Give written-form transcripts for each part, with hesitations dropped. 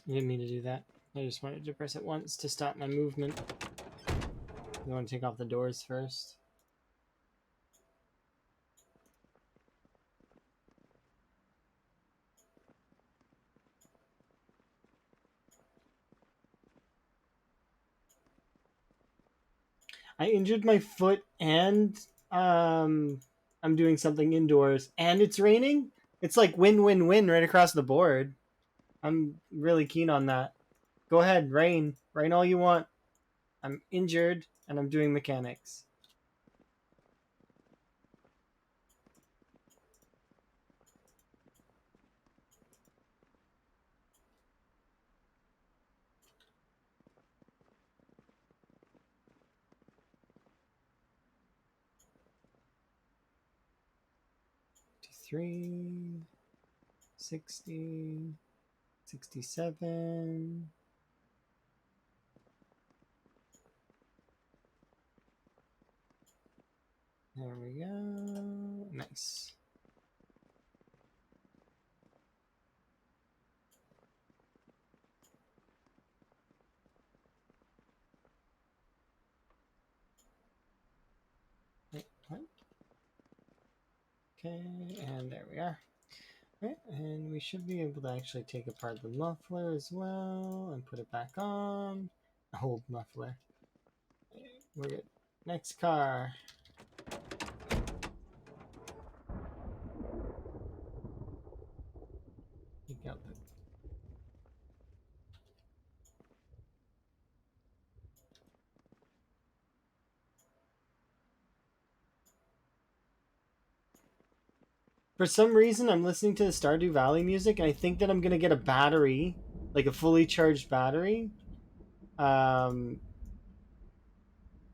You didn't mean to do that. I just wanted to press it once to stop my movement. You want to take off the doors first? I injured my foot and I'm doing something indoors and it's raining. It's like win-win-win right across the board. I'm really keen on that. Go ahead, rain. Rain all you want. I'm injured and I'm doing mechanics. Three, 60, 67. There we go. Nice. Wait, what? Okay, and there we are. Right, and we should be able to actually take apart the muffler as well and put it back on. Old muffler. We're good. Next car. Take out the... For some reason, I'm listening to the Stardew Valley music, and I think that I'm gonna get a battery, like a fully charged battery, um,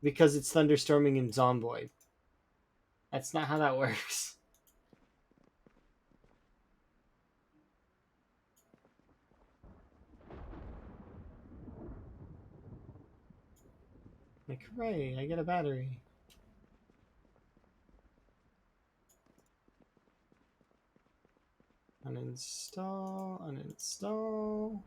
because it's thunderstorming in Zomboid. That's not how that works. Like, hooray, I get a battery. Uninstall, uninstall.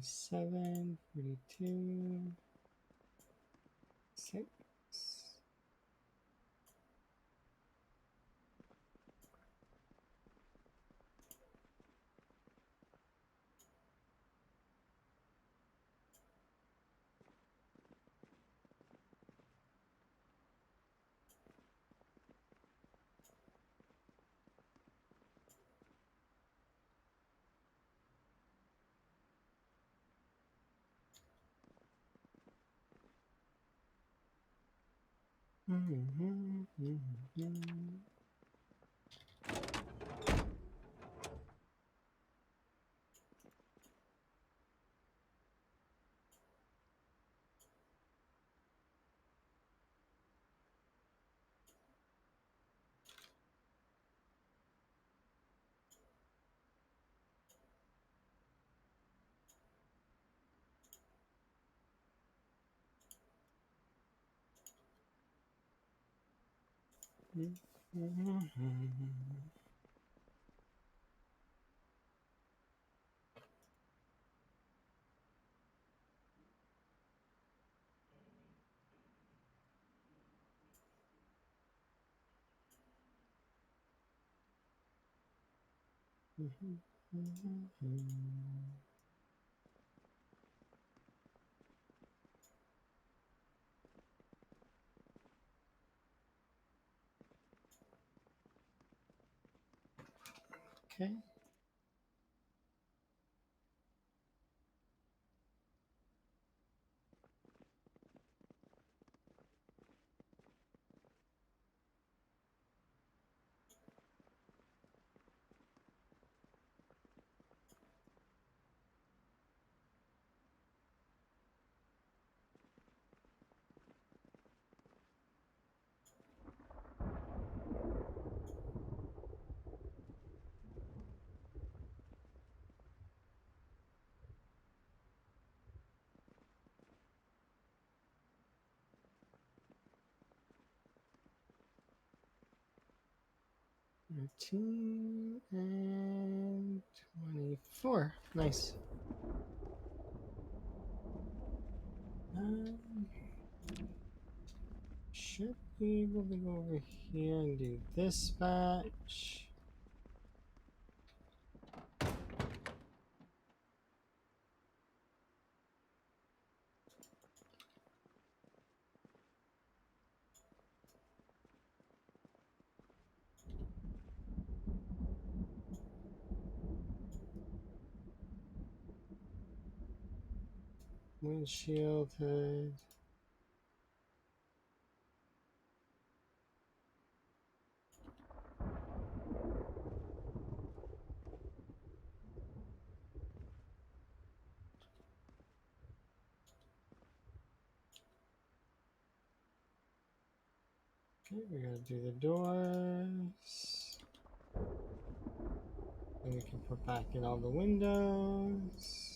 Seven, 42, 6. Okay. $13 and $24. Nice. Should be able to go over here and do this batch. Windshield hood. Okay, we gotta do the doors. Then we can put back in all the windows.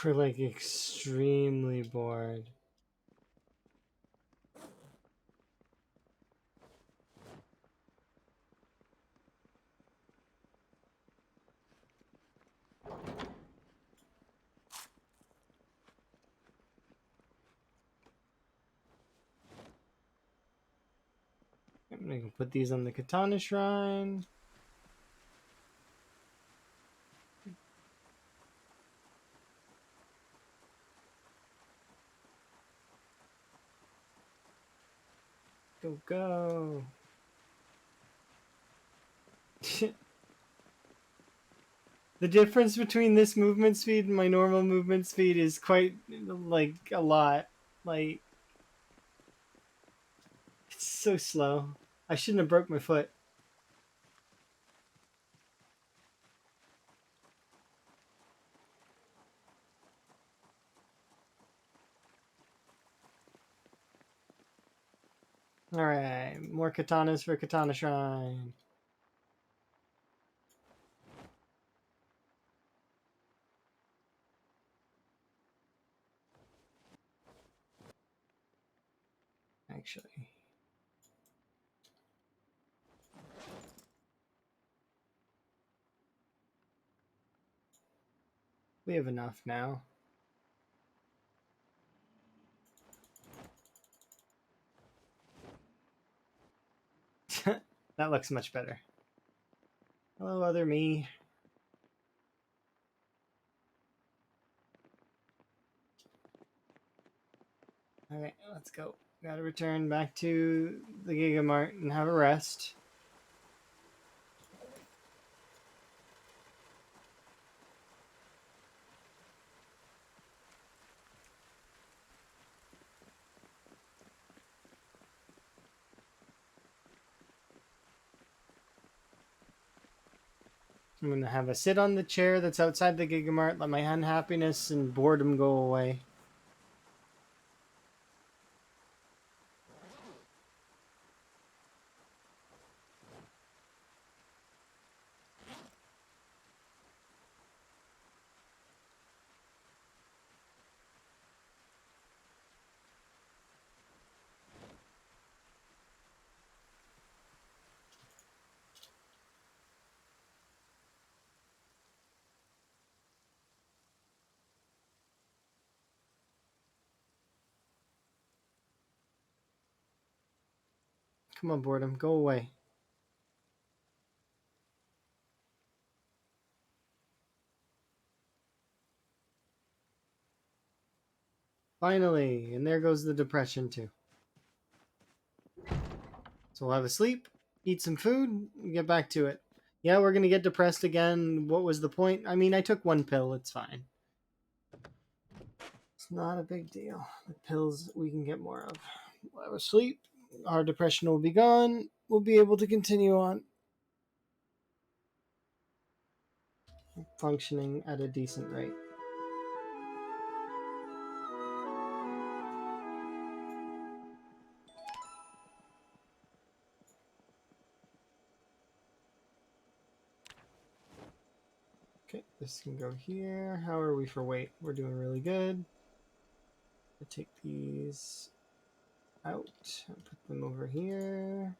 We're like extremely bored. I'm gonna put these on the katana shrine. Go, go. The difference between this movement speed and my normal movement speed is quite, like, a lot. Like, it's so slow. I shouldn't have broke my foot. Alright, more katanas for Katana Shrine. Actually. We have enough now. That looks much better. Hello, other me. Okay, let's go. Gotta return back to the Gigamart and have a rest. I'm gonna have a sit on the chair that's outside the Gigamart, let my unhappiness and boredom go away. Come on, boredom, go away. Finally, and there goes the depression too. So we'll have a sleep, eat some food, and get back to it. Yeah, we're gonna get depressed again. What was the point? I mean, I took one pill, it's fine. It's not a big deal. The pills we can get more of. We'll have a sleep, our depression will be gone, we'll be able to continue on functioning at a decent rate. Okay, this can go here. How are we for weight? We're doing really good. I'll take these out and put them over here.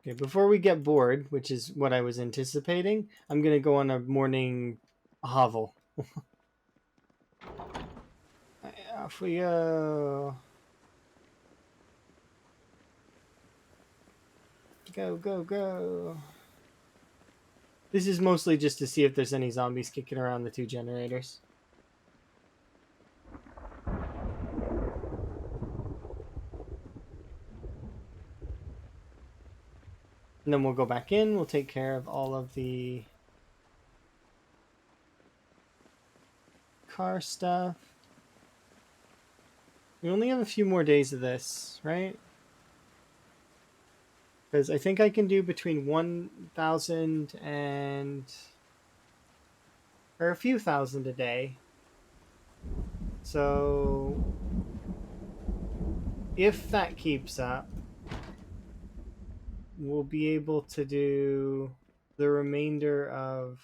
Okay, before we get bored, which is what I was anticipating, I'm gonna go on a morning hovel. Off we go. Go, go, go. This is mostly just to see if there's any zombies kicking around the two generators. And then we'll go back in, we'll take care of all of the car stuff. We only have a few more days of this, right? Because I think I can do between 1,000 and... or a few thousand a day. So... if that keeps up, we'll be able to do the remainder of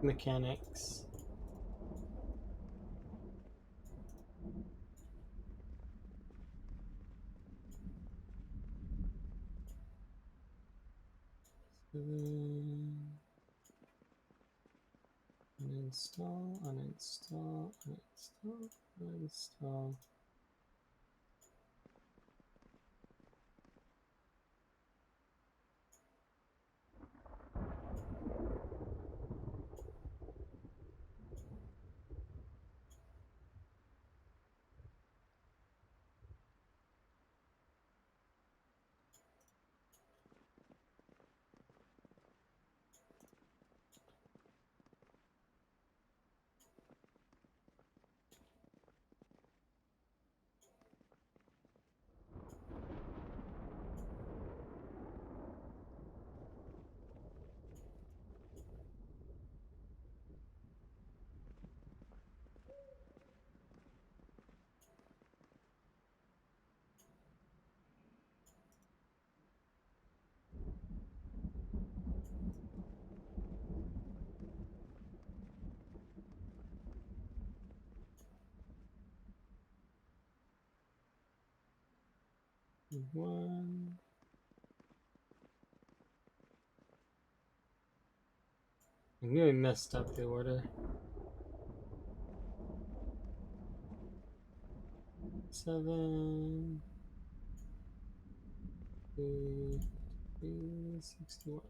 mechanics. Uninstall, uninstall, uninstall, uninstall. One. I knew I messed up the order. 7, 3, 61.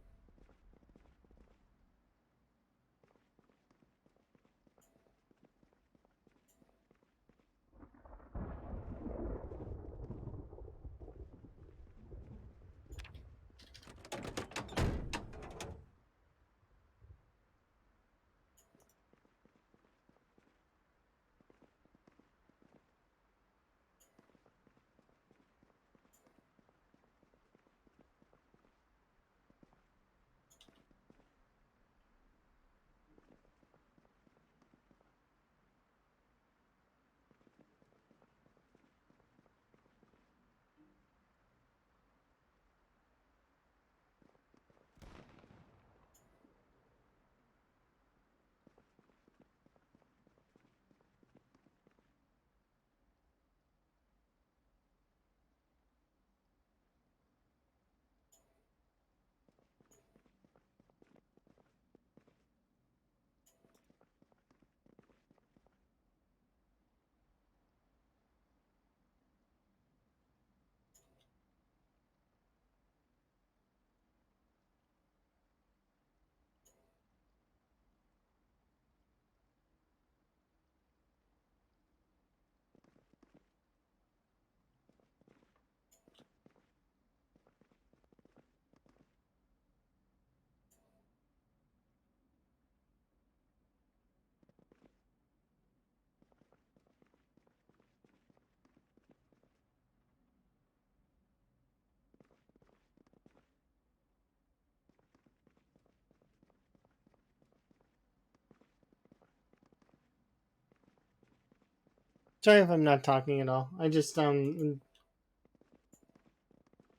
Sorry if I'm not talking at all. I just kind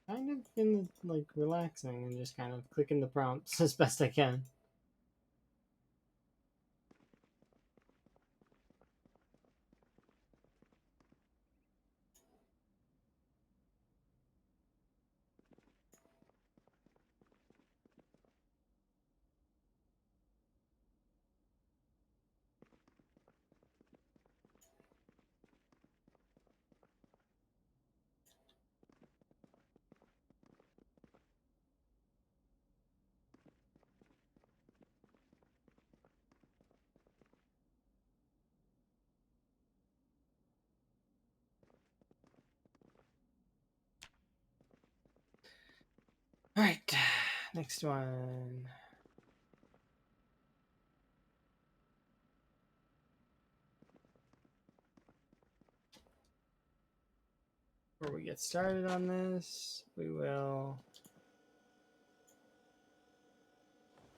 of been like relaxing and just kind of clicking the prompts as best I can. All right, next one. Before we get started on this, we will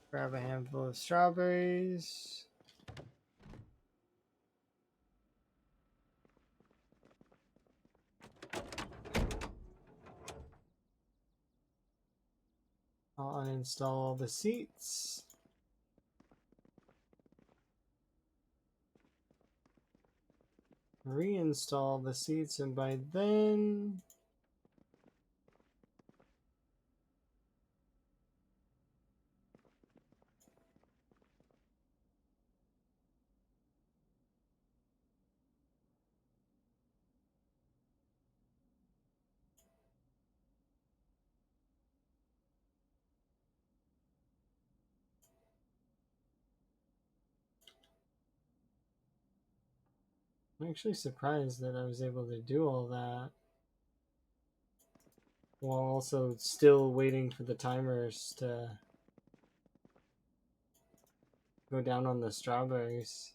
grab a handful of strawberries. I'll uninstall all the seats. Reinstall the seats, and by then I'm actually surprised that I was able to do all that while also still waiting for the timers to go down on the strawberries.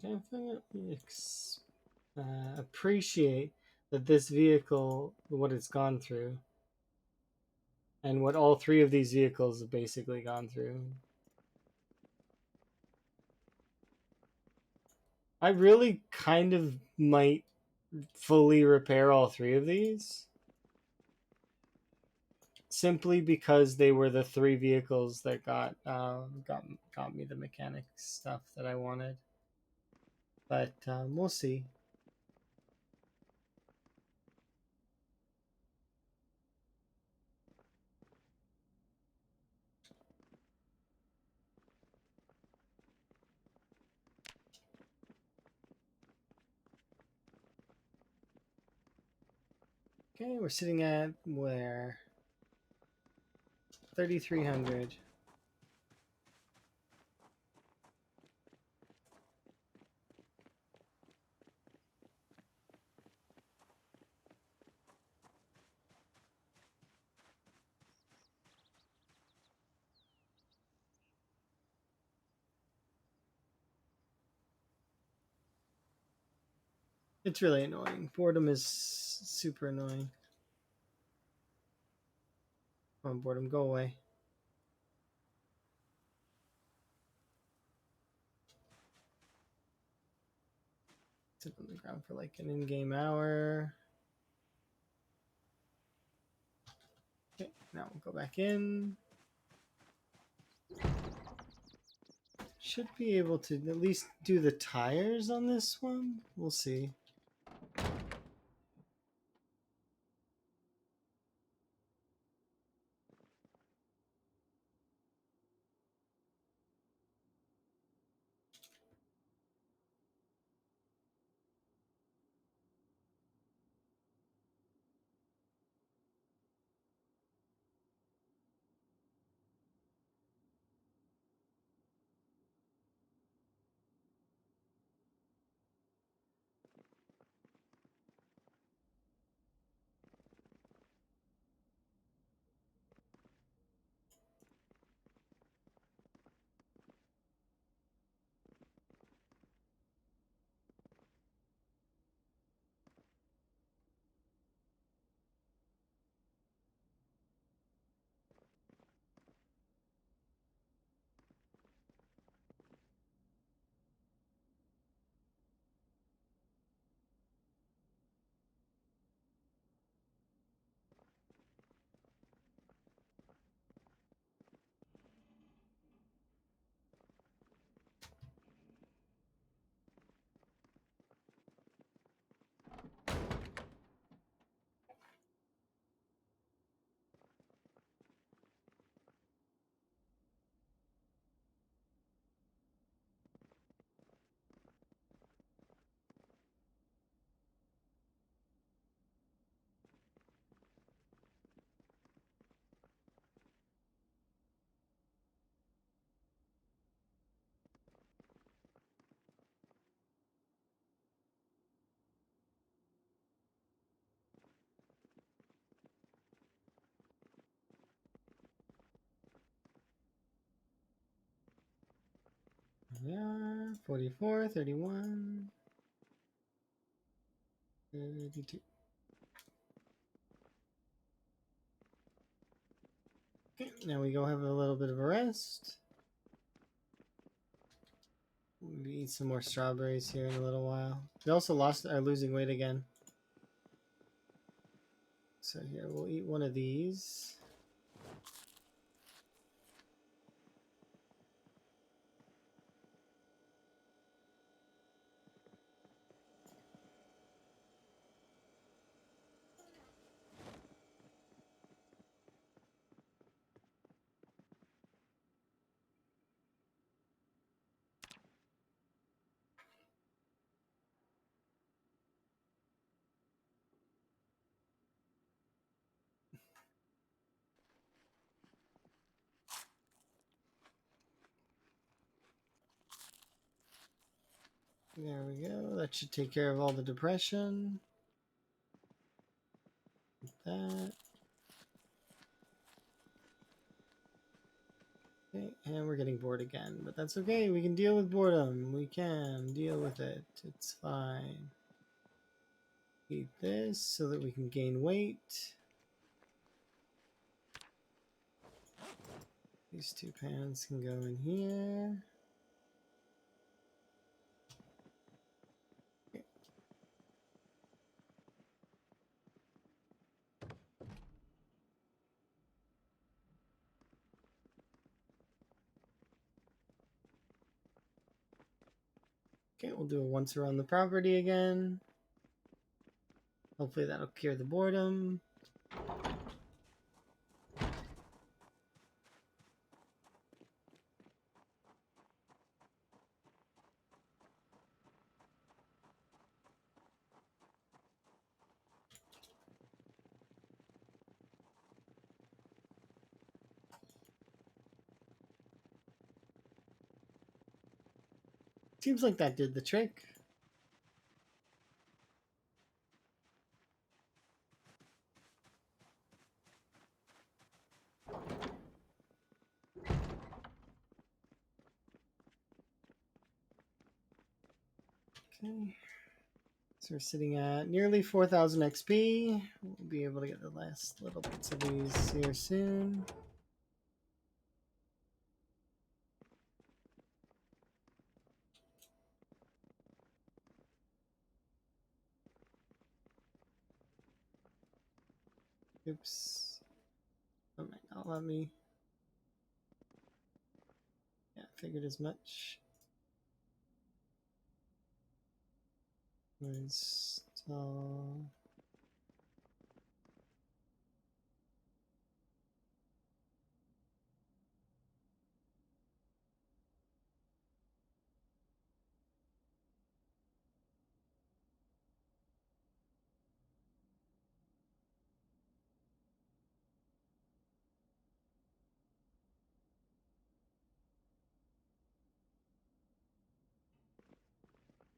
Definitely appreciate that this vehicle, what it's gone through, and what all three of these vehicles have basically gone through. I really kind of might fully repair all three of these, simply because they were the three vehicles that got me the mechanics stuff that I wanted. But we'll see. Okay, we're sitting at where? 3,300. It's really annoying. Boredom is super annoying. Come on, boredom, go away. Sit on the ground for like an in-game hour. Okay, now we'll go back in. Should be able to at least do the tires on this one. We'll see. Yeah, 44, 31, 32. Okay, now we go have a little bit of a rest. We'll eat some more strawberries here in a little while. We also are losing weight again. So here, we'll eat one of these. There we go. That should take care of all the depression. That. Okay, Okay, and we're getting bored again, but that's okay. We can deal with boredom. We can deal with it. It's fine. Eat this so that we can gain weight. These 2 pans can go in here. Okay, we'll do it once around the property again. Hopefully that'll cure the boredom. Seems like that did the trick. Okay. So we're sitting at nearly 4,000 XP. We'll be able to get the last little bits of these here soon. Oops. That might not let me. Yeah, figured as much. Install.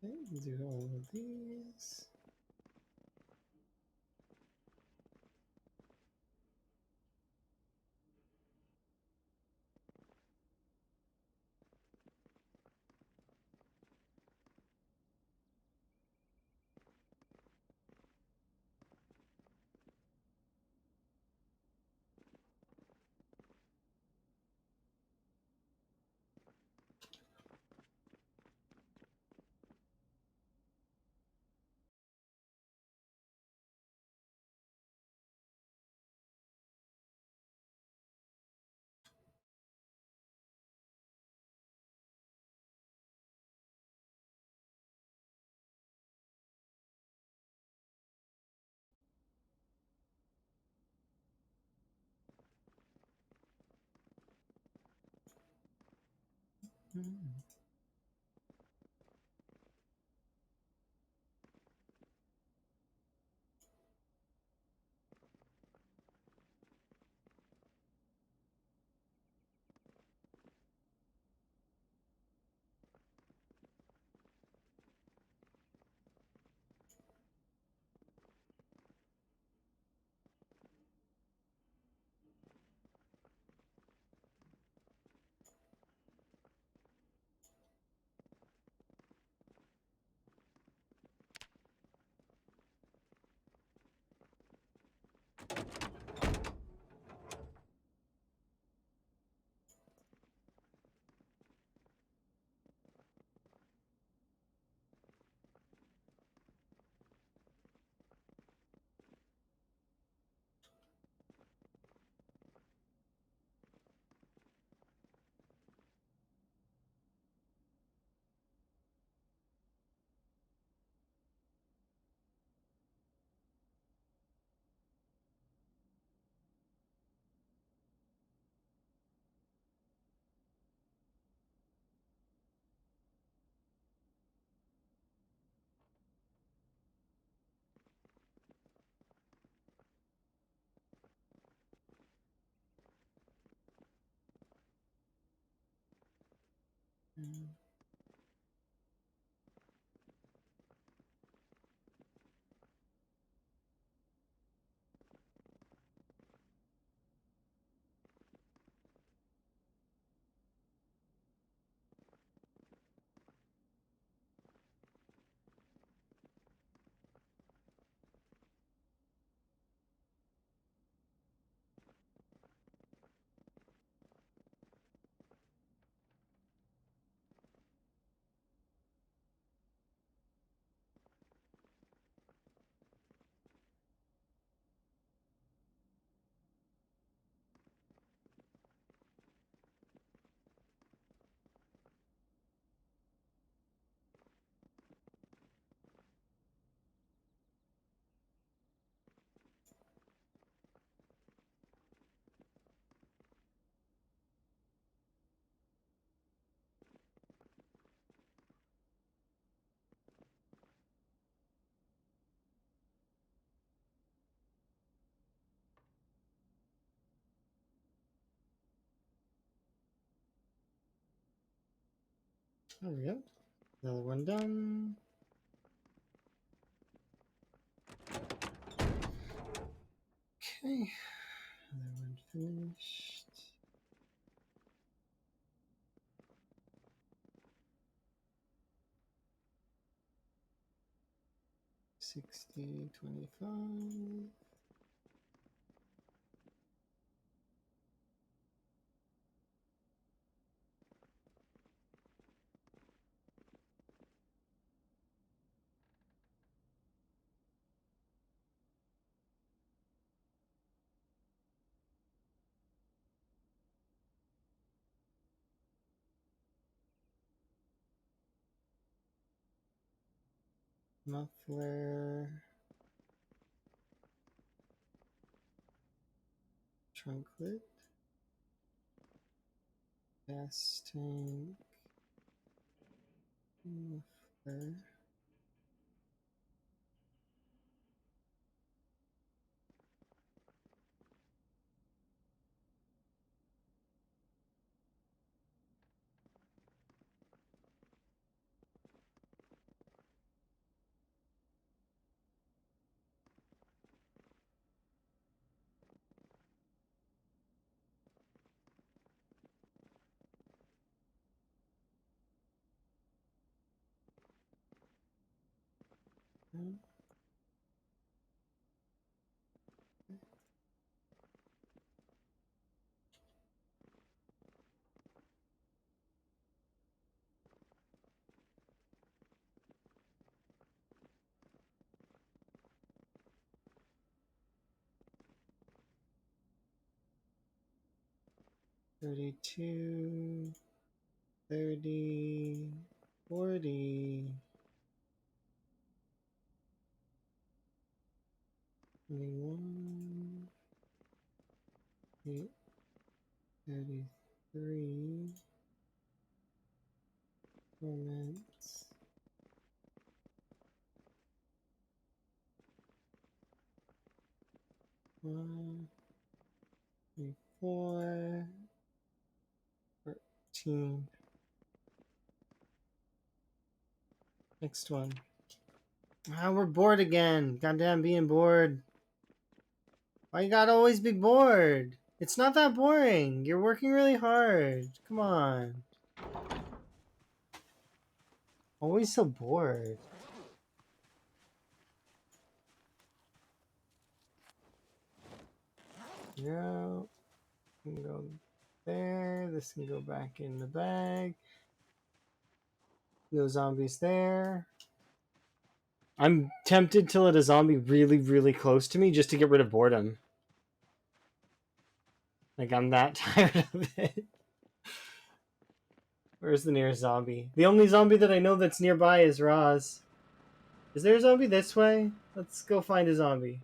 Okay, do all of these. Hmm. Hmm. There we go. Another one done. Okay. Another one finished. 60, 25. Muffler. Trunklet. Gas tank. Muffler. 32, 30, 40, 21, 8, 33, 4 minutes. 1, 3, 4, 13. Next one. Ah, we're bored again. Goddamn being bored. Why you gotta always be bored? It's not that boring. You're working really hard. Come on. Always so bored. Zero. Can go there. This can go back in the bag. No zombies there. I'm tempted to let a zombie really, really close to me just to get rid of boredom. Like, I'm that tired of it. Where's the nearest zombie? The only zombie that I know that's nearby is Roz. Is there a zombie this way? Let's go find a zombie.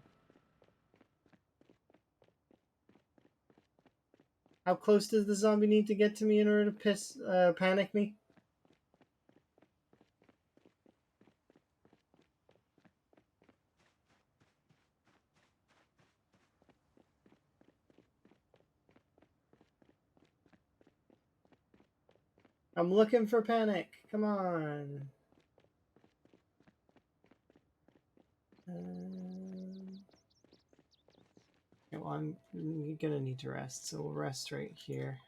How close does the zombie need to get to me in order to panic me? I'm looking for panic. Come on. Okay, well, I'm gonna need to rest, so we'll rest right here.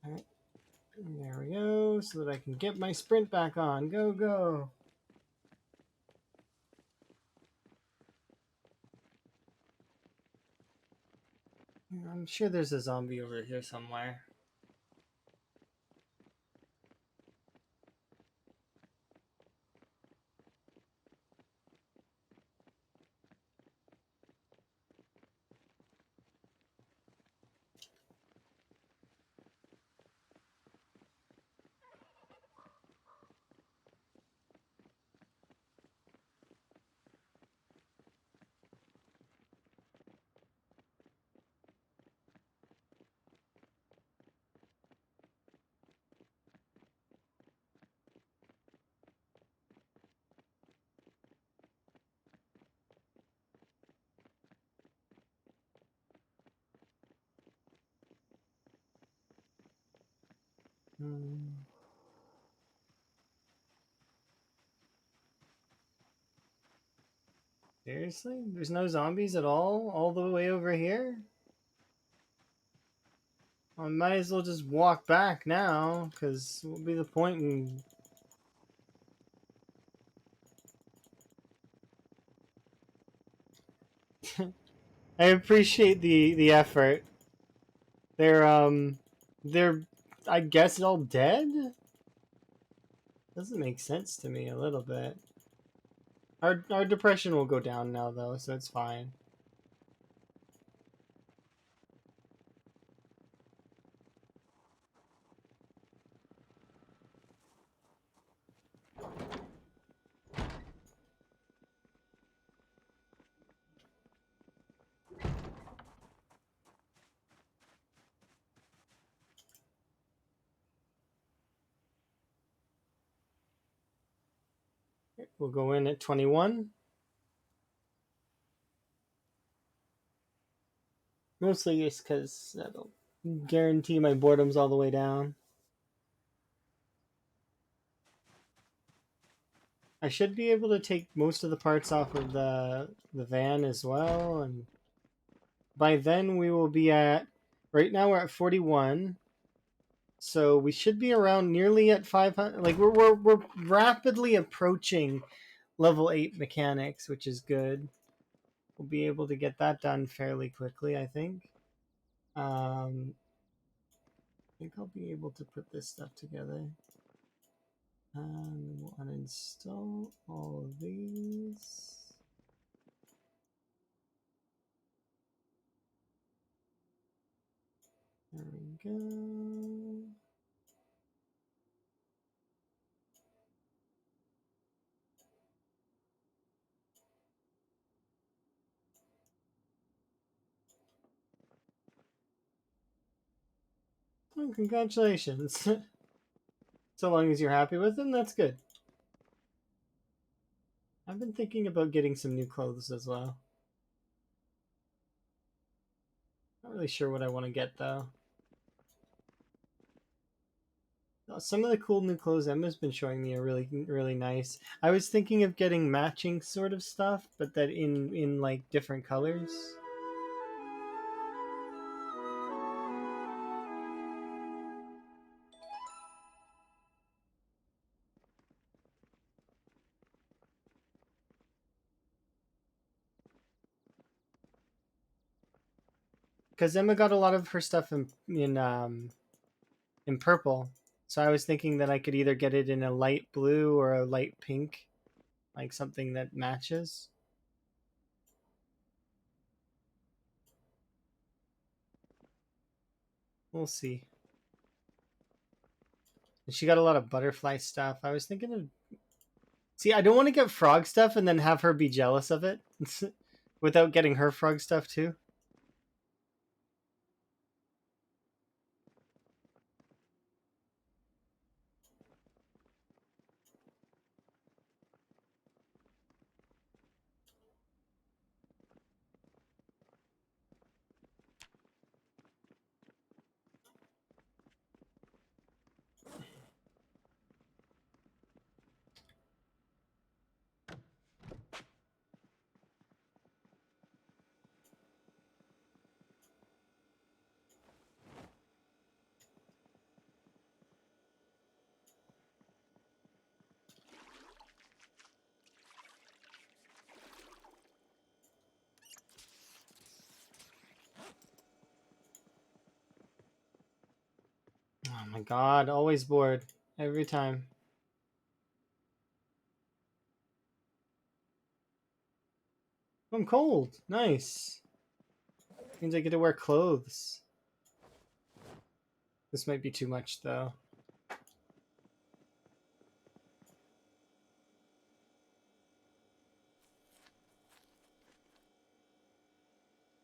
Alright. There we go, so that I can get my sprint back on. Go, go. I'm sure there's a zombie over here somewhere. Seriously? There's no zombies at all the way over here? I might as well just walk back now, because what would be the point in... I appreciate the effort. They're, I guess, all dead? Doesn't make sense to me a little bit. Our depression will go down now, though, so it's fine. We'll go in at 21. Mostly just because that'll guarantee my boredom's all the way down. I should be able to take most of the parts off of the van as well, and by then we will be at... Right now we're at 41, so we should be around nearly at 500. Like we're rapidly approaching level 8 mechanics, which is good. We'll be able to get that done fairly quickly, I think. I think I'll be able to put this stuff together. And we'll uninstall all of these. There we go. Oh, congratulations. So long as you're happy with them, that's good. I've been thinking about getting some new clothes as well. Not really sure what I want to get, though. Some of the cool new clothes Emma's been showing me are really, really nice. I was thinking of getting matching sort of stuff, but that in like different colors. Because Emma got a lot of her stuff in purple, so I was thinking that I could either get it in a light blue or a light pink, like something that matches. We'll see. And she got a lot of butterfly stuff. I was thinking of... See, I don't want to get frog stuff and then have her be jealous of it without getting her frog stuff too. Oh my god, always bored. Every time. I'm cold. Nice. Means I get to wear clothes. This might be too much though.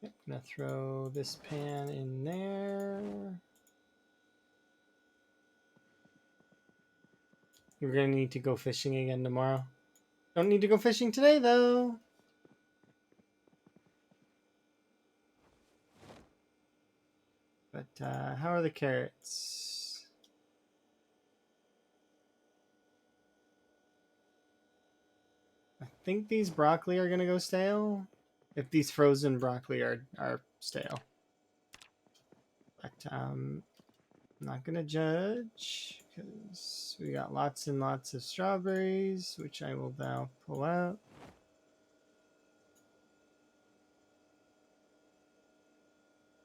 Yep, gonna throw this pan in there. We're gonna need to go fishing again tomorrow. Don't need to go fishing today though. But how are the carrots? think these broccoli are gonna go stale. If these frozen broccoli are stale. But I'm not gonna judge because we got lots and lots of strawberries, which I will now pull out.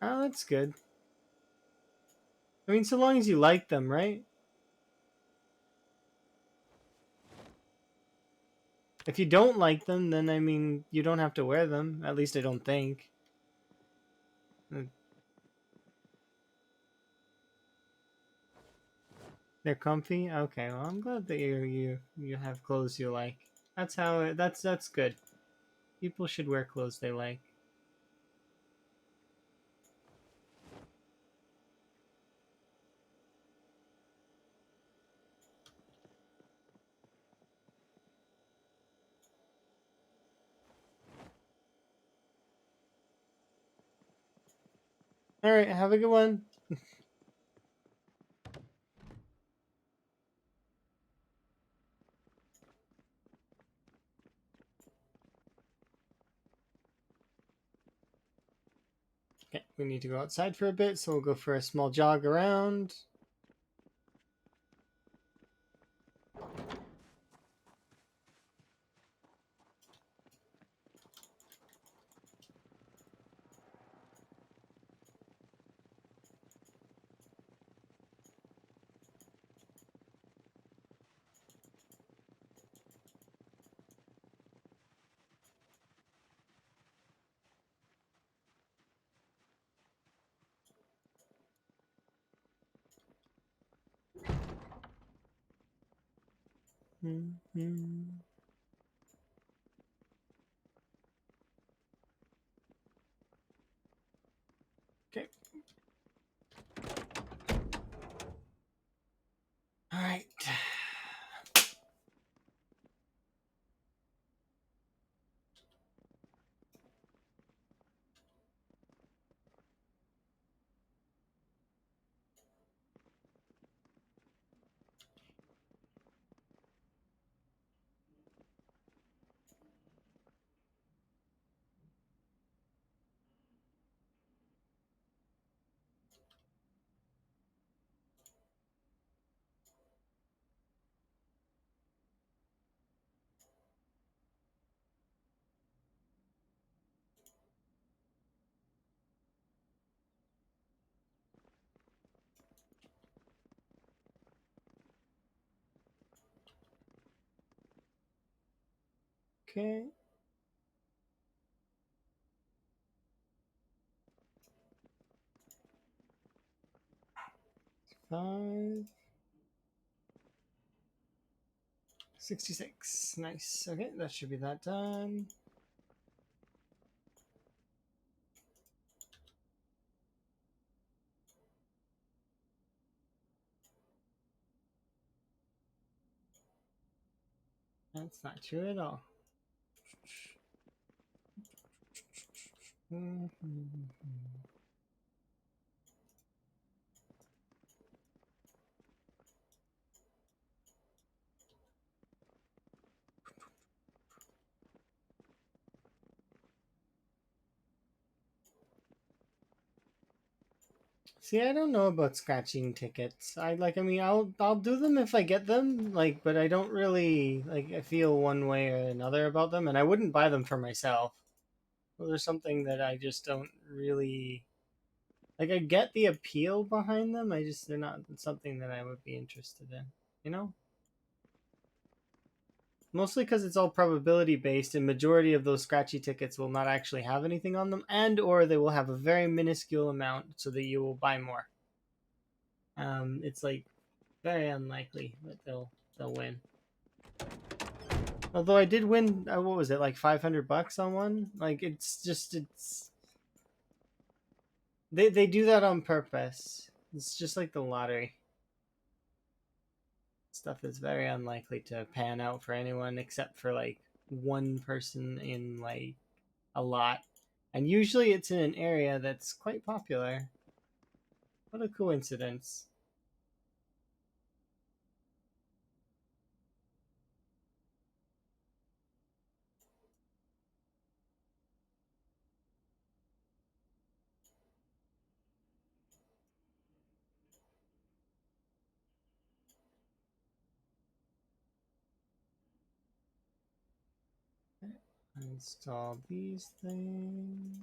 Oh, that's good. I mean, so long as you like them, right? If you don't like them, then I mean, you don't have to wear them. At least I don't think. They're comfy. Okay, well, I'm glad that you have clothes you like. That's how that's good. People should wear clothes they like. All right, have a good one. Okay, we need to go outside for a bit, so we'll go for a small jog around. Mm-hmm. Okay. All right. Okay. 566. Nice. Okay, that should be that done. That's not true at all. See, I don't know about scratching tickets. I mean, I'll do them if I get them, like, but I don't really like. I feel one way or another about them, and I wouldn't buy them for myself. Well, there's something that I just don't really like. I get the appeal behind them. They're not something that I would be interested in. You know, mostly because it's all probability based, and majority of those scratchy tickets will not actually have anything on them, and or they will have a very minuscule amount, so that you will buy more. It's like very unlikely that they'll win. Although I did win, what was it, like $500 on one? Like it's they do that on purpose. It's just like the lottery. Stuff that's very unlikely to pan out for anyone except for like one person in like a lot. And usually it's in an area that's quite popular. What a coincidence. Install these things.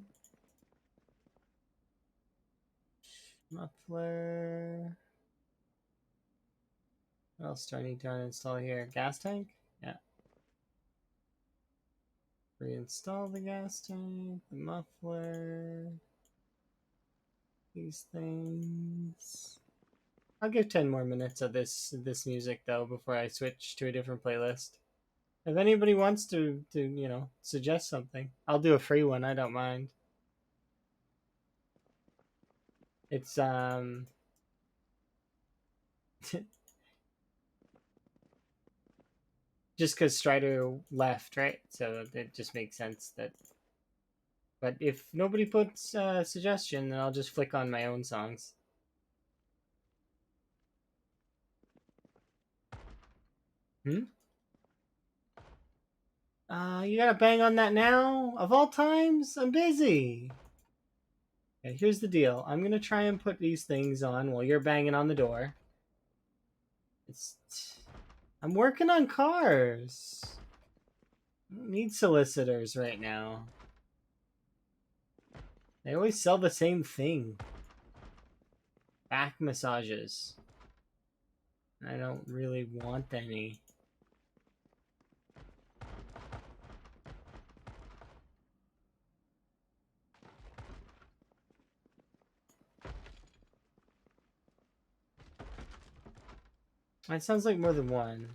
Muffler. What else do I need to uninstall here? Gas tank? Yeah. Reinstall the gas tank, the muffler, these things. I'll give 10 more minutes of this music though before I switch to a different playlist. If anybody wants to suggest something, I'll do a free one. I don't mind. It's just because Strider left, right? So it just makes sense that. But if nobody puts a suggestion, then I'll just flick on my own songs. Hmm? You gotta bang on that now? Of all times? I'm busy. Okay, here's the deal. I'm gonna try and put these things on while you're banging on the door. I'm working on cars. I don't need solicitors right now. They always sell the same thing. Back massages. I don't really want any. It sounds like more than one.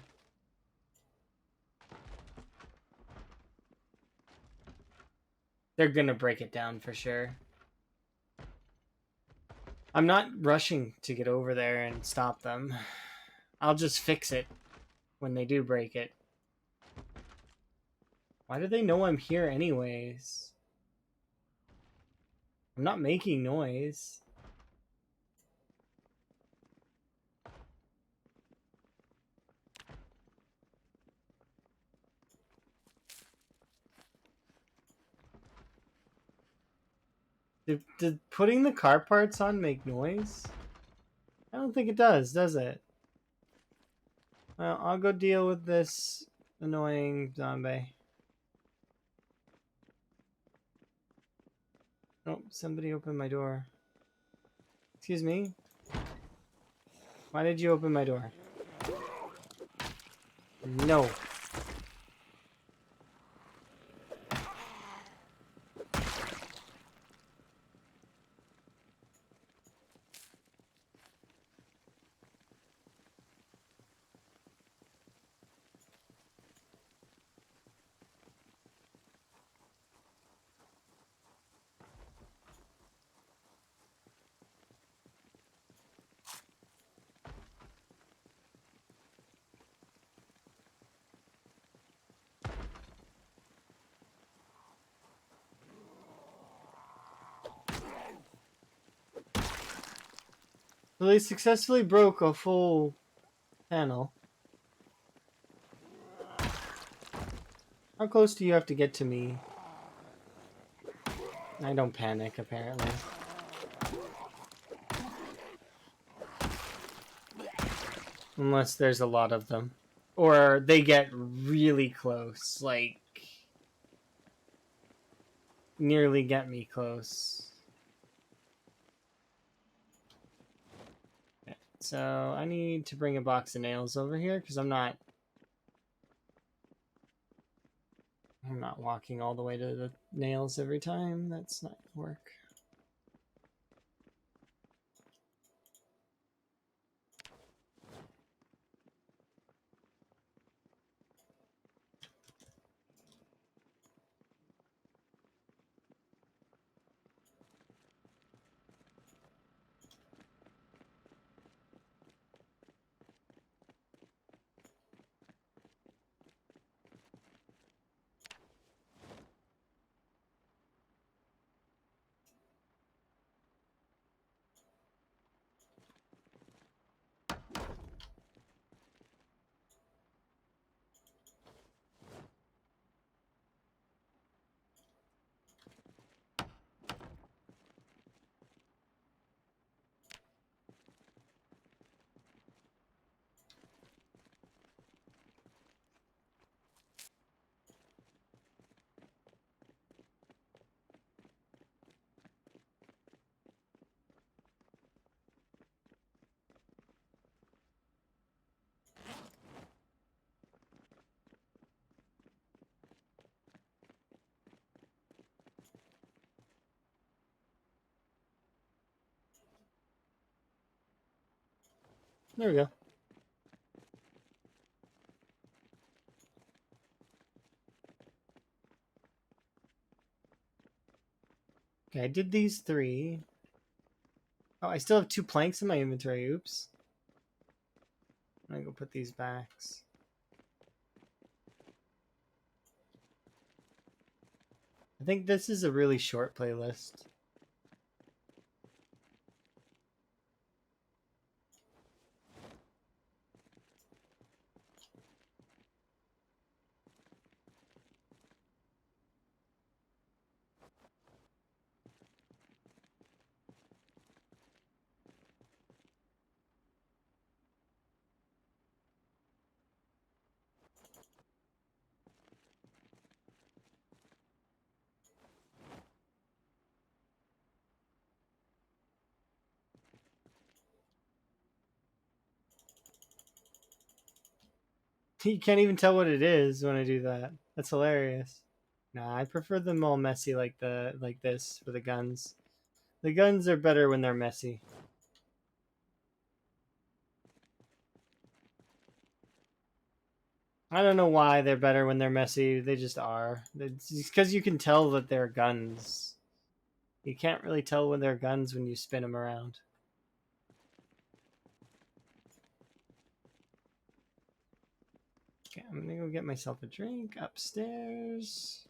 They're gonna break it down for sure. I'm not rushing to get over there and stop them. I'll just fix it when they do break it. Why do they know I'm here anyways? I'm not making noise. Did putting the car parts on make noise? I don't think it does it? Well, I'll go deal with this annoying zombie. Oh, somebody opened my door. Excuse me? Why did you open my door? No. So they successfully broke a full panel. How close do you have to get to me? I don't panic, apparently. Unless there's a lot of them. Or they get really close, like... nearly get me close. Okay, so I need to bring a box of nails over here, because I'm not walking all the way to the nails every time. That's not gonna work. There we go. Okay, I did these 3. Oh, I still have 2 planks in my inventory. Oops. I'm gonna go put these back. I think this is a really short playlist. You can't even tell what it is when I do that. That's hilarious. Nah, I prefer them all messy like this for the guns. The guns are better when they're messy. I don't know why they're better when they're messy. They just are. It's because you can tell that they're guns. You can't really tell when they're guns when you spin them around. Okay, I'm gonna go get myself a drink upstairs.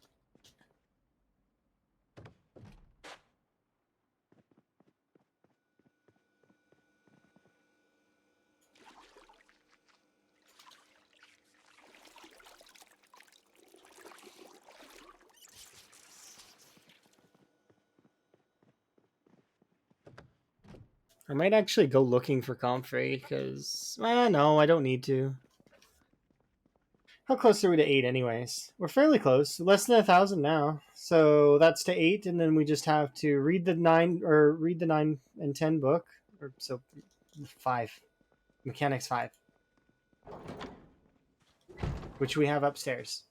I might actually go looking for comfrey because, no, I don't need to. How close are we to 8 anyways? We're fairly close. Less than 1,000 now. So that's to 8, and then we just have to read the 9 and 10 book. Or so 5. Mechanics 5. Which we have upstairs.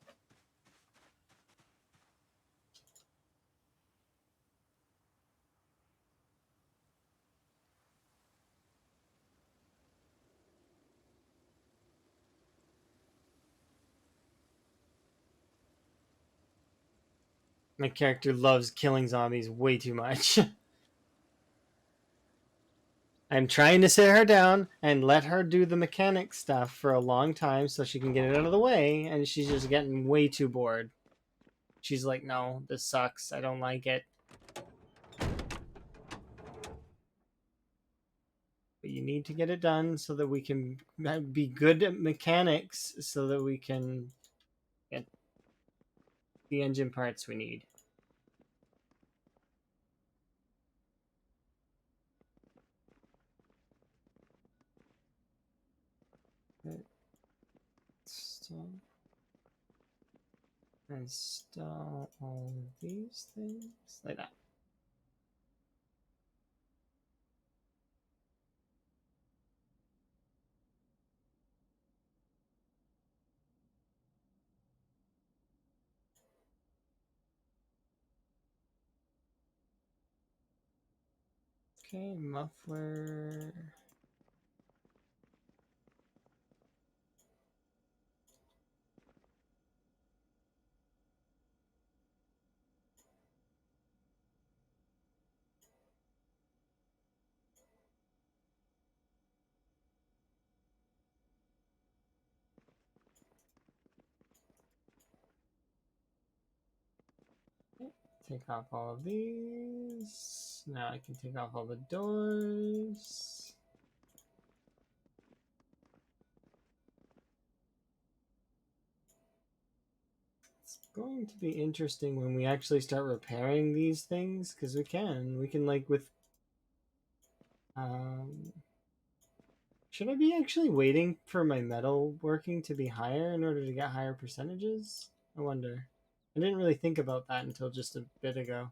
My character loves killing zombies way too much. I'm trying to sit her down and let her do the mechanic stuff for a long time so she can get it out of the way, and she's just getting way too bored. She's like, no, this sucks. I don't like it. But you need to get it done so that we can be good at mechanics so that we can get the engine parts we need. Install all of these things like that. Okay, muffler. Take off all of these. Now I can take off all the doors. It's going to be interesting when we actually start repairing these things, because we can like with um should I be actually waiting for my metal working to be higher in order to get higher percentages? I wonder. I didn't really think about that until just a bit ago.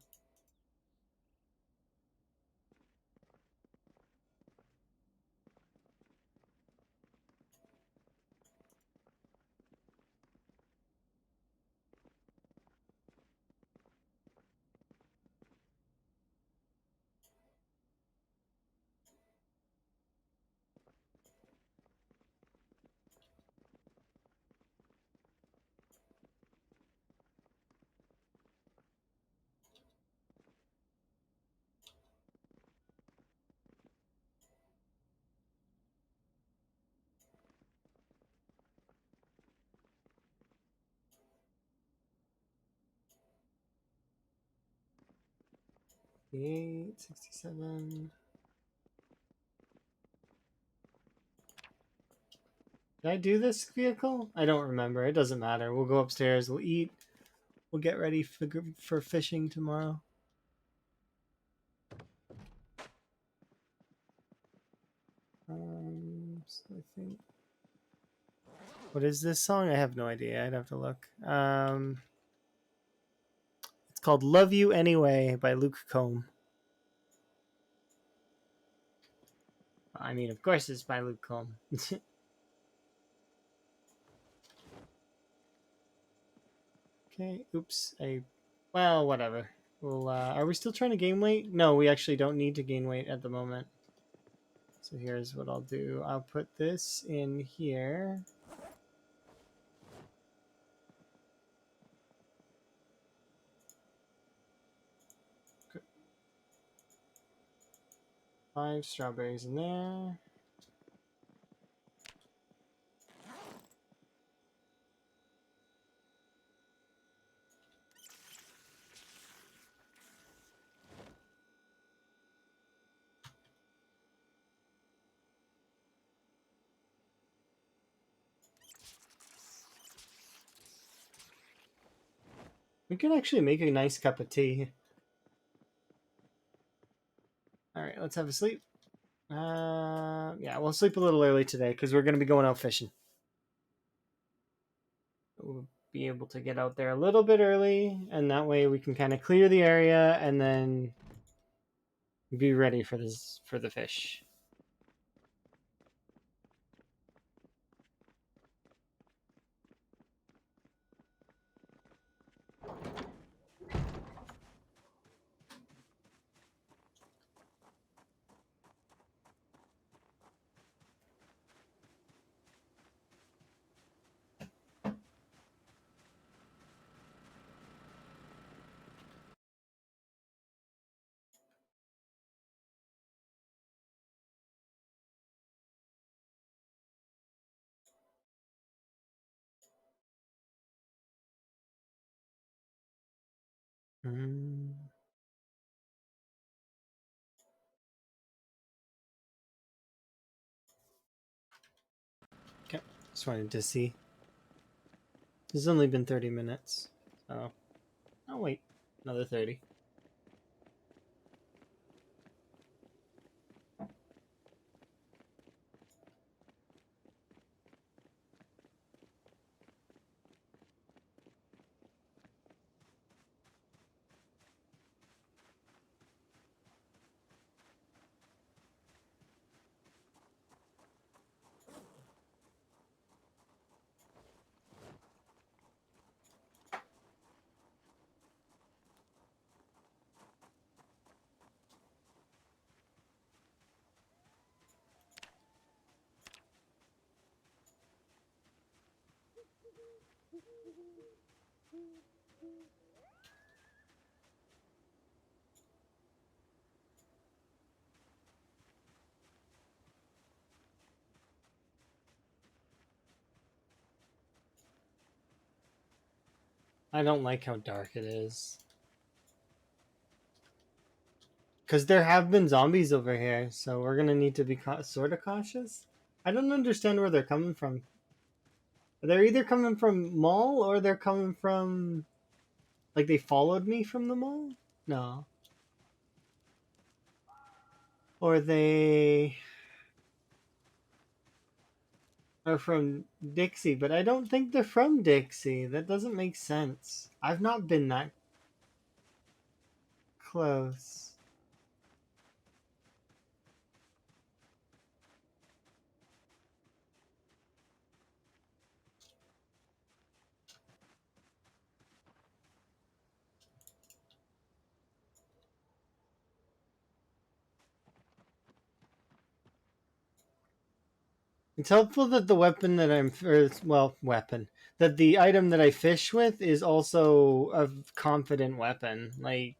58, 67. Did I do this vehicle? I don't remember. It doesn't matter. We'll go upstairs. We'll eat. We'll get ready for fishing tomorrow. So I think. What is this song? I have no idea. I'd have to look. It's called "Love You Anyway" by Luke Combs. I mean, of course, it's by Luke Combs. Okay. Oops. Well, whatever. We'll. Are we still trying to gain weight? No, we actually don't need to gain weight at the moment. So here's what I'll do. I'll put this in here. Good. 5 strawberries in there. We could actually make a nice cup of tea. All right, let's have a sleep. Yeah, we'll sleep a little early today because we're going to be going out fishing. We'll be able to get out there a little bit early, and that way we can kind of clear the area and then be ready for the fish. Okay, just wanted to see. It's only been 30 minutes, so... Oh, wait. Another 30. I don't like how dark it is. Because there have been zombies over here, so we're going to need to be sort of cautious. I don't understand where they're coming from. They're either coming from mall or they're coming from... Like, they followed me from the mall? No. Or they are from Dixie, but I don't think they're from Dixie. That doesn't make sense. I've not been that close. It's helpful that the weapon that that the item that I fish with is also a confident weapon. Like,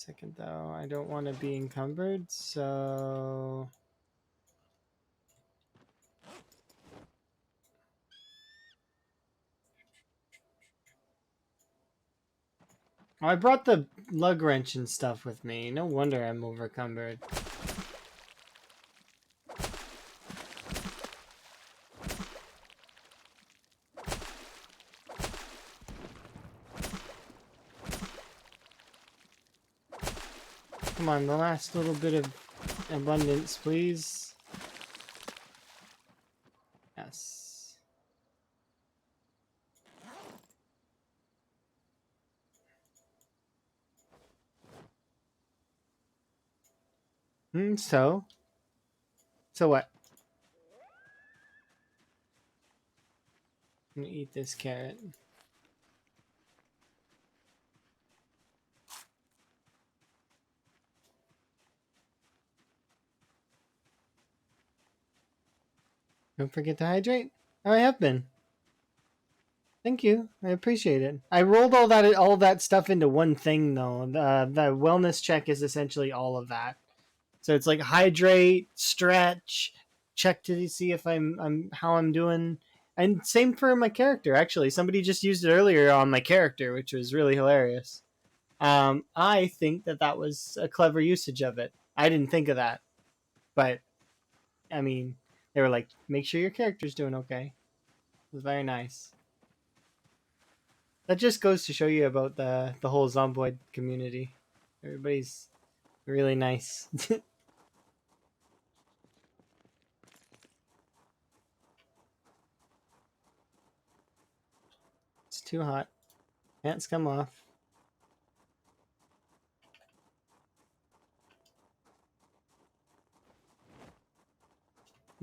second though. I don't want to be encumbered, so oh, I brought the lug wrench and stuff with me. No wonder I'm overcumbered. Come on, the last little bit of abundance, please. Yes. So? So what? I'm gonna eat this carrot. Don't forget to hydrate. Oh, I have been. Thank you. I appreciate it. I rolled all that stuff into one thing though. The wellness check is essentially all of that. So it's like hydrate, stretch, check to see if I'm how I'm doing. And same for my character actually. Somebody just used it earlier on my character, which was really hilarious. I think that was a clever usage of it. I didn't think of that. But I mean, they were like, make sure your character's doing okay. It was very nice. That just goes to show you about the whole zomboid community. Everybody's really nice. It's too hot. Pants come off.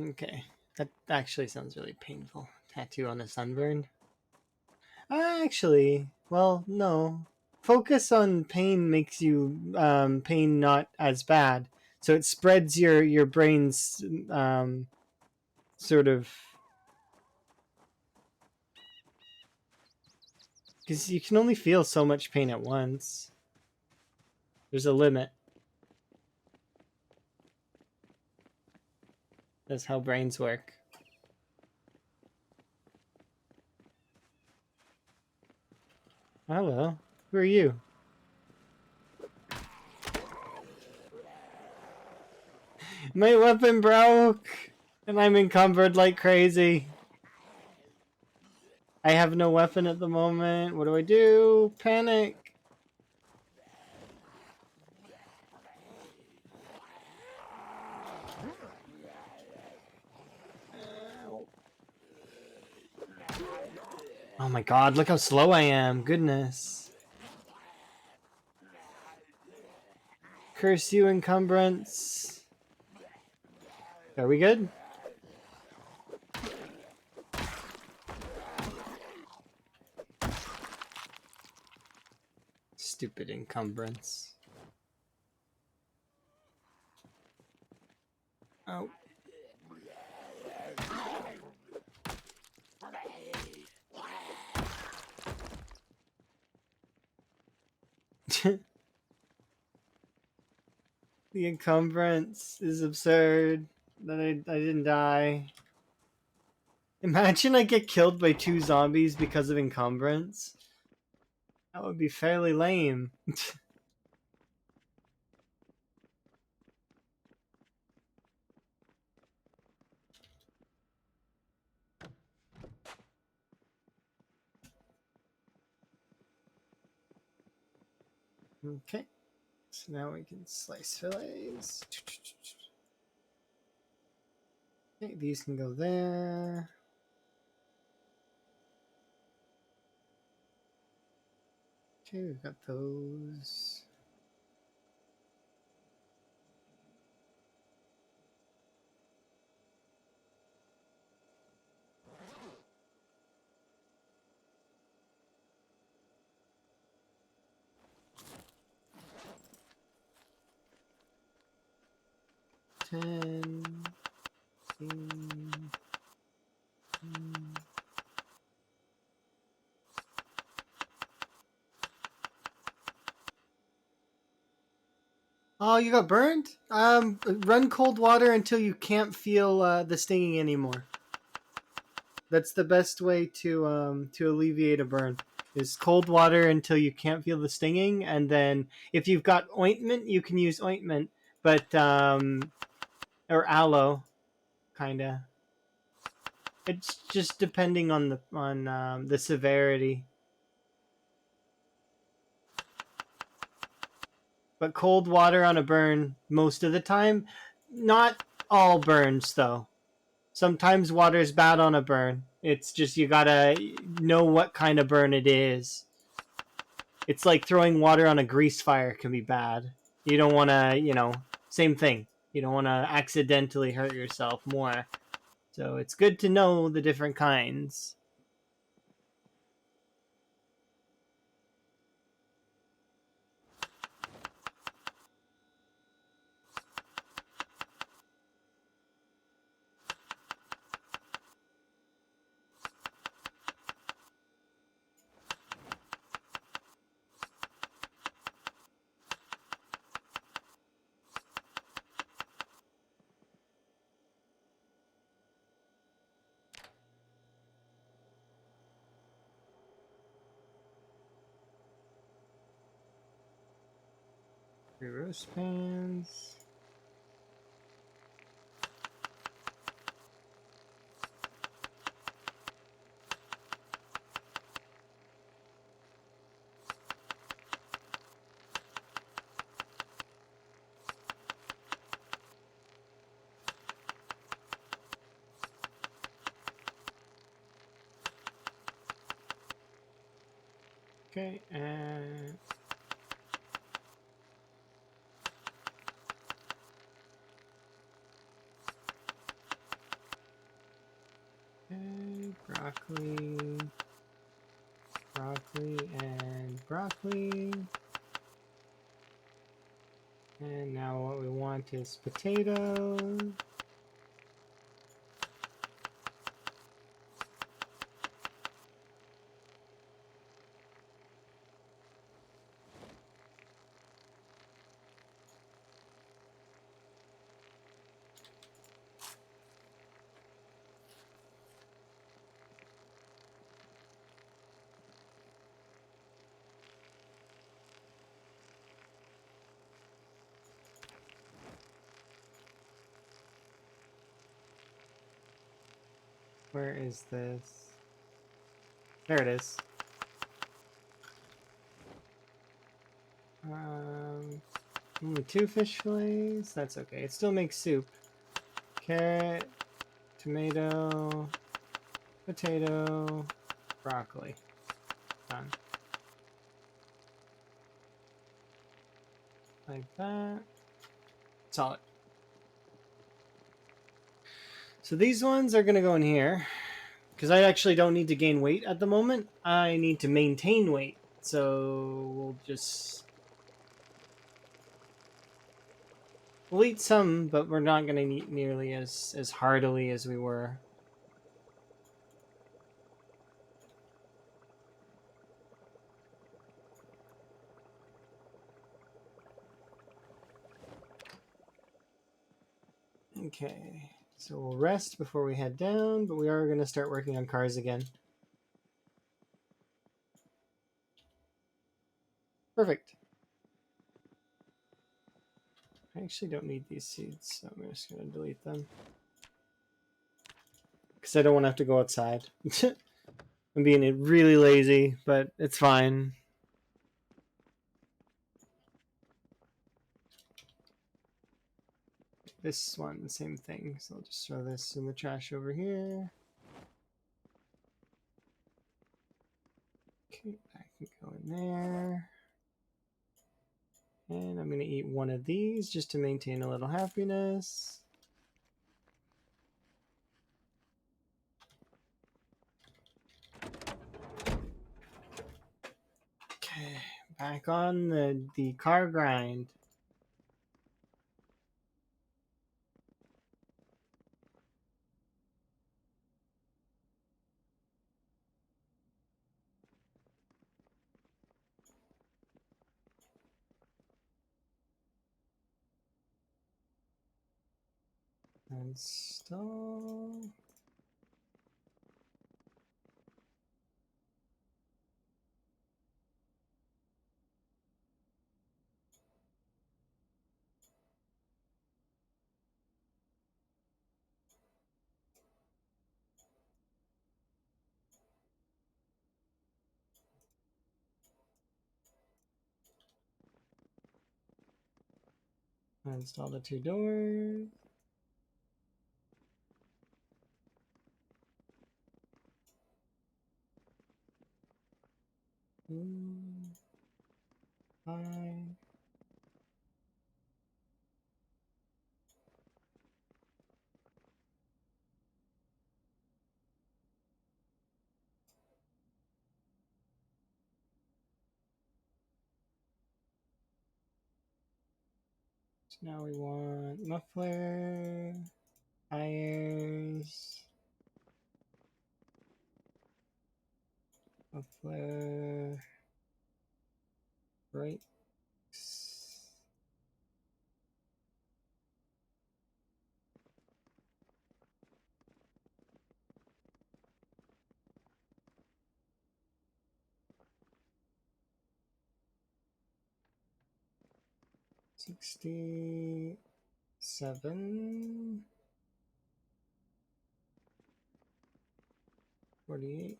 Okay. That actually sounds really painful. Tattoo on a sunburn. Actually, well, no. Focus on pain makes you pain not as bad. So it spreads your brain's sort of, because you can only feel so much pain at once. There's a limit. That's how brains work. Hello. Who are you? My weapon broke, and I'm encumbered like crazy. I have no weapon at the moment. What do I do? Panic. Oh my god, look how slow I am. Goodness. Curse you, encumbrance. Are we good? Stupid encumbrance. Oh. The encumbrance is absurd. That I didn't die. Imagine I get killed by 2 zombies because of encumbrance. That would be fairly lame. Okay. So now we can slice fillets. Okay, these can go there. Okay, we've got those. Ten. 15, 15. Oh, you got burned? Run cold water until you can't feel the stinging anymore. That's the best way to alleviate a burn. Is cold water until you can't feel the stinging, and then if you've got ointment, you can use ointment, but or aloe, kinda. It's just depending on the severity. But cold water on a burn most of the time. Not all burns though. Sometimes water's bad on a burn. It's just you gotta know what kind of burn it is. It's like throwing water on a grease fire can be bad. You don't want to, same thing. You don't want to accidentally hurt yourself more. So it's good to know the different kinds. Three roast pans. Okay, and broccoli, and broccoli. And now what we want is potatoes. Where is this? There it is. Only 2 fish fillets. That's okay. It still makes soup. Carrot, tomato, potato, broccoli. Done. Like that. Solid. So these ones are going to go in here. Because I actually don't need to gain weight at the moment. I need to maintain weight. So we'll just... We'll eat some, but we're not going to eat nearly as heartily as we were. Okay, so we'll rest before we head down, but we are going to start working on cars again. Perfect. I actually don't need these seeds, so I'm just going to delete them. Because I don't want to have to go outside. I'm being really lazy, but it's fine. This one, the same thing. So I'll just throw this in the trash over here. Okay, that can go in there. And I'm going to eat one of these just to maintain a little happiness. Okay, back on the car grind. Install. Install the 2 doors. Fine. So now we want muffler, tires, muffler, brakes. 67, 48.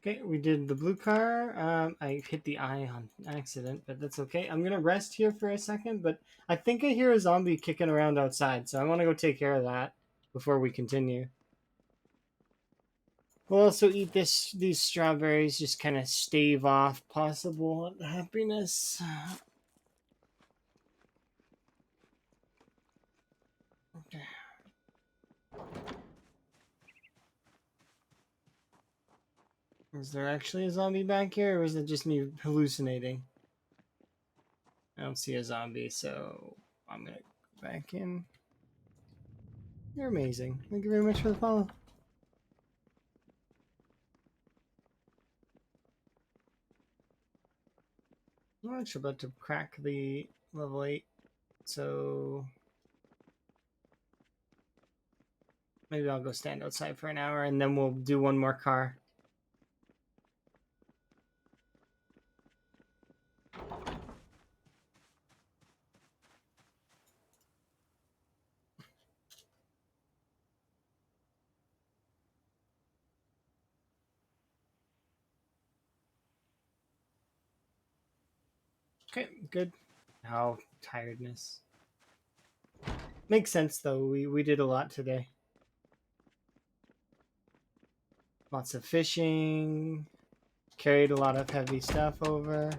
Okay, we did the blue car. I hit the eye on accident, but that's okay. I'm gonna rest here for a second, but I think I hear a zombie kicking around outside, so I want to go take care of that before we continue. We'll also eat these strawberries, just kind of stave off possible unhappiness. Okay. Is there actually a zombie back here, or is it just me hallucinating? I don't see a zombie, so I'm gonna go back in. You're amazing. Thank you very much for the follow. I'm actually about to crack the level 8, so maybe I'll go stand outside for an hour and then we'll do one more car. Okay, good. Oh, tiredness. Makes sense though. We did a lot today. Lots of fishing. Carried a lot of heavy stuff over.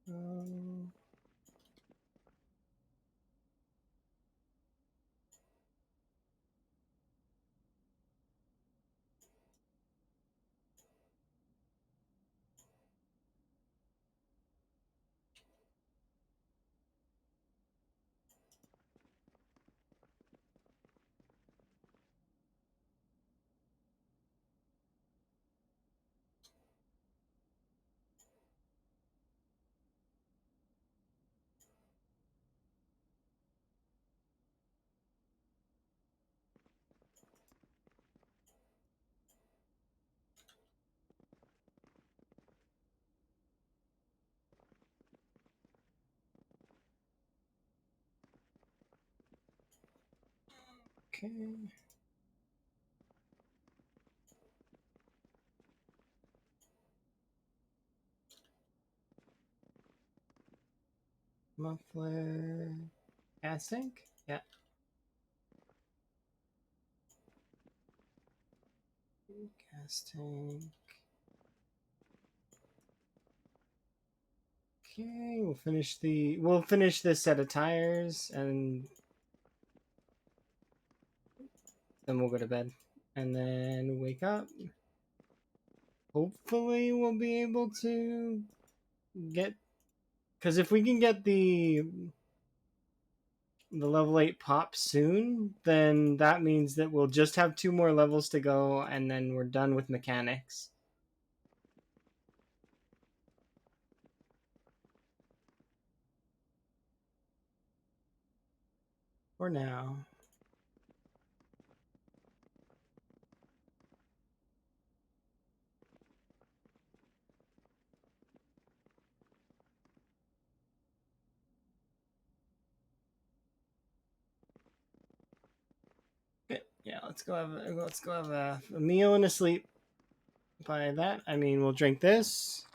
Um, okay. Muffler. Gas tank? Yeah. Gas tank. Okay, we'll finish this set of tires and then we'll go to bed. And then wake up. Hopefully we'll be able to get, because if we can get the level 8 pop soon, then that means that we'll just have 2 more levels to go and then we're done with mechanics. For now. Okay, yeah, let's go have a meal and a sleep. By that, I mean we'll drink this.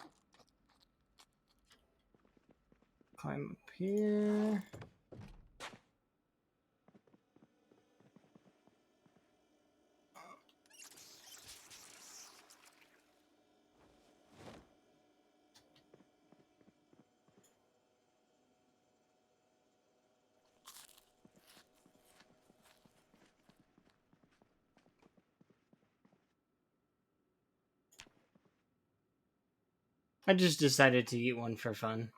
Climb up here. I just decided to eat one for fun.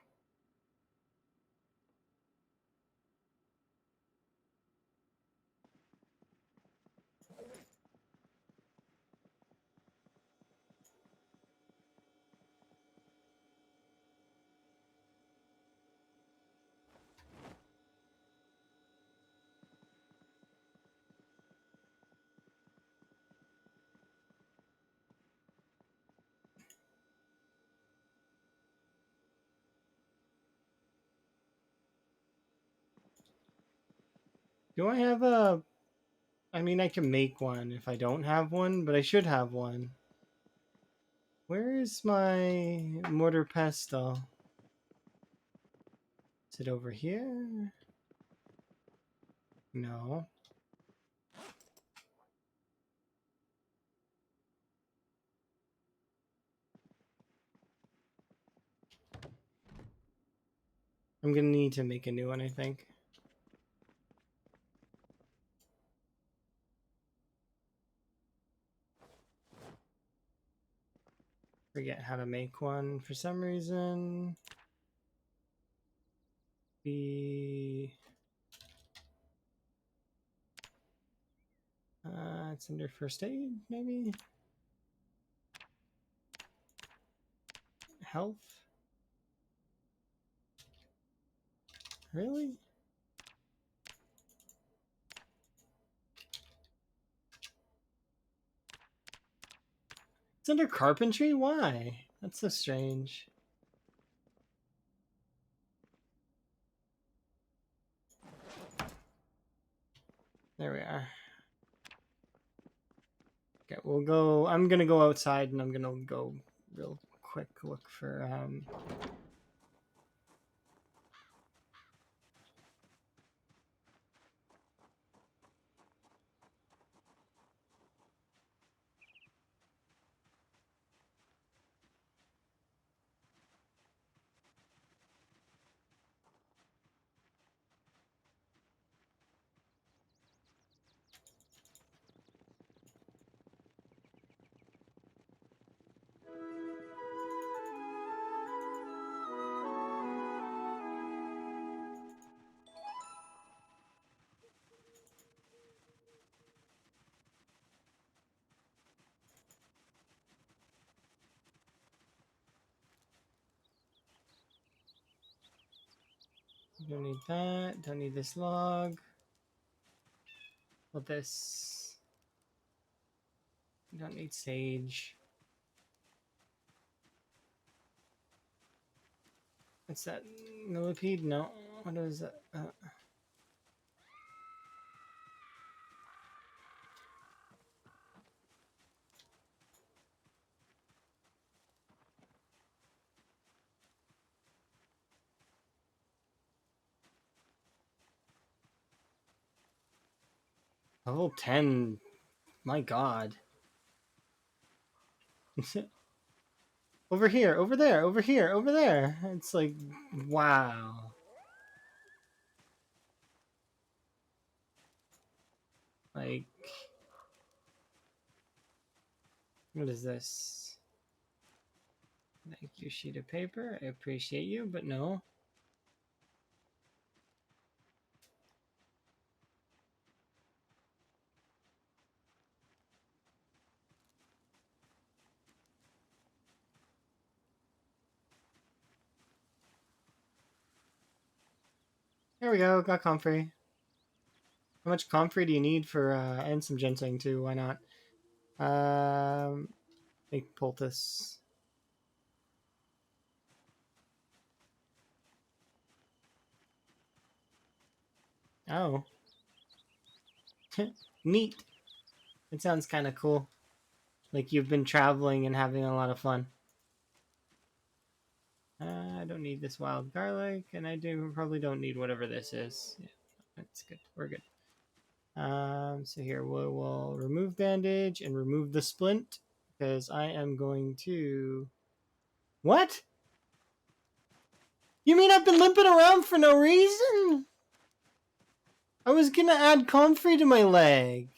Do I have a... I mean, I can make one if I don't have one, but I should have one. Where is my mortar pestle? Is it over here? No. I'm gonna need to make a new one, I think. Forget how to make one for some reason. It's under first aid, maybe? Health? Really? It's under carpentry? Why? That's so strange. There we are. Okay, we'll go... I'm gonna go outside and I'm gonna go real quick look for... Don't need that. Don't need this log. What this? Don't need sage. What's that? Millipede? No. What is that? Level 10. My god. Over here, over there, over here, over there. It's like, wow. Like, what is this? Thank you, sheet of paper. I appreciate you, but no. There we go, got comfrey. How much comfrey do you need for, and some ginseng too, why not? Make poultice. Oh. Neat. It sounds kind of cool. Like you've been traveling and having a lot of fun. I don't need this wild garlic, and I probably don't need whatever this is. Yeah, that's good. We're good. So here we'll remove bandage and remove the splint because I am going to. What? You mean I've been limping around for no reason? I was gonna add comfrey to my leg.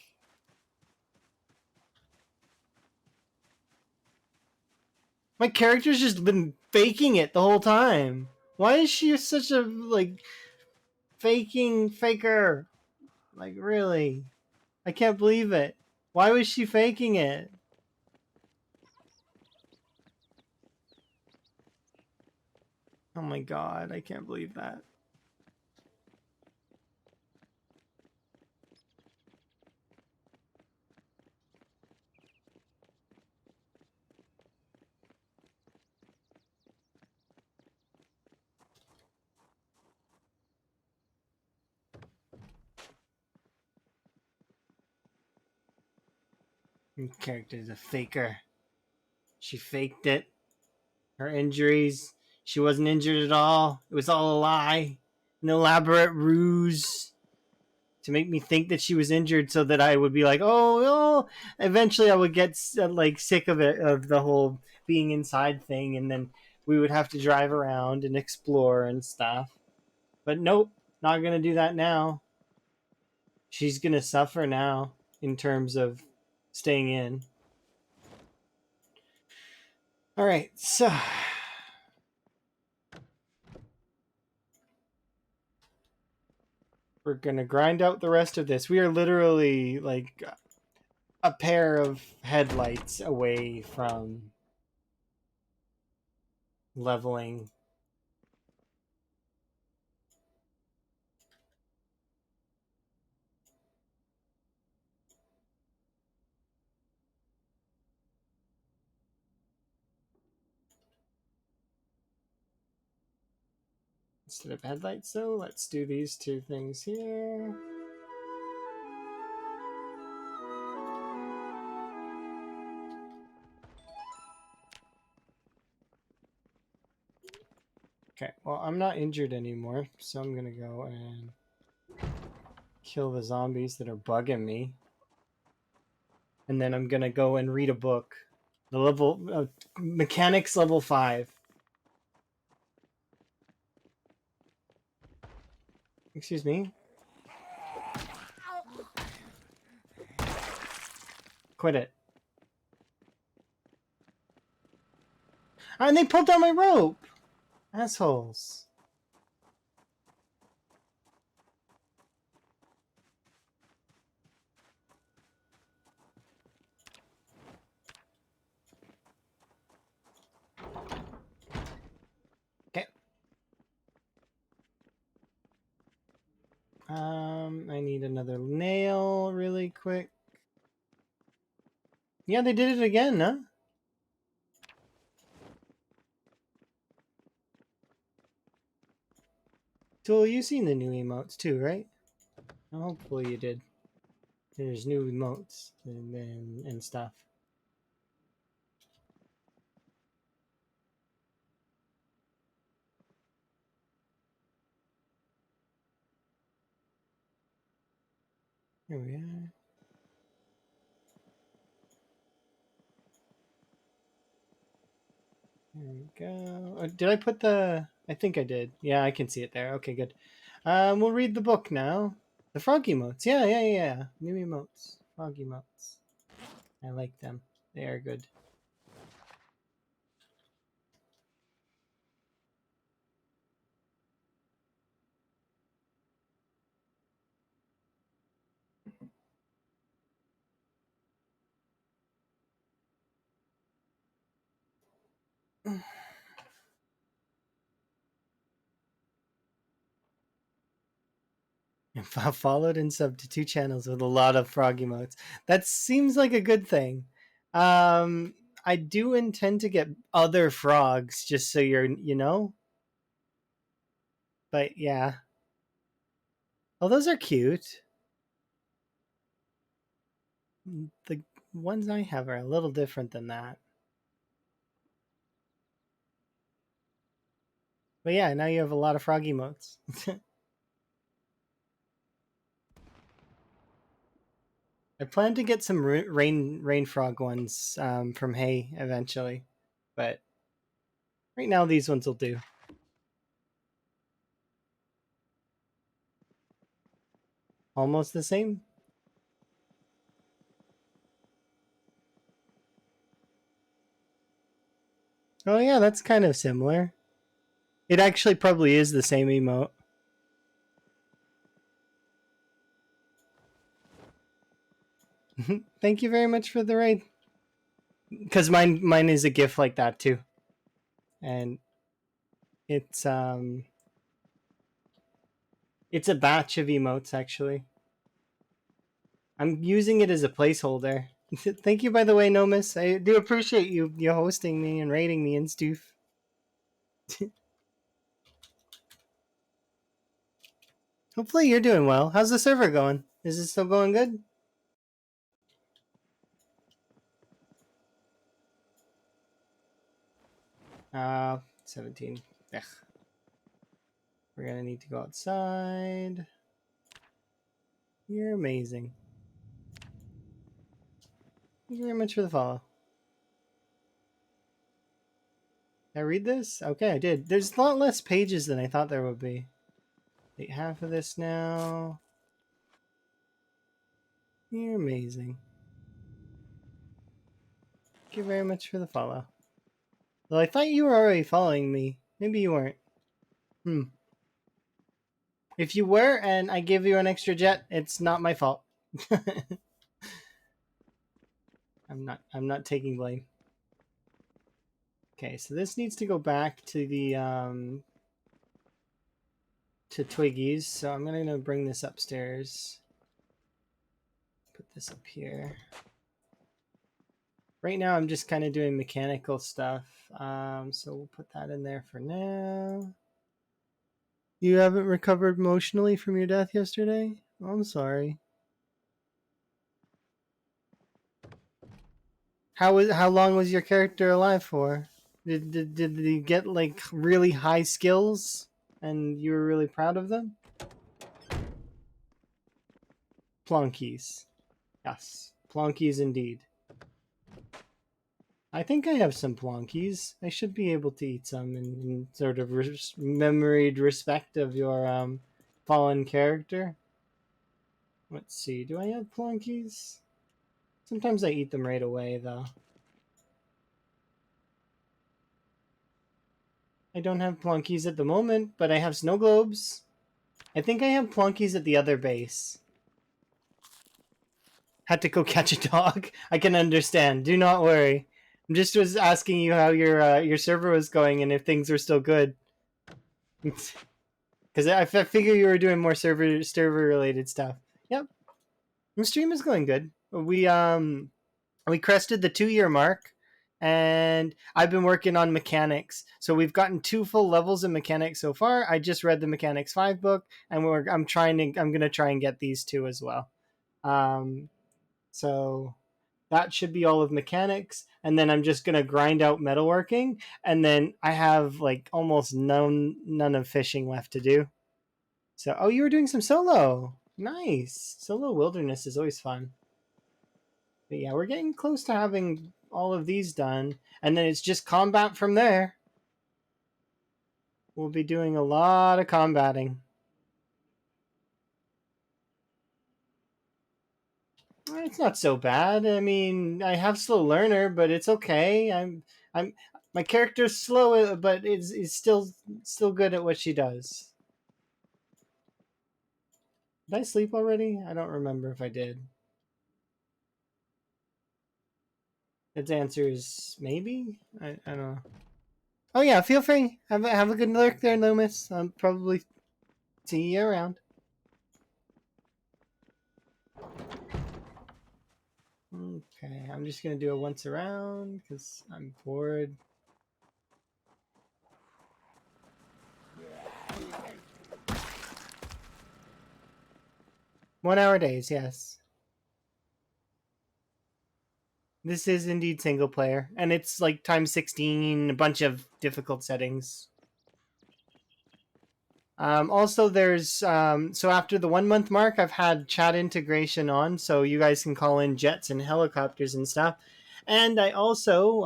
My character's just been faking it the whole time. Why is she such a faker? Like really? I can't believe it. Why was she faking it? Oh my god, I can't believe that. Your character's a faker. She faked it. Her injuries. She wasn't injured at all. It was all a lie. An elaborate ruse to make me think that she was injured so that I would be like, oh, no. Eventually I would get sick of it, of the whole being inside thing, and then we would have to drive around and explore and stuff. But nope, not gonna do that now. She's gonna suffer now in terms of staying in. All right, so we're gonna grind out the rest of this. We are literally like a pair of headlights away from leveling. Instead of headlights, though, let's do these two things here. Okay, well, I'm not injured anymore, so I'm gonna go and kill the zombies that are bugging me. And then I'm gonna go and read a book. The level mechanics level 5. Excuse me. Quit it. And they pulled down my rope. Assholes. Okay. I need another nail really quick. Yeah, they did it again, huh? Tool, you've seen the new emotes too, right? Hopefully you did. There's new emotes and stuff. Here we are. There we go. Did I put the... I think I did. Yeah, I can see it there. Okay, good. We'll read the book now. The frog emotes. Yeah. New emotes. Frog emotes. I like them. They are good. Followed and subbed to 2 channels with a lot of frog emotes. That seems like a good thing. I do intend to get other frogs, just so you know. But yeah. Oh, those are cute. The ones I have are a little different than that. But yeah, now you have a lot of frog emotes. I plan to get some rain frog ones from Hay eventually, but right now these ones will do. Almost the same. Oh yeah, that's kind of similar. It actually probably is the same emote. Thank you very much for the raid. Because mine is a GIF like that too, and it's it's a batch of emotes actually. I'm using it as a placeholder. Thank you, by the way, Nomus. I do appreciate you hosting me and rating me and stuff. Hopefully you're doing well. How's the server going? Is it still going good? 17. Ugh. We're gonna need to go outside. You're amazing. Thank you very much for the follow. Did I read this? Okay, I did. There's a lot less pages than I thought there would be. Take half of this now. You're amazing. Thank you very much for the follow. Well, I thought you were already following me. Maybe you weren't. If you were and I give you an extra jet, it's not my fault. I'm not taking blame. Okay, so this needs to go back to the to Twiggy's. So I'm gonna bring this upstairs. Put this up here. Right now I'm just kind of doing mechanical stuff. So we'll put that in there for now. You haven't recovered emotionally from your death yesterday? Oh, I'm sorry. How long was your character alive for? Did you get like really high skills and you were really proud of them? Plonkies. Yes. Plonkies indeed. I think I have some plonkies. I should be able to eat some in sort of memoried respect of your fallen character. Let's see. Do I have plonkies? Sometimes I eat them right away though. I don't have plonkies at the moment, but I have snow globes. I think I have plonkies at the other base. Had to go catch a dog. I can understand. Do not worry. I'm just was asking you how your server was going and if things were still good. Because I figure you were doing more server related stuff. Yep, the stream is going good. We crested the 2-year mark, and I've been working on mechanics. So we've gotten 2 full levels of mechanics so far. I just read the Mechanics 5 book, and I'm gonna try and get these 2 as well. So that should be all of mechanics, and then I'm just gonna grind out metalworking, and then I have like almost none of fishing left to do. So, oh, you were doing some solo. Nice. Solo wilderness is always fun. But yeah, we're getting close to having all of these done, and then it's just combat from there. We'll be doing a lot of combating. It's not so bad. I mean, I have slow learner, but it's okay. I'm my character's slow, but is still good at what she does. Did I sleep already? I don't remember if I did. Its answer is maybe. I don't know. Oh yeah, feel free. Have a good lurk there, Loomis. I'll probably see you around. Okay, I'm just gonna do a once around because I'm bored. One-hour days, yes. This is indeed single player, and it's like times 16, a bunch of difficult settings. Also, there's so after the 1 month mark, I've had chat integration on, so you guys can call in jets and helicopters and stuff. And I also,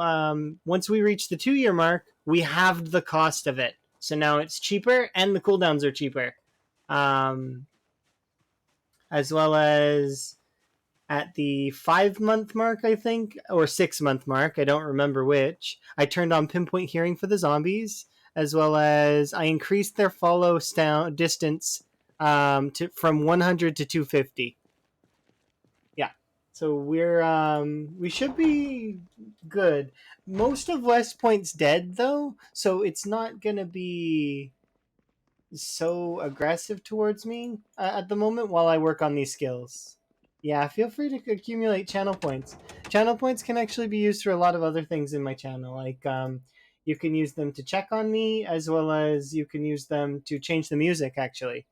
once we reach the 2 year mark, we halved the cost of it, so now it's cheaper and the cooldowns are cheaper, as well as at the 5 month mark, I think, or 6 month mark, I don't remember which. I turned on pinpoint hearing for the zombies, as well as I increased their follow distance from 100 to 250. Yeah, so we should be good. Most of West Point's dead though, so it's not gonna be so aggressive towards me at the moment while I work on these skills. Yeah, feel free to accumulate channel points. Channel points can actually be used for a lot of other things in my channel. Like you can use them to check on me, as well as you can use them to change the music. Actually,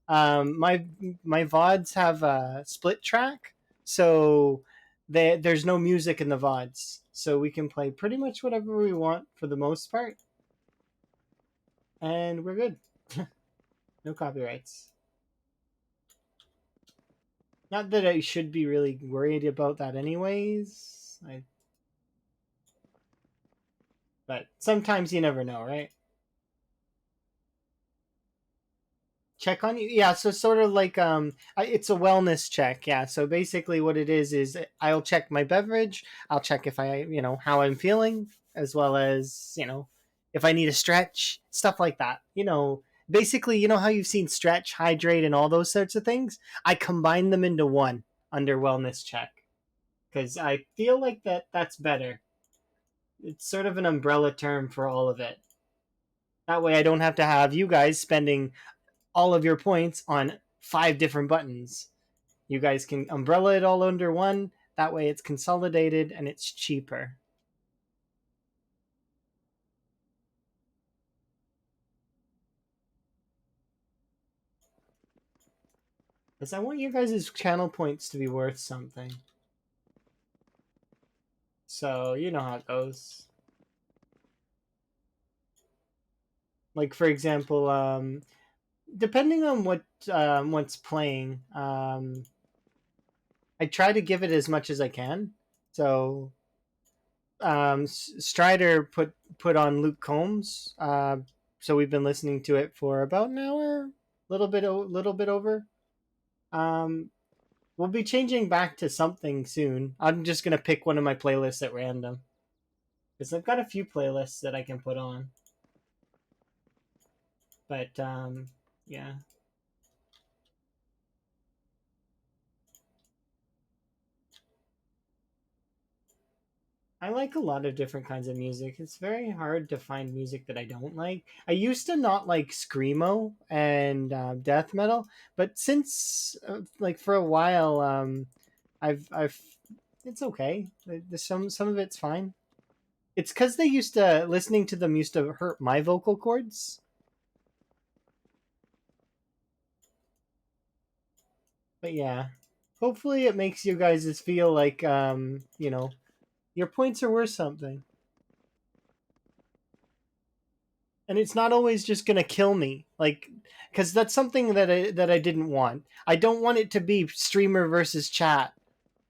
my vods have a split track, so there's no music in the vods, so we can play pretty much whatever we want for the most part, and we're good. No copyrights. Not that I should be really worried about that, anyways. But sometimes you never know, right? Check on you, yeah. So sort of like it's a wellness check, yeah. So basically, what it is I'll check my beverage. I'll check if I, how I'm feeling, as well as if I need a stretch, stuff like that. Basically, how you've seen stretch, hydrate, and all those sorts of things. I combine them into one under wellness check because I feel like that's better. It's sort of an umbrella term for all of it. That way I don't have to have you guys spending all of your points on 5 different buttons. You guys can umbrella it all under one. That way it's consolidated and it's cheaper. Because I want you guys' channel points to be worth something. So, you know how it goes. Like, for example, depending on what's playing, I try to give it as much as I can. So, Strider put on Luke Combs, so we've been listening to it for about an hour, little bit over. Um, we'll be changing back to something soon. I'm just gonna pick one of my playlists at random because I've got a few playlists that I can put on. But yeah. I like a lot of different kinds of music. It's very hard to find music that I don't like. I used to not like screamo and death metal, but since like for a while, I've it's okay. There's some of it's fine. It's because they used to listening to them used to hurt my vocal cords. But yeah, hopefully it makes you guys feel like your points are worth something. And it's not always just gonna kill me, like, because that's something that I didn't want. I don't want it to be streamer versus chat.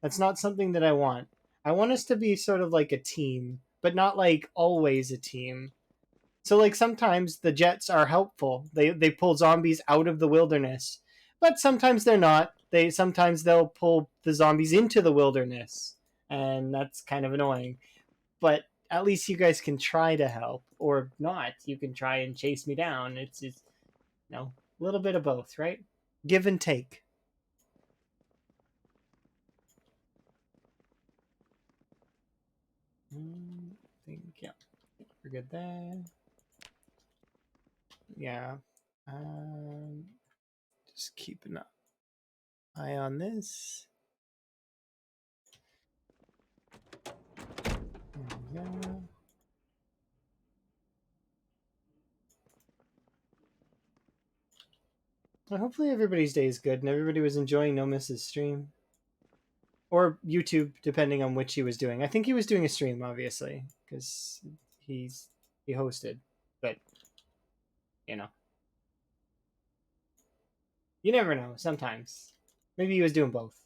That's not something that I want. I want us to be sort of like a team, but not like always a team. So like sometimes the jets are helpful. They pull zombies out of the wilderness. But sometimes they're not. Sometimes they'll pull the zombies into the wilderness. And that's kind of annoying. But at least you guys can try to help or not. You can try and chase me down. It's a little bit of both, right? Give and take. I think yeah, we're good there. Yeah. Um, just keep an eye on this. There we go. Well, hopefully everybody's day is good and everybody was enjoying No Miss's stream. Or YouTube, depending on which he was doing. I think he was doing a stream, obviously, because he hosted. But, you know. You never know, sometimes. Maybe he was doing both.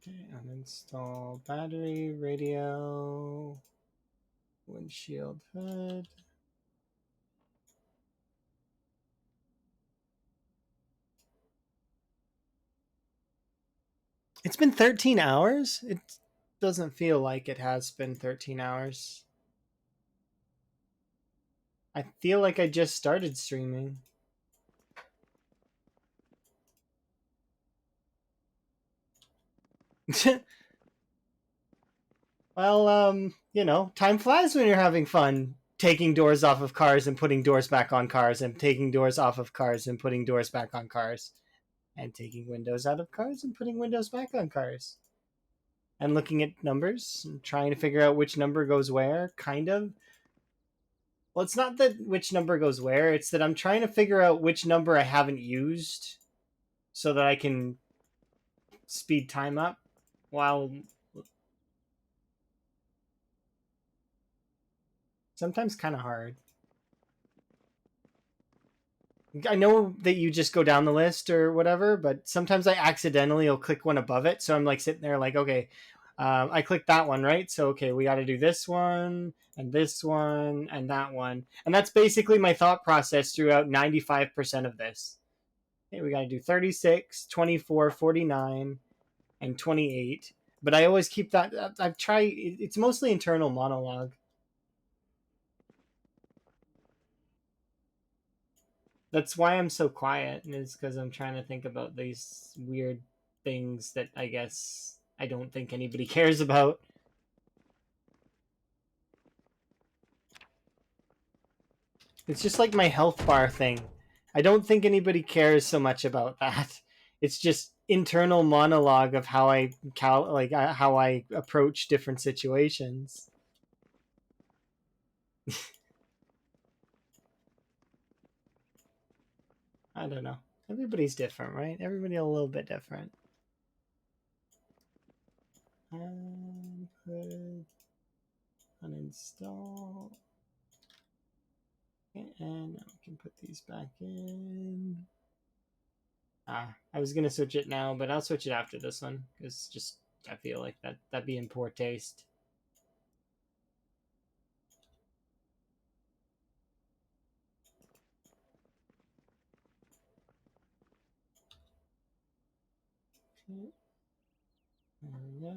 Okay, uninstall battery, radio, windshield hood. It's been 13 hours? It doesn't feel like it has been 13 hours. I feel like I just started streaming. Well, time flies when you're having fun. Taking doors off of cars and putting doors back on cars, and taking doors off of cars and putting doors back on cars, and taking windows out of cars and putting windows back on cars. And looking at numbers and trying to figure out which number goes where, kind of. Well, it's not that which number goes where, it's that I'm trying to figure out which number I haven't used so that I can speed time up while sometimes kind of hard. I know that you just go down the list or whatever, but sometimes I accidentally will click one above it. So I'm like sitting there like, okay, I clicked that one, right? So, okay, we got to do this one and this one and that one. And that's basically my thought process throughout 95% of this. Okay, we got to do 36, 24, 49, and 28. But I always keep that. I've tried, it's mostly internal monologue. That's why I'm so quiet, is because I'm trying to think about these weird things that I guess I don't think anybody cares about. It's just like my health bar thing. I don't think anybody cares so much about that. It's just internal monologue of how how I approach different situations. I don't know. Everybody's different, right? Everybody a little bit different. Put uninstall. And now we can put these back in. I was gonna switch it now, but I'll switch it after this one because just I feel like that'd be in poor taste. Okay. There we go.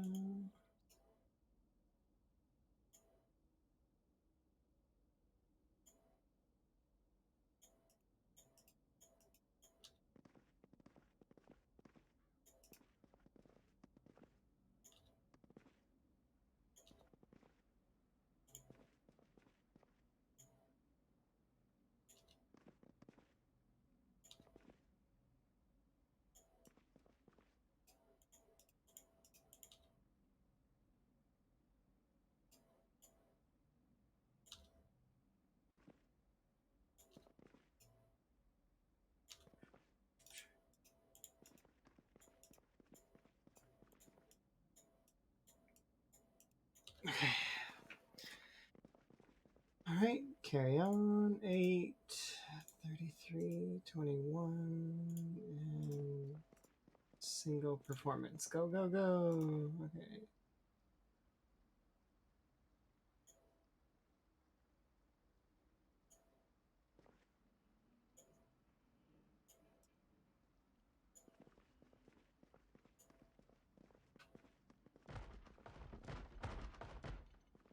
Okay. All right, carry on. 8, 33, 21, and single performance. Go, go, go. Okay.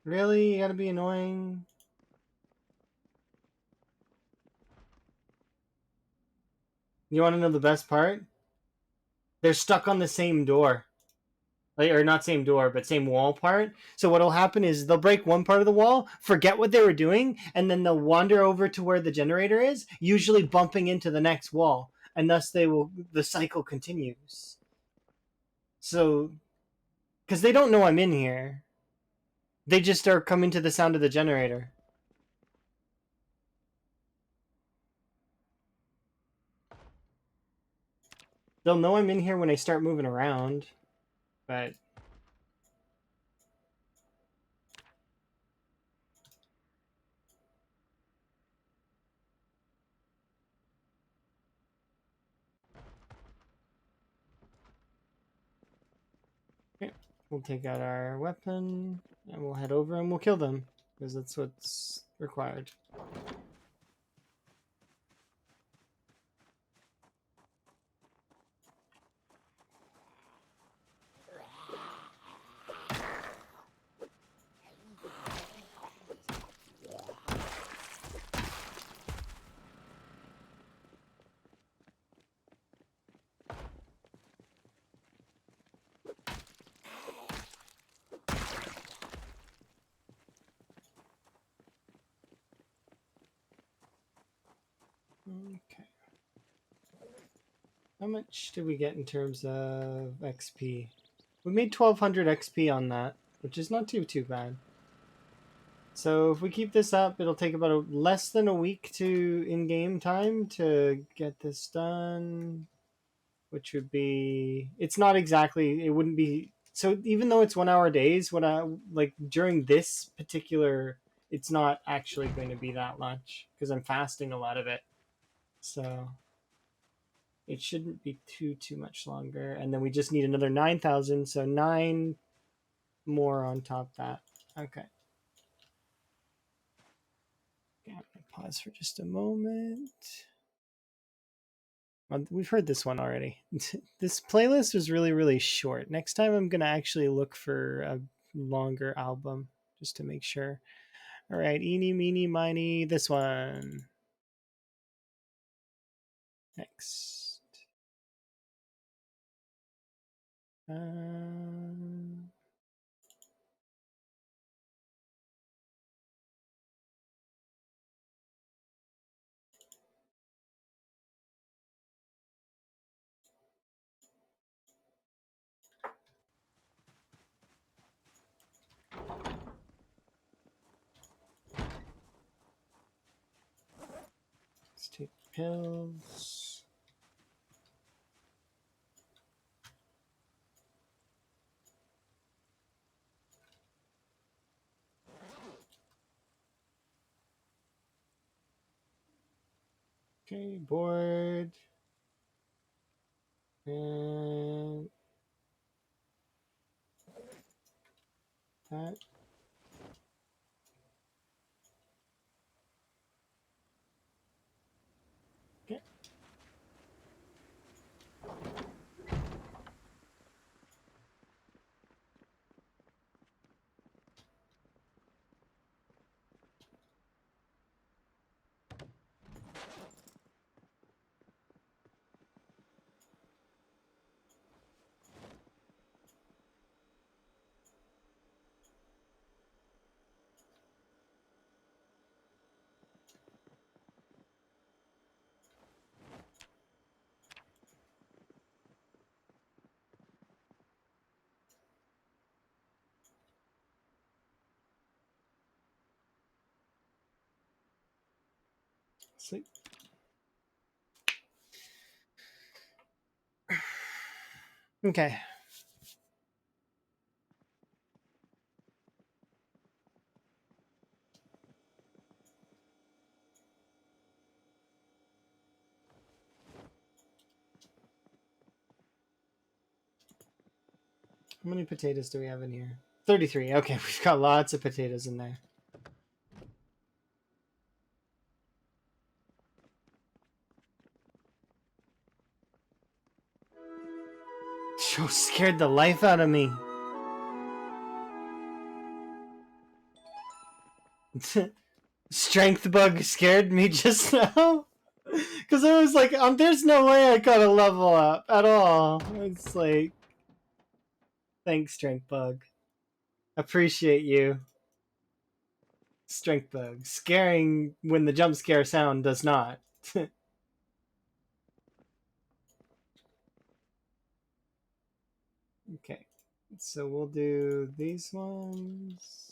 Really? You gotta be annoying? You wanna know the best part? They're stuck on the same door. Like, or not same door, but same wall part. So what'll happen is they'll break one part of the wall, forget what they were doing, and then they'll wander over to where the generator is, usually bumping into the next wall. And thus the cycle continues. So, because they don't know I'm in here. They just are coming to the sound of the generator. They'll know I'm in here when I start moving around, but okay. We'll take out our weapon and we'll head over and we'll kill them because that's what's required. Okay. How much did we get in terms of XP? We made 1200 XP on that, which is not too bad. So if we keep this up, it'll take about less than a week to in-game time to get this done, which would be, it's not exactly, it wouldn't be, so even though it's 1 hour days, when I like during this particular, it's not actually going to be that much because I'm fasting a lot of it. So it shouldn't be too much longer. And then we just need another 9,000, so 9 more on top of that. Okay. Yeah, pause for just a moment. We've heard this one already. This playlist was really short. Next time I'm gonna actually look for a longer album just to make sure. All right, eeny meeny miny, this one. Next. Let's take pills. Okay, board. And that. Okay. Sleep. Okay. How many potatoes do we have in here? 33. Okay, we've got lots of potatoes in there. Show scared the life out of me. Strength bug scared me just now. Because I was like, there's no way I gotta level up at all. It's like, thanks, strength bug. Appreciate you. Strength bug. Scaring when the jump scare sound does not. Okay. So we'll do these ones.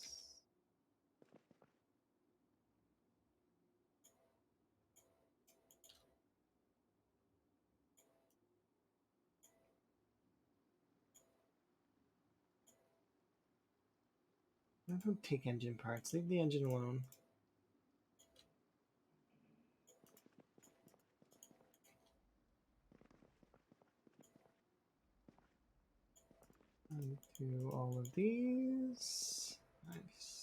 Don't take engine parts. Leave the engine alone. Do all of these. Nice.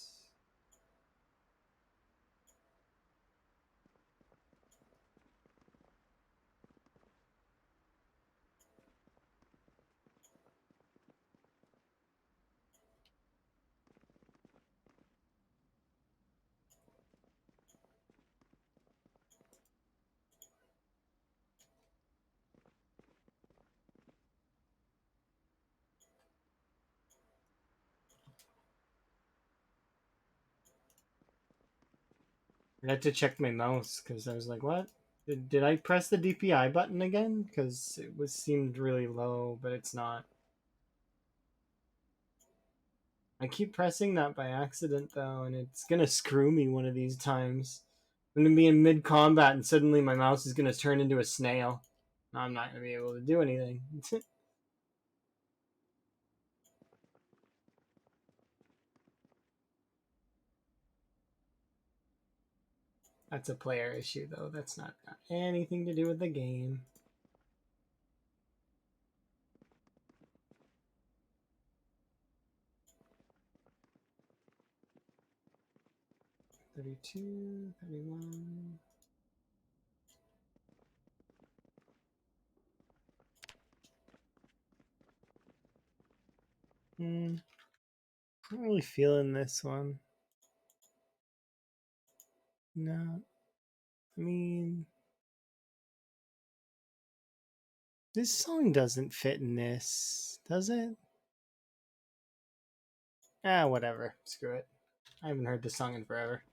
I had to check my mouse because I was like, what? Did I press the DPI button again? Because it seemed really low, but it's not. I keep pressing that by accident though, and it's gonna screw me one of these times. I'm gonna be in mid combat and suddenly my mouse is gonna turn into a snail. I'm not gonna be able to do anything. That's a player issue though. That's not got anything to do with the game. $32, $31. I'm not really feeling this one. No. I mean, this song doesn't fit in this, does it? Ah, whatever. Screw it. I haven't heard this song in forever.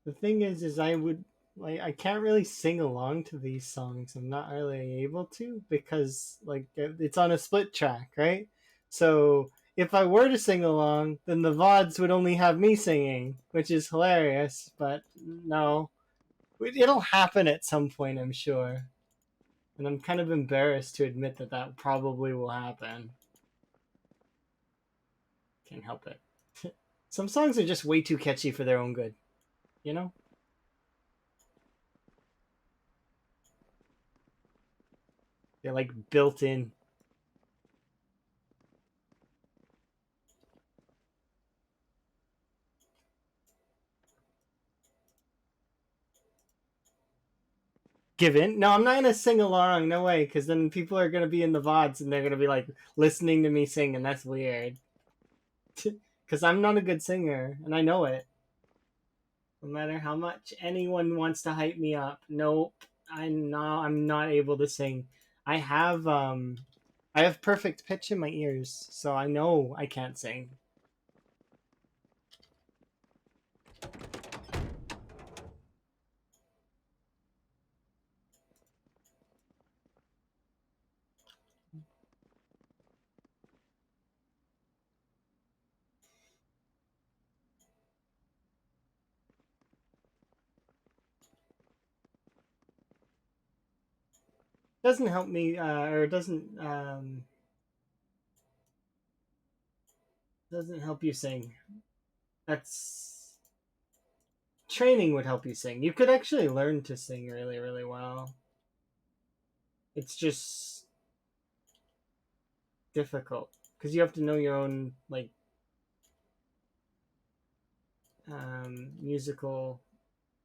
The thing is I can't really sing along to these songs. I'm not really able to because it's on a split track, right? So if I were to sing along, then the VODs would only have me singing, which is hilarious. But no, it'll happen at some point, I'm sure. And I'm kind of embarrassed to admit that that probably will happen. Can't help it. Some songs are just way too catchy for their own good, you know? They're like built in. Give in. No, I'm not gonna sing along. No way, because then people are gonna be in the VODs and they're gonna be like listening to me sing, and that's weird. Because I'm not a good singer, and I know it. No matter how much anyone wants to hype me up, nope. I'm not able to sing. I have um I have perfect pitch in my ears, so I know I can't sing. Doesn't help me or doesn't help you sing. That's training would help you sing. You could actually learn to sing really, really well. It's just difficult because you have to know your own like musical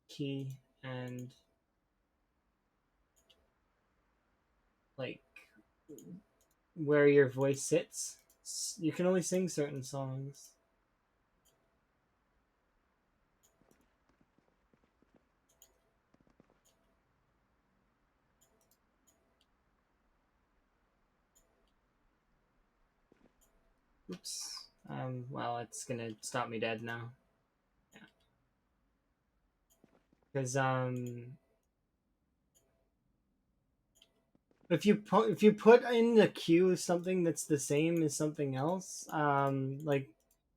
key and like where your voice sits. You can only sing certain songs. Oops. Well, it's gonna stop me dead now. Yeah. Because if you put in the queue something that's the same as something else, like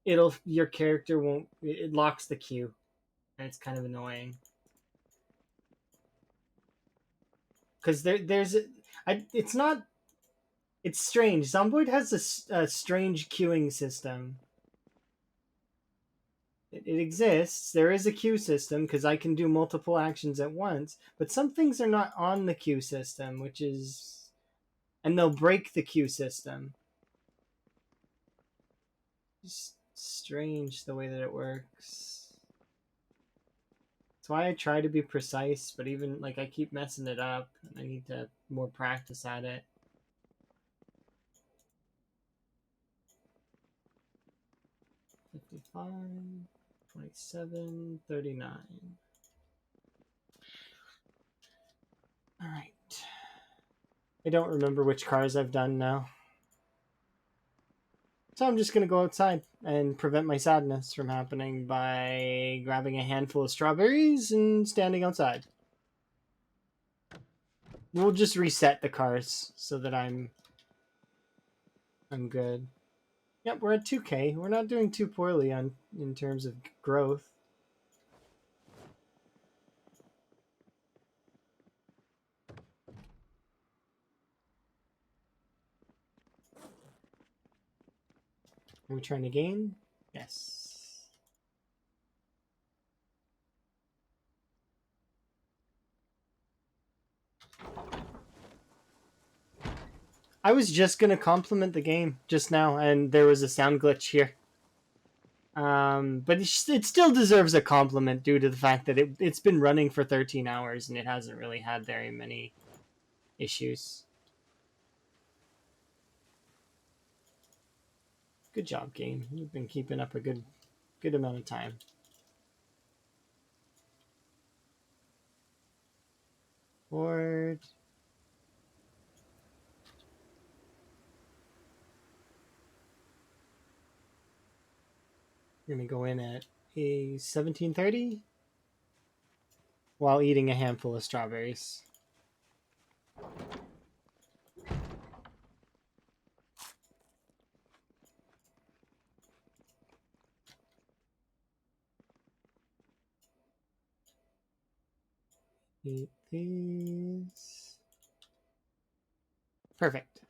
your character won't it locks the queue, and it's kind of annoying. Because it's not it's strange. Zomboid has a strange queuing system. It exists. There is a queue system because I can do multiple actions at once, but some things are not on the queue system, which is, and they'll break the queue system. Just strange the way that it works. That's why I try to be precise, but even like I keep messing it up, and I need to more practice at it. $55, $27, $39. All right. I don't remember which cars I've done now. So I'm just going to go outside and prevent my sadness from happening by grabbing a handful of strawberries and standing outside. We'll just reset the cars so that I'm good. Yep, we're at 2K. We're not doing too poorly in terms of growth. Are we trying to gain? Yes. I was just going to compliment the game just now, and there was a sound glitch here. But it still deserves a compliment due to the fact that it's been running for 13 hours and it hasn't really had very many issues. Good job, game. You've been keeping up a good amount of time. Forward. We're gonna go in at a 17:30 while eating a handful of strawberries. Eat these. Perfect.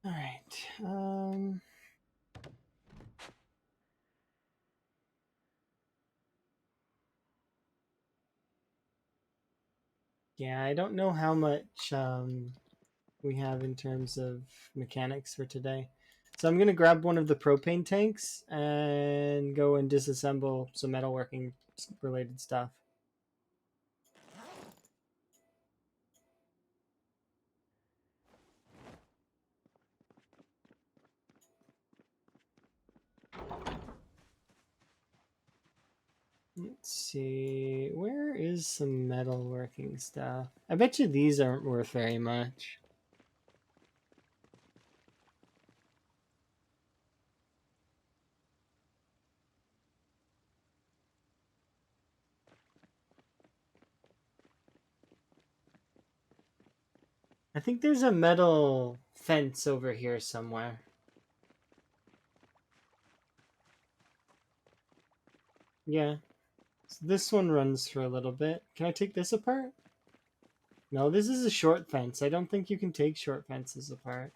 All right. Yeah, I don't know how much we have in terms of mechanics for today. So I'm going to grab one of the propane tanks and go and disassemble some metalworking related stuff. see. Where is some metalworking stuff? I bet you these aren't worth very much. I think there's a metal fence over here somewhere. Yeah. So this one runs for a little bit. Can I take this apart? No, this is a short fence. I don't think you can take short fences apart.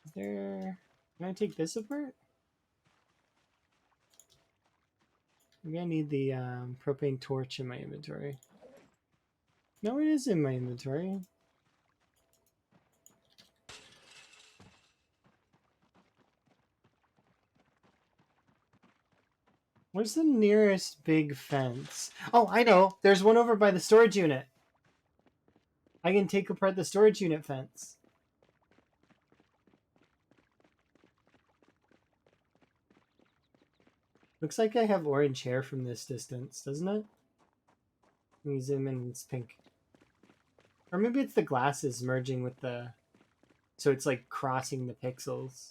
Is there... Can I take this apart? Maybe I need the propane torch in my inventory. No, it is in my inventory. Where's the nearest big fence? Oh, I know. There's one over by the storage unit. I can take apart the storage unit fence. Looks like I have orange hair from this distance, doesn't it? Let me zoom in, it's pink. Or maybe it's the glasses merging with the... So it's like crossing the pixels.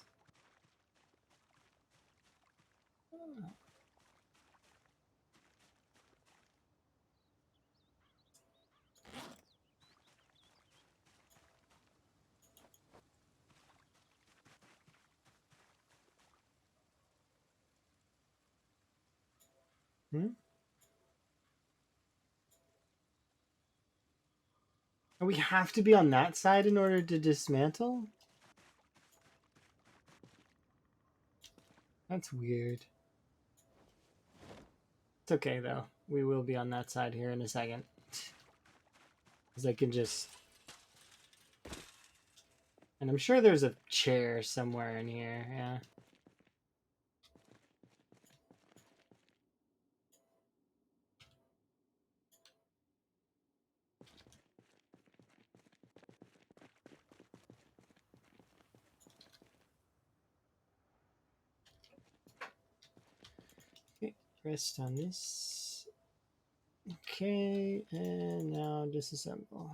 Hmm? Oh, we have to be on that side in order to dismantle? That's weird. It's okay though. We will be on that side here in a second. Because I can just... And I'm sure there's a chair somewhere in here, yeah. Okay, rest on this. Okay, and now disassemble.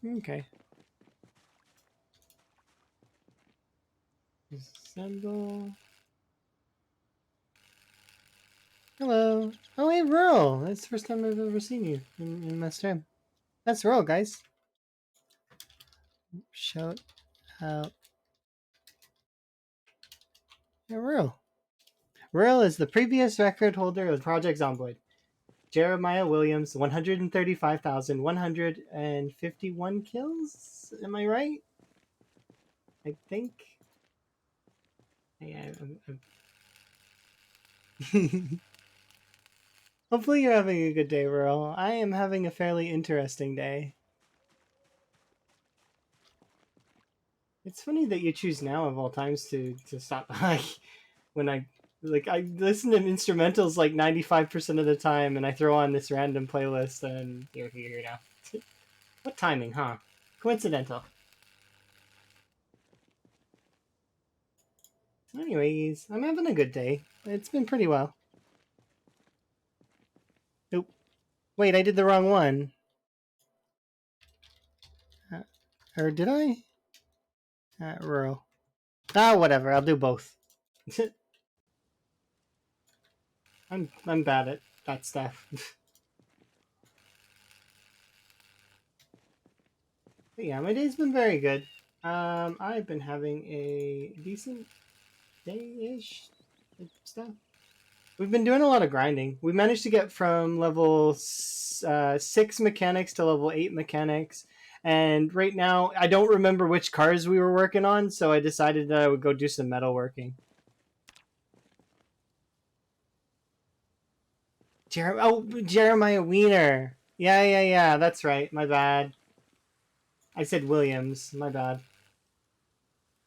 Okay. Disassemble. Hello. Oh, hey, Rural. That's the first time I've ever seen you in my stream. That's Rural, guys. Shout out. Yeah, Rural. Rural is the previous record holder of Project Zomboid. Jeremiah Williams, 135,151 kills? Am I right? I think. Yeah, Hopefully you're having a good day, Rural. I am having a fairly interesting day. It's funny that you choose now of all times to stop. When I listen to instrumentals like 95% of the time, and I throw on this random playlist, and you're here now. What timing, huh? Coincidental. Anyways, I'm having a good day. It's been pretty well. Nope. Wait, I did the wrong one. Or did I? Rural. Ah, whatever. I'll do both. I'm bad at that stuff. But yeah, my day's been very good. I've been having a decent day-ish stuff. We've been doing a lot of grinding. We managed to get from level 6 mechanics to level 8 mechanics, And right now, I don't remember which cars we were working on, so I decided that I would go do some metalworking. Jeremiah Wiener. Yeah, yeah, yeah. That's right. My bad. I said Williams. My bad.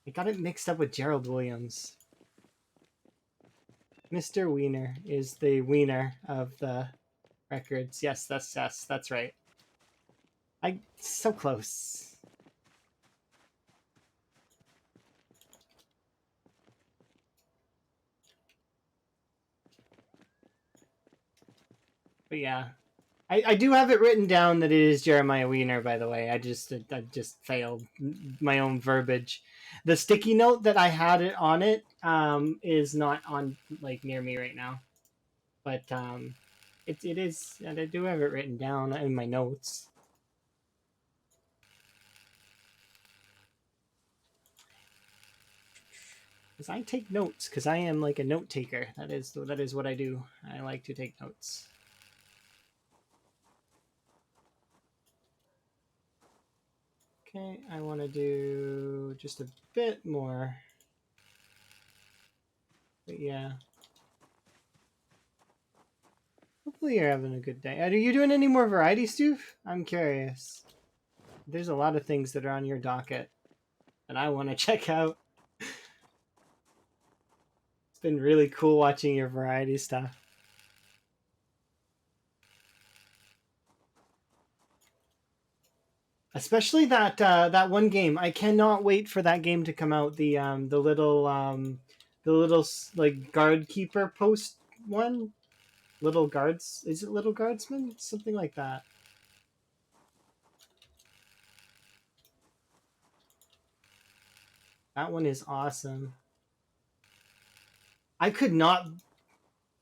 I got it mixed up with Gerald Williams. Mr. Wiener is the wiener of the records. Yes, that's right. I so close. But yeah, I do have it written down that it is Jeremiah Wiener. By the way, I just failed my own verbiage. The sticky note that I had it on it is not on like near me right now, but it is. And I do have it written down in my notes. Because I take notes because I am like a note taker. That is what I do. I like to take notes. Okay, I want to do just a bit more. But yeah. Hopefully you're having a good day. Are you doing any more variety, Stoof? I'm curious. There's a lot of things that are on your docket that I want to check out. It's been really cool watching your variety stuff. Especially that one game. I cannot wait for that game to come out. The little like guard keeper post one. Little guards. Is it little guardsman? Something like that. That one is awesome. I could not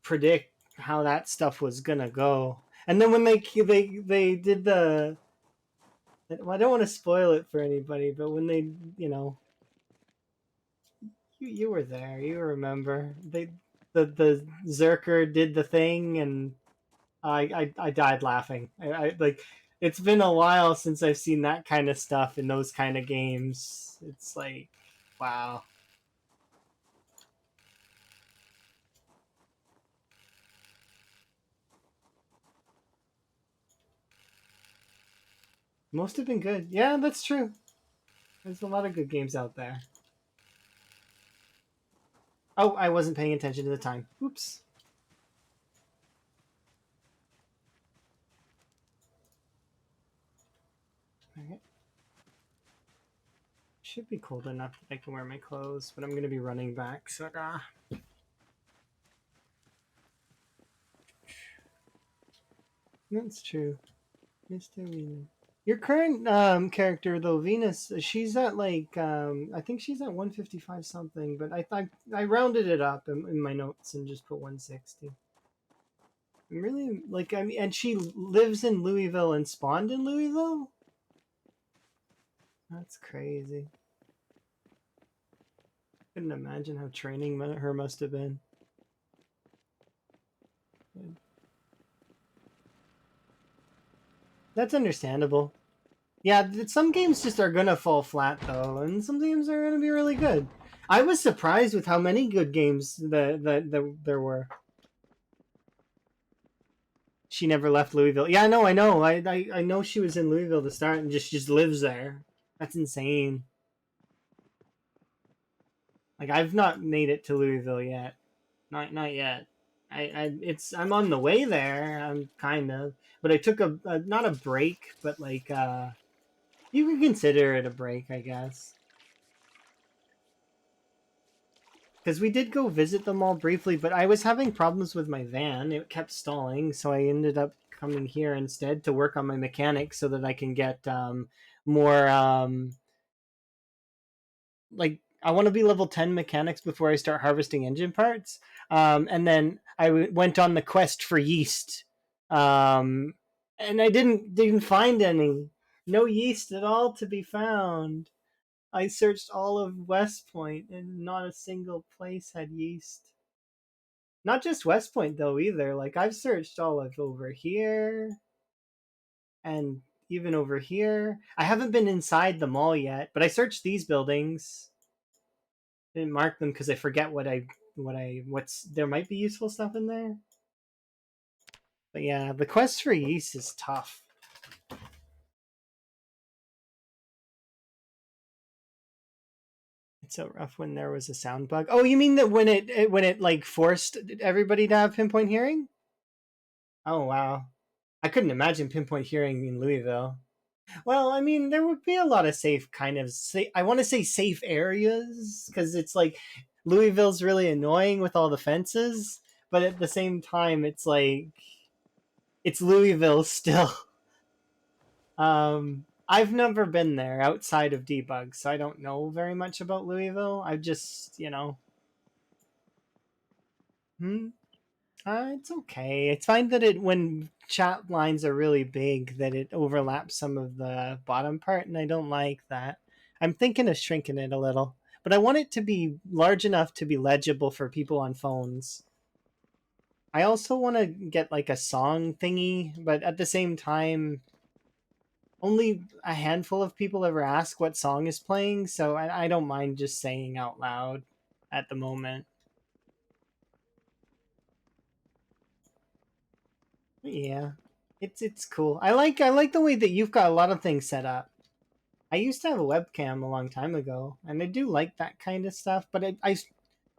predict how that stuff was gonna go. And then when they did the, well, I don't want to spoil it for anybody, but when they, you were there, you remember the Zerker did the thing, and I died laughing. I like it's been a while since I've seen that kind of stuff in those kind of games. It's like, wow. Most have been good. Yeah, that's true. There's a lot of good games out there. Oh, I wasn't paying attention to the time. Oops. Okay. Should be cold enough that I can wear my clothes, but I'm going to be running back, so that's true. Mr. Venus. Your current character though, Venus, she's at like I think she's at 155 something, but I rounded it up in my notes and just put 160. I'm really like I mean, and she lives in Louisville and spawned in Louisville. That's crazy. Couldn't imagine how training her must have been. That's understandable. Yeah, some games just are gonna fall flat though, and some games are gonna be really good. I was surprised with how many good games that there were. She never left Louisville. Yeah, no, I know. I know she was in Louisville to start and just lives there. That's insane. Like I've not made it to Louisville yet. Not yet. I'm on the way there. I'm kind of, but I took a not a break, but like you can consider it a break, I guess. Because we did go visit them all briefly, but I was having problems with my van. It kept stalling, so I ended up coming here instead to work on my mechanics so that I can get more like I want to be level 10 mechanics before I start harvesting engine parts. And then went on the quest for yeast. And I didn't find any. No yeast at all to be found. I searched all of West Point and not a single place had yeast. Not just West Point though either. Like I've searched all of over here and even over here. I haven't been inside the mall yet, but I searched these buildings. Didn't mark them because I forget what's there might be useful stuff in there. But yeah, the quest for yeast is tough. It's so rough when there was a sound bug. Oh, you mean that when it like forced everybody to have pinpoint hearing? Oh wow. I couldn't imagine pinpoint hearing in Louisville. Well, I mean, there would be a lot of safe kind of I want to say safe areas because it's like Louisville's really annoying with all the fences, but at the same time, it's like it's Louisville still. I've never been there outside of debug, so I don't know very much about Louisville. I've just, hmm, it's okay. It's fine that it when chat lines are really big that it overlaps some of the bottom part, and I don't like that. I'm thinking of shrinking it a little, but I want it to be large enough to be legible for people on phones. I also want to get like a song thingy, but at the same time, only a handful of people ever ask what song is playing, so I don't mind just saying out loud at the moment. Yeah, it's cool. I like the way that you've got a lot of things set up. I used to have a webcam a long time ago, and I do like that kind of stuff. But I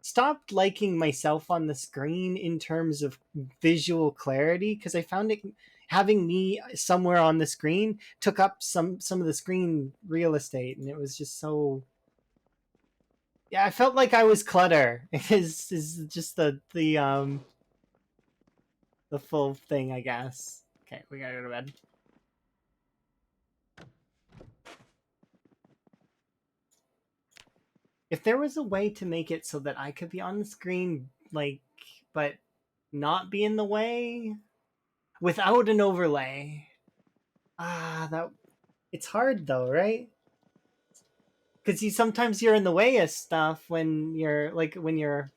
stopped liking myself on the screen in terms of visual clarity because I found it having me somewhere on the screen took up some of the screen real estate, and it was just so. Yeah, I felt like I was clutter. Is just the full thing, I guess. Okay, we gotta go to bed. If there was a way to make it so that I could be on the screen, like, but not be in the way without an overlay. That it's hard though, right? Because sometimes you're in the way of stuff when you're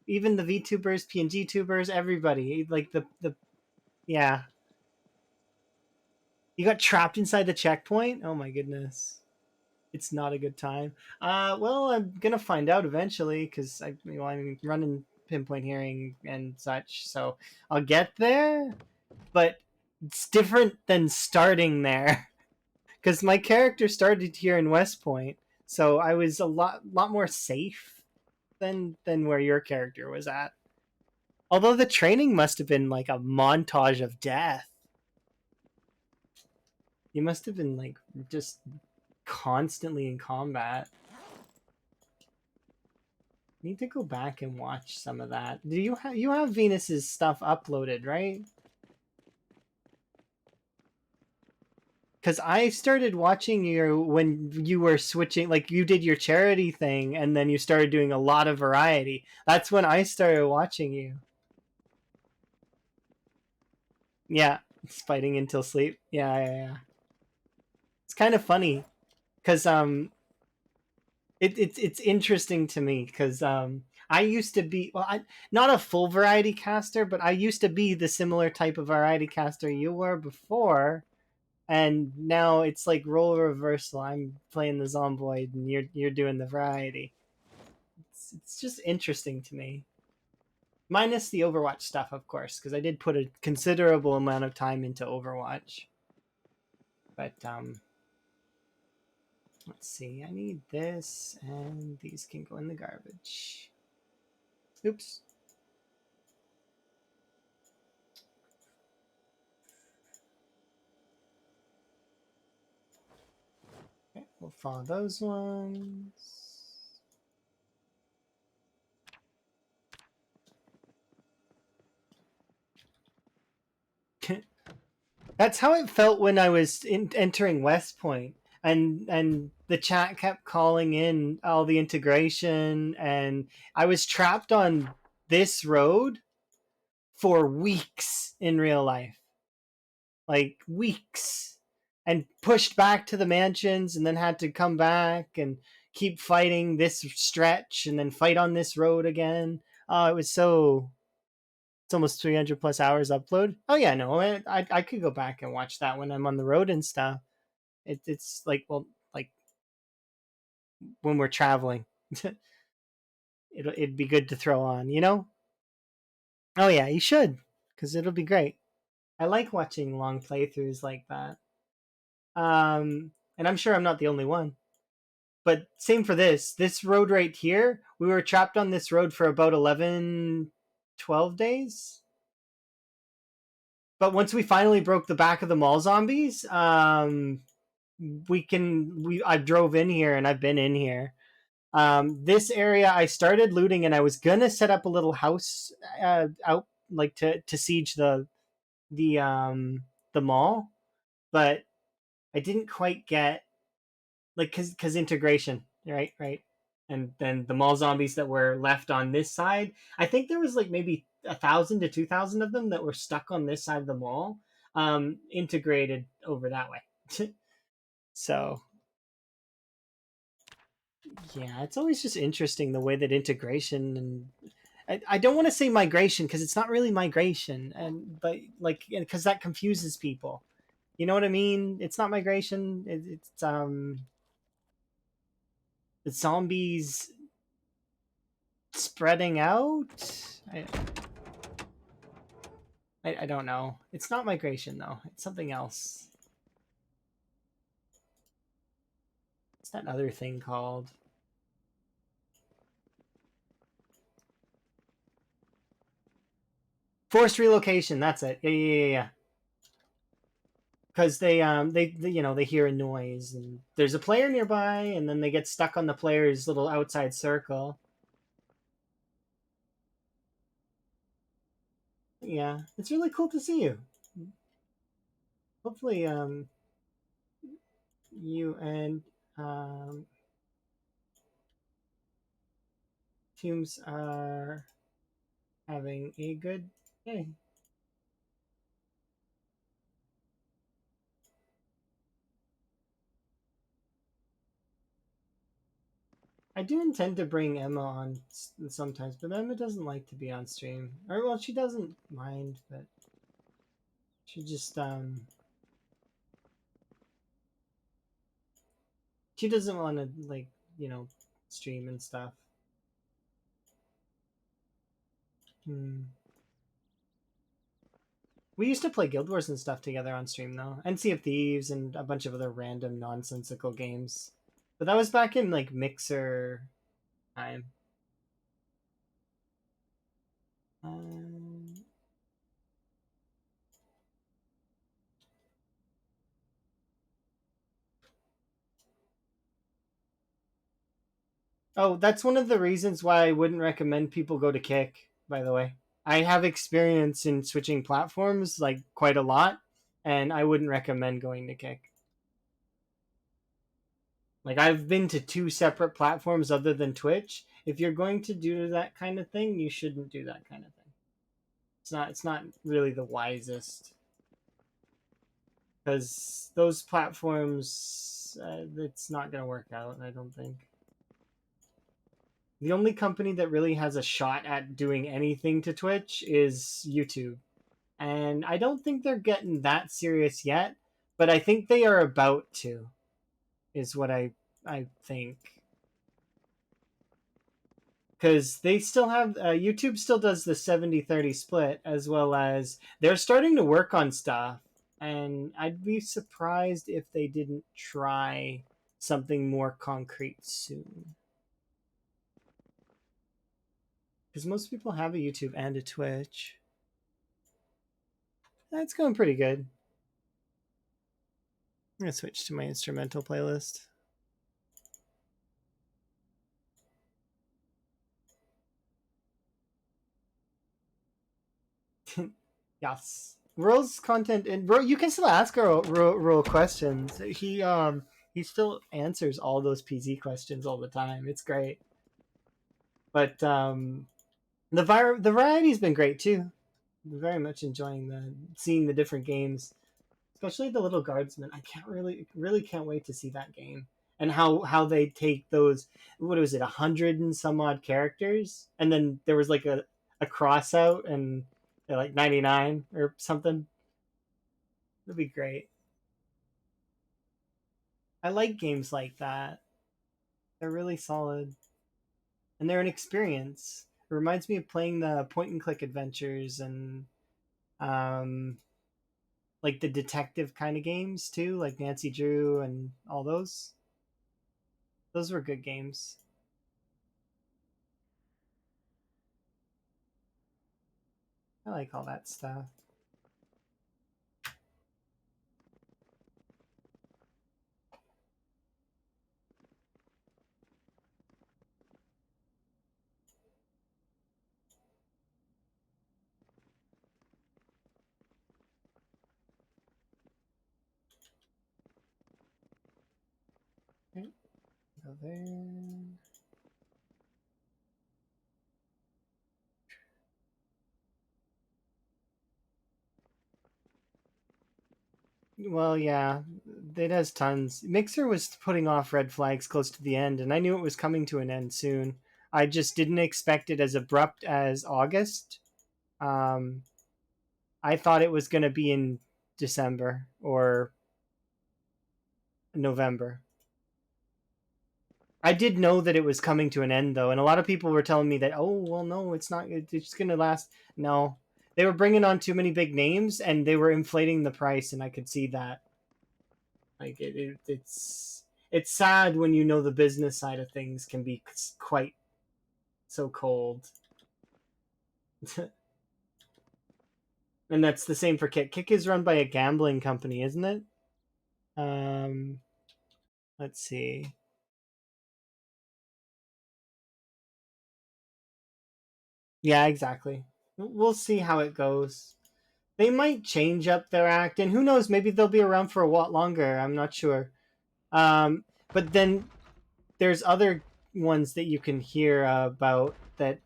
even the VTubers, PNG tubers, everybody like the yeah. You got trapped inside the checkpoint. Oh my goodness. It's not a good time. Well, I'm gonna find out eventually because I'm running pinpoint hearing and such, so I'll get there. But it's different than starting there because my character started here in West Point, so I was a lot more safe than where your character was at. Although the training must have been like a montage of death. You must have been like just constantly in combat. Need to go back and watch some of that. Do you have Venus's stuff uploaded, right? Because I started watching you when you were switching, like you did your charity thing, and then you started doing a lot of variety. That's when I started watching you. Yeah, it's fighting until sleep. Yeah. It's kind of funny because it's interesting to me because I used to be not a full variety caster, but I used to be the similar type of variety caster you were before, and now it's like role reversal. I'm playing the zomboid, and you're doing the variety. It's just interesting to me. Minus the Overwatch stuff, of course, because I did put a considerable amount of time into Overwatch. But let's see. I need this, and these can go in the garbage. Oops. Okay, we'll follow those ones. That's how it felt when I was entering West Point, and the chat kept calling in all the integration, and I was trapped on this road for weeks in real life, like weeks, and pushed back to the mansions, and then had to come back and keep fighting this stretch, and then fight on this road again. Oh, it was so It's almost 300 plus hours upload. Oh yeah, no, I could go back and watch that when I'm on the road and stuff. It's like, well, like when we're traveling, it'd be good to throw on, you know? Oh yeah, you should, because it'll be great. I like watching long playthroughs like that. And I'm sure I'm not the only one. But same for this road right here. We were trapped on this road for about 11, 12 days. But once we finally broke the back of the mall zombies, we I drove in here and I've been in here. This area I started looting and I was gonna set up a little house out like to siege the mall, but I didn't quite get like because integration, right, and then the mall zombies that were left on this side. I think there was like maybe 1,000 to 2,000 of them that were stuck on this side of the mall, integrated over that way. So yeah, it's always just interesting the way that integration and I don't want to say migration because it's not really migration, and but like because that confuses people. You know what I mean? It's not migration. It's zombies spreading out. I don't know. It's not migration though. It's something else. What's that other thing called? Forced relocation. That's it. Yeah. Because they you know they hear a noise and there's a player nearby and then they get stuck on the player's little outside circle. Yeah, it's really cool to see you. Hopefully, you and um, teams are having a good day. I do intend to bring Emma on sometimes, but Emma doesn't like to be on stream. Or well, she doesn't mind, but she just she doesn't want to like you know stream and stuff. Hmm. We used to play Guild Wars and stuff together on stream though, and Sea of Thieves and a bunch of other random nonsensical games. But that was back in like Mixer time. Um, oh, that's one of the reasons why I wouldn't recommend people go to Kick, by the way. I have experience in switching platforms like quite a lot, and I wouldn't recommend going to Kick. Like I've been to two separate platforms other than Twitch. If you're going to do that kind of thing, you shouldn't do that kind of thing. It's not really the wisest because those platforms it's not going to work out, I don't think. The only company that really has a shot at doing anything to Twitch is YouTube. And I don't think they're getting that serious yet, but I think they are about to, is what I think. Because they still have, YouTube still does the 70-30 split, as well as they're starting to work on stuff. And I'd be surprised if they didn't try something more concrete soon. Because most people have a YouTube and a Twitch. That's going pretty good. I'm gonna switch to my instrumental playlist. Yes. Royal's content and bro, you can still ask Royal questions. He still answers all those PZ questions all the time. It's great. But the variety's been great too. I'm very much enjoying the seeing the different games, especially the Little Guardsman. I can't really can't wait to see that game and how they take those what was it 100 and some odd characters and then there was like a cross out and They're like 99 or something. That'd be great. I like games like that. They're really solid. And they're an experience. It reminds me of playing the point and click adventures and um, like the detective kind of games too, like Nancy Drew and all those. Those were good games. I like all that stuff. Okay, go there. Well, yeah, it has tons. Mixer was putting off red flags close to the end, and I knew it was coming to an end soon. I just didn't expect it as abrupt as August. Um, I thought it was going to be in December or November. I did know that it was coming to an end though, and a lot of people were telling me that, oh, well, no, it's not. It's just going to last. No, they were bringing on too many big names, and they were inflating the price, and I could see that. Like it's sad when you know the business side of things can be quite so cold. And that's the same for Kick. Kick is run by a gambling company, isn't it? Um, let's see. Yeah, exactly. We'll see how it goes. They might change up their act, and who knows? Maybe they'll be around for a lot longer. I'm not sure. But then there's other ones that you can hear about that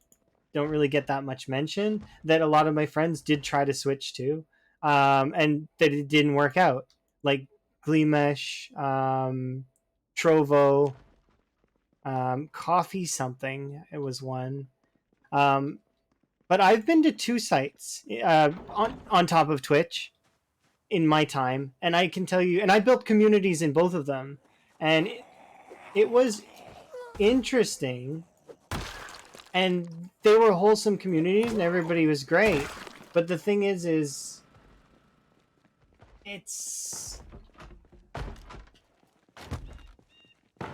don't really get that much mention. That a lot of my friends did try to switch to, and that it didn't work out. Like Gleemesh, Trovo, Coffee something. It was one. Um, but I've been to two sites on top of Twitch in my time, and I can tell you, and I built communities in both of them, and it was interesting, and they were wholesome communities, and everybody was great. But the thing is it's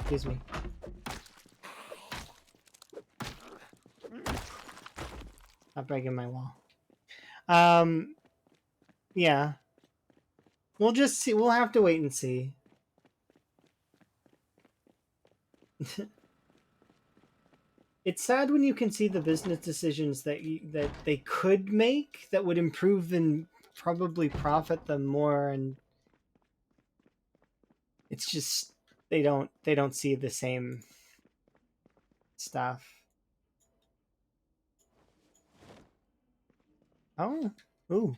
excuse me. Not breaking my wall. Um, yeah, we'll just see. We'll have to wait and see. It's sad when you can see the business decisions that they could make that would improve and probably profit them more, and it's just they don't see the same stuff. Oh, ooh,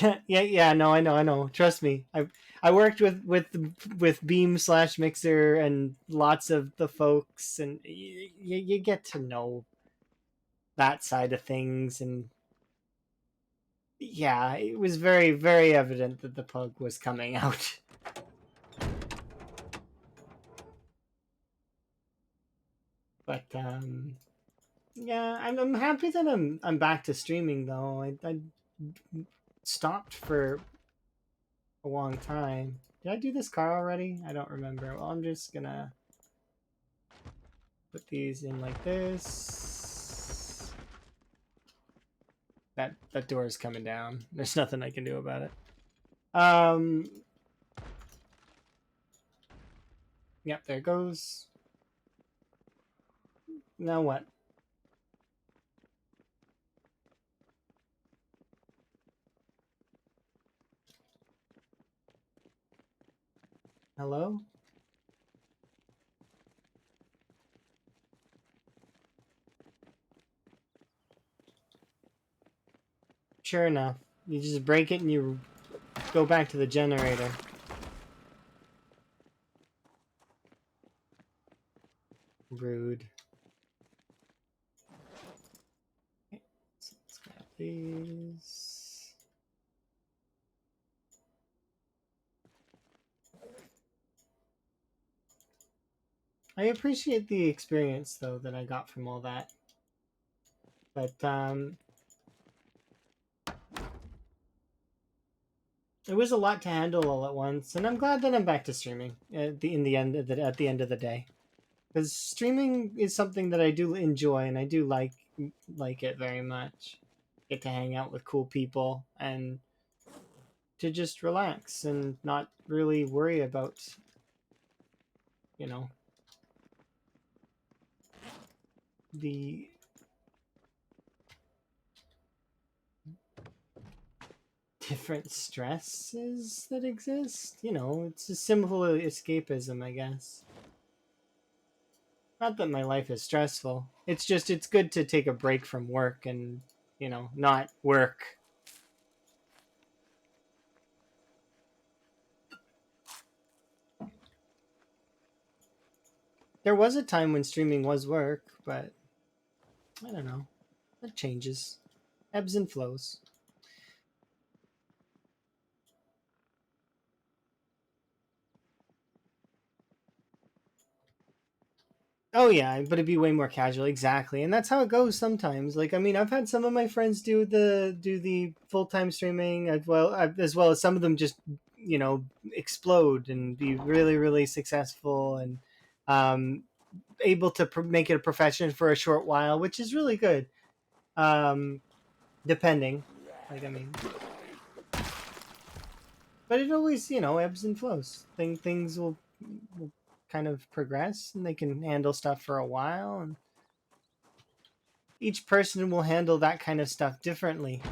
yeah, yeah. No, I know. Trust me. I worked with Beam slash Mixer and lots of the folks, and you get to know that side of things, and yeah, it was very evident that the pug was coming out. But yeah, I'm happy that I'm back to streaming though. I stopped for a long time. Did I do this car already? I don't remember. Well, I'm just gonna put these in like this. That door is coming down. There's nothing I can do about it. Um. Yep, there it goes. Now what? Hello? Sure enough, you just break it and you go back to the generator. Rude. Okay, so let's grab these. I appreciate the experience though that I got from all that. But it was a lot to handle all at once, and I'm glad that I'm back to streaming at the end of the day. Because streaming is something that I do enjoy, and I do like it very much. Get to hang out with cool people and to just relax and not really worry about, you know, the different stresses that exist. You know, it's a simple escapism, I guess. Not that my life is stressful. It's just it's good to take a break from work and, not work. There was a time when streaming was work, but I don't know. It changes. Ebbs and flows. Oh yeah, but it'd be way more casual, exactly, and that's how it goes sometimes. Like, I mean, I've had some of my friends do the full time streaming as well as some of them just explode and be really really successful and um, able to make it a profession for a short while, which is really good. Um, Depending, like I mean, but it always ebbs and flows. Things will kind of progress and they can handle stuff for a while and each person will handle that kind of stuff differently.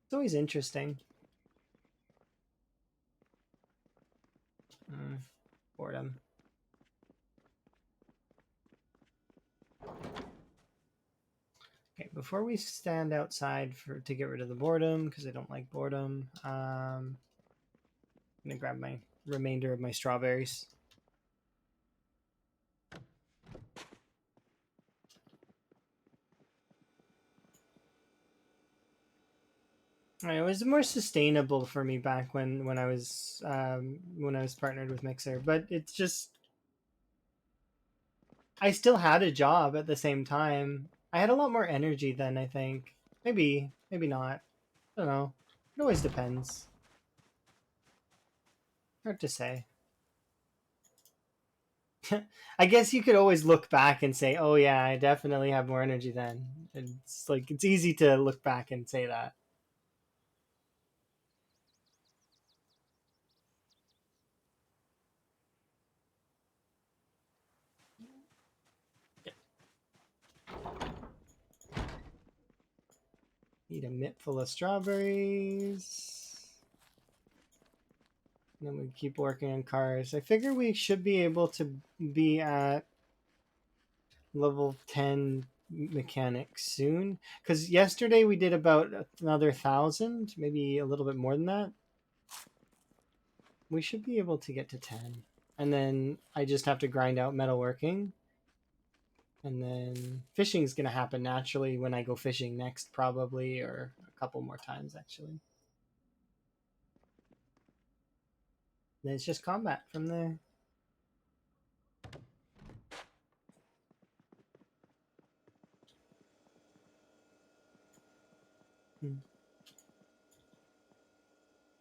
It's always interesting. Mm, Boredom. Okay, before we stand outside to get rid of the boredom, because I don't like boredom, I'm gonna grab my remainder of my strawberries. It was more sustainable for me back when I was partnered with Mixer, but it's just I still had a job at the same time. I had a lot more energy then, I think. Maybe not. I don't know. It always depends. Hard to say. I guess you could always look back and say, "Oh yeah, I definitely have more energy then." It's like it's easy to look back and say that. Eat a mitt full of strawberries. And then we keep working on cars. I figure we should be able to be at level 10 mechanics soon. Because yesterday we did about another 1,000, maybe a little bit more than that. We should be able to get to 10. And then I just have to grind out metalworking. And then fishing's going to happen naturally when I go fishing next, probably, or a couple more times, actually. Then it's just combat from there. Hmm.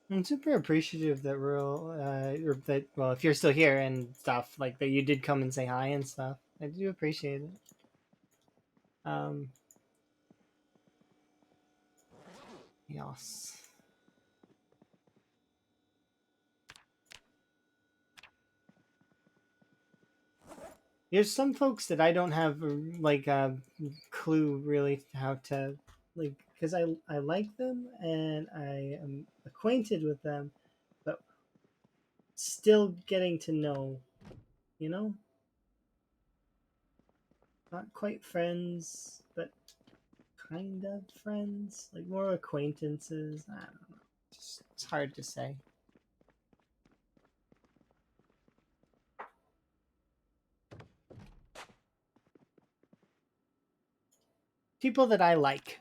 I'm super appreciative that well, if you're still here and stuff, like that you did come and say hi and stuff. I do appreciate it. Um, yes. There's some folks that I don't have like a clue really how to like because I like them and I am acquainted with them, but still getting to know, you know, not quite friends, but kind of friends, like more acquaintances. I don't know. Just it's hard to say. People that I like.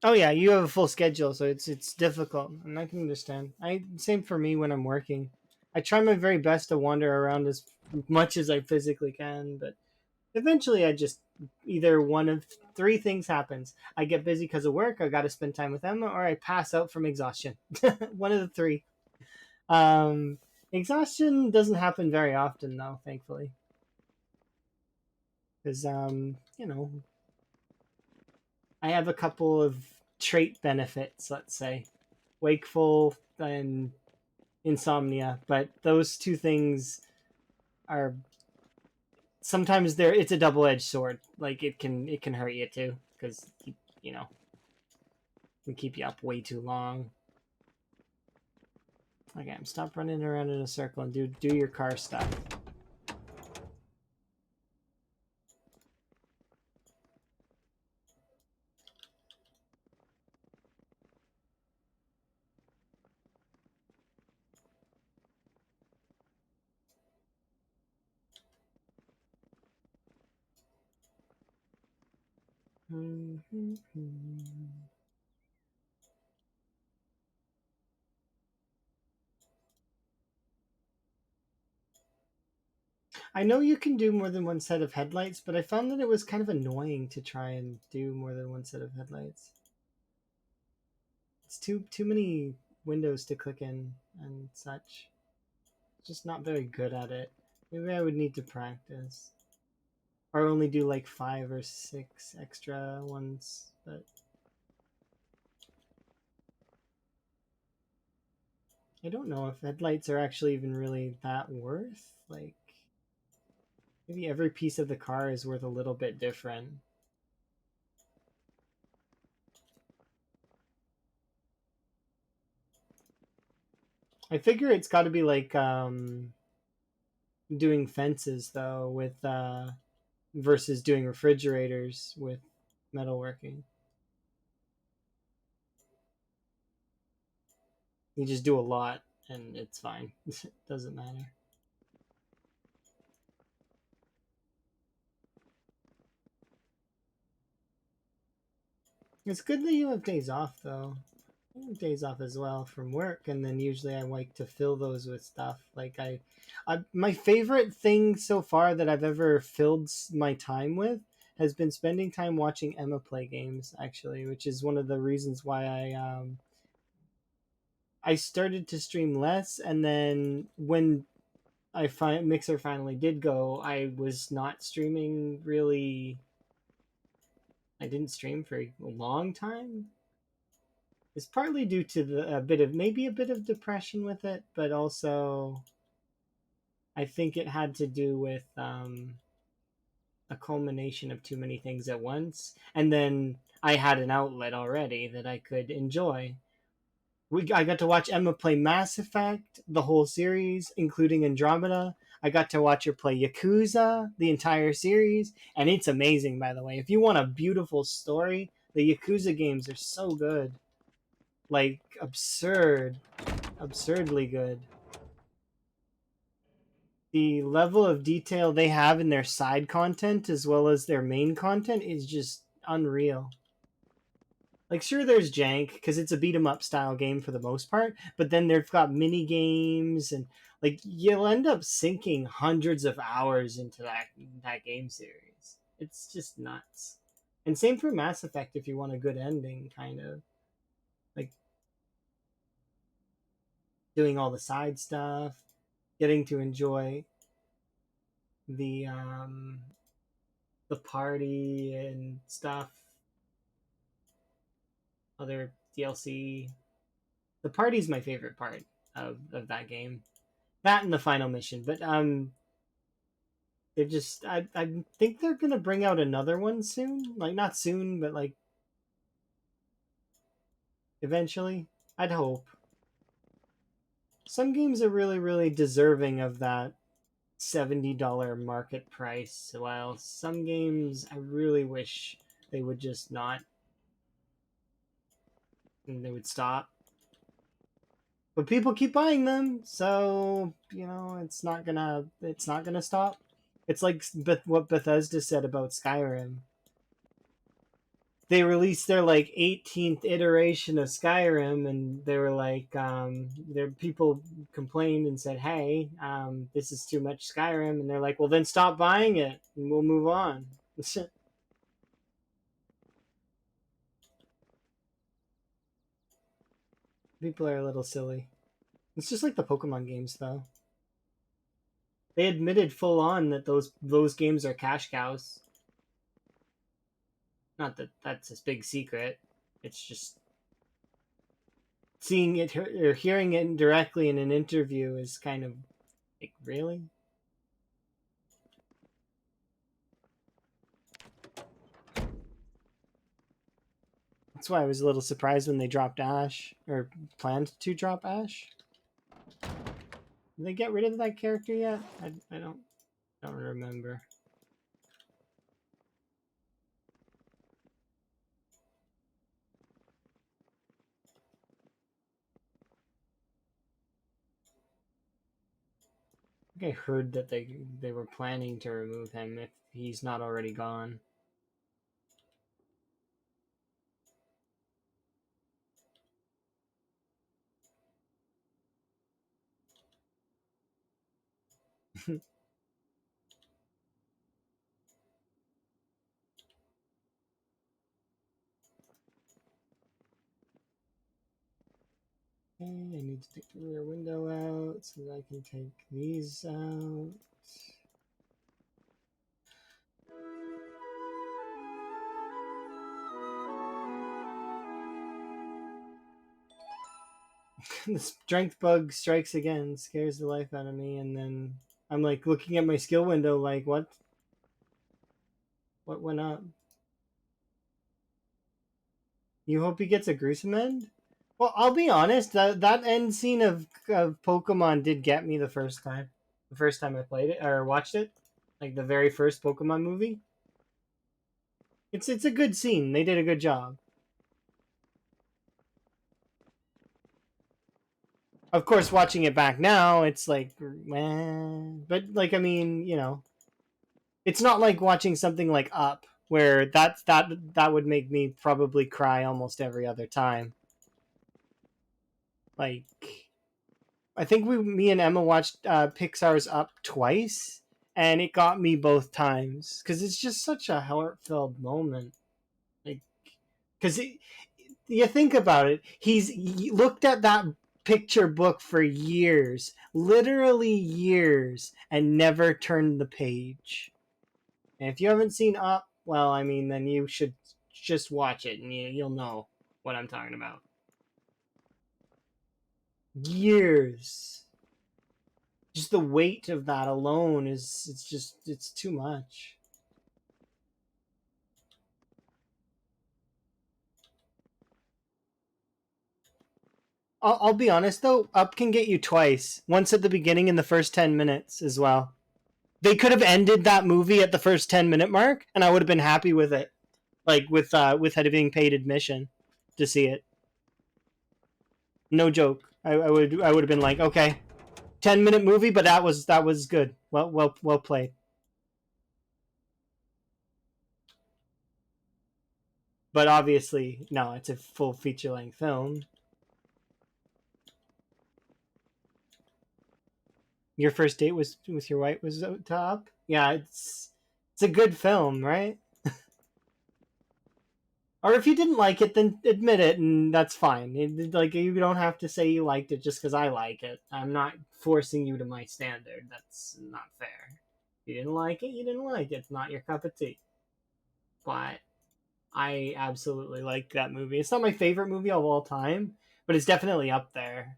Oh yeah, you have a full schedule, so it's difficult, and I can understand. I same for me when I'm working. I try my very best to wander around as much as I physically can, but eventually I just either one of three things happens. I get busy because of work, I got to spend time with Emma, or I pass out from exhaustion. One of the three. Um, Exhaustion doesn't happen very often, though, thankfully, because I have a couple of trait benefits. Let's say wakeful and insomnia, but those two things are sometimes they're it's a double-edged sword. Like it can hurt you too because you know can keep you up way too long. Okay, stop running around in a circle and do your car stuff. I know you can do more than one set of headlights, but I found that it was kind of annoying to try and do more than one set of headlights. It's too many windows to click in and such. Just not very good at it. Maybe I would need to practice. Or only do like 5 or 6 extra ones, but I don't know if headlights are actually even really that worth. Like, maybe every piece of the car is worth a little bit different. I figure it's got to be like doing fences though with versus doing refrigerators with metalworking. You just do a lot and it's fine. It doesn't matter. It's good that you have days off though. I have days off as well from work, and then usually I like to fill those with stuff. Like my favorite thing so far that I've ever filled my time with has been spending time watching Emma play games. Actually, which is one of the reasons why I started to stream less, and then when Mixer finally did go, I was not streaming really. I didn't stream for a long time. It's partly due to a bit of maybe a bit of depression with it, but also I think it had to do with a culmination of too many things at once, and then I had an outlet already that I could enjoy. I got to watch Emma play Mass Effect, the whole series, including Andromeda. I got to watch her play Yakuza, the entire series, and it's amazing, by the way. If you want a beautiful story, the Yakuza games are so good. Like, absurdly good. The level of detail they have in their side content as well as their main content is just unreal. Like, sure, there's jank because it's a beat 'em up style game for the most part, but then they've got mini games and like you'll end up sinking hundreds of hours into that game series. It's just nuts. And same for Mass Effect if you want a good ending, kind of like doing all the side stuff, getting to enjoy the um the party and stuff, other DLC. The party's my favorite part of that game. That and the final mission. But they're just I think they're gonna bring out another one soon. Like not soon, but like eventually. I'd hope. Some games are really deserving of that $70 market price, while some games I really wish they would just not and they would stop. But people keep buying them, so it's not gonna stop. It's like what Bethesda said about Skyrim. They released their like 18th iteration of Skyrim, and they were like, there people complained and said, "Hey, this is too much Skyrim," and they're like, "Well, then stop buying it, and we'll move on." People are a little silly. It's just like the Pokemon games, though. They admitted full on that those games are cash cows. Not that that's a big secret. It's just seeing it or hearing it directly in an interview is kind of like, really? That's why I was a little surprised when they dropped Ash or planned to drop Ash. Did they get rid of that character yet? I don't remember. I think I heard that they were planning to remove him if he's not already gone. Okay, I need to take the rear window out so that I can take these out. The strength bug strikes again, scares the life out of me, and then I'm like looking at my skill window like, what went up? You hope he gets a gruesome end? Well, I'll be honest, that end scene of Pokemon did get me the first time. The first time I played it or watched it. Like the very first Pokemon movie. It's a good scene. They did a good job. Of course, watching it back now, it's like, but like, I mean, it's not like watching something like Up, where that would make me probably cry almost every other time. Like, I think me and Emma watched Pixar's Up twice, and it got me both times because it's just such a heartfelt moment. Like, because you think about it, he looked at that picture book for years, literally years, and never turned the page. And if you haven't seen Up, well, I mean, then you should just watch it, and you'll know what I'm talking about. Years. Just the weight of that alone it's too much. I'll be honest though, Up can get you twice. Once at the beginning in the first 10 minutes as well. They could have ended that movie at the first 10-minute mark, and I would have been happy with it. Like with having paid admission to see it. No joke. I would have been like, okay, 10-minute movie, but that was good. Well played. But obviously, no, it's a full feature length film. Your first date was with your wife was top. Yeah, it's a good film, right? Or if you didn't like it, then admit it, and that's fine. Like you don't have to say you liked it just because I like it. I'm not forcing you to my standard. That's not fair. If you didn't like it, you didn't like it. It's not your cup of tea. But I absolutely like that movie. It's not my favorite movie of all time, but it's definitely up there.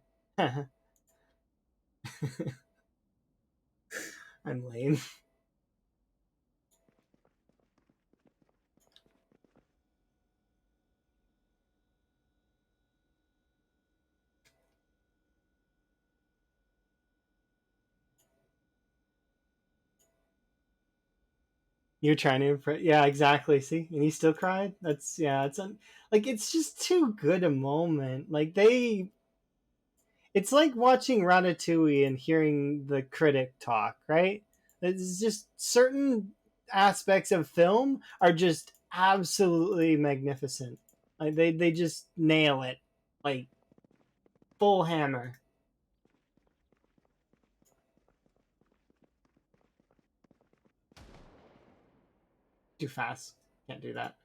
I'm lame. You're trying to impress. Yeah, exactly. See, and he still cried. That's yeah. Like it's just too good a moment. Like they, it's like watching Ratatouille and hearing the critic talk, right? It's just certain aspects of film are just absolutely magnificent. Like they just nail it, like full hammer. Too fast, can't do that.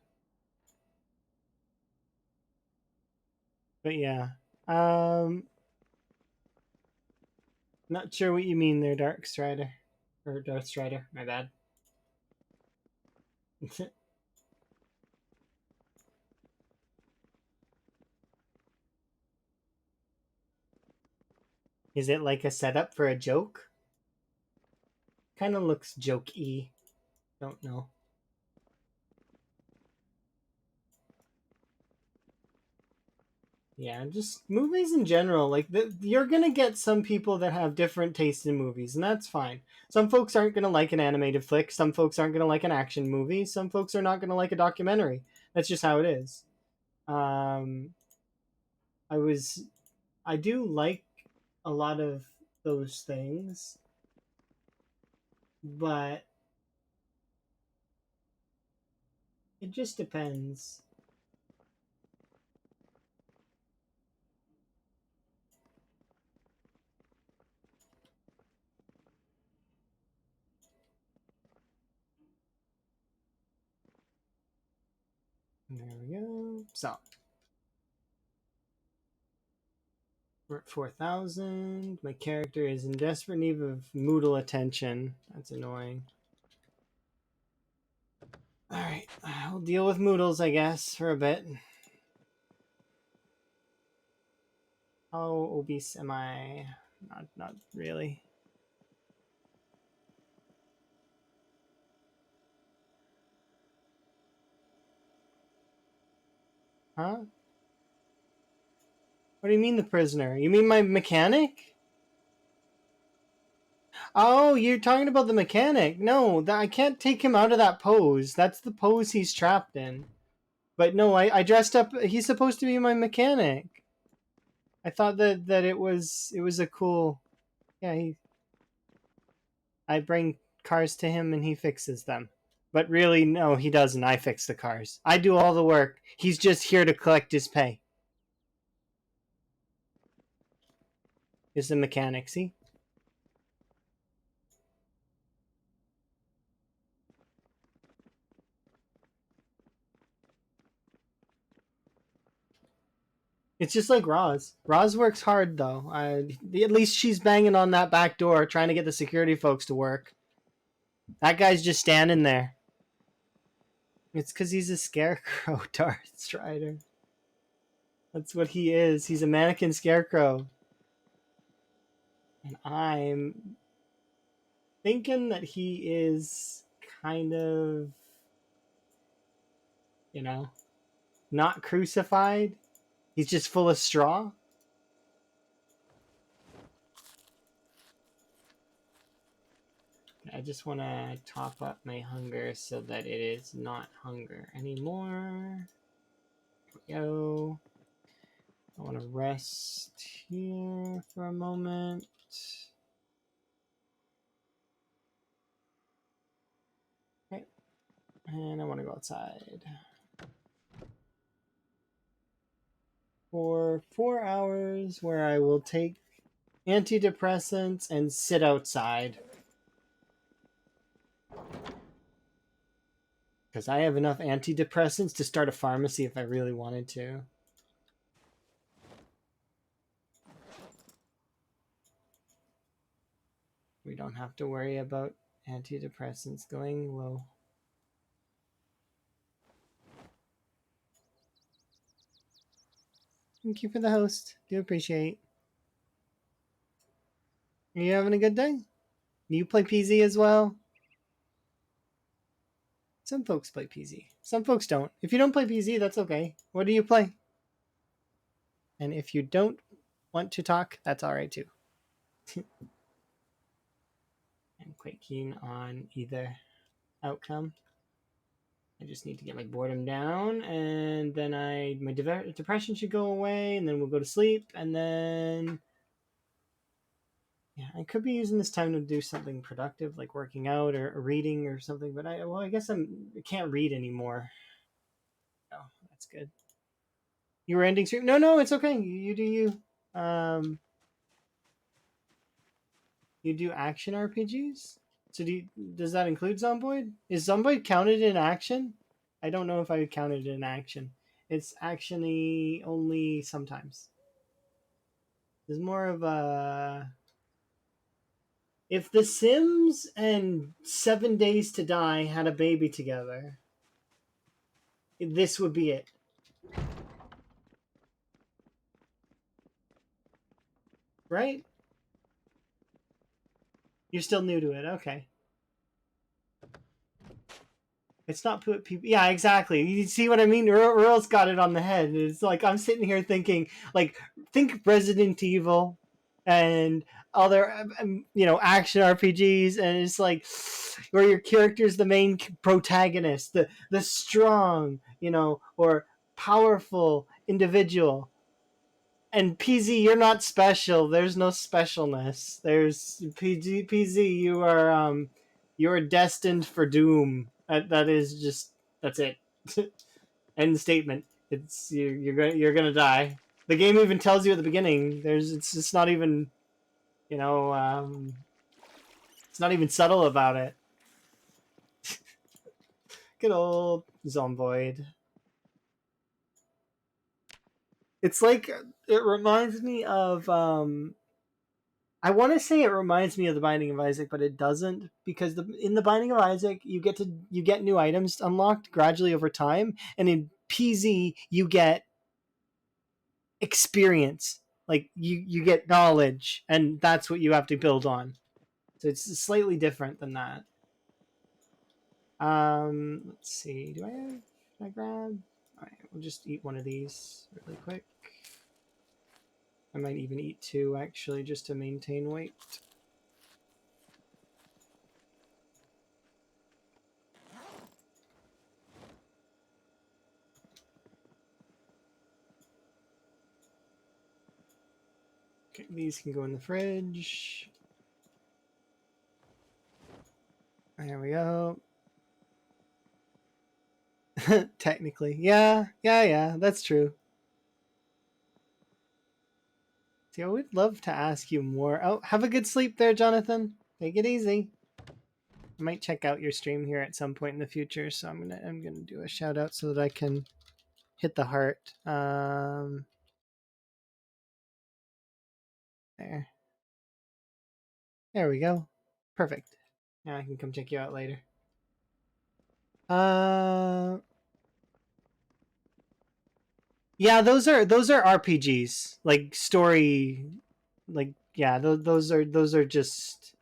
But yeah, um, not sure what you mean there, Dark Strider, or Darth Strider. My bad. Is it like a setup for a joke? Kind of looks jokey. Don't know. Yeah, just movies in general. Like you're gonna get some people that have different tastes in movies, and that's fine. Some folks aren't gonna like an animated flick. Some folks aren't gonna like an action movie. Some folks are not gonna like a documentary. That's just how it is. Um, I was, I do like a lot of those things, but it just depends. There we go. So we're at 4,000. My character is in desperate need of Moodle attention. That's annoying. Alright, I'll deal with Moodles, I guess, for a bit. How obese am I? Not really. Huh? What do you mean the prisoner? You mean my mechanic? Oh, you're talking about the mechanic. No, I can't take him out of that pose. That's the pose he's trapped in. But no, I dressed up. He's supposed to be my mechanic. I thought that it was a cool. Yeah, I bring cars to him and he fixes them. But really, no, he doesn't. I fix the cars. I do all the work. He's just here to collect his pay. Is the mechanic, see? It's just like Roz. Roz works hard though. At least she's banging on that back door trying to get the security folks to work. That guy's just standing there. It's because he's a scarecrow, Darth Strider. That's what he is. He's a mannequin scarecrow. And I'm thinking that he is kind of, you know, not crucified. He's just full of straw. I just want to top up my hunger so that it is not hunger anymore. Here we go. I want to rest here for a moment. Okay. And I want to go outside. For 4 hours where I will take antidepressants and sit outside. Because I have enough antidepressants to start a pharmacy if I really wanted to. We don't have to worry about antidepressants going low. Thank you for the host. Do appreciate. Are you having a good day? Do you play PZ as well? Some folks play PZ. Some folks don't. If you don't play PZ, that's okay. What do you play? And if you don't want to talk, that's alright too. I'm quite keen on either outcome. I just need to get my boredom down, and then my depression should go away, and then we'll go to sleep, and then Yeah, I could be using this time to do something productive, like working out or reading or something. But I guess I can't read anymore. Oh, that's good. You were ending stream? No, no, it's okay. You do you. Um, you do action RPGs. So does that include Zomboid? Is Zomboid counted in action? I don't know if I would count it in action. It's actiony only sometimes. There's more of a. If The Sims and 7 Days to Die had a baby together, this would be it. Right? You're still new to it. Okay. It's not put people. Yeah, exactly. You see what I mean? Earl's got it on the head. It's like I'm sitting here thinking, like, think Resident Evil and other, action RPGs, and it's like where your character's the main protagonist, the strong, or powerful individual. And PZ, you're not special. There's no specialness. There's PZ. You are destined for doom. That is just that's it. End statement. It's you're gonna die. The game even tells you at the beginning. It's not even you know it's not even subtle about it. Good old Zomboid. It's like it reminds me of I want to say it reminds me of the Binding of Isaac, but it doesn't because in the Binding of Isaac you get new items unlocked gradually over time, and in PZ you get experience, like you get knowledge, and that's what you have to build on. So it's slightly different than that. Let's see. Can I grab? All right, we'll just eat one of these really quick. I might even eat two actually, just to maintain weight. Okay, these can go in the fridge. There we go. Technically. Yeah, that's true. See, I would love to ask you more. Oh, have a good sleep there, Jonathan. Take it easy. I might check out your stream here at some point in the future, so I'm gonna do a shout out so that I can hit the heart. There. There we go. Perfect. Now I can come check you out later. Yeah, those are RPGs, like story, like yeah, those are just.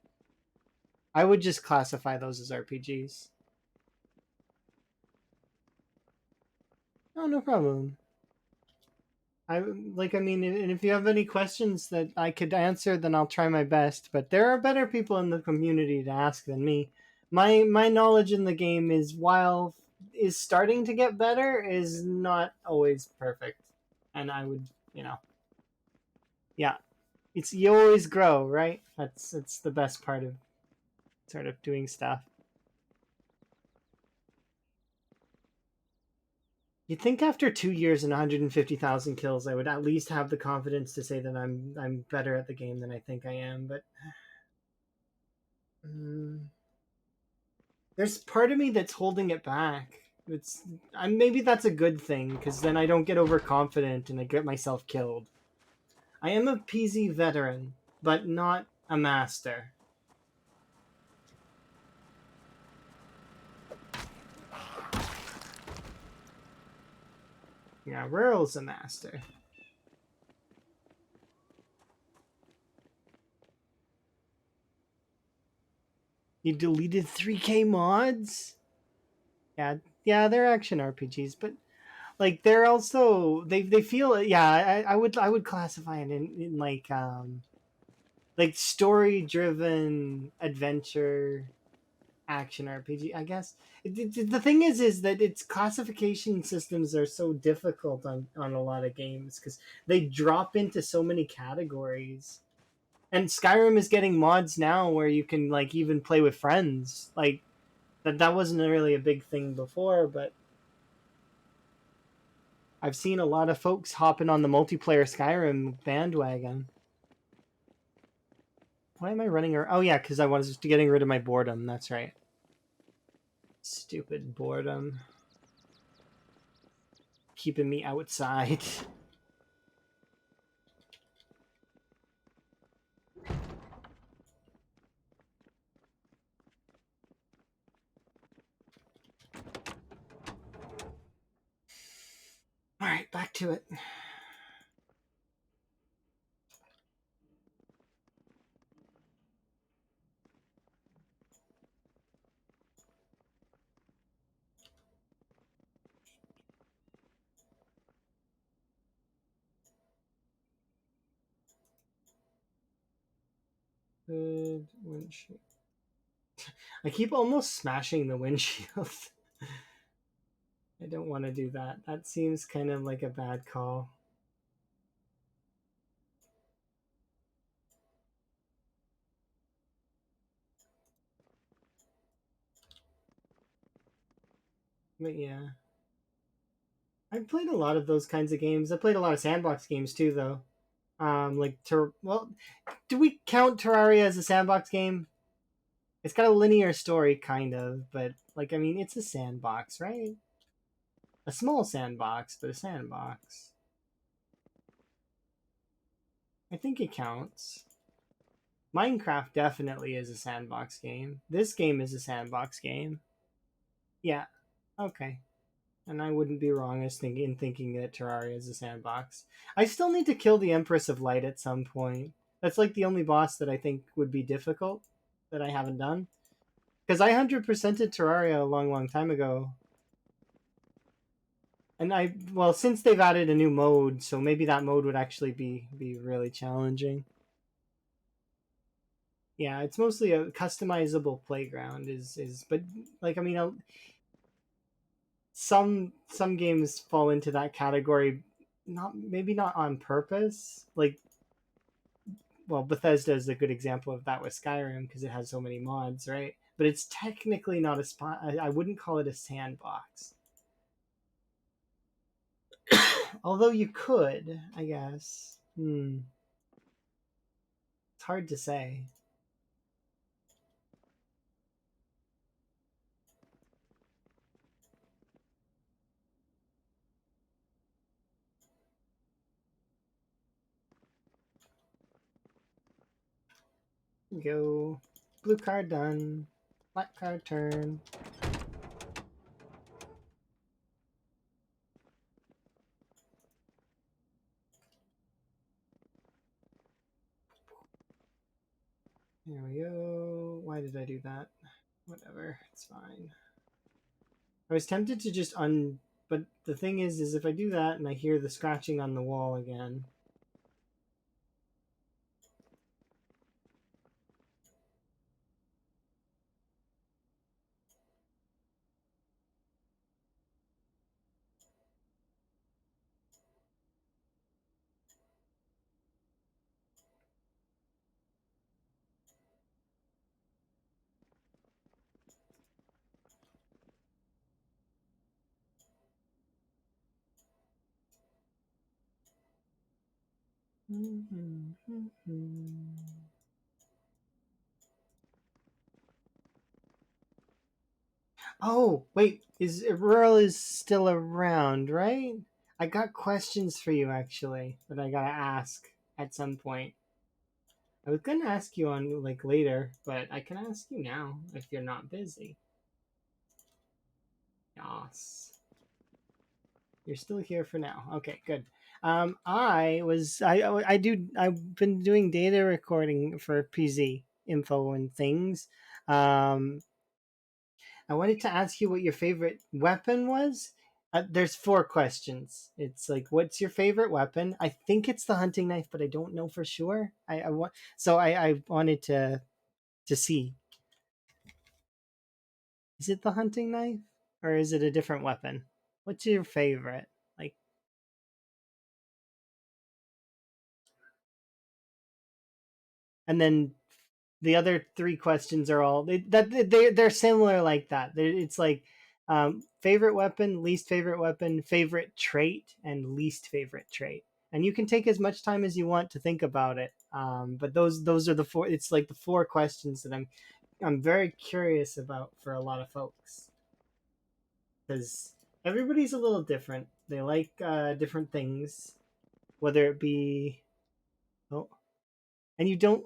I would just classify those as RPGs. Oh, no problem. And if you have any questions that I could answer, then I'll try my best. But there are better people in the community to ask than me. My knowledge in the game is starting to get better, is not always perfect, and I would, yeah, it's you always grow, right? That's the best part of sort of doing stuff. You'd think after 2 years and 150,000 kills, I would at least have the confidence to say that I'm better at the game than I think I am. But there's part of me that's holding it back. Maybe that's a good thing because then I don't get overconfident and I get myself killed. I am a PZ veteran, but not a master. Yeah, Rural's a master. You deleted 3K mods? Yeah, they're action RPGs, but like they're also they feel I would classify it in like story driven adventure action RPG, I guess. The thing is that its classification systems are so difficult on a lot of games because they drop into so many categories. And Skyrim is getting mods now where you can like even play with friends. Like that wasn't really a big thing before, but I've seen a lot of folks hopping on the multiplayer Skyrim bandwagon. Why am I running around? Oh yeah, because I was getting rid of my boredom. That's right. Stupid boredom. Keeping me outside. Alright, back to it. Good windshield. I keep almost smashing the windshield. I don't want to do that. That seems kind of like a bad call. But yeah. I've played a lot of those kinds of games. I played a lot of sandbox games too, though. Well, do we count Terraria as a sandbox game? It's got a linear story, kind of, but like, I mean, it's a sandbox, right? A small sandbox, but a sandbox. I think it counts. Minecraft definitely is a sandbox game. This game is a sandbox game. Yeah. Okay. And I wouldn't be wrong as thinking that Terraria is a sandbox. I still need to kill the Empress of Light at some point. That's like the only boss that I think would be difficult that I haven't done. Because I 100%ed Terraria a long, long time ago. And well, since they've added a new mode, so maybe that mode would actually be really challenging. Yeah, it's mostly a customizable playground but like I mean some games fall into that category, not maybe not on purpose. Like, well, Bethesda is a good example of that with Skyrim because it has so many mods, right? But it's technically not a spot. I wouldn't call it a sandbox. Although you could, I guess. It's hard to say. Go. Blue card done. Black card turn. There we go. Why did I do that? Whatever. It's fine. I was tempted to just but the thing is if I do that and I hear the scratching on the wall again. Oh, wait, is Rural is still around, right? I got questions for you actually that I gotta ask at some point. I was gonna ask you on like later, but I can ask you now if you're not busy. Yes. You're still here for now. Okay, good. I've been doing data recording for PZ info and things. Um, I wanted to ask you what your favorite weapon was. There's four questions. It's like, what's your favorite weapon? I think it's the hunting knife, but I don't know for sure. I wanted to see, is it the hunting knife or is it a different weapon? What's your favorite? Like, and then the other three questions are all they're similar like that. It's like favorite weapon, least favorite weapon, favorite trait, and least favorite trait. And you can take as much time as you want to think about it. But those are the four. It's like the four questions that I'm very curious about for a lot of folks because everybody's a little different. They like different things, whether it be oh, and you don't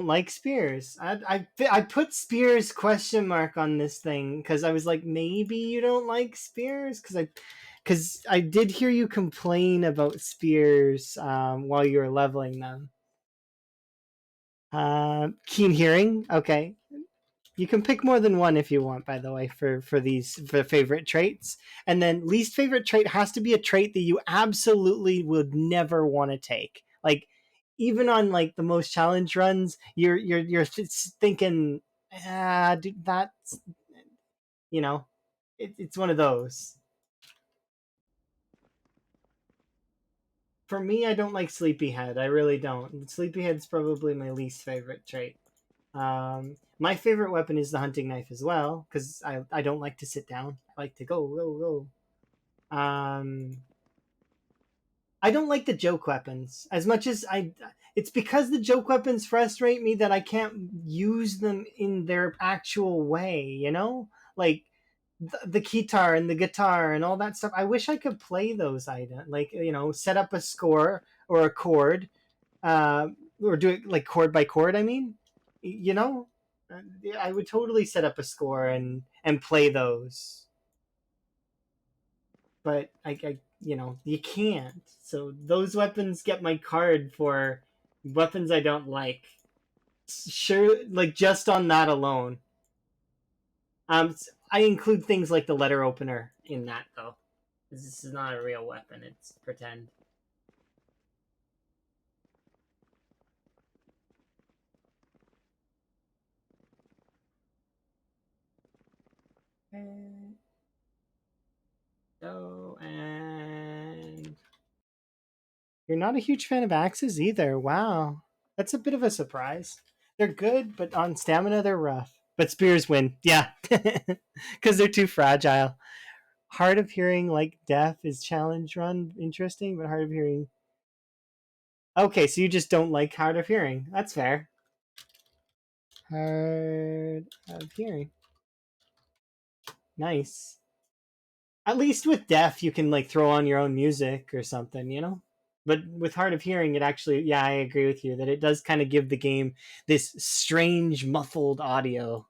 like spears. I put spears question mark on this thing because I was like, maybe you don't like spears because I did hear you complain about spears while you were leveling them. Keen hearing. Okay, you can pick more than one if you want. By the way, for these for favorite traits, and then least favorite trait has to be a trait that you absolutely would never want to take. Like even on like the most challenge runs, you're thinking, ah, dude, that's you know, it's one of those. For me, I don't like sleepyhead. I really don't. Sleepyhead's probably my least favorite trait. My favorite weapon is the hunting knife as well because I don't like to sit down. I like to go. I don't like the joke weapons as much as I. It's because the joke weapons frustrate me that I can't use them in their actual way. You know, like the guitar and the guitar and all that stuff. I wish I could play those items. Like set up a score or a chord, uh, or do it like chord by chord. I mean, you know, yeah, I would totally set up a score and play those, but you can't. So those weapons get my card for weapons I don't like. Sure, like just on that alone. I include things like the letter opener in that though. This is not a real weapon; it's pretend. So and you're not a huge fan of axes either. Wow. That's a bit of a surprise. They're good, but on stamina they're rough. But spears win. Yeah. Because they're too fragile. Hard of hearing like death is challenge run interesting, but hard of hearing. Okay, so you just don't like hard of hearing. That's fair. Hard of hearing. Nice. At least with deaf you can like throw on your own music or something. But with hard of hearing it actually, yeah, I agree with you that it does kind of give the game this strange muffled audio.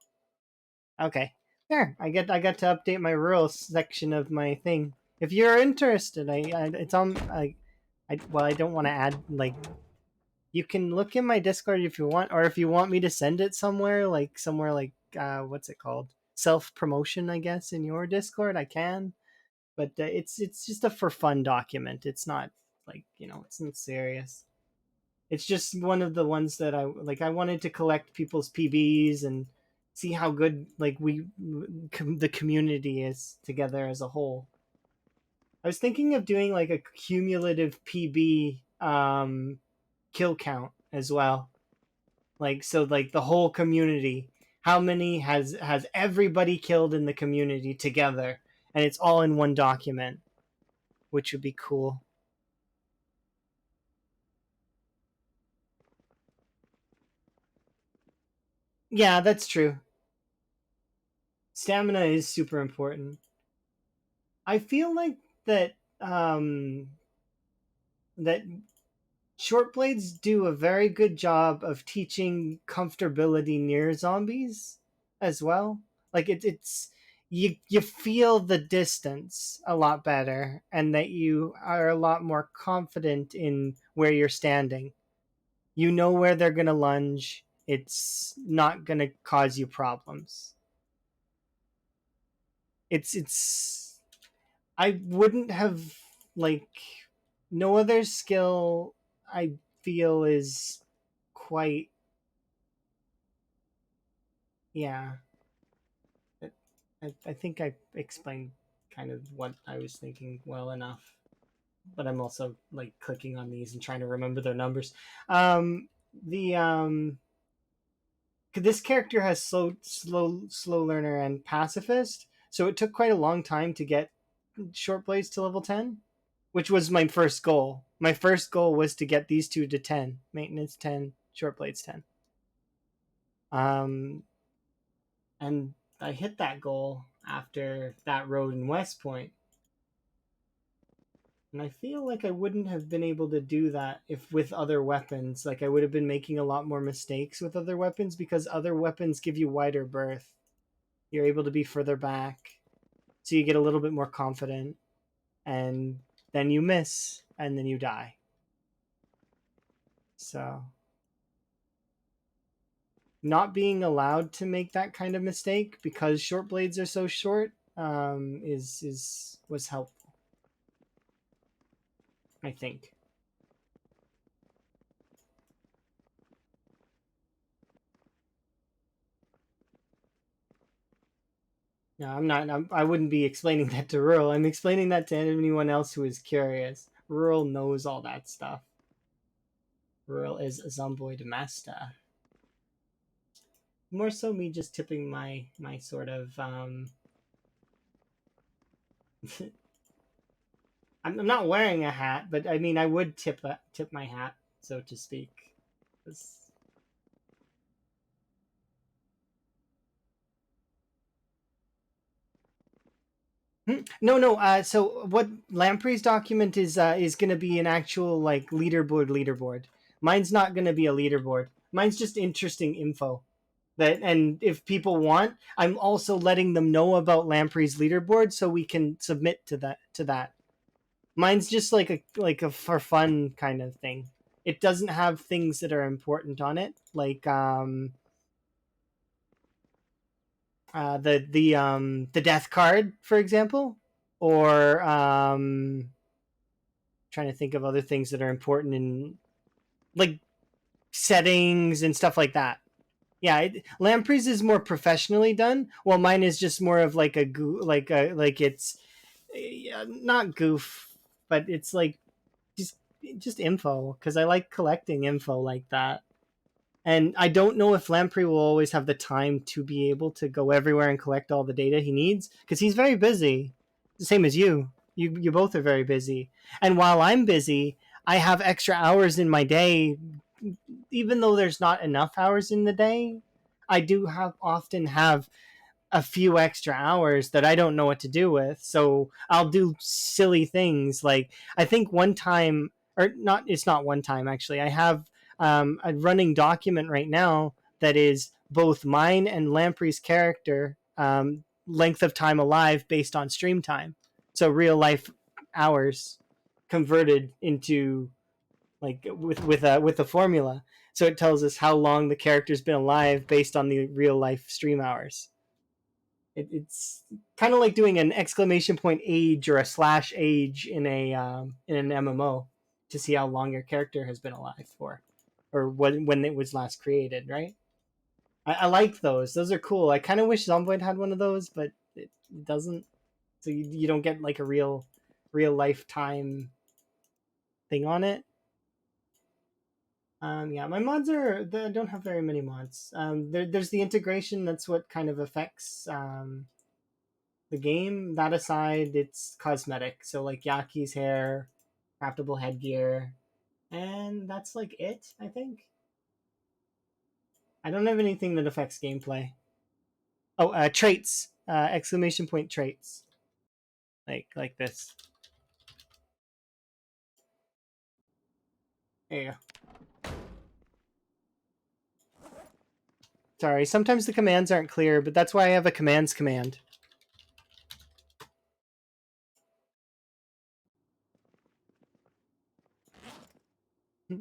Okay, there, I got to update my rural section of my thing. If you're interested, it's on I don't want to add like you can look in my Discord if you want, or if you want me to send it somewhere like what's it called, self promotion I guess in your Discord I can. But it's just a for fun document. It's not like it's not serious. It's just one of the ones that I like. I wanted to collect people's PBs and see how good like the community is together as a whole. I was thinking of doing like a cumulative PB kill count as well. Like so like the whole community. How many has everybody killed in the community together, and it's all in one document, which would be cool. Yeah, that's true. Stamina is super important. I feel like that short blades do a very good job of teaching comfortability near zombies as well. Like it's you feel the distance a lot better and that you are a lot more confident in where you're standing. You know where they're going to lunge. It's not going to cause you problems. It's I wouldn't have like no other skill I feel is quite yeah. I think I explained kind of what I was thinking well enough. but I'm also like clicking on these and trying to remember their numbers. Um, the this character has slow learner and pacifist, so it took quite a long time to get short blades to level 10, which was my first goal. My first goal was to get these two to 10, maintenance 10, short blades 10. Um, and I hit that goal after that road in West Point. And I feel like I wouldn't have been able to do that if with other weapons. Like I would have been making a lot more mistakes with other weapons because other weapons give you wider berth. You're able to be further back. So you get a little bit more confident. And then you miss and then you die. So not being allowed to make that kind of mistake because short blades are so short is was helpful, I think. No, I'm not. I wouldn't be explaining that to Rural. I'm explaining that to anyone else who is curious. Rural knows all that stuff. Rural is a Zomboid master. More so me just tipping my sort of I'm not wearing a hat, but I mean I would tip my hat, so to speak. It's- No, no. So what Lamprey's document is going to be an actual like leaderboard. Mine's not going to be a leaderboard. Mine's just interesting info. That and if people want, I'm also letting them know about Lamprey's leaderboard so we can submit to that. Mine's just like a for fun kind of thing. It doesn't have things that are important on it, like the death card, for example, or trying to think of other things that are important in like settings and stuff like that. Yeah, Lamprey's is more professionally done, while mine is just more of like like it's not goof, but it's like just just info because I like collecting info like that. And I don't know if Lamprey will always have the time to be able to go everywhere and collect all the data he needs because he's very busy, the same as you. You both are very busy, and while I'm busy, I have extra hours in my day. Even though there's not enough hours in the day, I do have often have a few extra hours that I don't know what to do with. So I'll do silly things. Like I think one time, or not, it's not one time actually. I have a running document right now that is both mine and Lamprey's character length of time alive based on stream time. So real life hours converted into like with a formula. So it tells us how long the character's been alive based on the real life stream hours. It's kind of like doing an exclamation point age or a slash age in an MMO to see how long your character has been alive for, or when it was last created. Right? I like those. Those are cool. I kind of wish Zomboid had one of those, but it doesn't. So you don't get like a real lifetime thing on it. Yeah, my mods are. I don't have very many mods. There's the integration. That's what kind of affects the game. That aside, it's cosmetic. So like Yaki's hair, craftable headgear, and that's like it. I think I don't have anything that affects gameplay. Oh, traits! Exclamation point traits. Like this. There you go. Sorry, sometimes the commands aren't clear, but that's why I have a commands command. I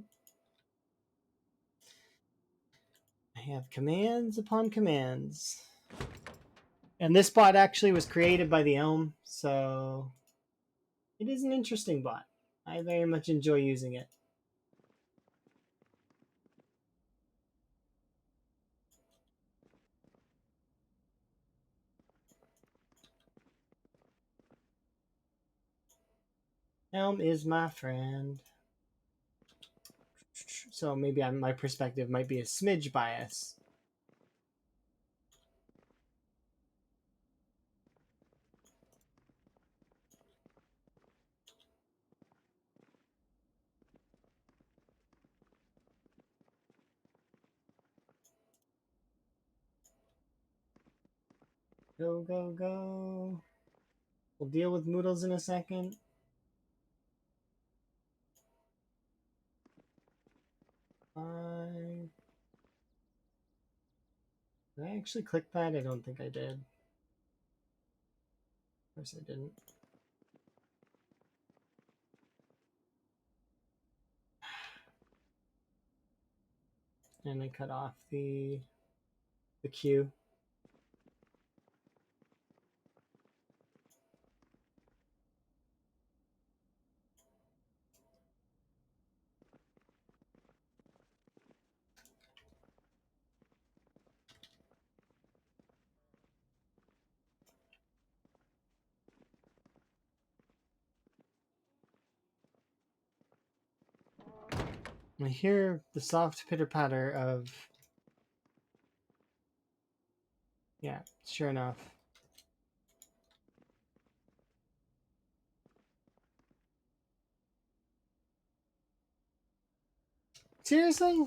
have commands upon commands. And this bot actually was created by the Elm, so it is an interesting bot. I very much enjoy using it. Elm is my friend. So maybe my perspective might be a smidge biased. Go, go, go. We'll deal with Moodles in a second. Five. Did I actually click that? I don't think I did. Of course I didn't. And I cut off the queue. I hear the soft pitter patter of. Yeah, sure enough. Seriously?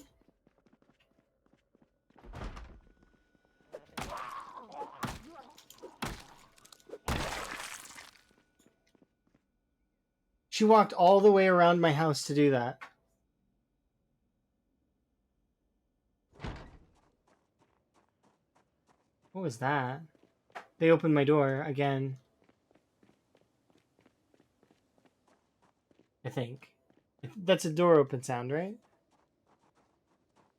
She walked all the way around my house to do that. What was that? They opened my door again. I think. That's a door open sound, right?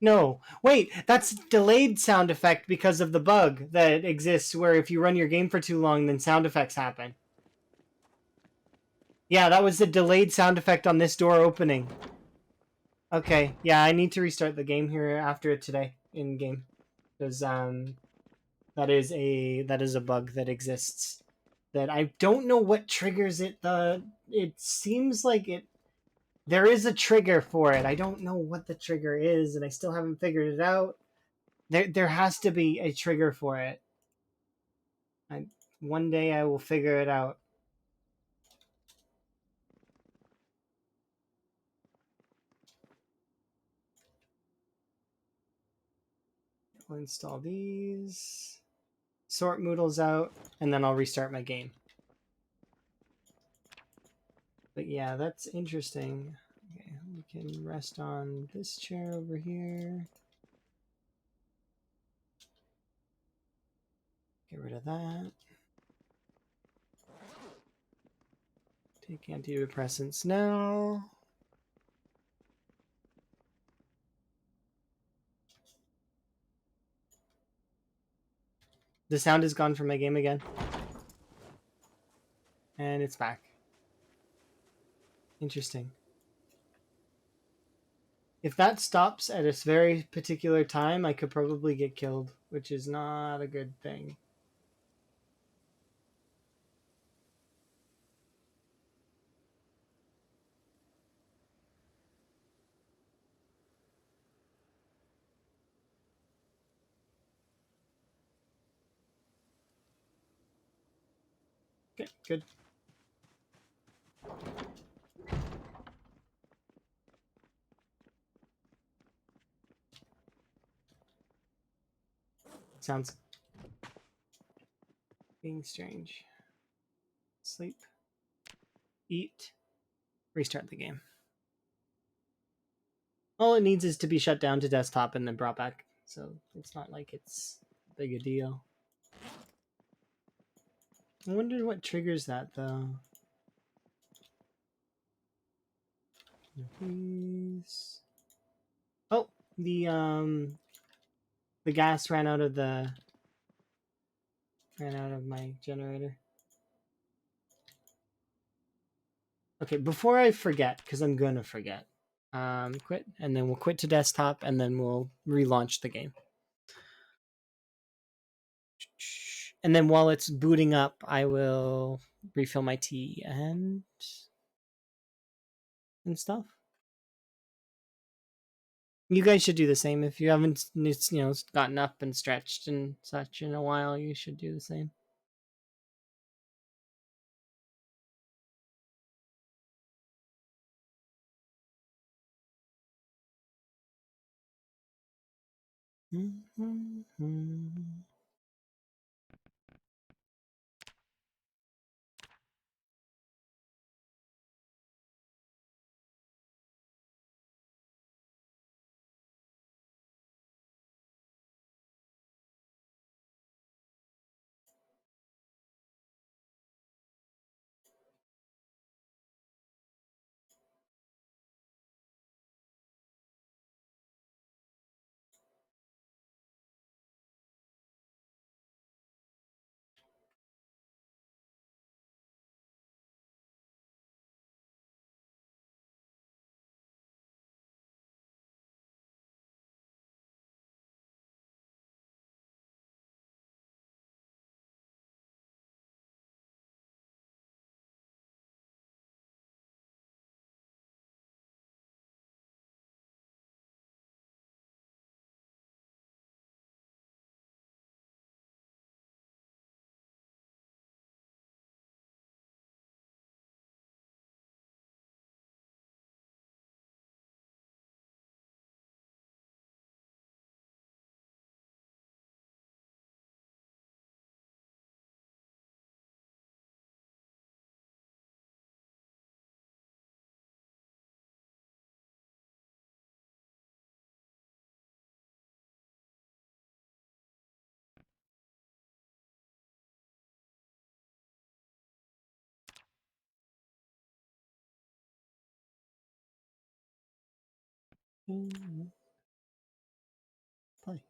No. Wait, that's delayed sound effect because of the bug that exists where if you run your game for too long, then sound effects happen. Yeah, that was the delayed sound effect on this door opening. Okay, yeah, I need to restart the game here after today in game. Because that is a bug that exists. That I don't know what triggers it. It seems like there is a trigger for it. I don't know what the trigger is, and I still haven't figured it out. There has to be a trigger for it. One day I will figure it out. I'll install these, sort Moodles out, and then I'll restart my game. But yeah, that's interesting. Okay, we can rest on this chair over here. Get rid of that. Take antidepressants now. The sound is gone from my game again. And it's back. Interesting. If that stops at a very particular time, I could probably get killed, which is not a good thing. Okay, good. Sounds being strange. Sleep. Eat. Restart the game. All it needs is to be shut down to desktop and then brought back. So it's not like it's big a deal. I wonder what triggers that though. Please. Oh, the gas ran out of my generator. Okay, before I forget, because I'm gonna forget. Quit, and then we'll quit to desktop, and then we'll relaunch the game. And then while it's booting up, I will refill my tea and and stuff. You guys should do the same. If you haven't, gotten up and stretched and such in a while, you should do the same. Play.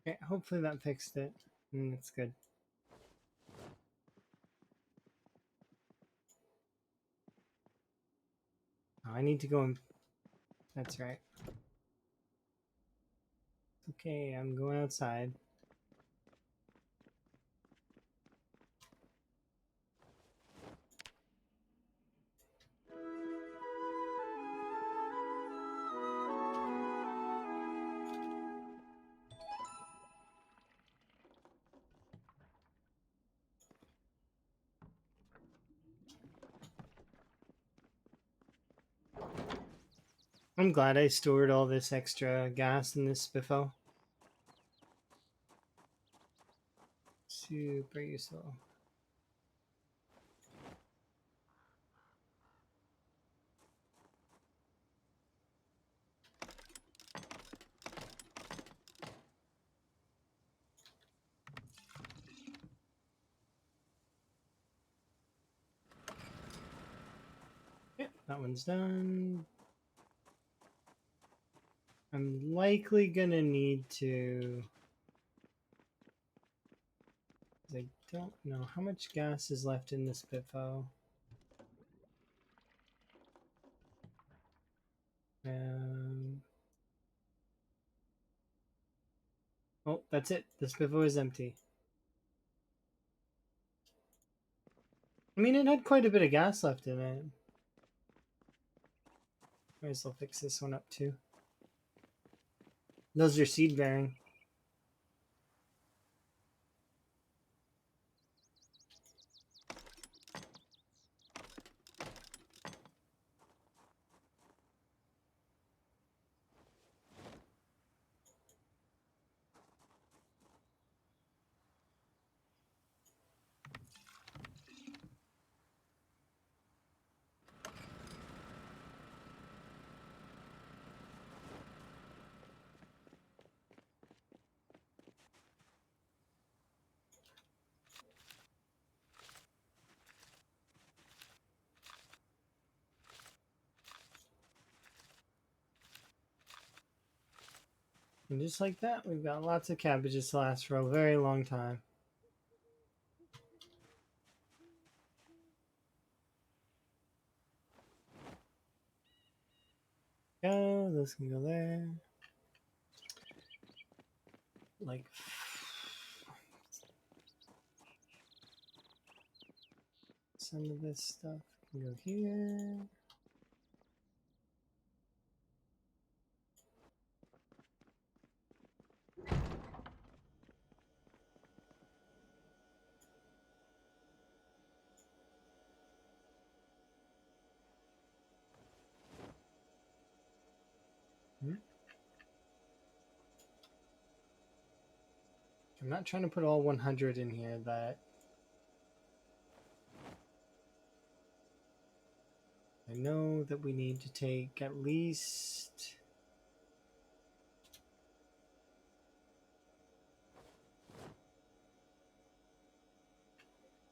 Okay, hopefully that fixed it. That's good. Oh, I need to go and... That's right. Okay, I'm going outside. I'm glad I stored all this extra gas in this spiffo. Super useful. Yep, that one's done. I'm likely gonna need to... I don't know how much gas is left in this spiffo. Oh, that's it. The spiffo is empty. I mean, it had quite a bit of gas left in it. Might as well fix this one up too. Those are seed bearing. And just like that, we've got lots of cabbages to last for a very long time. Go, those can go there. Like, some of this stuff can go here. I'm not trying to put all 100 in here, but I know that we need to take at least...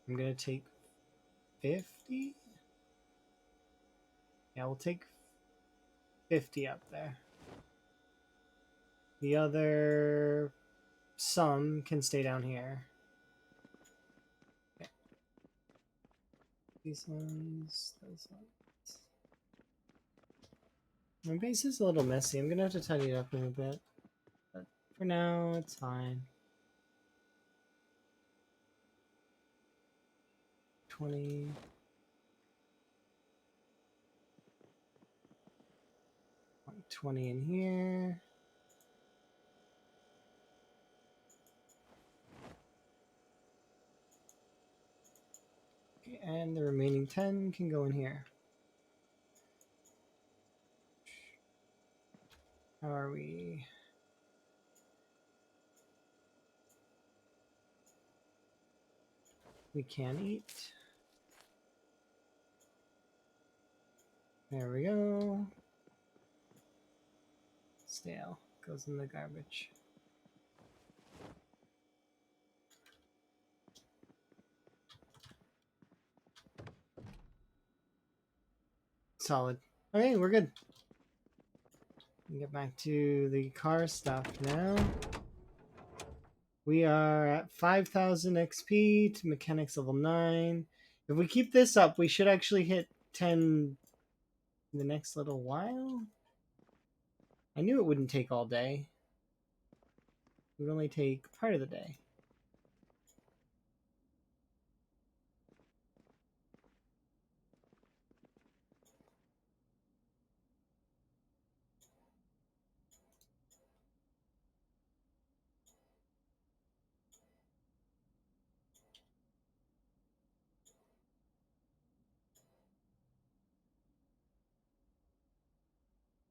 I'm going to take 50? Yeah, we'll take 50 up there. The other some can stay down here. Okay. These ones, those ones. My base is a little messy. I'm going to have to tidy it up a little bit. But for now, it's fine. 20... 20 in here. Okay, and the remaining 10 can go in here. How are we? We can eat. There we go. Stale. Goes in the garbage. Solid. Okay, we're good. Get back to the car stuff now. We are at 5,000 XP to mechanics level 9. If we keep this up, we should actually hit 10 in the next little while. I knew it wouldn't take all day. It would only take part of the day.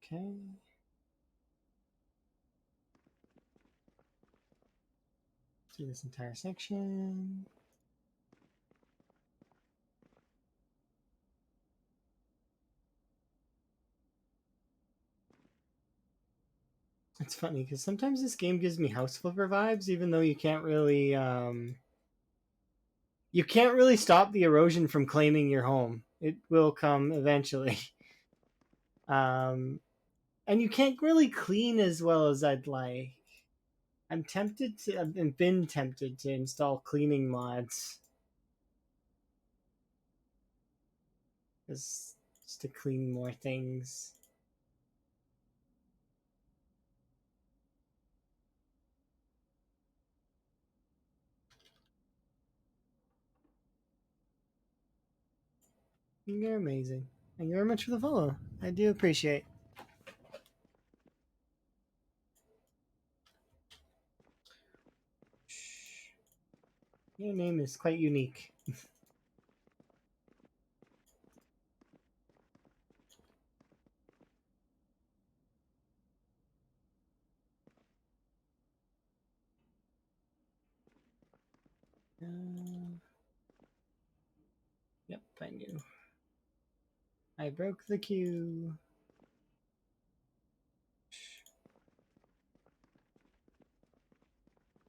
Okay. Do this entire section. It's funny because sometimes this game gives me house flipper vibes, even though you can't really stop the erosion from claiming your home. It will come eventually. And you can't really clean as well as I'd like. I've been tempted to install cleaning mods. Just to clean more things. You're amazing. Thank you very much for the follow. I do appreciate. Your name is quite unique. Yep, I knew. I broke the queue.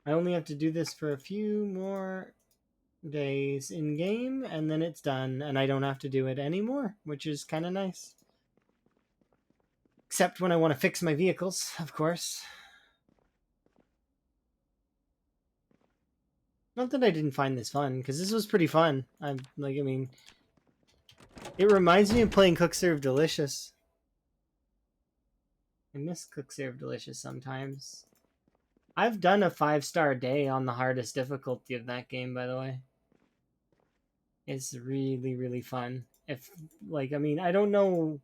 I only have to do this for a few more days in game, and then it's done, and I don't have to do it anymore, which is kind of nice. Except when I want to fix my vehicles, of course. Not that I didn't find this fun, because this was pretty fun. I'm like, I mean, it reminds me of playing Cook Serve Delicious. I miss Cook Serve Delicious sometimes. I've done a 5-star day on the hardest difficulty of that game, by the way. It's really, really fun. If, like, I mean, I don't know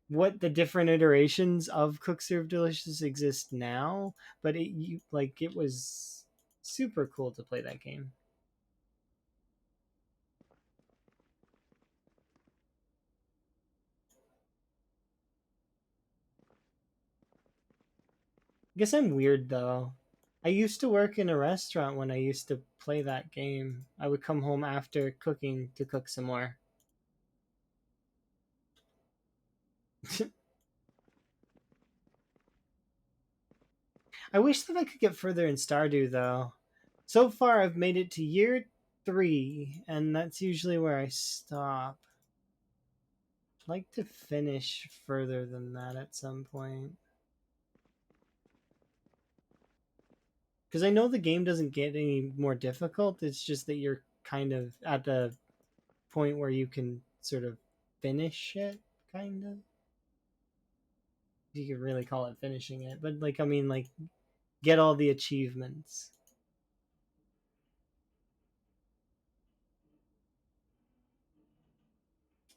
what the different iterations of Cook Serve Delicious exist now, but it was super cool to play that game. I guess I'm weird though. I used to work in a restaurant when I used to play that game. I would come home after cooking to cook some more. I wish that I could get further in Stardew though. So far, I've made it to year 3, and that's usually where I stop. I'd like to finish further than that at some point. Because I know the game doesn't get any more difficult, it's just that you're kind of at the point where you can sort of finish it, kind of. You could really call it finishing it, but like, I mean, like, get all the achievements.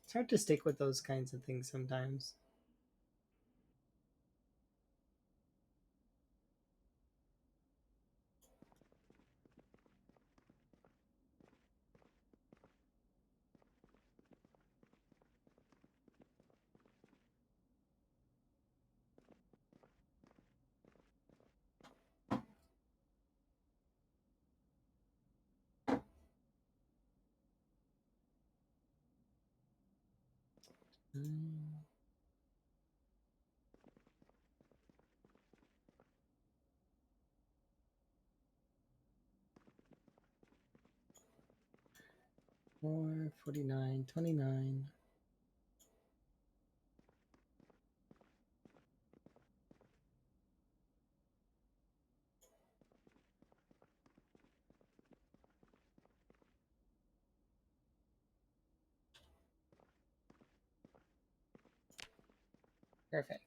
It's hard to stick with those kinds of things sometimes. Mm. 4, 49, 29. Perfect.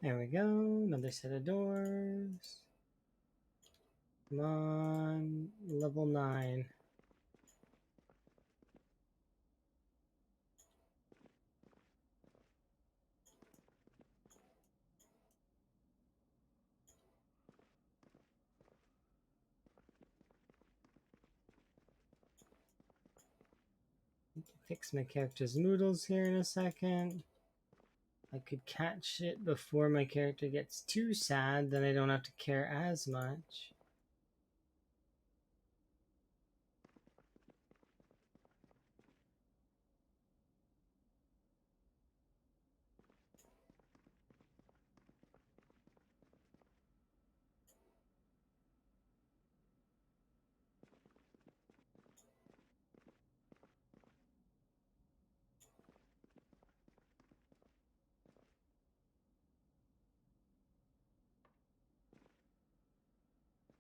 There we go. Another set of doors. Come on. Level 9. Fix my character's noodles here in a second. I could catch it before my character gets too sad, then I don't have to care as much.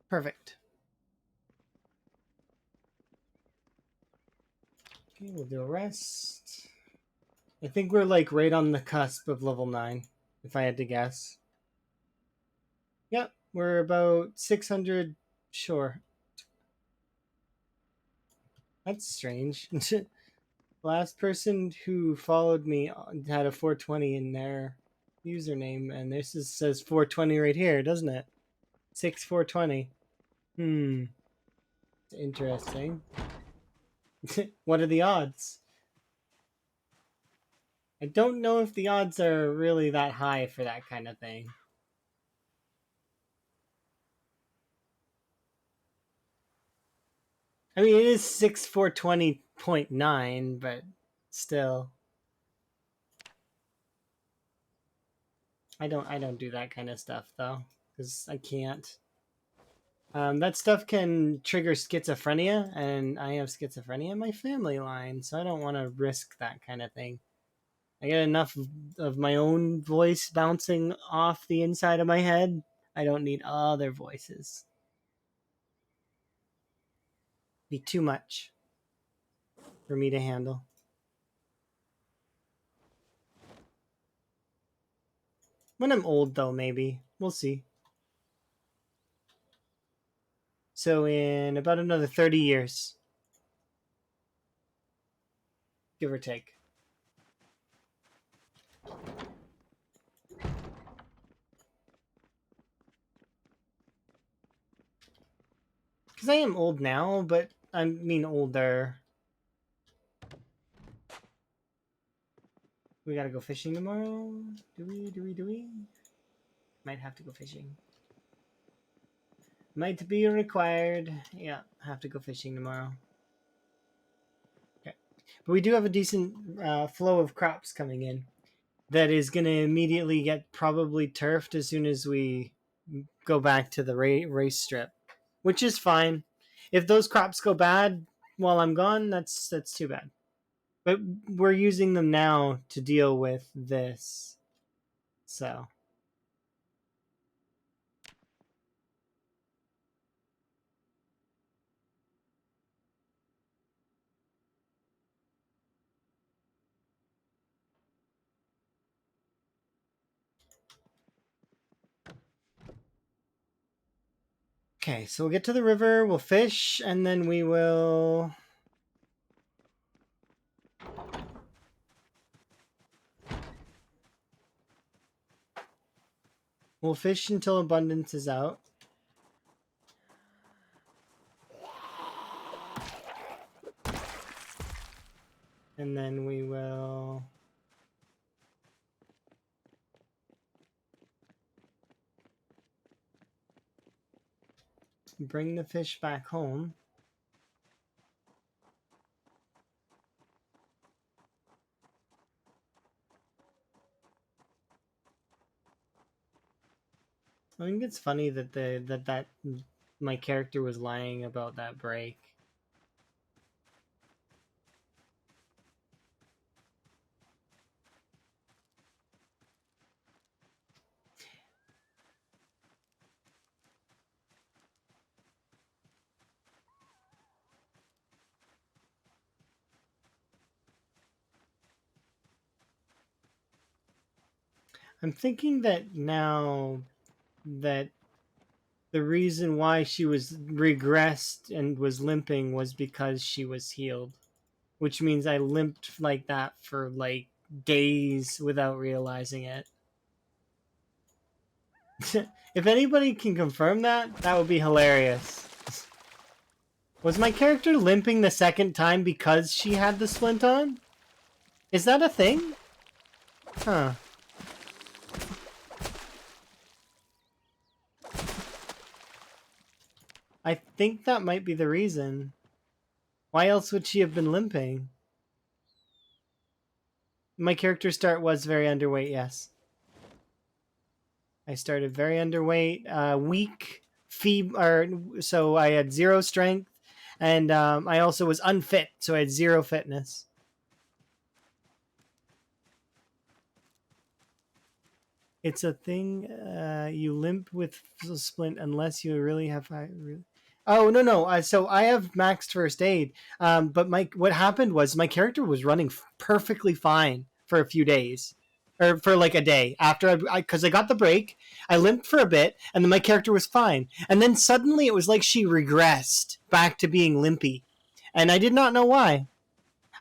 Perfect. Okay, we'll do a rest. I think we're like right on the cusp of level 9, if I had to guess. Yep, we're about 600 sure. That's strange. Last person who followed me had a 420 in their username, and this says 420 right here, doesn't it? 6420. Interesting. What are the odds? I don't know if the odds are really that high for that kind of thing. I mean, it is 6420.9, but still. I don't do that kind of stuff though, because I can't. That stuff can trigger schizophrenia, and I have schizophrenia in my family line, so I don't want to risk that kind of thing. I get enough of my own voice bouncing off the inside of my head. I don't need other voices. Be too much for me to handle. When I'm old, though, maybe. We'll see. So in about another 30 years, give or take. Because I am old now, but I mean older. We gotta go fishing tomorrow? Do we? Might have to go fishing. Might be required. Yeah, have to go fishing tomorrow. Okay. But we do have a decent flow of crops coming in that is going to immediately get probably turfed as soon as we go back to the race strip, which is fine. If those crops go bad while I'm gone, that's too bad. But we're using them now to deal with this. So okay, so we'll get to the river, we'll fish, and then we'll fish until abundance is out. And then we will bring the fish back home. I think it's funny that that my character was lying about that break. I'm thinking that now that the reason why she was regressed and was limping was because she was healed, which means I limped like that for like days without realizing it. If anybody can confirm that, that would be hilarious. Was my character limping the second time because she had the splint on? Is that a thing? Huh. I think that might be the reason. Why else would she have been limping? My character start was very underweight, yes. I started very underweight, weak, so I had 0 strength, and I also was unfit, so I had 0 fitness. It's a thing. You limp with splint unless you really have high. Really... Oh no. So I have maxed first aid. But what happened was my character was running perfectly fine for a few days, or for like a day after because I got the break. I limped for a bit, and then my character was fine. And then suddenly it was like she regressed back to being limpy, and I did not know why.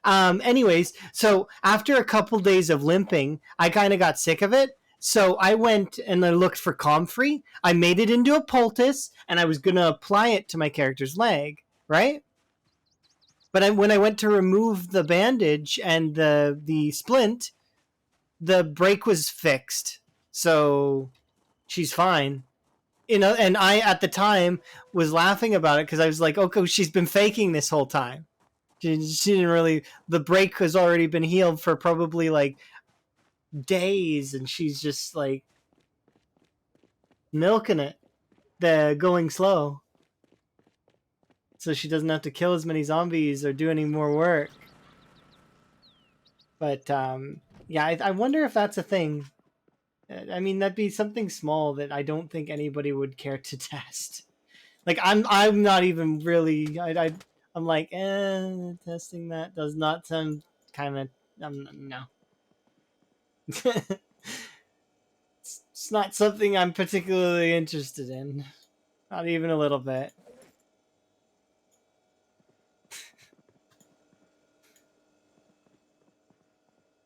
Anyways, so after a couple days of limping, I kind of got sick of it. So I went and I looked for comfrey. I made it into a poultice, and I was gonna apply it to my character's leg, right? But when I went to remove the bandage and the splint, the break was fixed, so she's fine. You know, and I at the time was laughing about it because I was like, "Okay, she's been faking this whole time." She didn't really. The break has already been healed for probably like days, and she's just like milking it, the going slow, so she doesn't have to kill as many zombies or do any more work. But yeah, I wonder if that's a thing. I mean, that'd be something small that I don't think anybody would care to test. Like I'm not even really. I'm like, testing that does not sound kind of. No. It's not something I'm particularly interested in. Not even a little bit.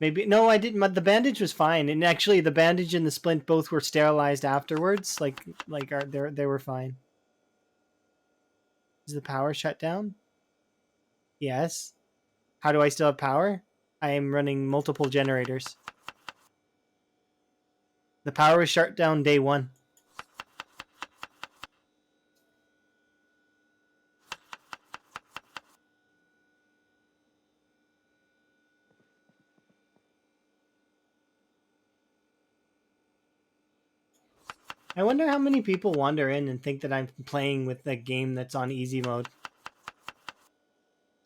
Maybe no, I didn't. The bandage was fine, and actually, the bandage and the splint both were sterilized afterwards. They were fine. Is the power shut down? Yes. How do I still have power? I am running multiple generators. The power was shut down day one. I wonder how many people wander in and think that I'm playing with a game that's on easy mode.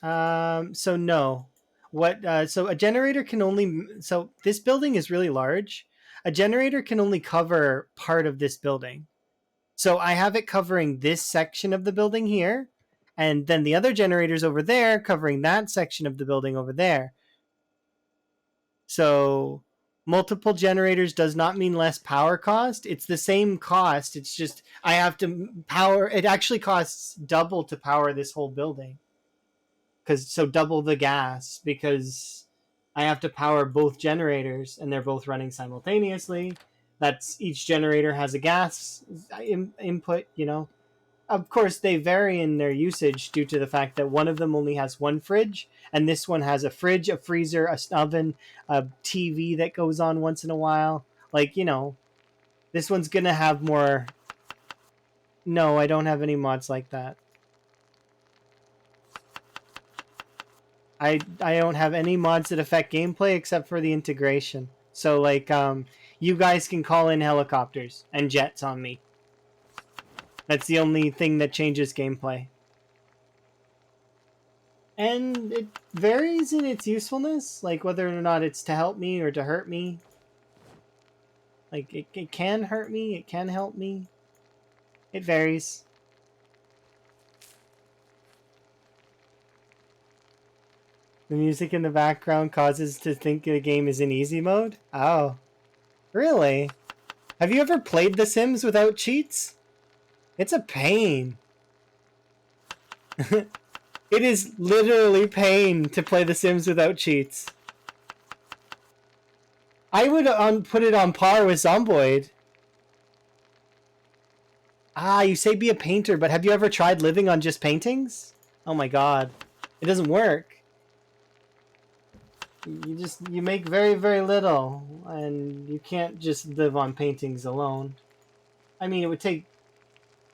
So no. So a generator can only, so this building is really large. A generator can only cover part of this building. So I have it covering this section of the building here, and then the other generators over there covering that section of the building over there. So multiple generators does not mean less power cost. It's the same cost. It's just I have to power. It actually costs double to power this whole building. So double the gas because I have to power both generators and they're both running simultaneously. That's each generator has a gas input, you know. Of course, they vary in their usage due to the fact that one of them only has one fridge, and this one has a fridge, a freezer, a oven, a TV that goes on once in a while. Like, you know, this one's gonna have more. No, I don't have any mods like that. I don't have any mods that affect gameplay except for the integration. So like you guys can call in helicopters and jets on me. That's the only thing that changes gameplay. And it varies in its usefulness, like whether or not it's to help me or to hurt me. Like it can hurt me, it can help me. It varies. The music in the background causes to think the game is in easy mode? Oh. Really? Have you ever played The Sims without cheats? It's a pain. It is literally pain to play The Sims without cheats. I would put it on par with Zomboid. Ah, you say be a painter, but have you ever tried living on just paintings? Oh my god. It doesn't work. You make very, very little, and you can't just live on paintings alone. I mean, it would take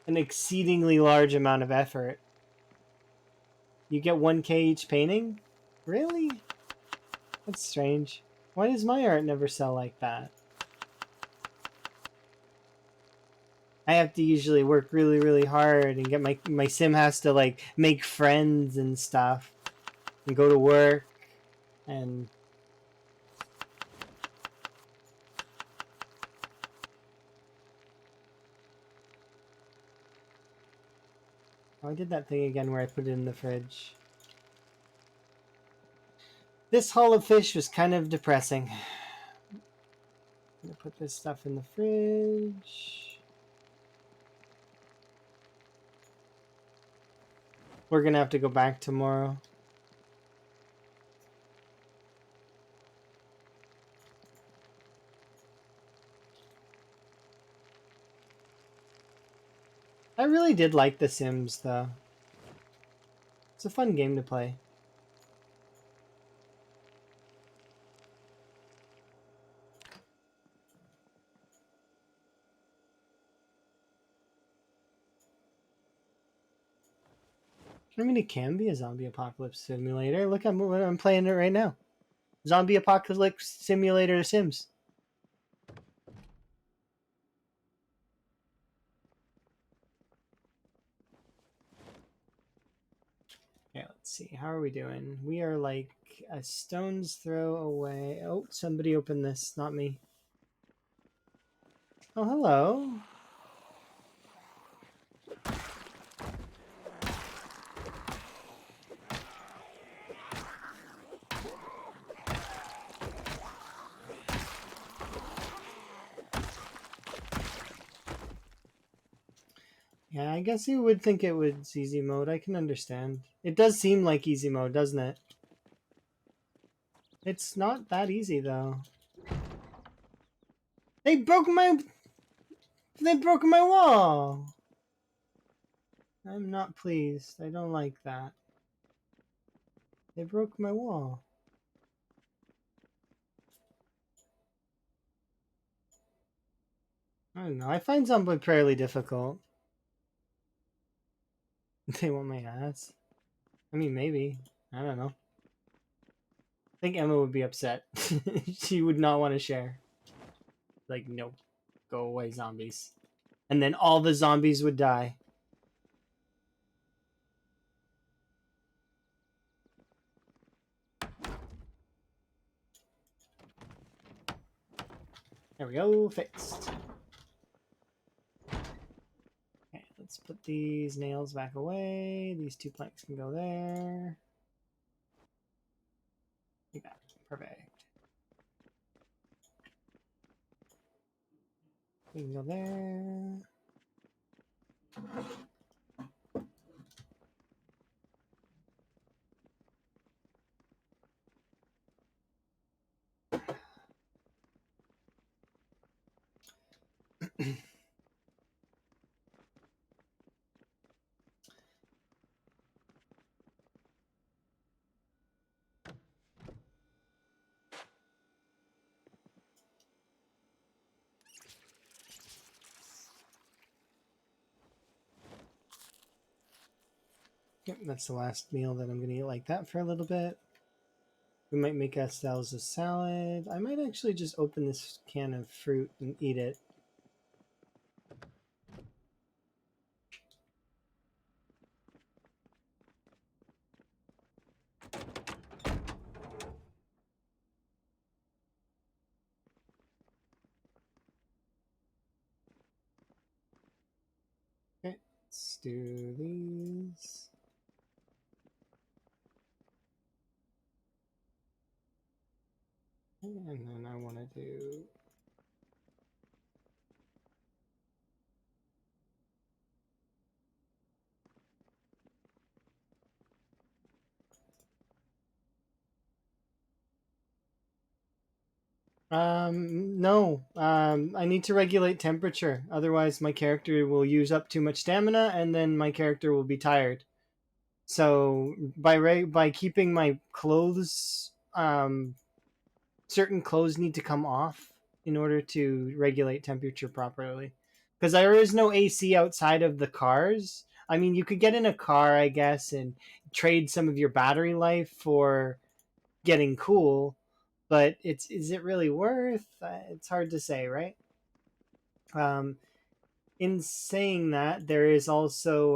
an exceedingly large amount of effort. You get 1K each painting? Really? That's strange. Why does my art never sell like that? I have to usually work really, really hard and get my sim has to like make friends and stuff and go to work and Oh, I did that thing again where I put it in the fridge. This haul of fish was kind of depressing. I'm gonna put this stuff in the fridge. We're gonna have to go back tomorrow. I really did like The Sims, though. It's a fun game to play. I mean, it can be a zombie apocalypse simulator. Look, I'm playing it right now. Zombie apocalypse simulator Sims. Yeah, let's see. How are we doing? We are like a stone's throw away. Oh, somebody opened this, not me. Oh, hello. Yeah, I guess you would think it was easy mode. I can understand. It does seem like easy mode, doesn't it? It's not that easy, though. They broke my... They broke my wall! I'm not pleased. I don't like that. They broke my wall. I don't know. I find zombie fairly difficult. They want my ass. I mean, maybe. I don't know. I think Emma would be upset. She would not want to share. Like, nope. Go away, zombies. And then all the zombies would die. There we go. Fixed. Okay, let's put these nails back away. These 2 planks can go there. Like that. Perfect. We can go there. Yep, that's the last meal that I'm going to eat like that for a little bit. We might make ourselves a salad. I might actually just open this can of fruit and eat it. Okay, let's do these. And then I want to do... No. I need to regulate temperature. Otherwise, my character will use up too much stamina, and then my character will be tired. So by keeping my clothes, certain clothes need to come off in order to regulate temperature properly. Because there is no AC outside of the cars. I mean, you could get in a car, I guess, and trade some of your battery life for getting cool, but is it really worth? It's hard to say, right? Um, in saying that, there is also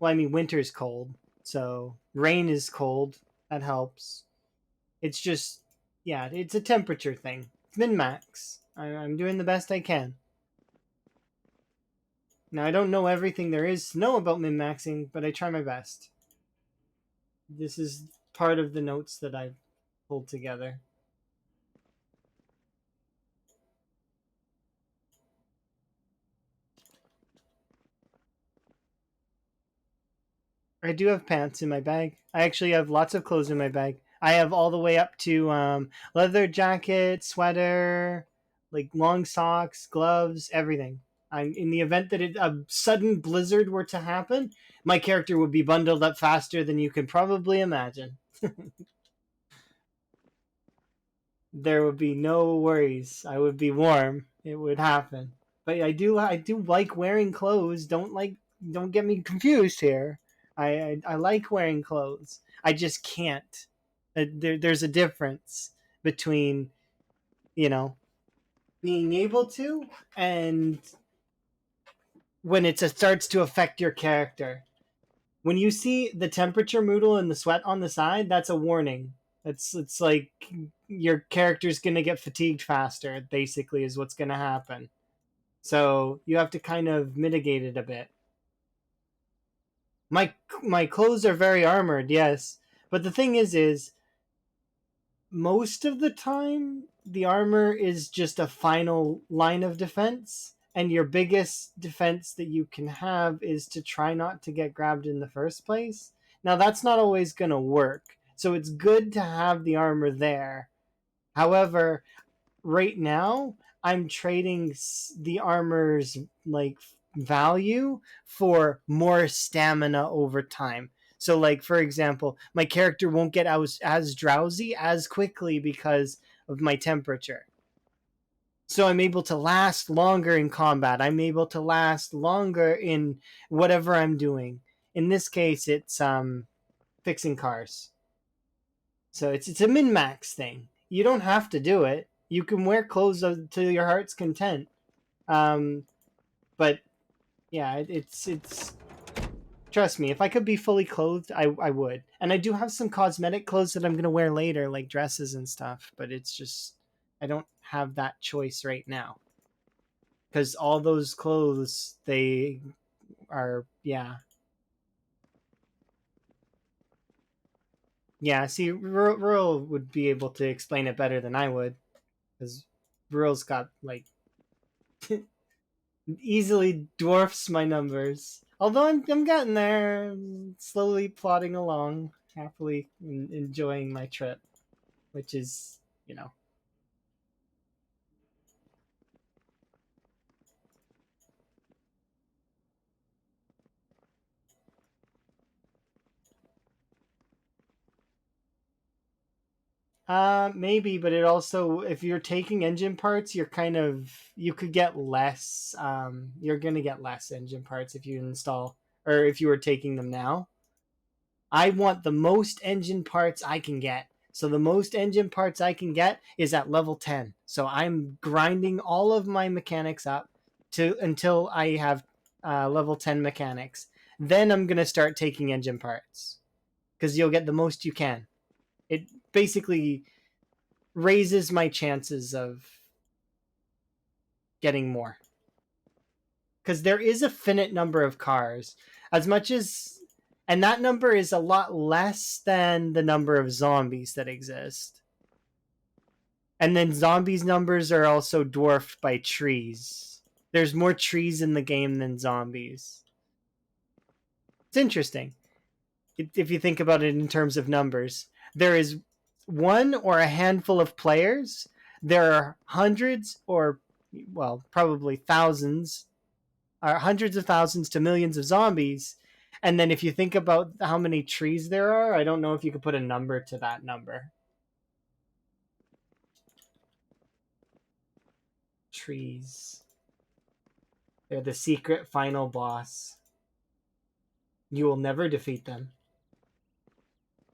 well, I mean, winter's cold, so rain is cold. That helps. It's just, yeah, it's a temperature thing. Min max. I'm doing the best I can. Now, I don't know everything there is to know about min-maxing, but I try my best. This is part of the notes that I've pulled together. I do have pants in my bag. I actually have lots of clothes in my bag. I have all the way up to leather jacket, sweater, like long socks, gloves, everything. I'm in the event that a sudden blizzard were to happen, my character would be bundled up faster than you can probably imagine. There would be no worries. I would be warm. It would happen. But I do like wearing clothes. Don't get me confused here. I like wearing clothes. I just can't. There's a difference between, you know, being able to and when starts to affect your character. When you see the temperature moodle and the sweat on the side, that's a warning. It's like your character's gonna get fatigued faster. Basically, is what's gonna happen. So you have to kind of mitigate it a bit. My clothes are very armored, yes, but the thing is most of the time the armor is just a final line of defense, and your biggest defense that you can have is to try not to get grabbed in the first place. Now that's not always going to work, so it's good to have the armor there. However, right now I'm trading the armor's like value for more stamina over time. So like for example, my character won't get as drowsy as quickly because of my temperature. So I'm able to last longer in combat. I'm able to last longer in whatever I'm doing. In this case, it's fixing cars. So it's a min max thing. You don't have to do it. You can wear clothes to your heart's content. Um, but yeah, it's trust me. If I could be fully clothed, I would. And I do have some cosmetic clothes that I'm gonna wear later, like dresses and stuff. But it's just I don't have that choice right now because all those clothes they are yeah. See, Rural would be able to explain it better than I would because Rural's got like easily dwarfs my numbers. Although I'm getting there, slowly plodding along, happily enjoying my trip, which is, you know. Maybe, but it also, if you're taking engine parts, you could get less. You're gonna get less engine parts if you install, or if you were taking them now. I want the most engine parts I can get. So the most engine parts I can get is at level 10. So I'm grinding all of my mechanics up to until I have level 10 mechanics. Then I'm going to start taking engine parts because you'll get the most you can. It basically raises my chances of getting more because there is a finite number of cars. As much as and that number is a lot less than the number of zombies that exist. And then zombies numbers are also dwarfed by trees. There's more trees in the game than zombies. It's interesting if you think about it in terms of numbers. There is one or a handful of players. There are hundreds or, well, probably thousands, or hundreds of thousands to millions of zombies. And then if you think about how many trees there are, I don't know if you could put a number to that number. Trees. They're the secret final boss. You will never defeat them.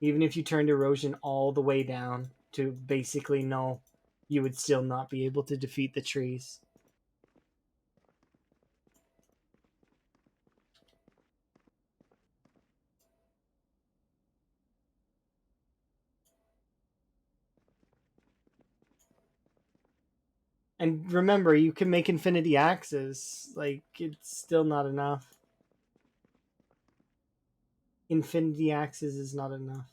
Even if you turned erosion all the way down to basically no, you would still not be able to defeat the trees. And remember, you can make infinity axes. Like, it's still not enough. Infinity axes is not enough.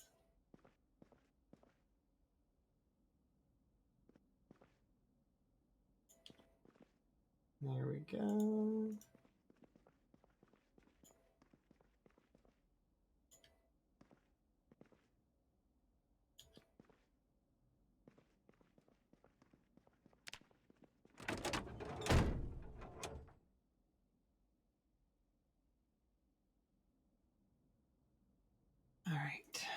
There we go. All right.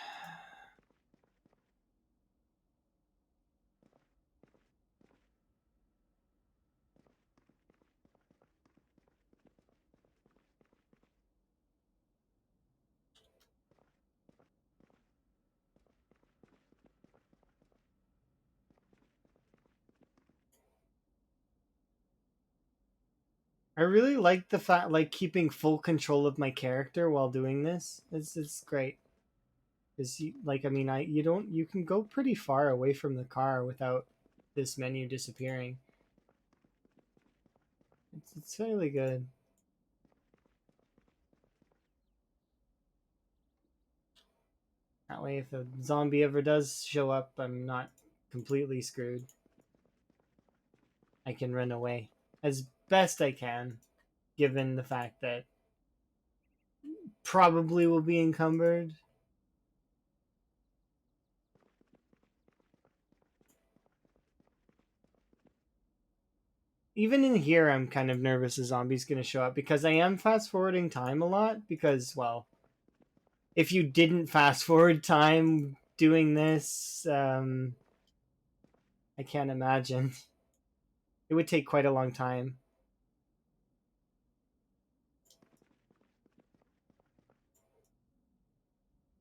I really like the fact, like, keeping full control of my character while doing this. It's great. Is like, I mean, you can go pretty far away from the car without this menu disappearing. It's fairly good. That way, if a zombie ever does show up, I'm not completely screwed. I can run away as best I can, given the fact that probably will be encumbered. Even in here, I'm kind of nervous a zombie's going to show up because I am fast forwarding time a lot. Because, well, if you didn't fast forward time doing this, I can't imagine. It would take quite a long time.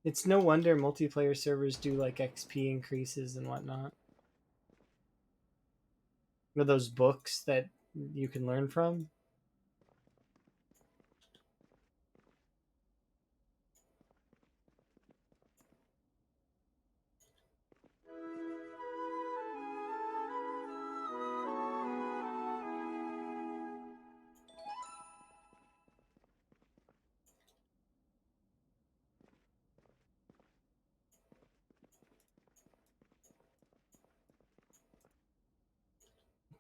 It's no wonder multiplayer servers do like XP increases and whatnot. With those books that you can learn from.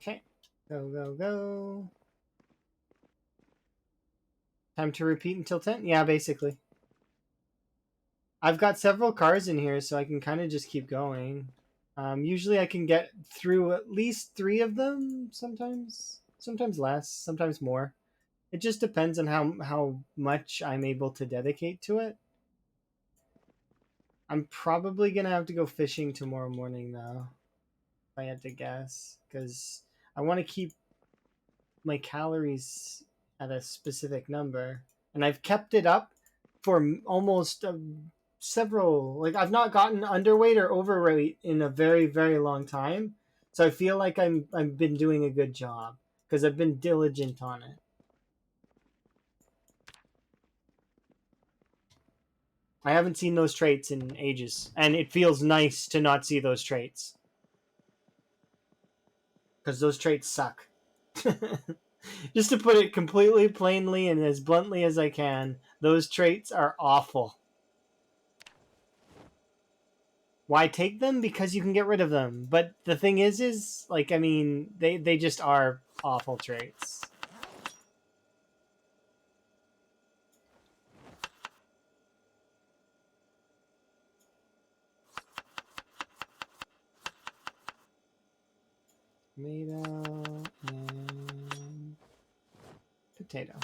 Okay. Go, go, go. Time to repeat until 10? Yeah, basically. I've got several cars in here, so I can kind of just keep going. Usually I can get through at least 3 of them, sometimes less, sometimes more. It just depends on how much I'm able to dedicate to it. I'm probably going to have to go fishing tomorrow morning, though, if I had to guess, because I want to keep my calories at a specific number, and I've kept it up for almost several. Like, I've not gotten underweight or overweight in a very very long time, so I feel like I've been doing a good job because I've been diligent on it. I haven't seen those traits in ages, and it feels nice to not see those traits because those traits suck. Just to put it completely plainly and as bluntly as I can, those traits are awful. Why take them? Because you can get rid of them. But the thing is like, I mean, they just are awful traits. Tomato and potato.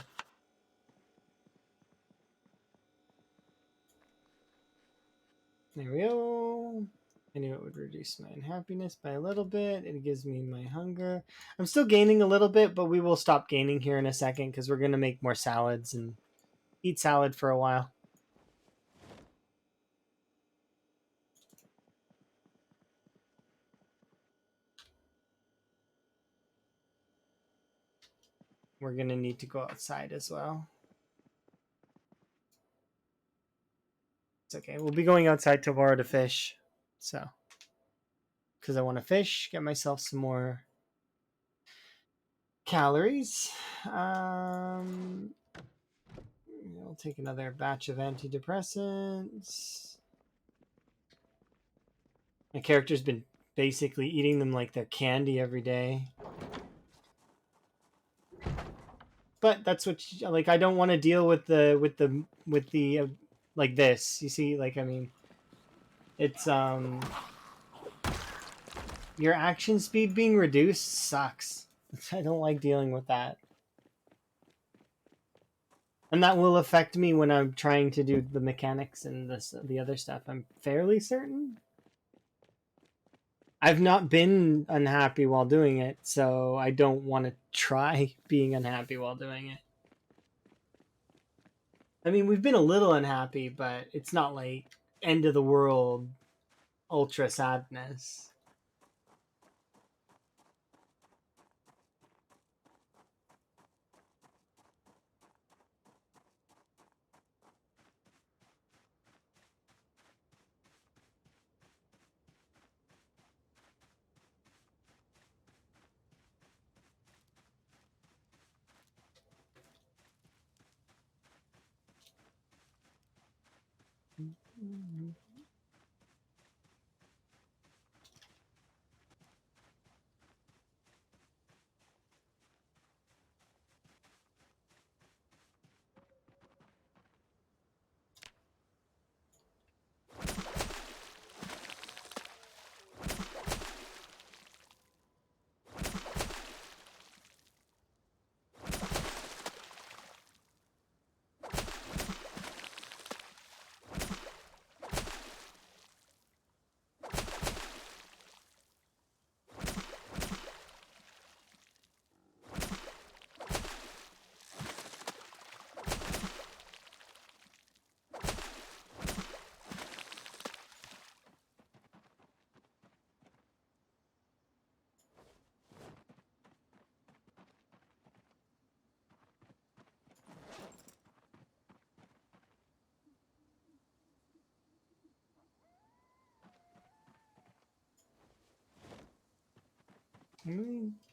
There we go. I knew it would reduce my unhappiness by a little bit. It gives me my hunger. I'm still gaining a little bit, but we will stop gaining here in a second because we're going to make more salads and eat salad for a while. We're going to need to go outside as well. It's okay. We'll be going outside tomorrow to fish. So, because I want to fish, get myself some more calories. I'll take another batch of antidepressants. My character's been basically eating them like they're candy every day. But that's what like I don't want to deal with the like this. You see, like I mean, it's your action speed being reduced sucks. I don't like dealing with that. And that will affect me when I'm trying to do the mechanics and the other stuff. I'm fairly certain. I've not been unhappy while doing it, so I don't want to try being unhappy while doing it. I mean, we've been a little unhappy, but it's not like end of the world ultra sadness.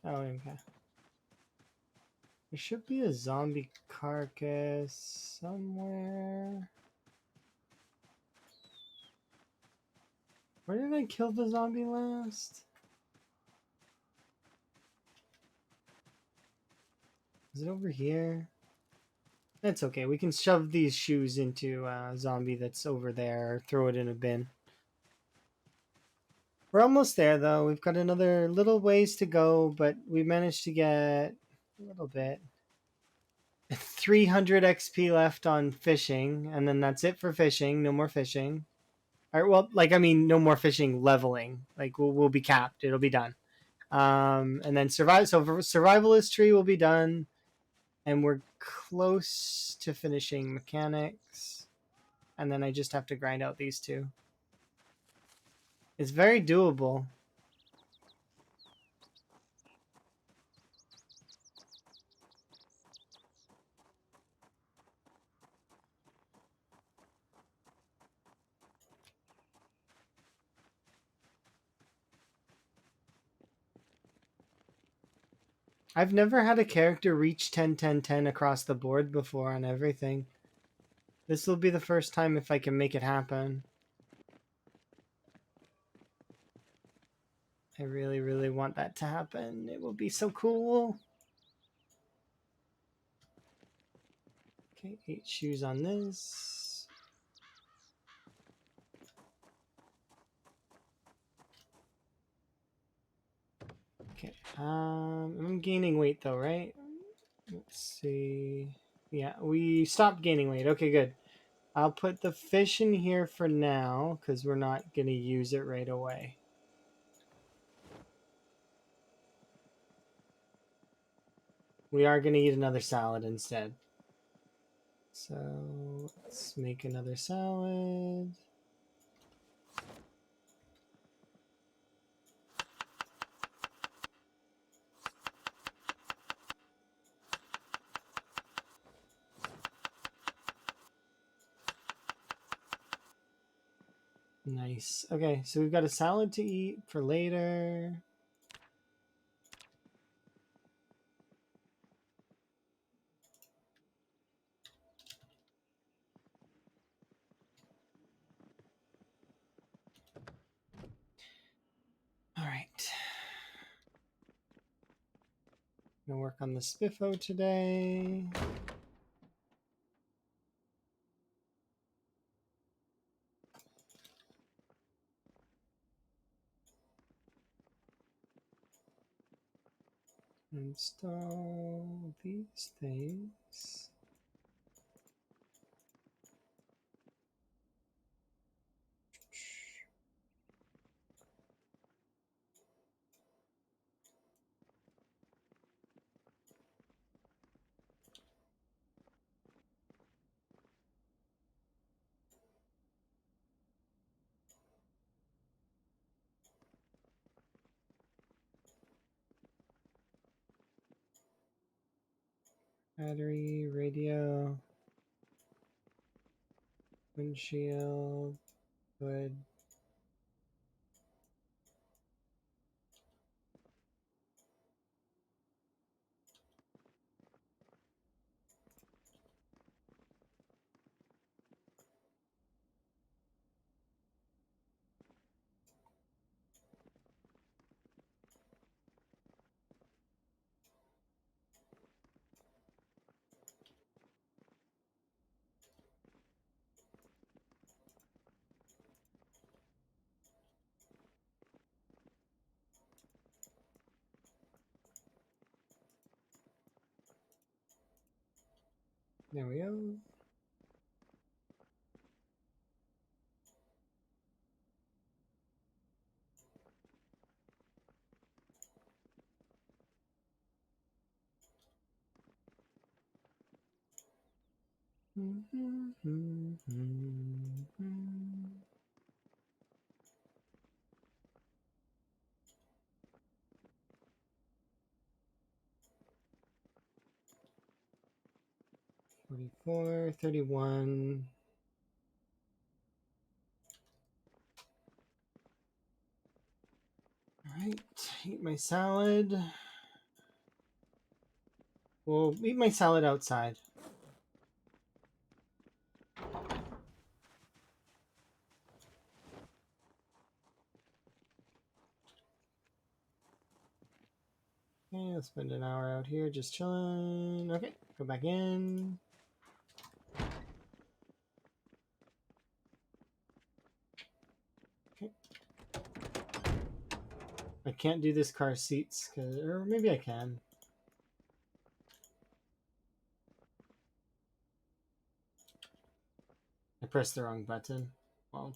Oh, okay. There should be a zombie carcass somewhere. Where did I kill the zombie last? Is it over here? That's okay. We can shove these shoes into a zombie that's over there, or throw it in a bin. We're almost there, though. We've got another little ways to go, but we managed to get a little bit. 300 XP left on fishing, and then that's it for fishing. No more fishing. All right, well, like I mean, no more fishing leveling. Like we'll be capped. It'll be done. And then survive. So survivalist tree will be done, and we're close to finishing mechanics. And then I just have to grind out these two. It's very doable. I've never had a character reach 10, 10, 10 across the board before on everything. This will be the first time if I can make it happen. I really, really want that to happen. It will be so cool. Okay, 8 shoes on this. Okay, I'm gaining weight though, right? Let's see. Yeah, we stopped gaining weight. Okay, good. I'll put the fish in here for now because we're not going to use it right away. We are going to eat another salad instead. So let's make another salad. Nice. Okay, so we've got a salad to eat for later. Gonna work on the spiffo today. Install these things. Battery, radio, windshield, hood. There we go. Mm-hmm. 44, 31. All right, eat my salad. We'll eat my salad outside. Okay, I'll spend an hour out here just chilling. Okay, go back in. Okay. I can't do this car seats, or maybe I can. I pressed the wrong button. Well,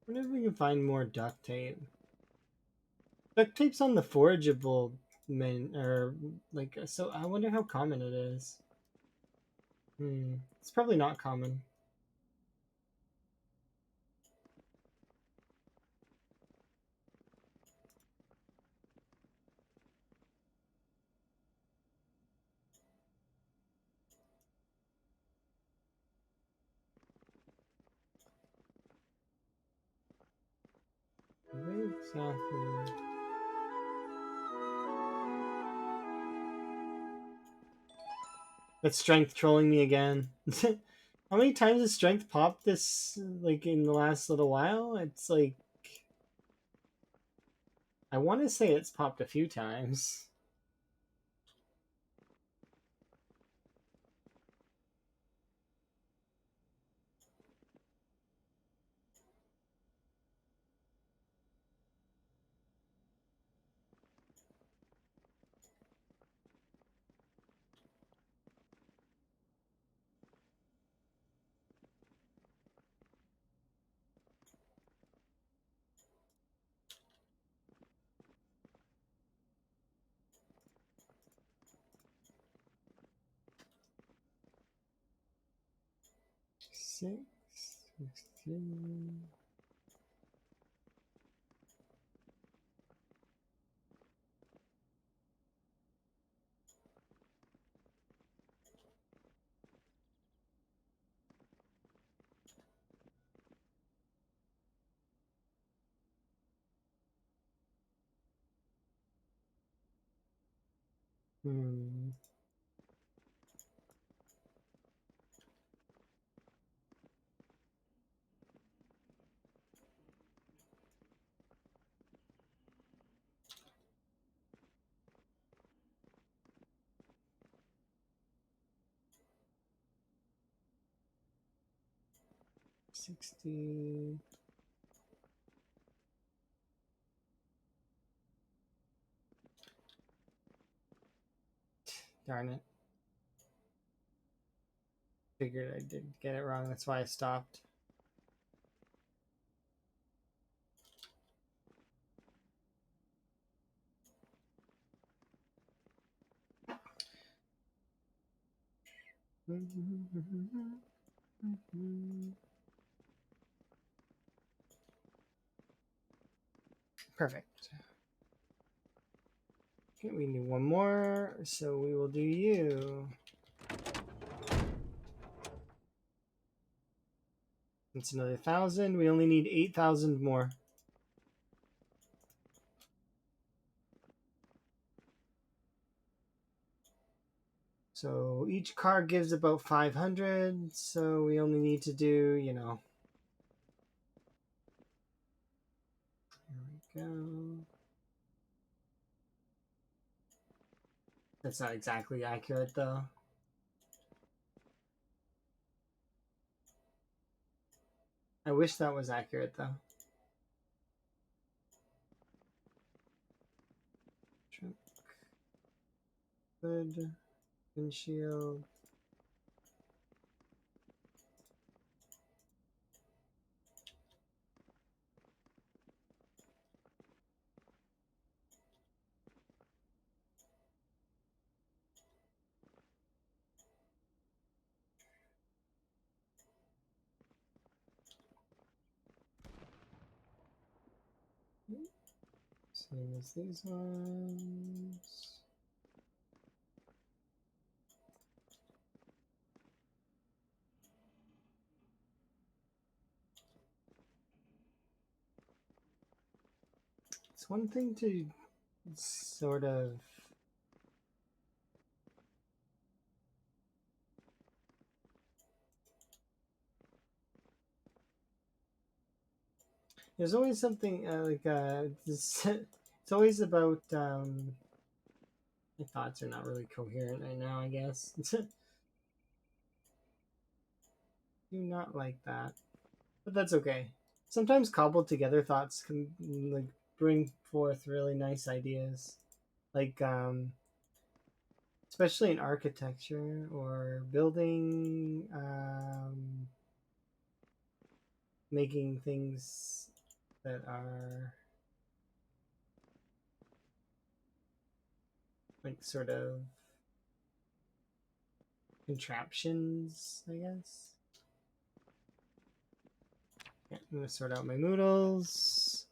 I wonder if we can find more duct tape. Duct tape's on the forageable or like, so I wonder how common it is. It's probably not common. Exactly. That's strength trolling me again. How many times has strength popped this, like, in the last little while? It's like, I want to say it's popped a few times. Six, 16. Hmm. 60. Darn it. Figured I did get it wrong. That's why I stopped. Perfect. Okay, we need one more, so we will do you. It's another 1,000. We only need 8,000 more. So each car gives about 500, so we only need to do, you know. There we go. That's not exactly accurate, though. I wish that was accurate, though. Trunk, hood, windshield. Same as these ones. It's one thing to sort of there's always something it's always about my thoughts are not really coherent right now, I guess. Do not like that, but that's okay. Sometimes cobbled together thoughts can like bring forth really nice ideas, like especially in architecture or building, making things that are like sort of contraptions, I guess. Okay, I'm gonna sort out my noodles.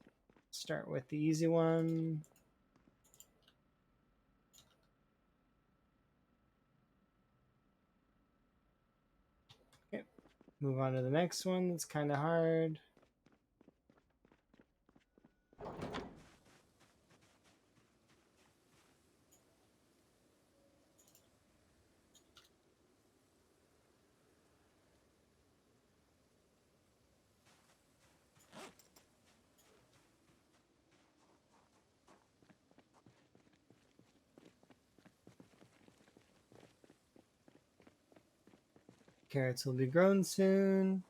Start with the easy one. Okay, move on to the next one. That's kind of hard. Carrots will be grown soon.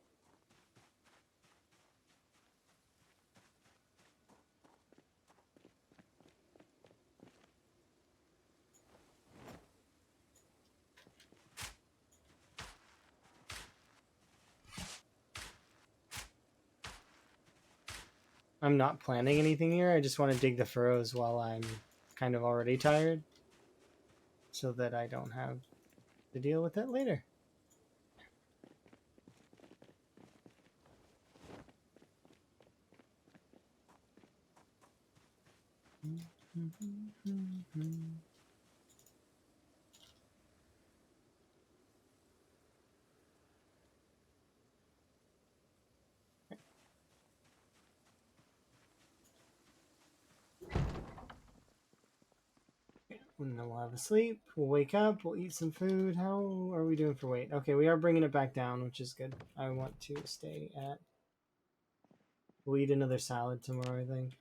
I'm not planning anything here. I just want to dig the furrows while I'm kind of already tired, so that I don't have to deal with it later. And then we'll have a sleep. We'll wake up. We'll eat some food. How are we doing for weight? Okay, we are bringing it back down, which is good. I want to stay at. We'll eat another salad tomorrow, I think.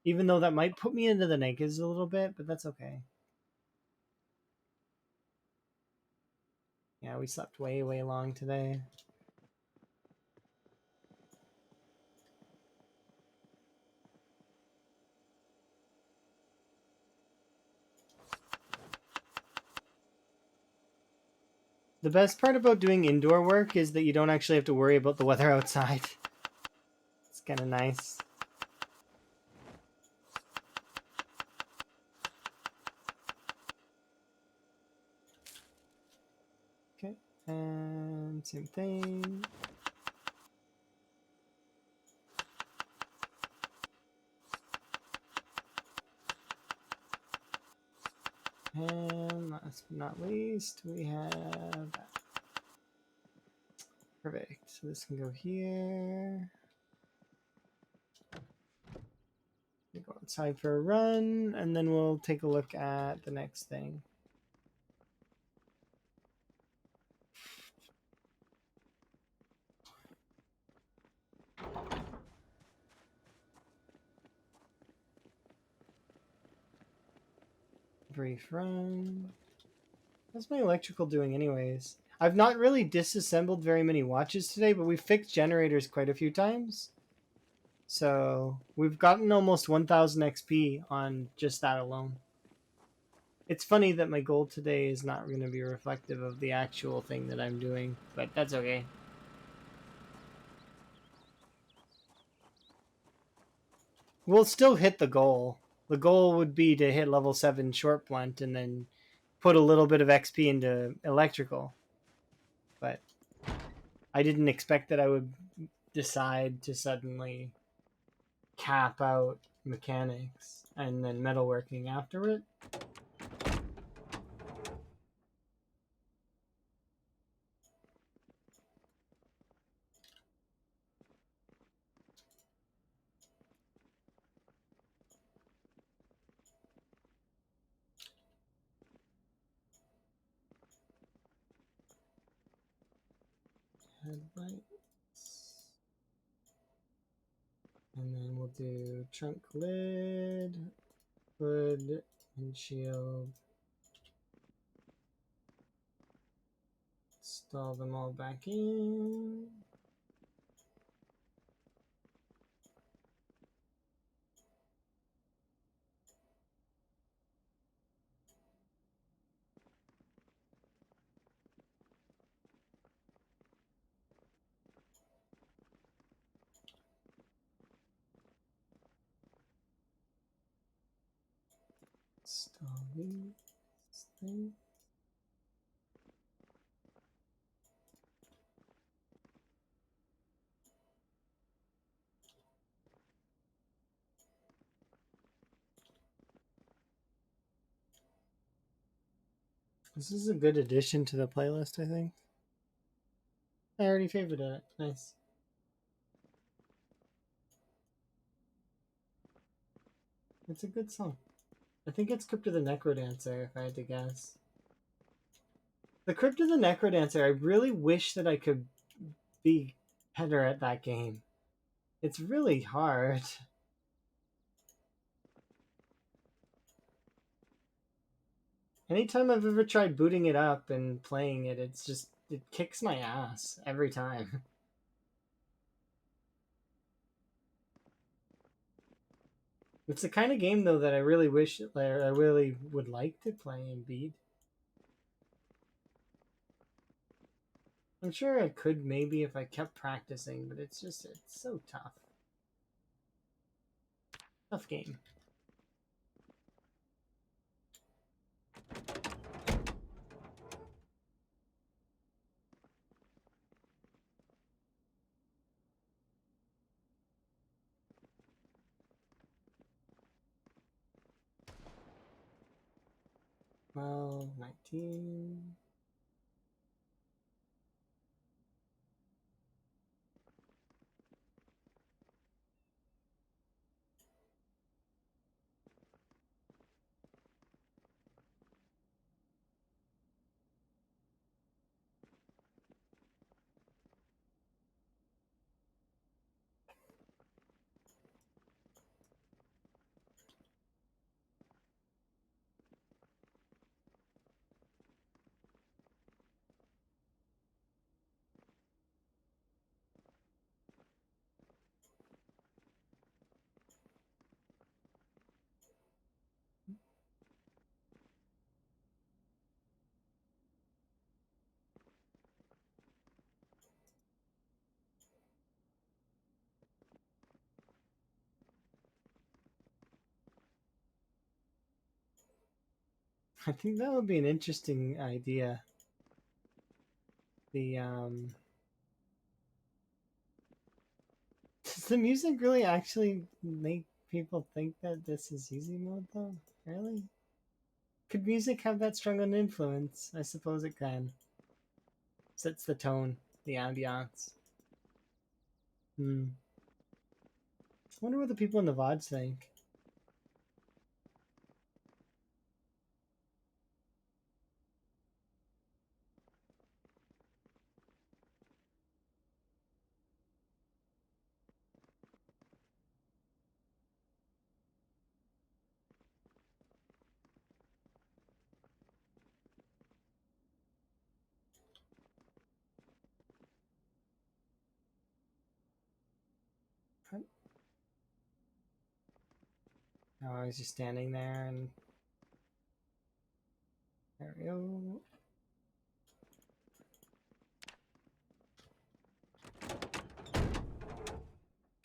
Even though that might put me into the negatives a little bit, but that's okay. Yeah, we slept way, way long today. The best part about doing indoor work is that you don't actually have to worry about the weather outside. It's kind of nice. Okay, and same thing. And last but not least, we have that. Perfect. So this can go here. We go outside for a run, and then we'll take a look at the next thing. Brief run. How's my electrical doing anyways? I've not really disassembled very many watches today, but we've fixed generators quite a few times. So we've gotten almost 1000 XP on just that alone. It's funny that my goal today is not going to be reflective of the actual thing that I'm doing, but that's okay. We'll still hit the goal. The goal would be to hit level 7 short blunt and then put a little bit of XP into electrical. But I didn't expect that I would decide to suddenly cap out mechanics and then metalworking after it. Headlights. And then we'll do trunk lid, hood, windshield. Install them all back in. Install these things. This is a good addition to the playlist, I think. I already favorited it. Nice. It's a good song. I think it's Crypt of the Necrodancer, if I had to guess. The Crypt of the Necrodancer, I really wish that I could be better at that game. It's really hard. Anytime I've ever tried booting it up and playing it, it kicks my ass every time. It's the kind of game though that I really wish, I really would like to play and beat. I'm sure I could maybe if I kept practicing, but it's so tough. Tough game. Well, 19. I think that would be an interesting idea. The does the music really actually make people think that this is easy mode though? Really? Could music have that strong an influence? I suppose it can. Sets the tone, the ambiance. Hmm. I wonder what the people in the VODs think. Oh, I was just standing there and there we go.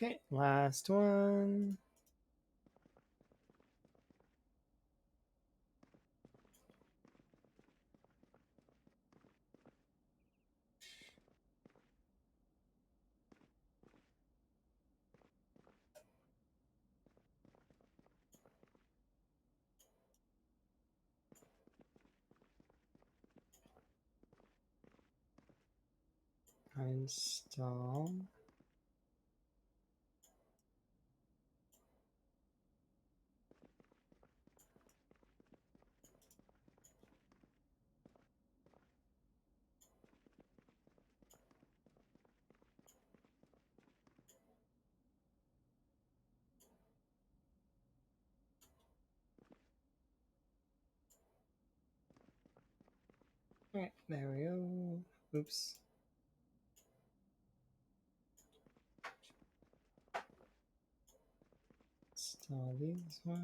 Okay, last one. Install. Alright, there we go. Oops. Install these ones.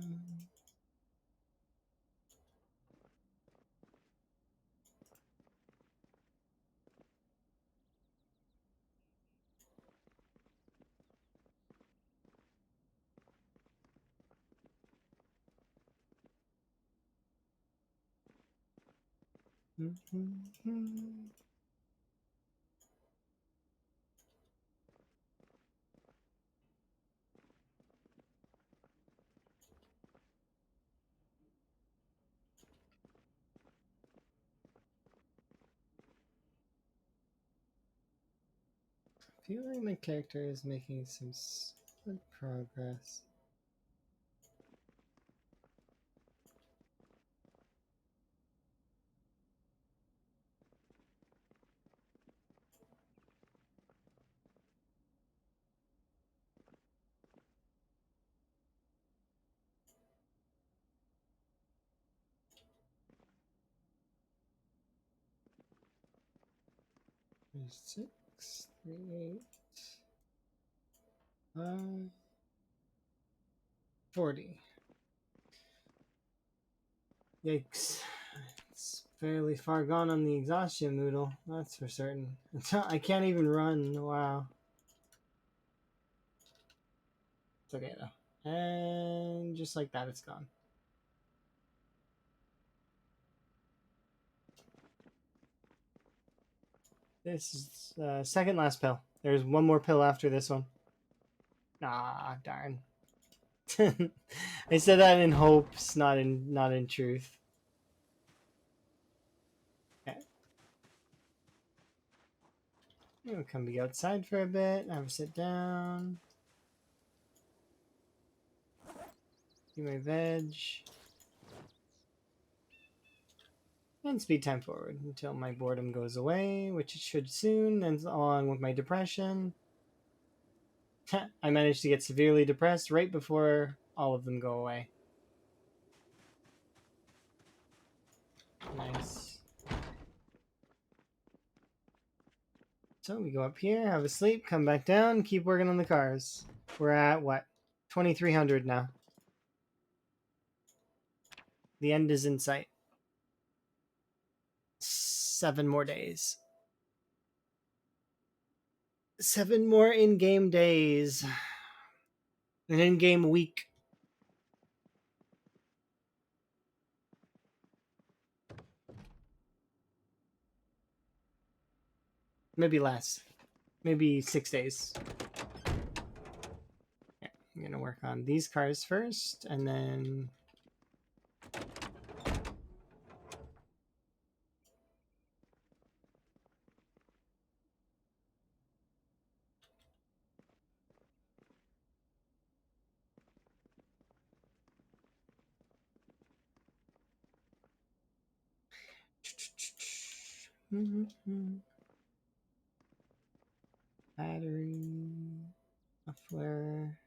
I feel like my character is making some solid progress. There's 6, 3, 8, 40. Yikes. It's fairly far gone on the exhaustion noodle, that's for certain. I can't even run, wow. It's okay though. And just like that, it's gone. This is second last pill. There's one more pill after this one. Ah, darn. I said that in hopes, not in truth. Okay. We'll come be outside for a bit, have a sit down. Do my veg. And speed time forward until my boredom goes away, which it should soon, and along with my depression. I managed to get severely depressed right before all of them go away. Nice. So we go up here, have a sleep, come back down, keep working on the cars. We're at what? 2,300 now. The end is in sight. 7 more days. 7 more in-game days. An in-game week. Maybe less. Maybe 6 days. Yeah, I'm gonna work on these cars first, and then battery, muffler,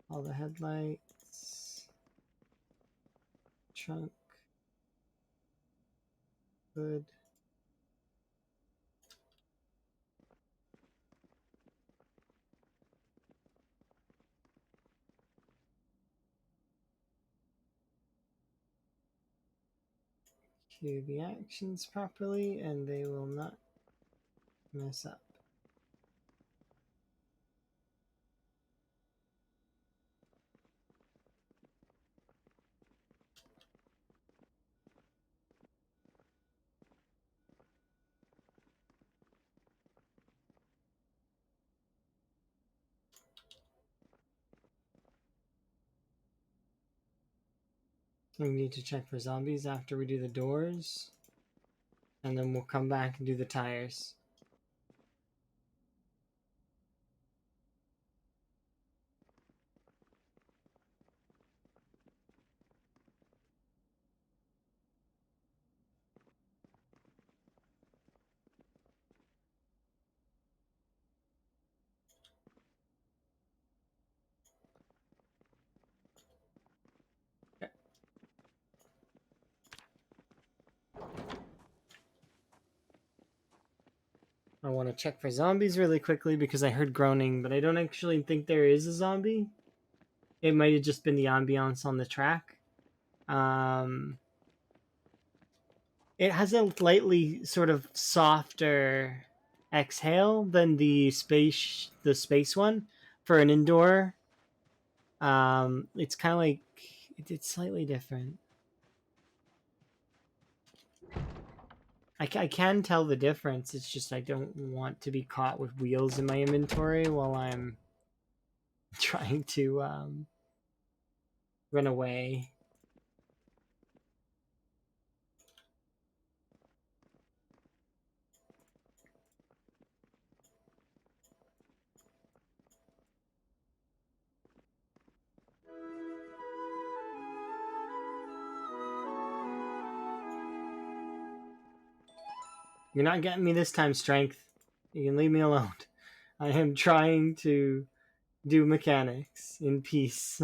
all the headlights, trunk, hood. Cue the actions properly, and they will not mess up. We need to check for zombies after we do the doors, and then we'll come back and do the tires. I want to check for zombies really quickly because I heard groaning, but I don't actually think there is a zombie. It might have just been the ambiance on the track. It has a slightly sort of softer exhale than the space one for an indoor. It's kind of like it's slightly different. I can tell the difference. It's just I don't want to be caught with wheels in my inventory while I'm trying to run away. You're not getting me this time, Strength. You can leave me alone. I am trying to do mechanics in peace.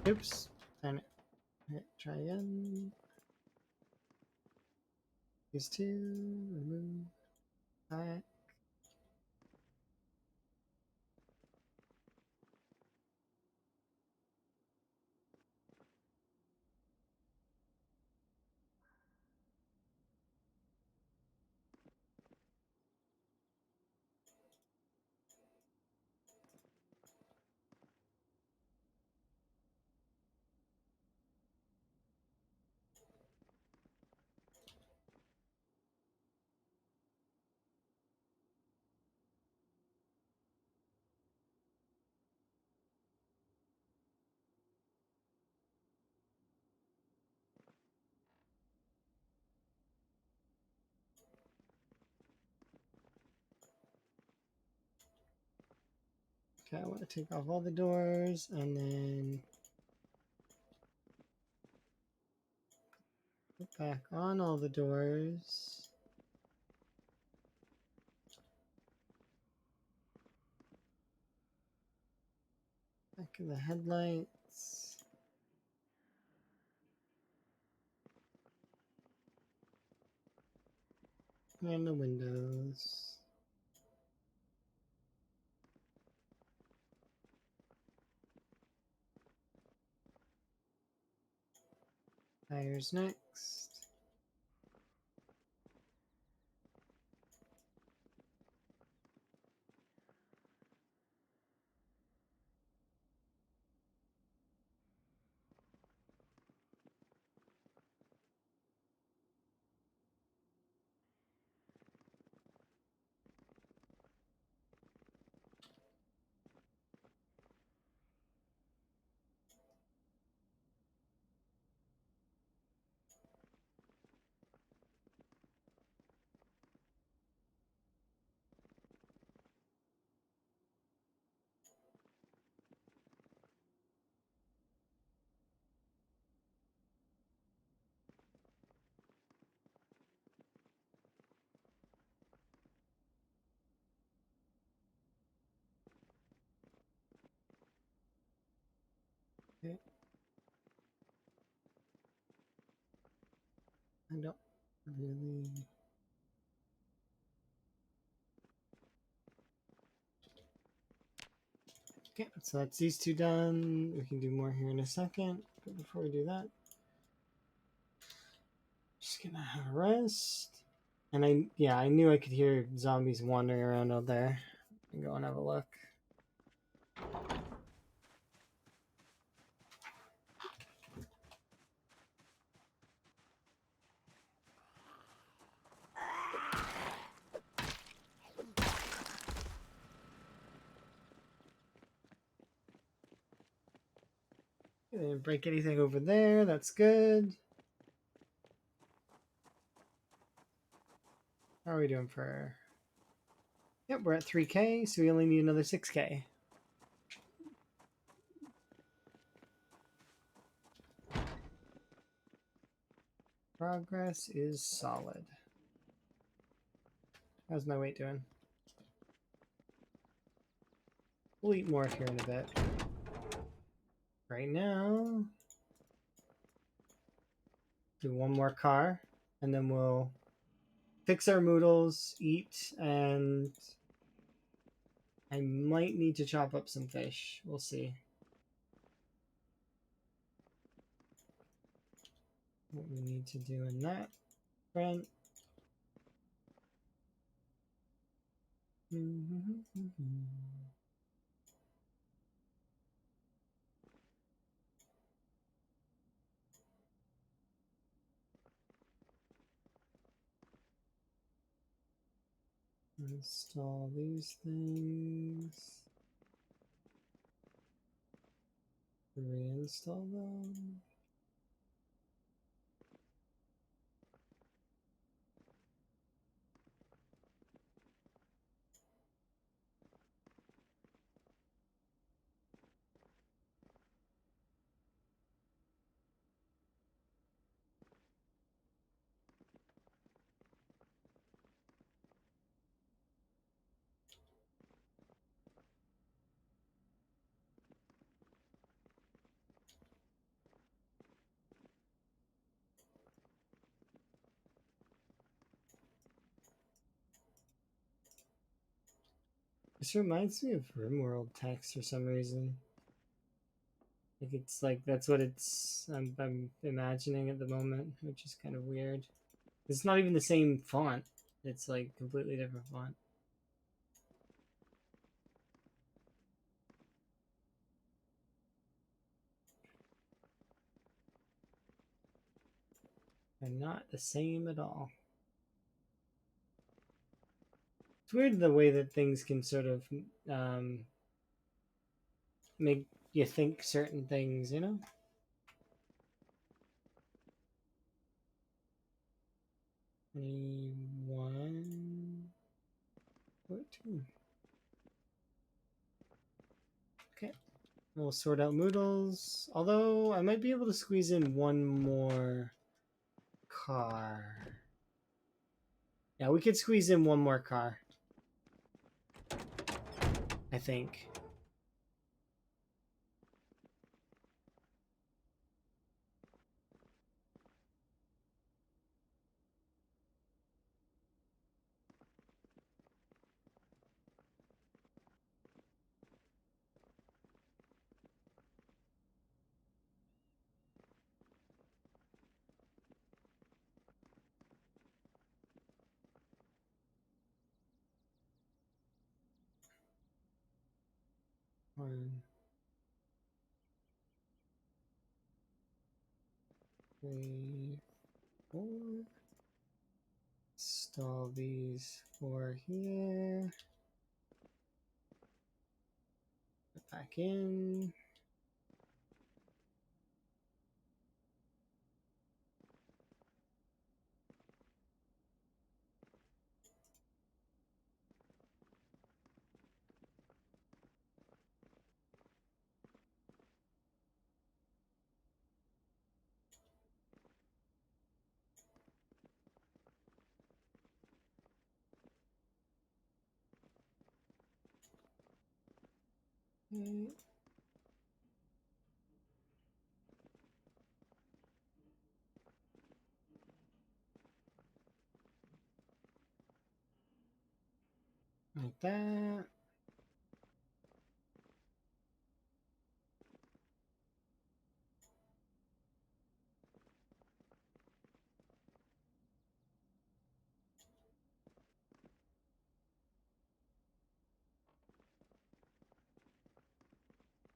Oops. Damn it. Try again. These two. Remove. That. Okay, I want to take off all the doors and then put back on all the doors. Back in the headlights. And the windows. Tires next. Okay. I don't really. Okay, so that's these two done. We can do more here in a second. But before we do that, just gonna have a rest. And I knew I could hear zombies wandering around out there. And go and have a look. Didn't break anything over there. That's good. How are we doing for? Yep, we're at 3K, so we only need another 6K. Progress is solid. How's my weight doing? We'll eat more here in a bit. Right now, do one more car, and then we'll fix our noodles, eat, and I might need to chop up some fish. We'll see. What we need to do in that front. Install these things. Reinstall them. This reminds me of RimWorld text for some reason. Like it's like that's what I'm imagining at the moment, which is kind of weird. It's not even the same font. It's like completely different font. And not the same at all. It's weird the way that things can sort of make you think certain things, you know? 21, 14. Okay. We'll sort out noodles. Although I might be able to squeeze in one more car. Yeah, we could squeeze in one more car. I think. 1, 3, 4. Install these 4 here. Put back in. Okay. Like that.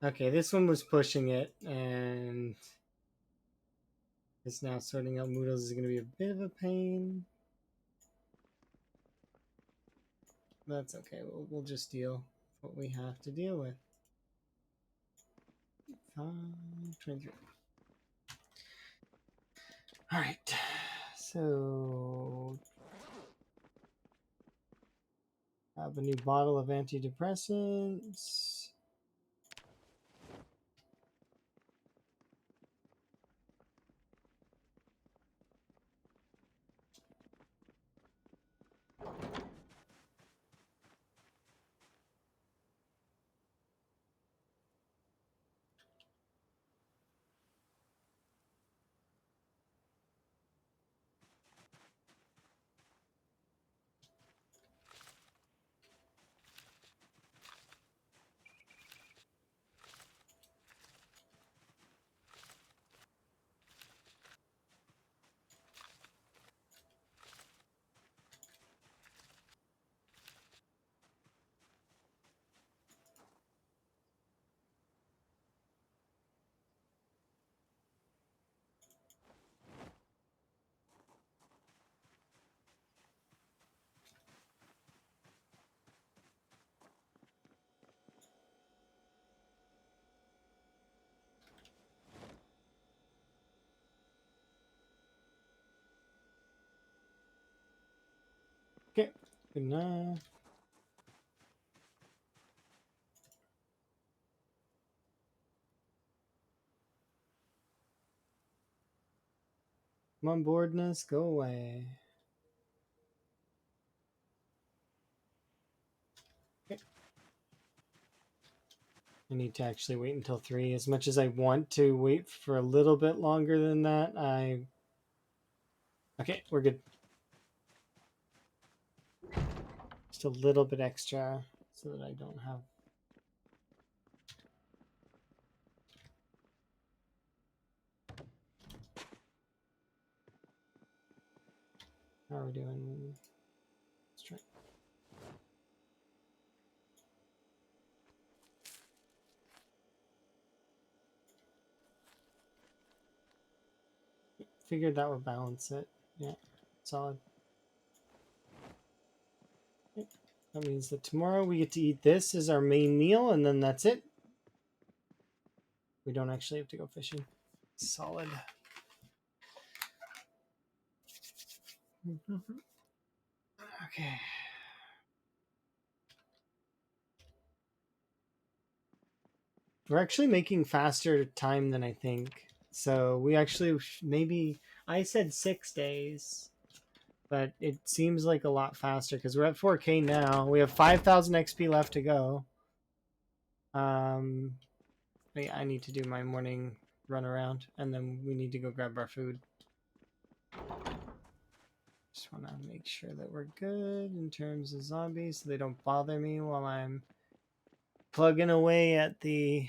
Okay, this one was pushing it, and it's now sorting out Moodles is going to be a bit of a pain. That's okay. We'll just deal with what we have to deal with. 23. All right. So have a new bottle of antidepressants. Okay, good enough. Come on, boredness, go away. Okay. I need to actually wait until 3. As much as I want to wait for a little bit longer than that, Okay, we're good. Just a little bit extra so that I don't have... How are we doing? Let's try. Figured that would balance it. Yeah, solid. Okay. That means that tomorrow we get to eat this as our main meal, and then that's it. We don't actually have to go fishing. Solid. Okay. We're actually making faster time than I think. So we actually maybe I said 6 days, but it seems like a lot faster because we're at 4K now. We have 5,000 XP left to go. But yeah, I need to do my morning run around, and then we need to go grab our food. Just want to make sure that we're good in terms of zombies so they don't bother me while I'm plugging away at the...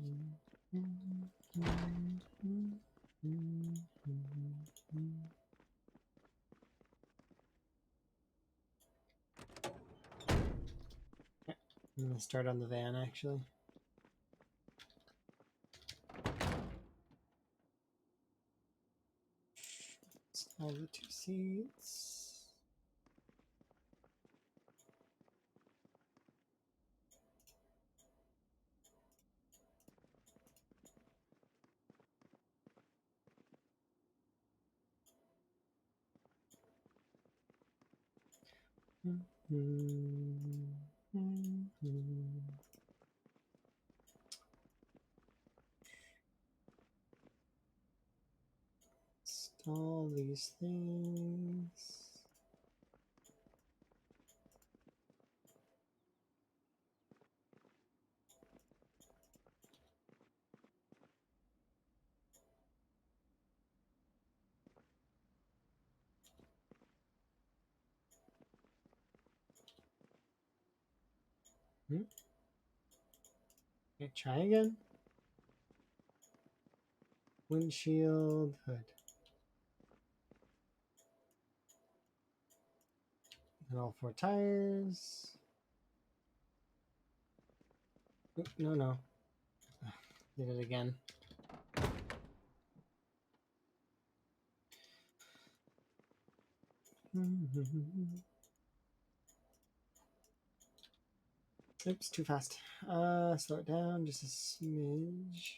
I'm gonna start on the van actually. All the 2 seats. Install these things. Okay, try again. Windshield, hood. And all 4 tires. Oop, no. Did it again. Oops, too fast. Slow it down just a smidge.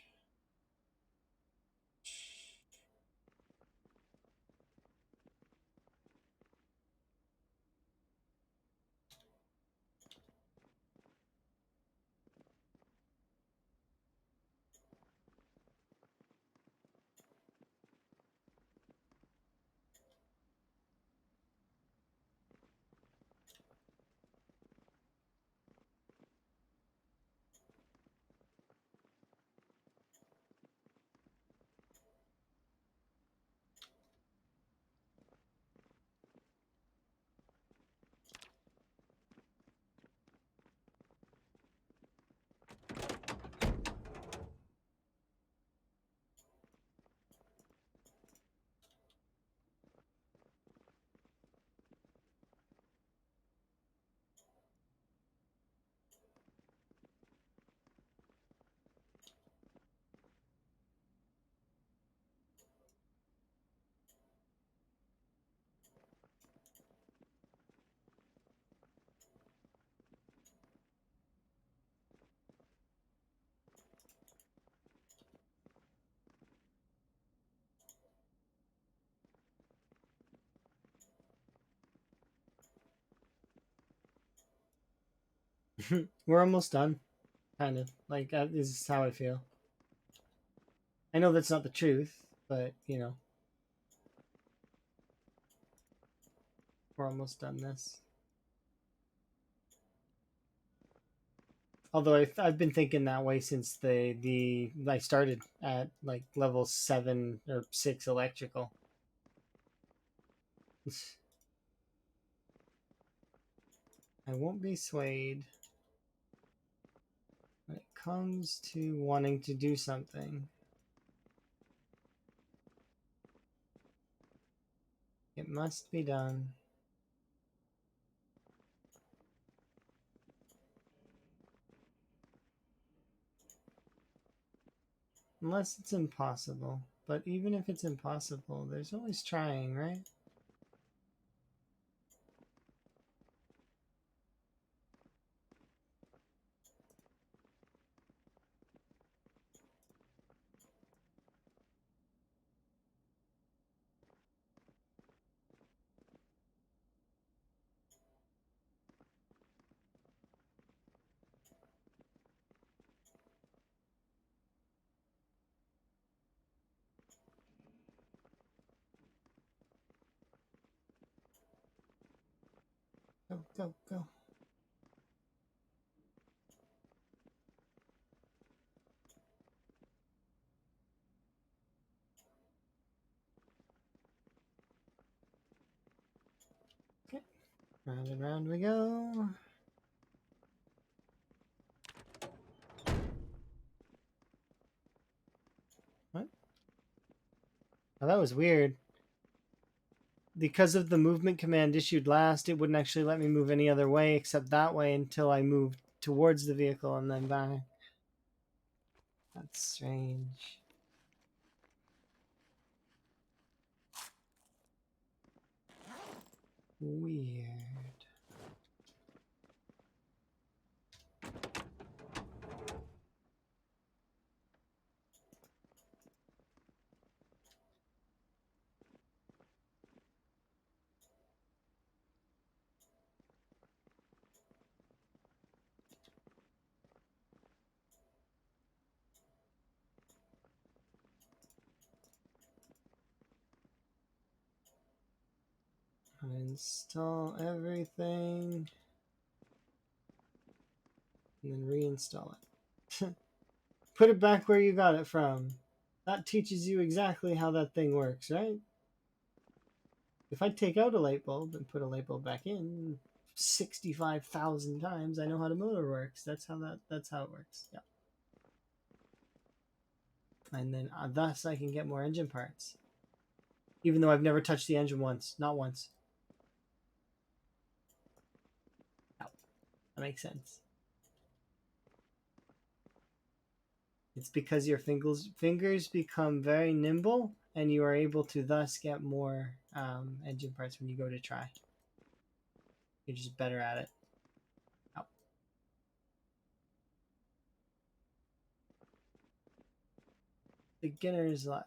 We're almost done. Kind of. Like, this is how I feel. I know that's not the truth, but, you know. We're almost done this. Although I've been thinking that way since I started at like level 7 or 6 electrical. I won't be swayed when it comes to wanting to do something. It must be done. Unless it's impossible. But even if it's impossible, there's always trying, right? Go, go, go. Okay. Round and round we go. Oh, that was weird. Because of the movement command issued last, it wouldn't actually let me move any other way except that way until I moved towards the vehicle and then back. That's strange. Weird. Uninstall everything and then reinstall it. Put it back where you got it from. That teaches you exactly how that thing works, right? If I take out a light bulb and put a light bulb back in 65,000 times, I know how the motor works. That's how it works. Yeah. And then thus I can get more engine parts. Even though I've never touched the engine once. Not once. Oh, that makes sense. It's because your fingers become very nimble and you are able to thus get more engine parts when you go to try. You're just better at it. Oh. Beginner's luck.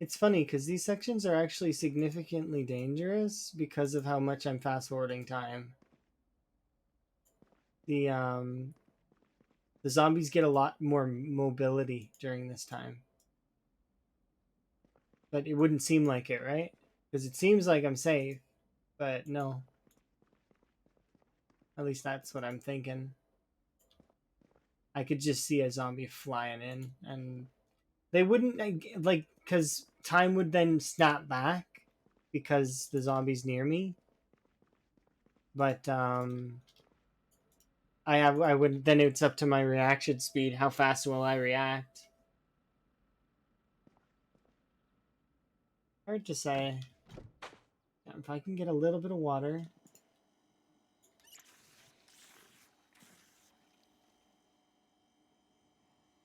It's funny because these sections are actually significantly dangerous because of how much I'm fast forwarding time. The zombies get a lot more mobility during this time. But it wouldn't seem like it, right? Because it seems like I'm safe, but no. At least that's what I'm thinking. I could just see a zombie flying in, and they wouldn't like because time would then snap back because the zombie's near me. But I would then it's up to my reaction speed. How fast will I react? Hard to say. If I can get a little bit of water.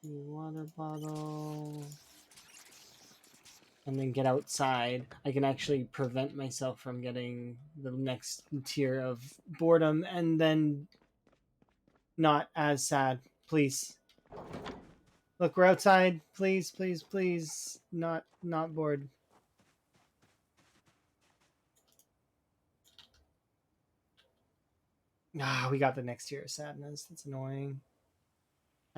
Water bottle. And then get outside, I can actually prevent myself from getting the next tier of boredom and then not as sad. Please. Look, we're outside. Please, please, please. Not bored. Ah, we got the next tier of sadness. That's annoying.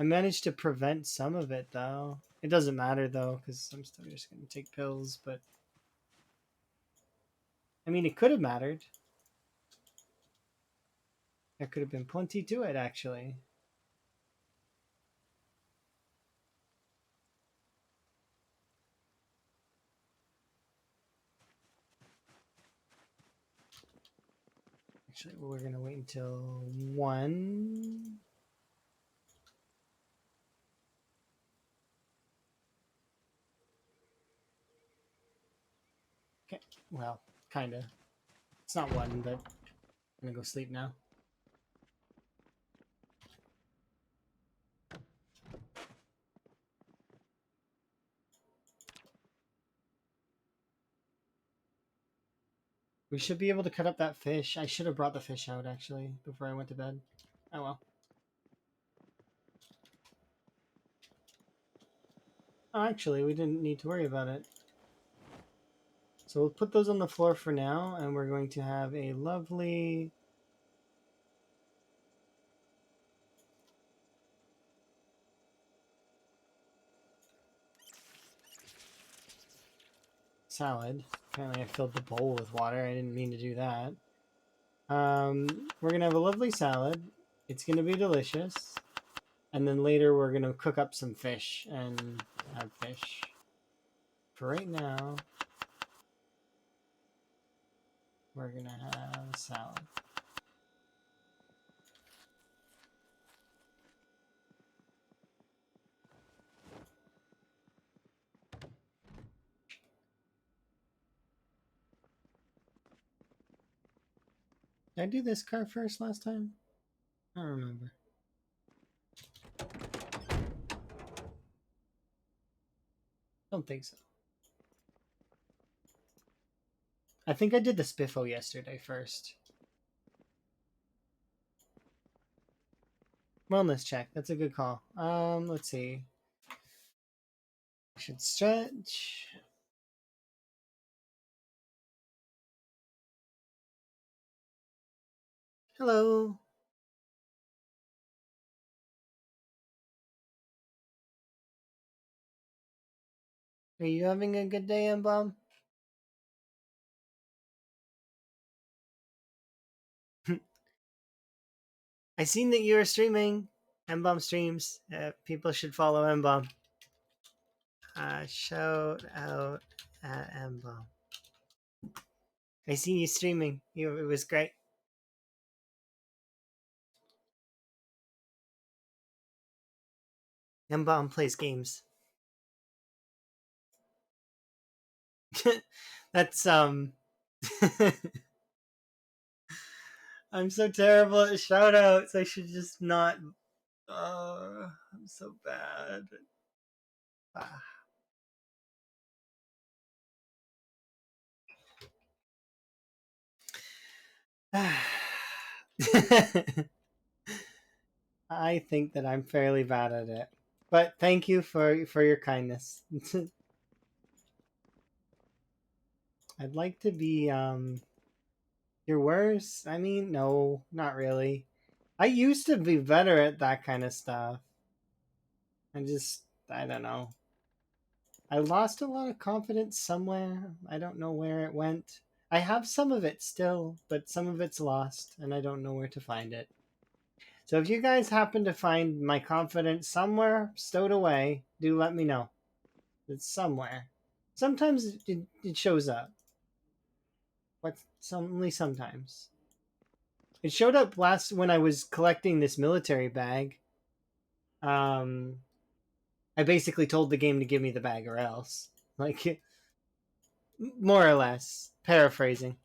I managed to prevent some of it, though. It doesn't matter, though, because I'm still just going to take pills, but... I mean, it could have mattered. There could have been plenty to it, actually. Actually, we're going to wait until 1. Okay, well, kind of. It's not 1, but I'm going to go sleep now. We should be able to cut up that fish. I should have brought the fish out, actually, before I went to bed. Oh well. Oh, actually, we didn't need to worry about it. So we'll put those on the floor for now, and we're going to have a lovely... salad. Apparently I filled the bowl with water. I didn't mean to do that. We're going to have a lovely salad. It's going to be delicious. And then later we're gonna cook up some fish and have fish. For right now, we're gonna have a salad. Did I do this car first last time? I don't remember. Don't think so. I think I did the Spiffo yesterday first. Wellness check. That's a good call. Let's see. I should stretch. Hello. Are you having a good day, Embalm? I seen that you were streaming. Embalm streams. People should follow Embalm. Shout out at Embalm. I seen you streaming. It was great. Embalm plays games. That's I'm so terrible at shout outs. I should just not. I'm so bad. I think that I'm fairly bad at it. But thank you for your kindness. I'd like to be your worst. I mean, no, not really. I used to be better at that kind of stuff. I don't know. I lost a lot of confidence somewhere. I don't know where it went. I have some of it still, but some of it's lost, and I don't know where to find it. So if you guys happen to find my confidence somewhere stowed away, do let me know. It's somewhere. Sometimes it shows up, but only sometimes. It showed up last when I was collecting this military bag. Um, I basically told the game to give me the bag or else. Like, more or less. Paraphrasing.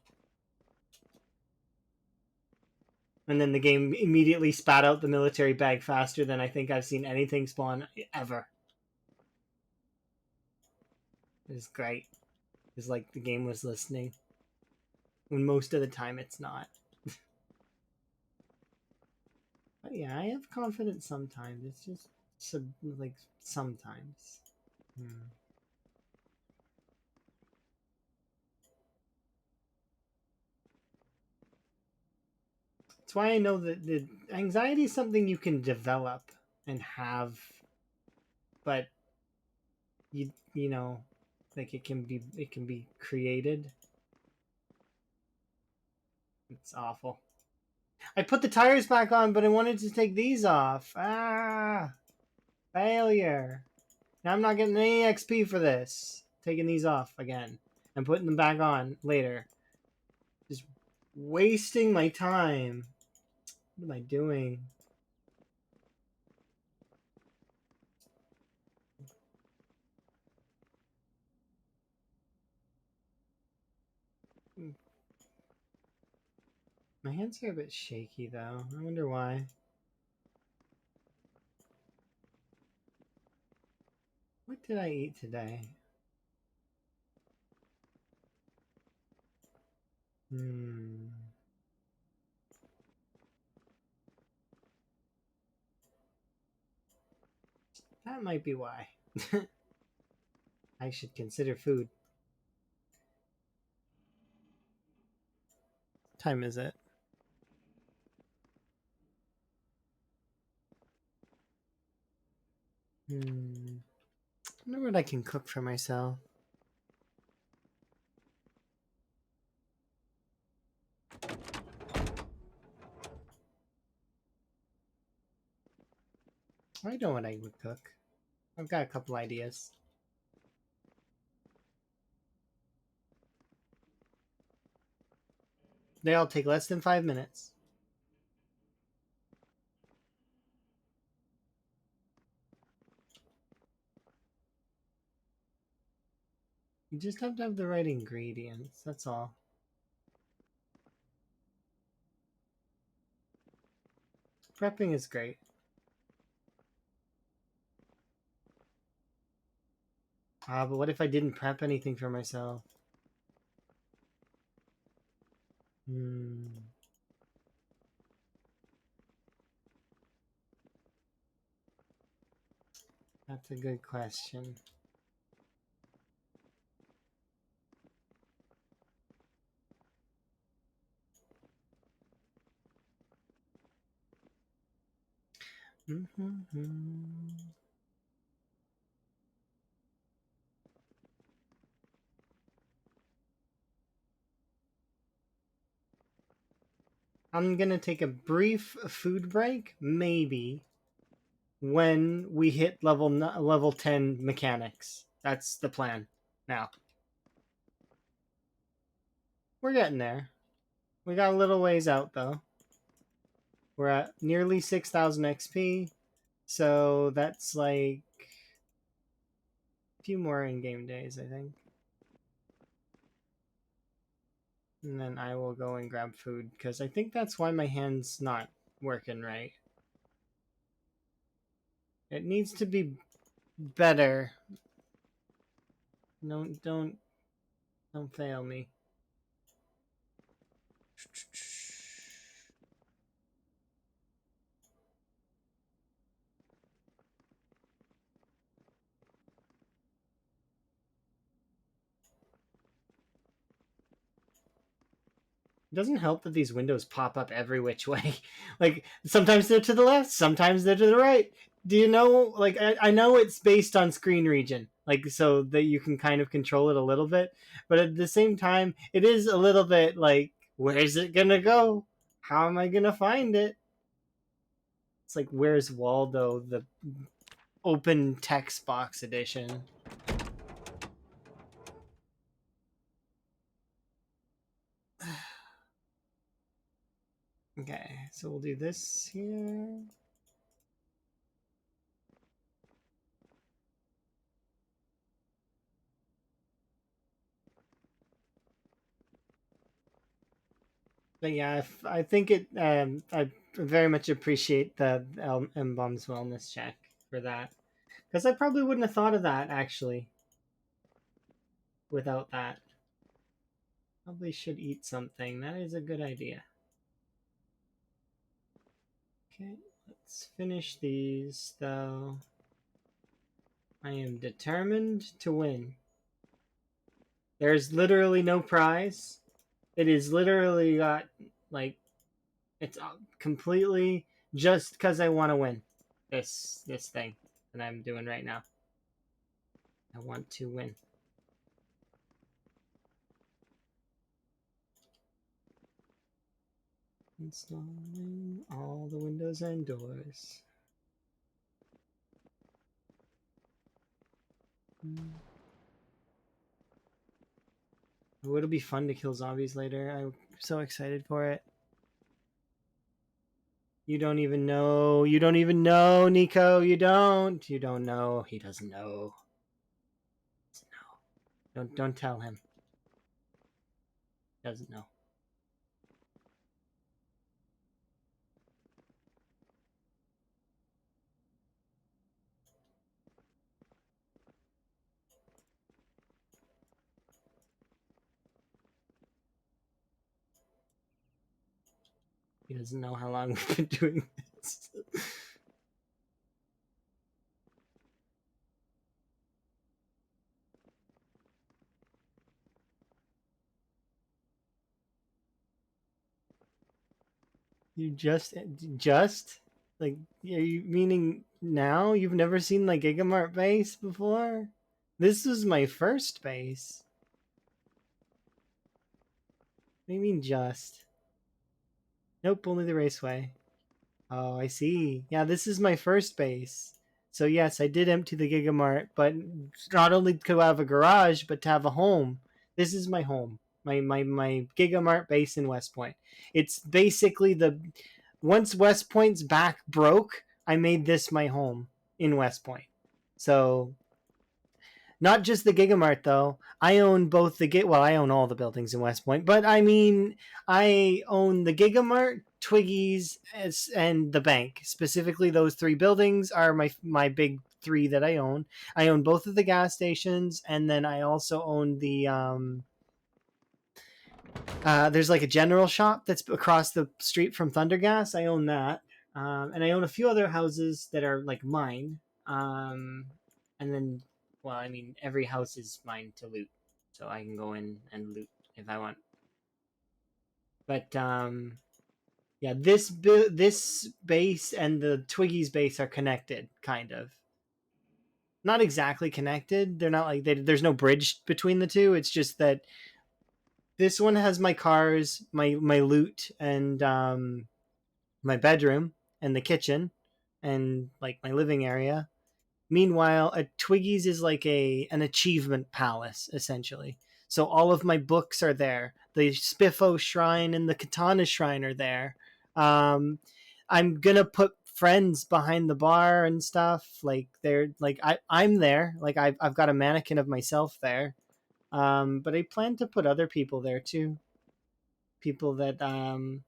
And then the game immediately spat out the military bag faster than I think I've seen anything spawn ever. It was great. It was like the game was listening. When most of the time it's not. But yeah, I have confidence sometimes. It's just like sometimes. Hmm. That's why I know that the anxiety is something you can develop and have, but you know, like it can be created. It's awful. I put the tires back on, but I wanted to take these off. Failure. Now I'm not getting any XP for this. Taking these off again and putting them back on later. Just wasting my time. What am I doing? My hands are a bit shaky though. I wonder why. What did I eat today? That might be why. I should consider food. What time is it? I wonder what I can cook for myself. I know what I would cook. I've got a couple ideas. They all take less than 5 minutes. You just have to have the right ingredients, that's all. Prepping is great. But what if I didn't prep anything for myself? That's a good question. I'm gonna take a brief food break, maybe, when we hit level 10 mechanics. That's the plan. Now, we're getting there. We got a little ways out though. We're at nearly 6,000 XP, so that's like a few more in-game days, I think. And then I will go and grab food, because I think that's why my hand's not working right. It needs to be better. No, don't fail me. It doesn't help that these windows pop up every which way. Like, sometimes they're to the left, sometimes they're to the right. Do you know, like, I know it's based on screen region, like, so that you can kind of control it a little bit, but at the same time, it is a little bit like, where's it gonna go? How am I gonna find it? It's like, where's Waldo, the open text box edition. Okay, so we'll do this here. But yeah, I think it. I very much appreciate the M-Bomb's wellness check for that, because I probably wouldn't have thought of that actually without that. Probably should eat something. That is a good idea. Okay, let's finish these though. I am determined to win. There's literally no prize. It is literally got like, it's completely just because I want to win this thing that I'm doing right now. I want to win. Installing all the windows and doors. Oh, it'll be fun to kill zombies later. I'm so excited for it. You don't even know. You don't even know, Nico. You don't. You don't know. He doesn't know. He doesn't know. Don't tell him. He doesn't know. He doesn't know how long we've been doing this. You just like, are you meaning now? You've never seen like Gigamart base before? This was my first base. What do you mean just? Nope, only the raceway. Oh, I see. Yeah, this is my first base. So yes, I did empty the Gigamart, but not only to have a garage, but to have a home. This is my home. My Gigamart base in West Point. It's basically the once West Point's back broke, I made this my home in West Point. So not just the Gigamart though. I own both the Well, I own all the buildings in West Point, but I mean, I own the Gigamart, Twiggy's, and the bank. Specifically, those three buildings are my big three that I own. I own both of the gas stations, and then I also own the there's like a general shop that's across the street from Thundergas. I own that, and I own a few other houses that are like mine. And then, well, I mean, every house is mine to loot, so I can go in and loot if I want. But yeah, this base and the Twiggy's base are connected, kind of. Not exactly connected. They're not like there's no bridge between the two. It's just that this one has my cars, my loot, and my bedroom and the kitchen and like my living area. Meanwhile, a Twiggy's is like an achievement palace essentially. So all of my books are there. The Spiffo Shrine and the Katana Shrine are there. I'm gonna put friends behind the bar and stuff. Like they're like I'm there. Like I've got a mannequin of myself there. But I plan to put other people there too. People that I'm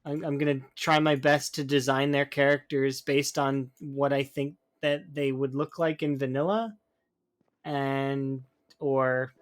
gonna try my best to design their characters based on what I think that they would look like in vanilla, and or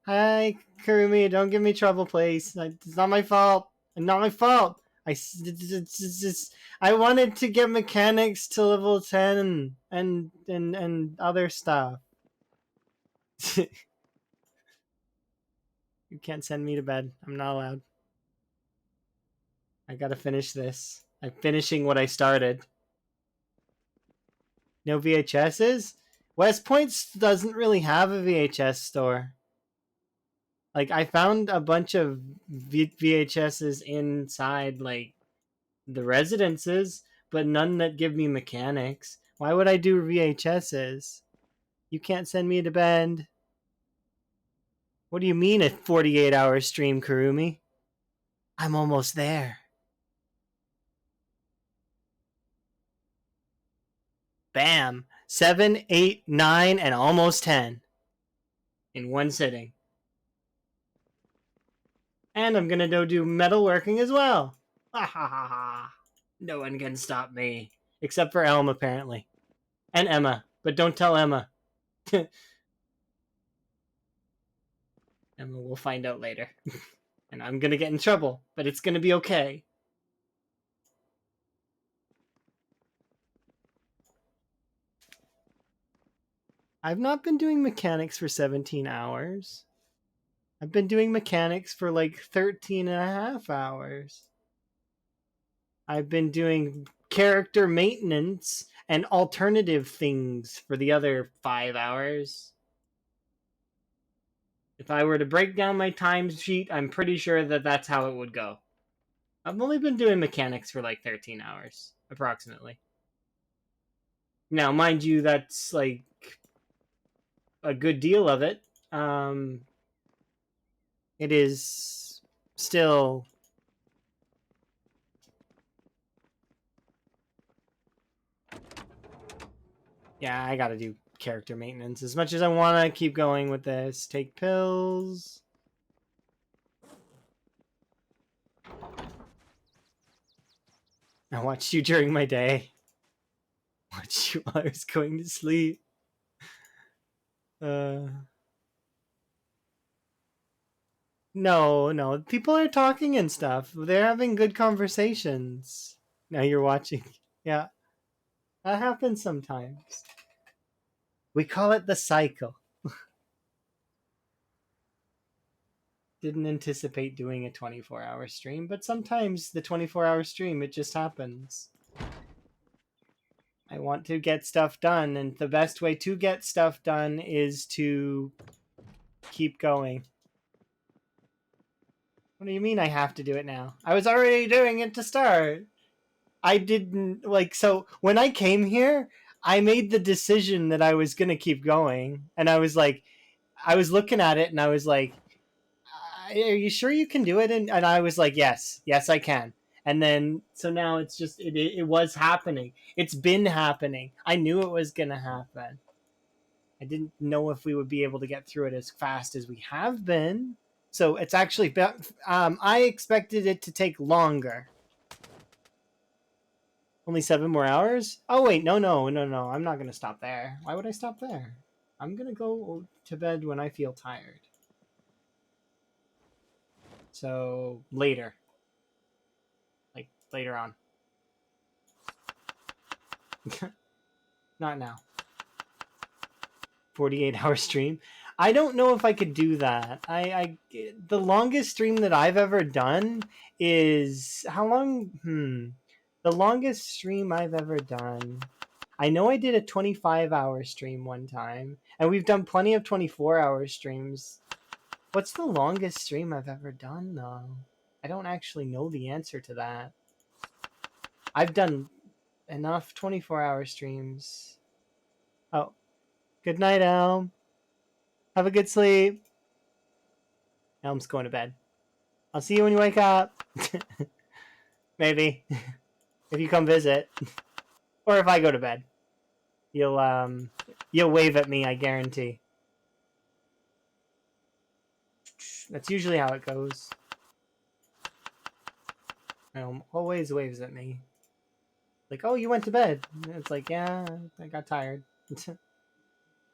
Hi Kurumi, don't give me trouble, please. It's not my fault. Not my fault. It's just, I wanted to get mechanics to level 10 and other stuff. You can't send me to bed. I'm not allowed. I gotta finish this. I'm finishing what I started. No VHSs? West Point doesn't really have a VHS store. Like I found a bunch of VHSs inside like the residences, but none that give me mechanics. Why would I do VHSs? You can't send me to bed. What do you mean a 48-hour stream, Kurumi? I'm almost there. Bam. 7, 8, 9, and almost 10 in one sitting. And I'm gonna go do metalworking as well. Ha ha ha ha. No one can stop me. Except for Elm, apparently. And Emma. But don't tell Emma. Emma will find out later. And I'm gonna get in trouble, but it's gonna be okay. I've not been doing mechanics for 17 hours. I've been doing mechanics for like 13 and a half hours. I've been doing character maintenance and alternative things for the other 5 hours. If I were to break down my timesheet, I'm pretty sure that that's how it would go. I've only been doing mechanics for like 13 hours, approximately. Now, mind you, that's like a good deal of it. It is still. Yeah, I gotta do character maintenance. As much as I want to keep going with this, take pills. I watched you during my day. Watched you while I was going to sleep. No. People are talking and stuff. They're having good conversations. Now you're watching. Yeah, that happens sometimes. We call it the cycle. didn't anticipate doing a 24-hour stream, but sometimes the 24-hour stream, it just happens. I want to get stuff done, and the best way to get stuff done is to keep going. What do you mean I have to do it now? I was already doing it to start. I didn't, like, so when I came here, I made the decision that I was going to keep going. And I was like, I was looking at it and I was like, are you sure you can do it? And I was like, yes, I can. And then, so now it's just, it was happening. It's been happening. I knew it was going to happen. I didn't know if we would be able to get through it as fast as we have been. So it's actually, I expected it to take longer. Only 7 more hours? Oh, wait, no. I'm not going to stop there. Why would I stop there? I'm going to go to bed when I feel tired. So, later. Like, later on. Not now. 48-hour stream. I don't know if I could do that. The longest stream that I've ever done is how long? The longest stream I've ever done. I know I did a 25-hour stream one time, and we've done plenty of 24-hour streams. What's the longest stream I've ever done, though? I don't actually know the answer to that. I've done enough 24-hour streams. Oh, good night, Elm. Have a good sleep. Elm's going to bed. I'll see you when you wake up. Maybe. If you come visit. Or if I go to bed. You'll wave at me, I guarantee. That's usually how it goes. Elm always waves at me. Like, oh, you went to bed. It's like, yeah, I got tired.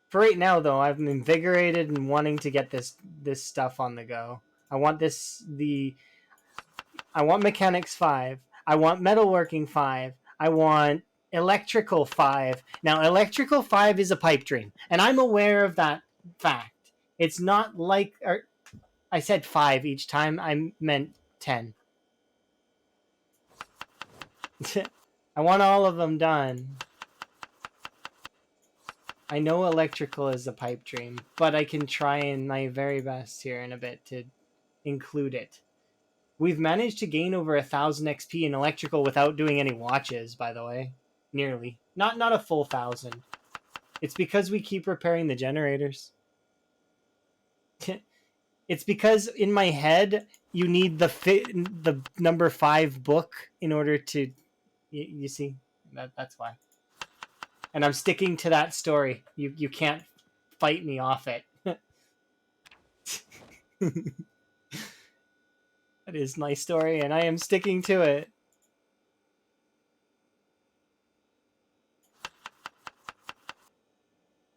For right now, though, I'm invigorated and wanting to get this stuff on the go. I want I want Mechanics 5. I want Metalworking 5. I want Electrical 5. Now, Electrical 5 is a pipe dream, and I'm aware of that fact. It's not like... I said 5 each time. I meant 10. I want all of them done. I know electrical is a pipe dream, but I can try in my very best here in a bit to include it. We've managed to gain over 1,000 XP in electrical without doing any watches, by the way. Nearly. Not a full 1,000. It's because we keep repairing the generators. It's because in my head, you need the number 5 book in order to... You see? That's why. And I'm sticking to that story. You can't fight me off it. That is my story, and I am sticking to it.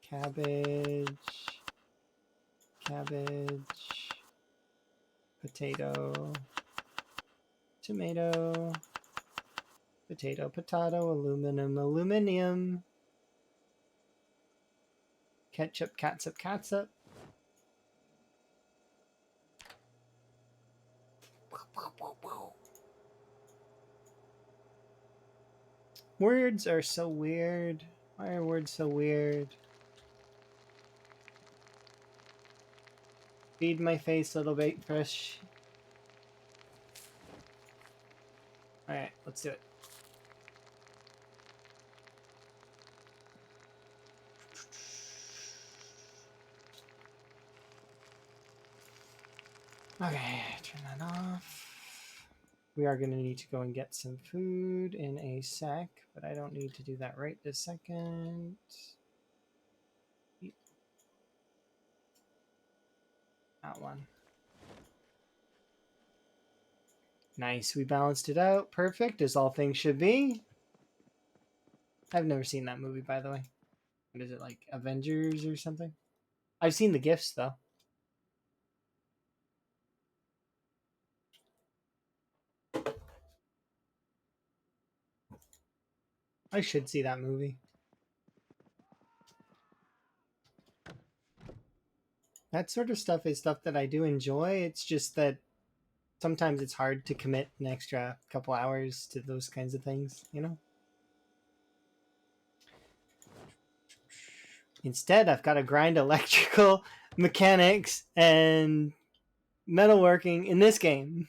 Cabbage. Potato. Tomato. Potato, aluminium. Ketchup, catsup. Words are so weird. Why are words so weird? Feed my face, little bait fish. Alright, let's do it. Okay, turn that off. We are going to need to go and get some food in a sec, but I don't need to do that right this second. That one. Nice, we balanced it out. Perfect, as all things should be. I've never seen that movie, by the way. What is it, like Avengers or something? I've seen the gifts, though. I should see that movie. That sort of stuff is stuff that I do enjoy. It's just that sometimes it's hard to commit an extra couple hours to those kinds of things, you know? Instead, I've got to grind electrical mechanics and metalworking in this game.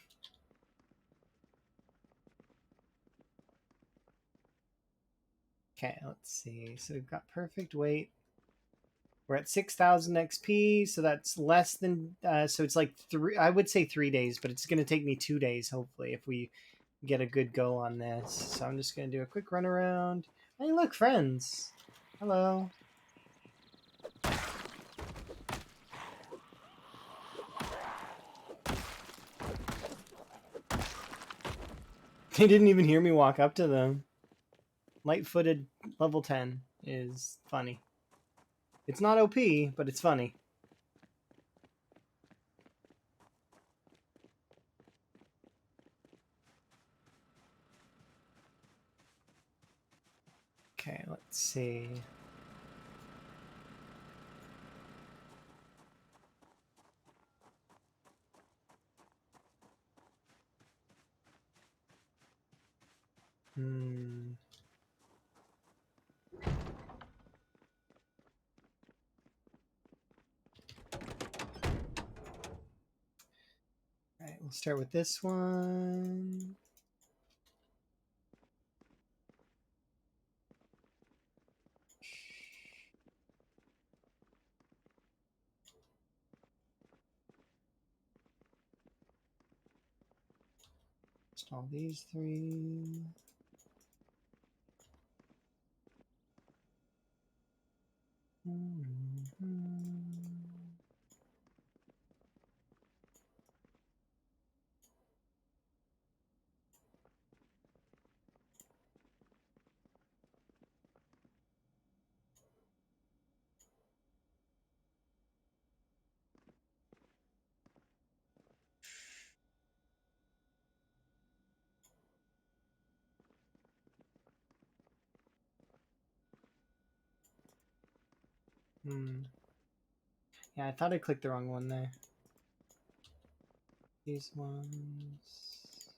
Okay, let's see. So we've got perfect weight. We're at 6,000 XP, so that's less than. So it's like three. I would say 3 days, but it's going to take me 2 days, hopefully, if we get a good go on this. So I'm just going to do a quick run around. Hey, look, friends. Hello. They didn't even hear me walk up to them. Light-footed level 10 is funny. It's not OP, but it's funny. Okay, let's see. All right, we'll start with this one. Install these three. Mm-hmm. 嗯 Yeah, I thought I clicked the wrong one there. These ones.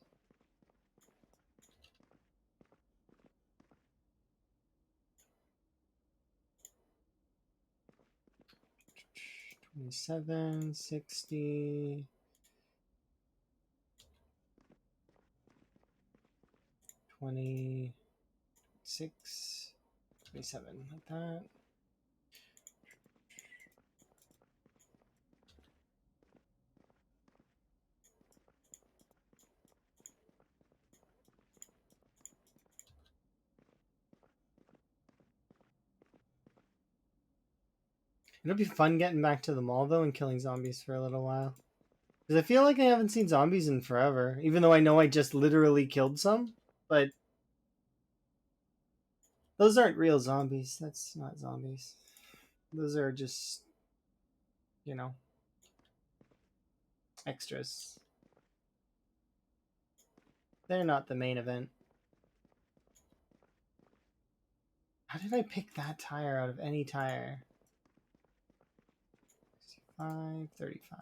$27, $60. 26, 27, like that. It'll be fun getting back to the mall though and killing zombies for a little while. Because I feel like I haven't seen zombies in forever, even though I know I just literally killed some. But those aren't real zombies. That's not zombies. Those are just, you know, extras. They're not the main event. How did I pick that tire out of any tire? 65, 35.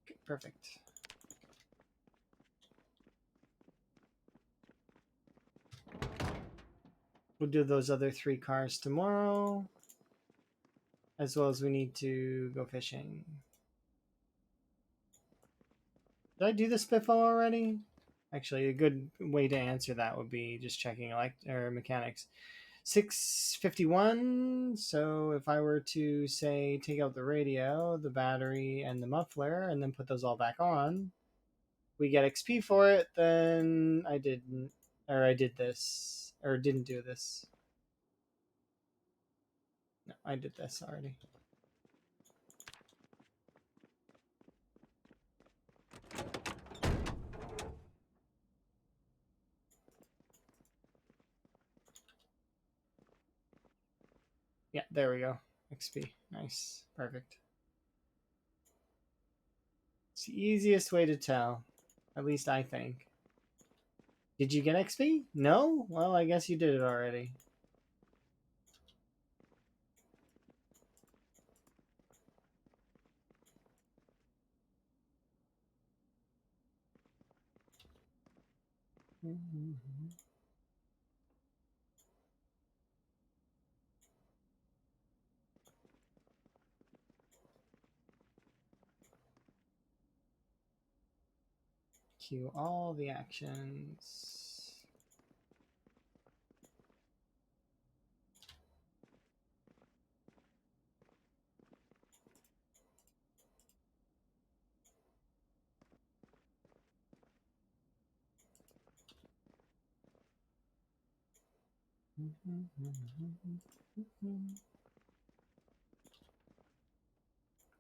Okay, perfect. We'll do those other 3 cars tomorrow. As well as we need to go fishing. Did I do the Spiffle already? Actually, a good way to answer that would be just checking mechanics. 651. So if I were to say take out the radio, the battery, and the muffler, and then put those all back on, we get XP for it. Then I didn't, or I did this, or didn't do this. No, I did this already. Yeah, there we go. XP. Nice. Perfect. It's the easiest way to tell. At least I think. Did you get XP? No? Well, I guess you did it already. Cue all the actions.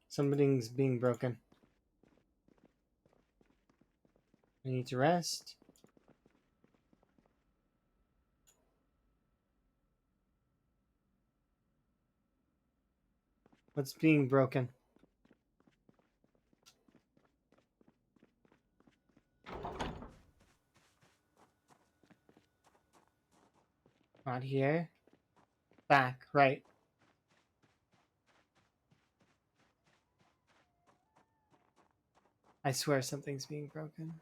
Something's being broken. I need to rest. What's being broken? Not here. Back, right. I swear something's being broken.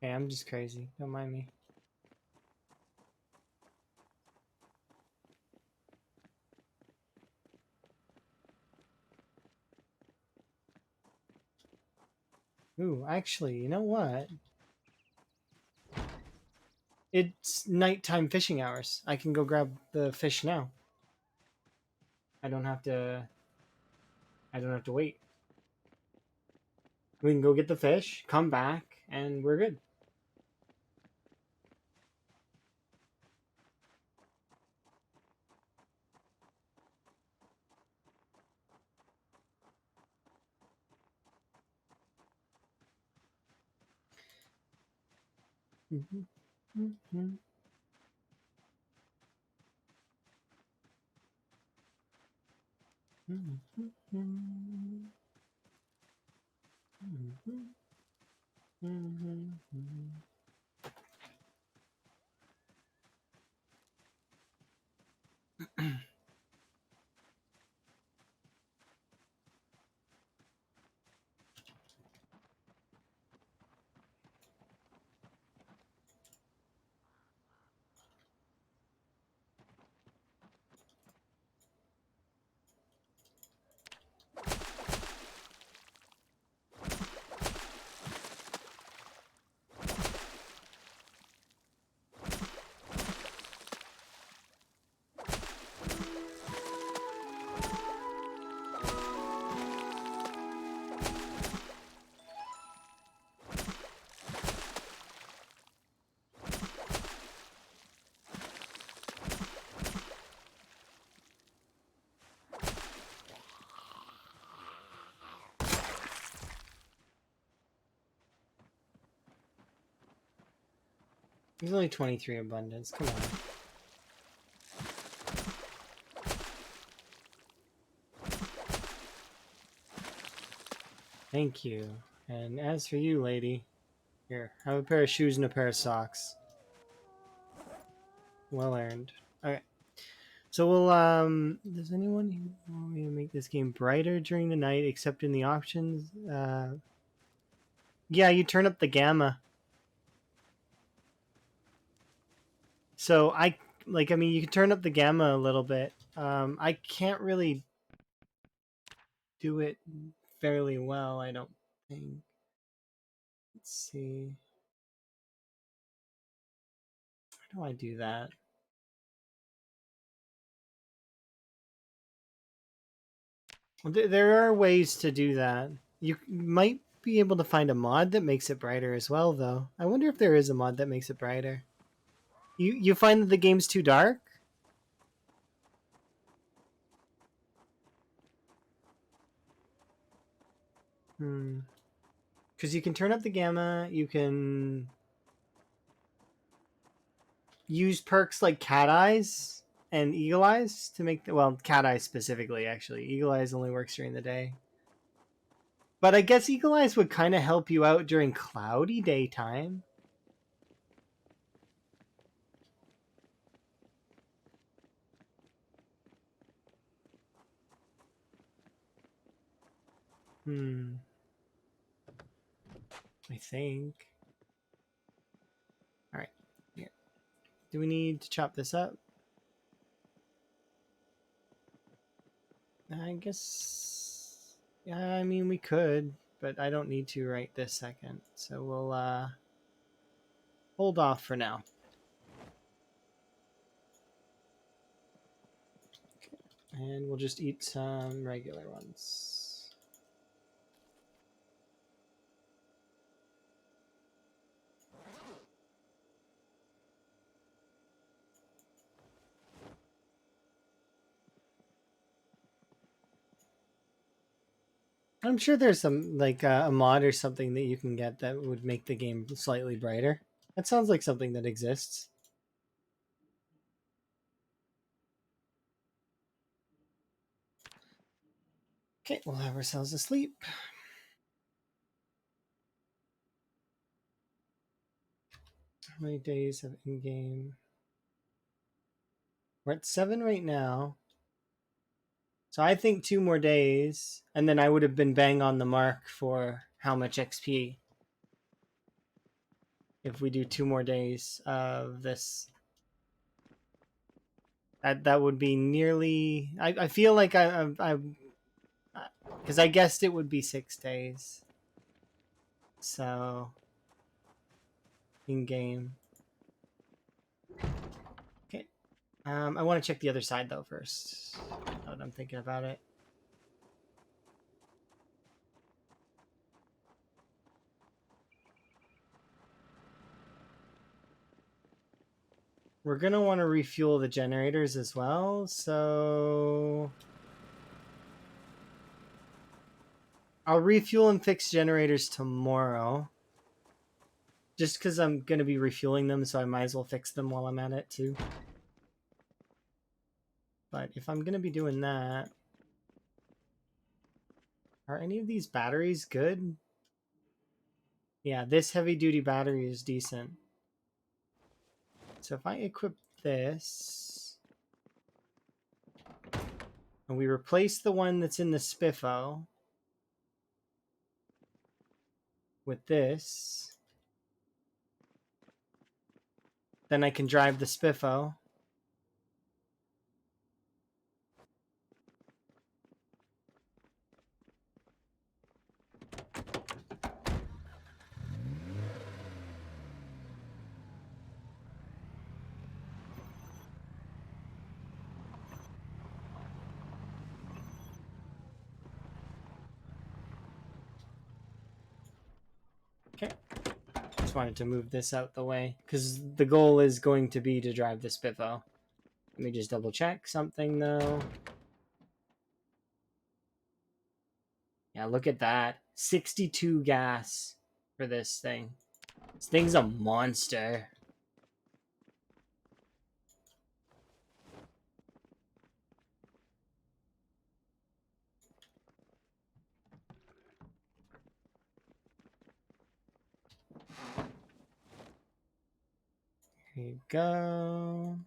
Hey, I'm just crazy. Don't mind me. Ooh, actually, you know what? It's nighttime fishing hours. I can go grab the fish now. I don't have to wait. We can go get the fish, come back, and we're good. There's only 23 abundance. Come on. Thank you. And as for you, lady, here, have a pair of shoes and a pair of socks. Well earned. Okay. So we'll does anyone want me to make this game brighter during the night except in the options? Yeah, you turn up the gamma. So I mean you can turn up the gamma a little bit. I can't really do it fairly well, I don't think. Let's see. How do I do that? There are ways to do that. You might be able to find a mod that makes it brighter as well, though. I wonder if there is a mod that makes it brighter. You find that the game's too dark? Because you can turn up the gamma, you can use perks like cat eyes and eagle eyes to make the, well, cat eyes specifically, actually. Eagle eyes only works during the day. But I guess eagle eyes would kind of help you out during cloudy daytime. I think. All right. Here. Do we need to chop this up? I guess. Yeah, I mean we could, but I don't need to right this second. So we'll hold off for now. And we'll just eat some regular ones. I'm sure there's some like a mod or something that you can get that would make the game slightly brighter. That sounds like something that exists. Okay, we'll have ourselves a sleep. How many days of in-game? We're at 7 right now. So I think 2 more days, and then I would have been bang on the mark for how much XP. If we do 2 more days of this. That would be nearly... I feel like I because I guessed it would be 6 days. So... in-game. Okay. I want to check the other side, though, first. Now that I'm thinking about it. We're going to want to refuel the generators as well, so... I'll refuel and fix generators tomorrow. Just because I'm going to be refueling them, so I might as well fix them while I'm at it, too. But if I'm going to be doing that... Are any of these batteries good? Yeah, this heavy-duty battery is decent. So if I equip this... and we replace the one that's in the Spiffo with this... then I can drive the Spiffo. Okay. Just wanted to move this out the way, because the goal is going to be to drive the Spiffo. Let me just double check something, though. Yeah, look at that. 62 gas for this thing. This thing's a monster. Here you go.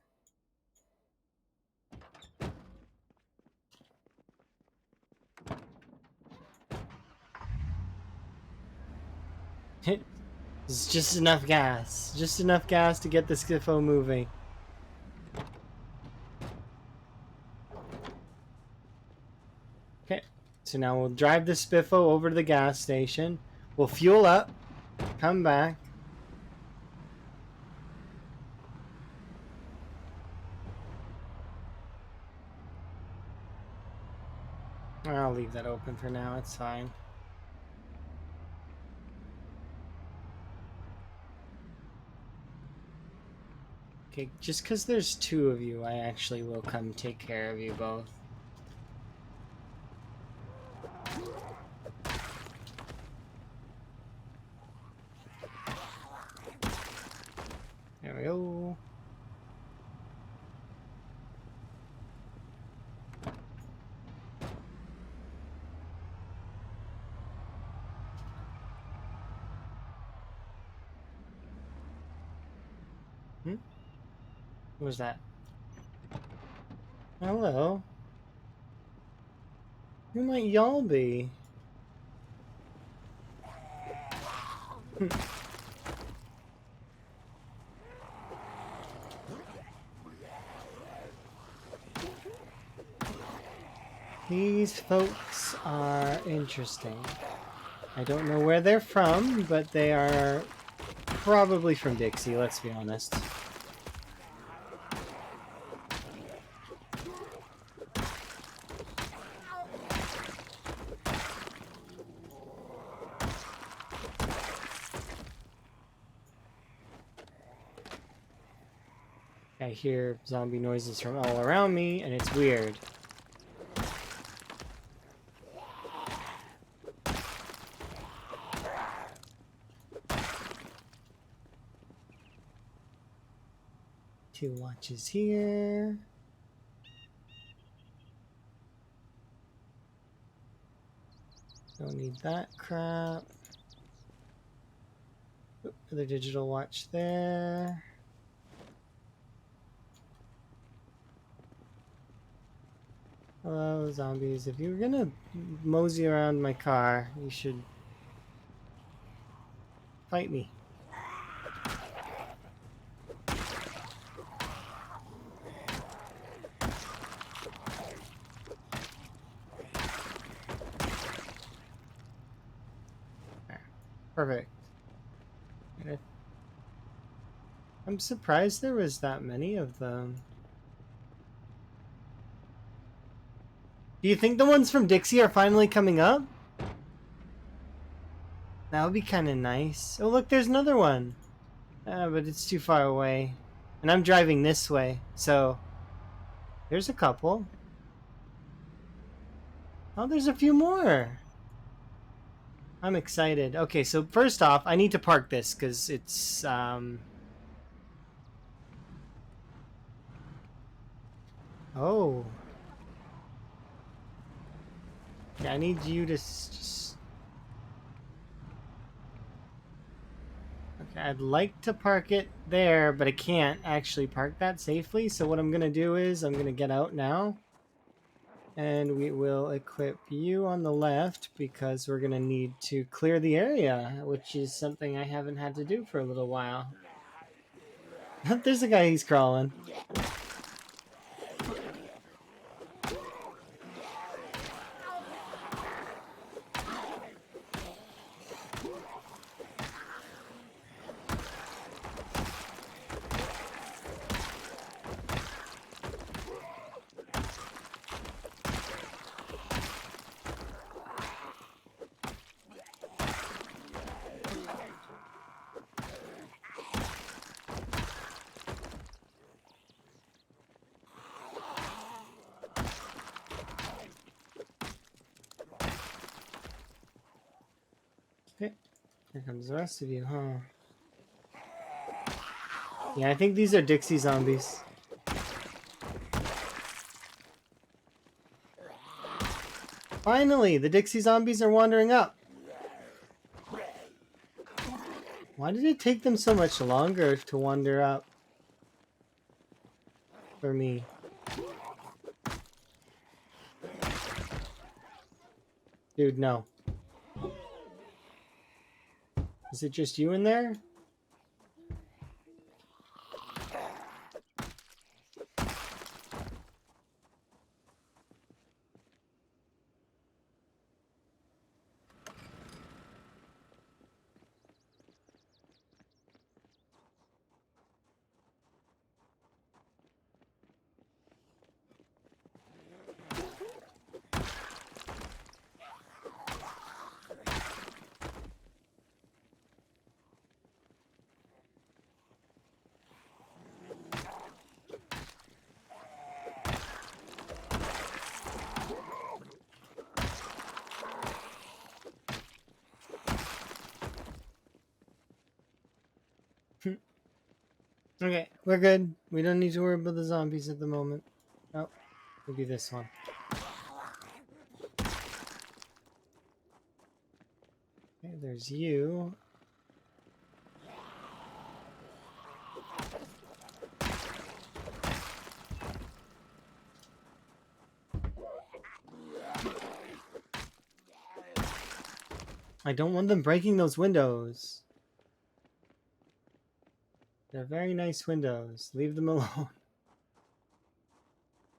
It's just enough gas. Just enough gas to get the Skiffo moving. Okay, so now we'll drive the Spiffo over to the gas station. We'll fuel up, come back. I'll leave that open for now, it's fine. Okay, just because there's 2 of you, I actually will come take care of you both. There we go. What was that? Hello. Who might y'all be? These folks are interesting. I don't know where they're from, but they are probably from Dixie, let's be honest. I hear zombie noises from all around me, and it's weird. Two watches here. Don't need that crap. Another digital watch there. Hello, zombies. If you're gonna mosey around my car, you should fight me. Perfect. I'm surprised there was that many of them. Do you think the ones from Dixie are finally coming up? That would be kind of nice. Oh, look, there's another one. But it's too far away. And I'm driving this way, so... There's a couple. Oh, there's a few more. I'm excited. Okay, so first off, I need to park this, because it's, Oh. Yeah, I need you to just... Okay, I'd like to park it there, but I can't actually park that safely. So what I'm going to do is I'm going to get out now. And we will equip you on the left because we're going to need to clear the area, which is something I haven't had to do for a little while. There's a guy, he's crawling. Okay, here comes the rest of you, huh? Yeah, I think these are Dixie zombies. Finally, the Dixie zombies are wandering up. Why did it take them so much longer to wander up? For me. Dude, no. Is it just you in there? Okay, we're good. We don't need to worry about the zombies at the moment. Oh, maybe this one. Okay, there's you. I don't want them breaking those windows. They're very nice windows. Leave them alone.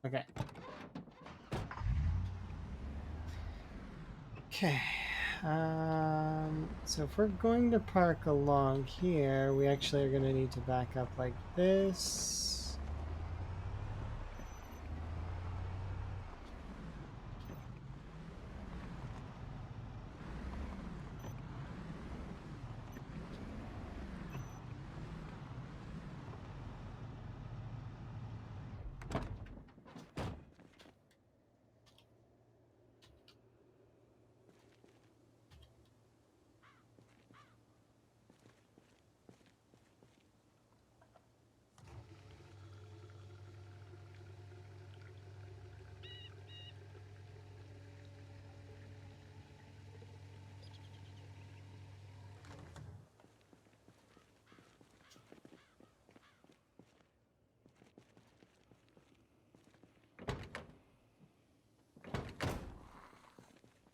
Okay. Okay. So if we're going to park along here, we actually are going to need to back up like this.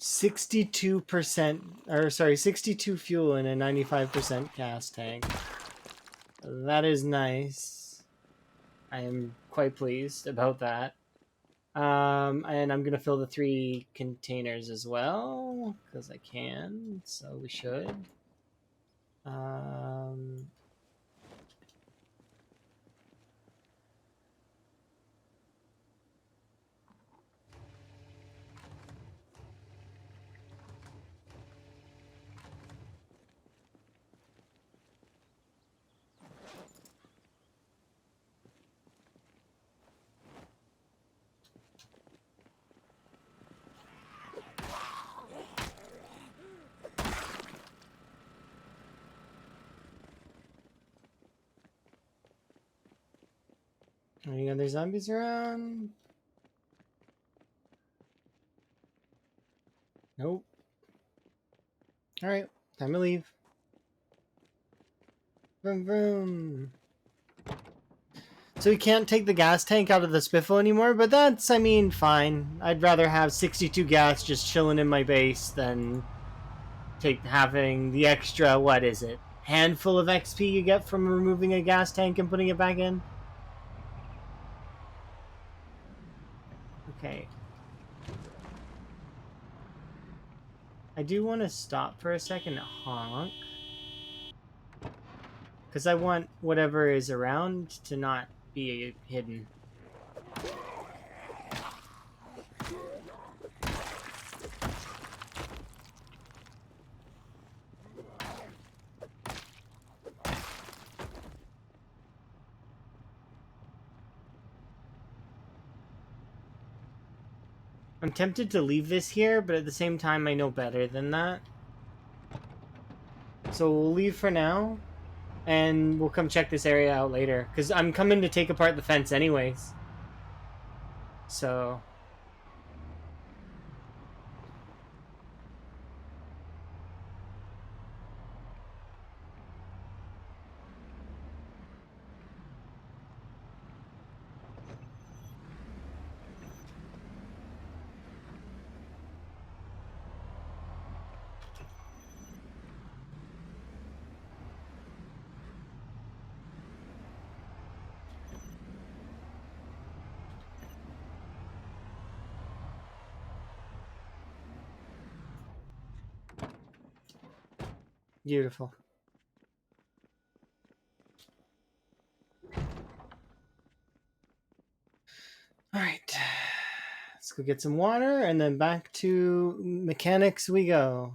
62%, or sorry, 62 fuel in a 95% gas tank. That is nice. I am quite pleased about that. And I'm gonna fill the 3 containers as well because I can. So we should. Um, Any other zombies around? Nope. All right, time to leave. Vroom vroom. So we can't take the gas tank out of the spiffle anymore, but that's, I mean, fine. I'd rather have 62 gas just chilling in my base than having the extra, what is it, handful of XP you get from removing a gas tank and putting it back in? Okay. I do want to stop for a second and honk. Because I want whatever is around to not be hidden. I'm tempted to leave this here, but at the same time I know better than that. So we'll leave for now, and we'll come check this area out later. Because I'm coming to take apart the fence anyways. So... Beautiful. Alright. Let's go get some water, and then back to mechanics we go.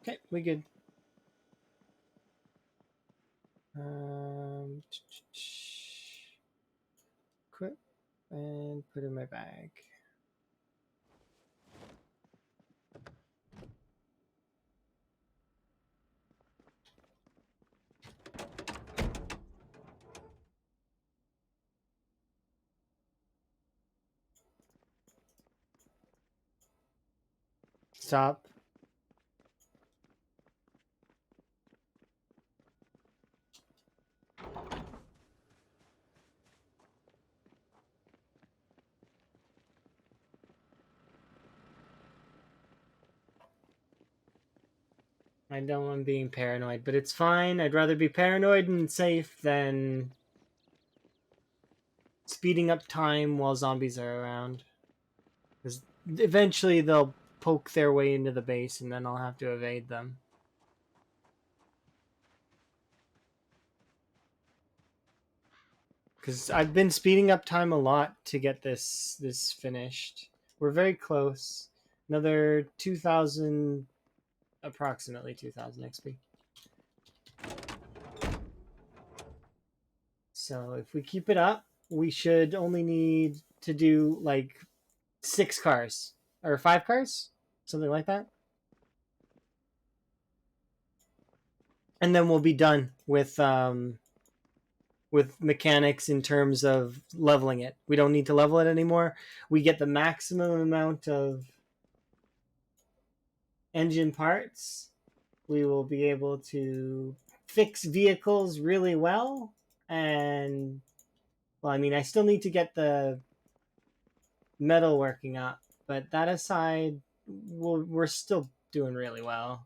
Okay, we good. Equip and put in my bag. Stop. I know I'm being paranoid, but it's fine. I'd rather be paranoid and safe than speeding up time while zombies are around. Because eventually they'll poke their way into the base and then I'll have to evade them. Because I've been speeding up time a lot to get this finished. We're very close. Another 2,000, approximately 2,000 XP. So if we keep it up, we should only need to do like 6 cars or 5 cars, something like that, and then we'll be done with mechanics in terms of leveling it. We don't need to level it anymore. We get the maximum amount of engine parts. We will be able to fix vehicles really well. And, well, I mean, I still need to get the metal working up, but that aside, we're still doing really well.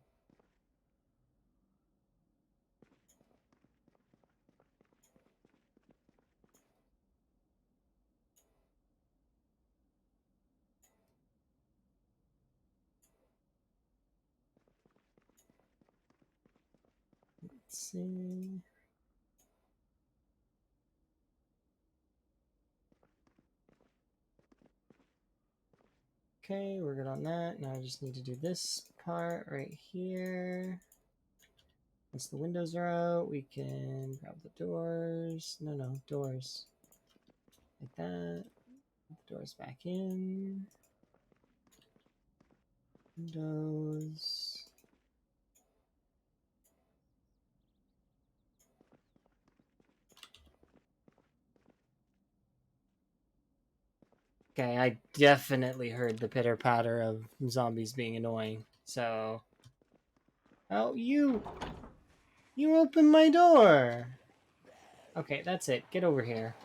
Let's see. Okay, we're good on that. Now I just need to do this part right here. Once the windows are out, we can grab the doors. No, doors. Like that. Put the doors back in. Windows. Okay, I definitely heard the pitter patter of zombies being annoying. So, oh, you opened my door. Okay, that's it. Get over here.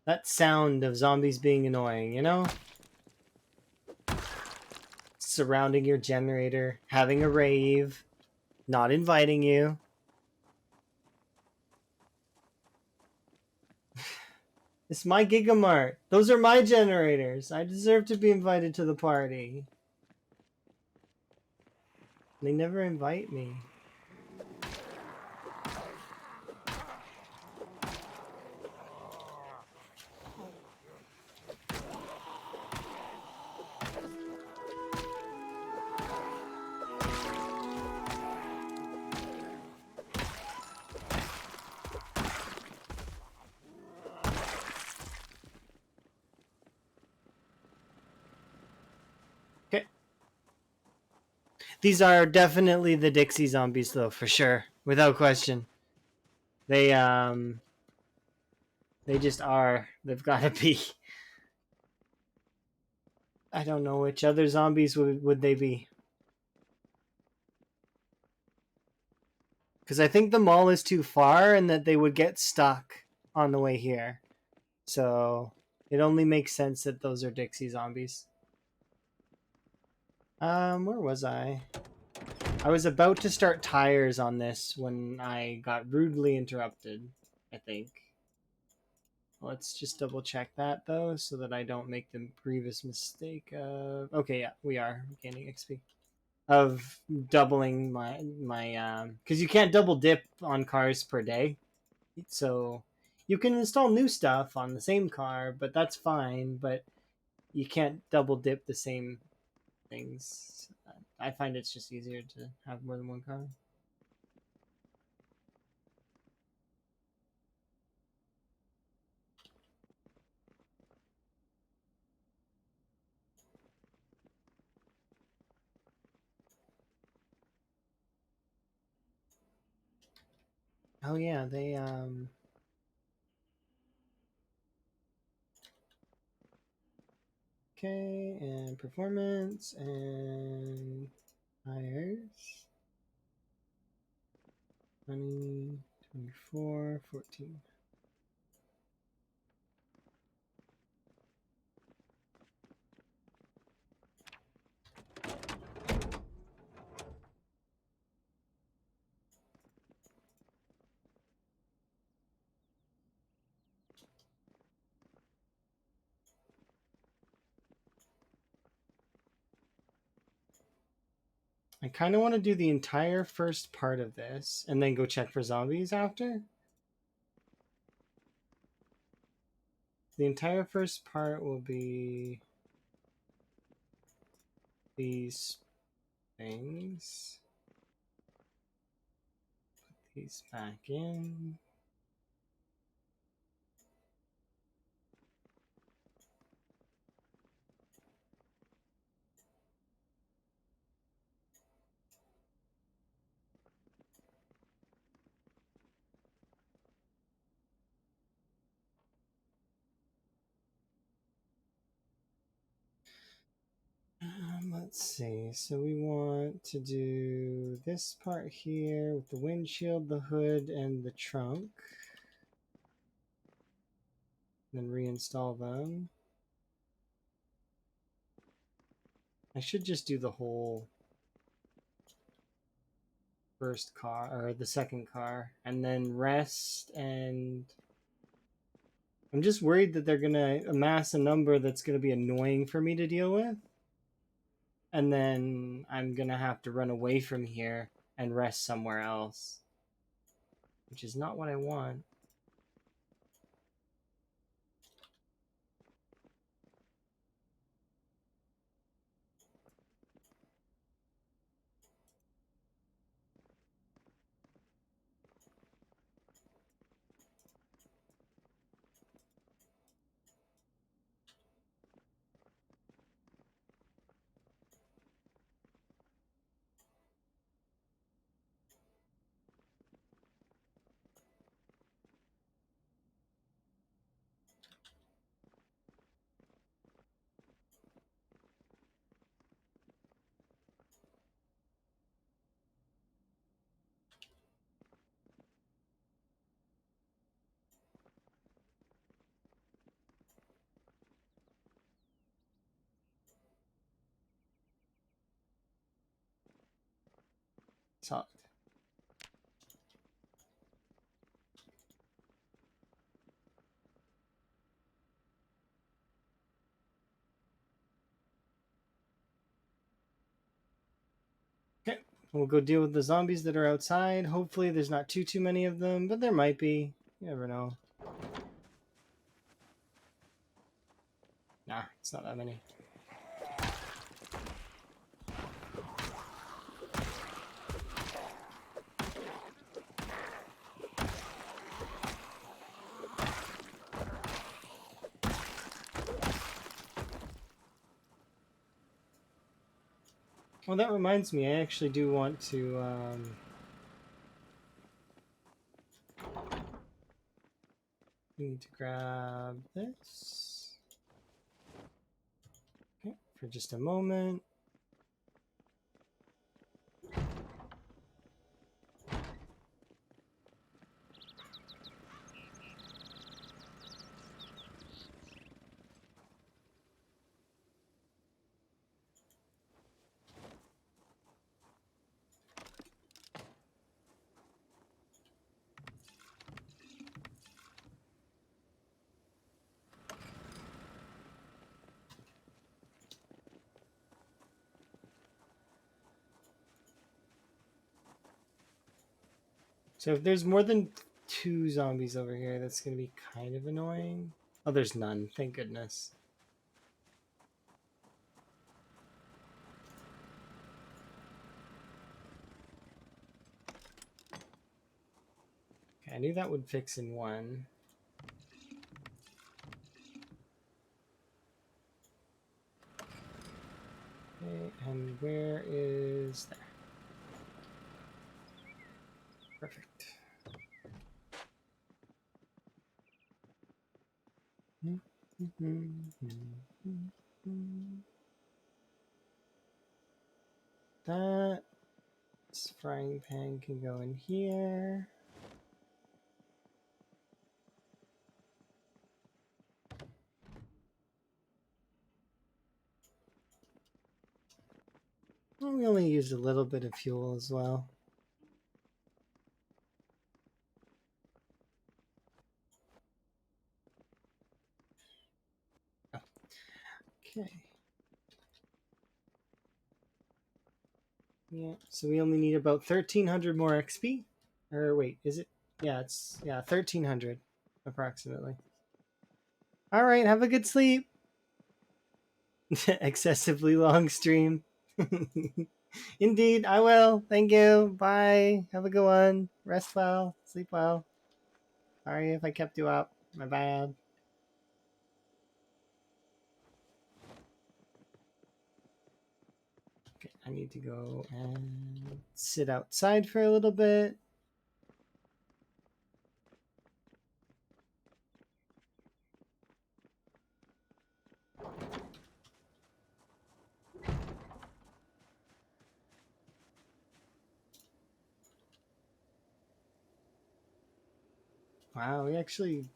That sound of zombies being annoying, you know? Surrounding your generator, having a rave, not inviting you. It's my Gigamart. Those are my generators. I deserve to be invited to the party. They never invite me. Okay. These are definitely the Dixie zombies, though, for sure. Without question. They just are. They've got to be. I don't know which other zombies would they be. Because I think the mall is too far and that they would get stuck on the way here. So it only makes sense that those are Dixie zombies. Where was I? I was about to start tires on this when I got rudely interrupted, I think. Let's just double check that though, so that I don't make the grievous mistake of. Okay, yeah, we are gaining XP. Of doubling my because you can't double dip on cars per day, so you can install new stuff on the same car, but that's fine. But you can't double dip the same things. I find it's just easier to have more than one car. Oh yeah, they okay, and performance and hires 20, 24, 14. I kind of want to do the entire first part of this and then go check for zombies after. The entire first part will be these things. Put these back in. Let's see. So we want to do this part here with the windshield, the hood, and the trunk. Then reinstall them. I should just do the whole first car or the second car and then rest. And I'm just worried that they're going to amass a number that's going to be annoying for me to deal with. And then I'm going to have to run away from here and rest somewhere else, which is not what I want. So okay, we'll go deal with the zombies that are outside. Hopefully there's not too many of them, but there might be. You never know. Nah, it's not that many. Well, that reminds me, I actually do want to we need to grab this. Okay, for just a moment. So if there's more than 2 zombies over here, that's going to be kind of annoying. Oh, there's none. Thank goodness. Okay, I knew that would fix in one. Okay, and where is there? Perfect. That frying pan can go in here. Well, we only used a little bit of fuel as well. Okay. Yeah, so we only need about 1,300 more XP. Or wait, is it? Yeah, it's 1,300 approximately. All right, have a good sleep. Excessively long stream. Indeed, I will. Thank you. Bye. Have a good one. Rest well. Sleep well. Sorry if I kept you up. My bad. Okay, I need to go and sit outside for a little bit. Wow, we actually...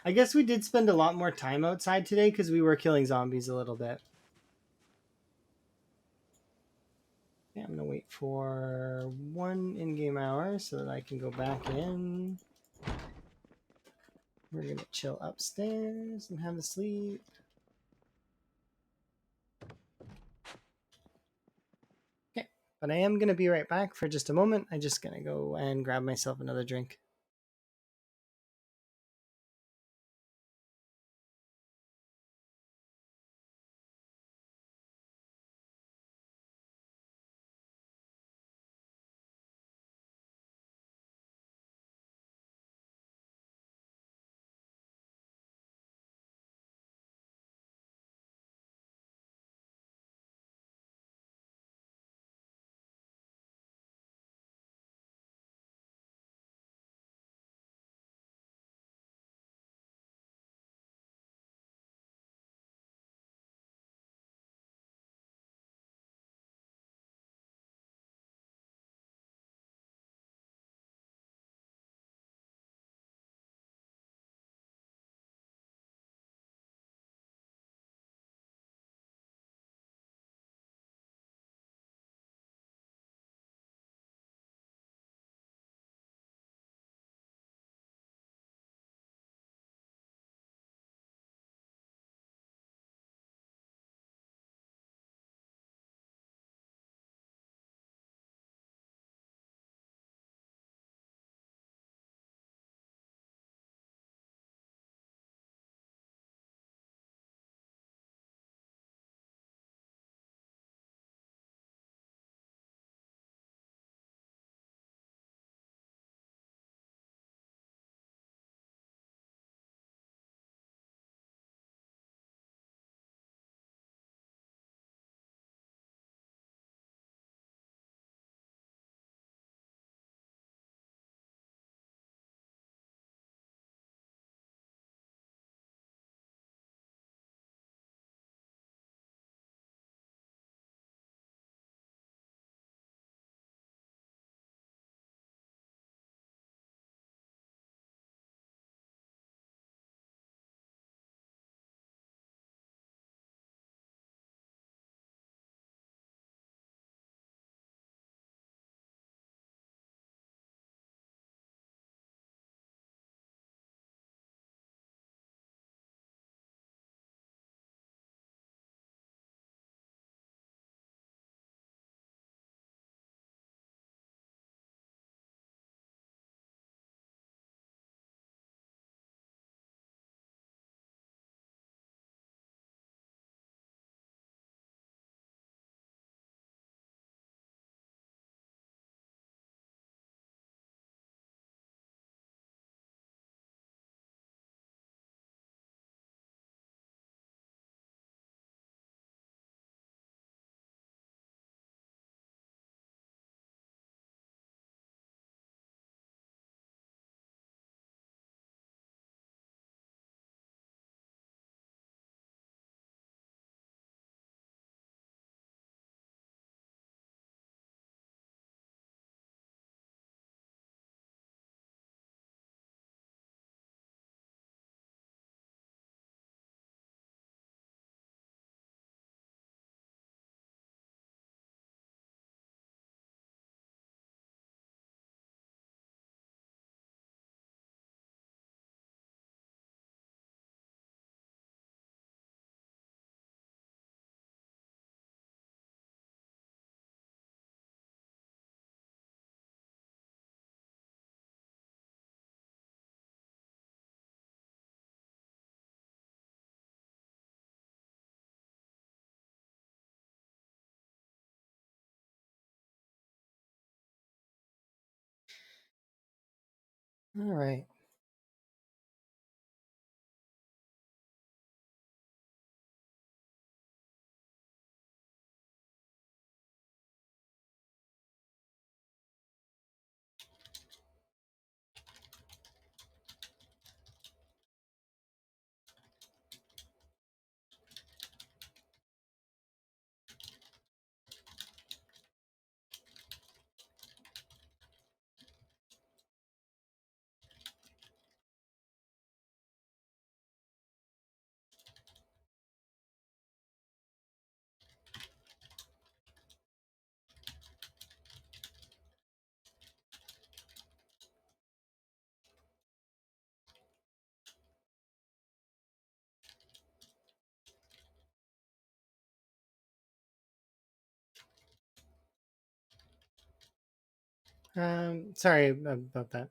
I guess we did spend a lot more time outside today because we were killing zombies a little bit. Yeah, I'm going to wait for 1 in-game hour so that I can go back in. We're going to chill upstairs and have a sleep. Okay, but I am going to be right back for just a moment. I'm just going to go and grab myself another drink. All right. Sorry about that.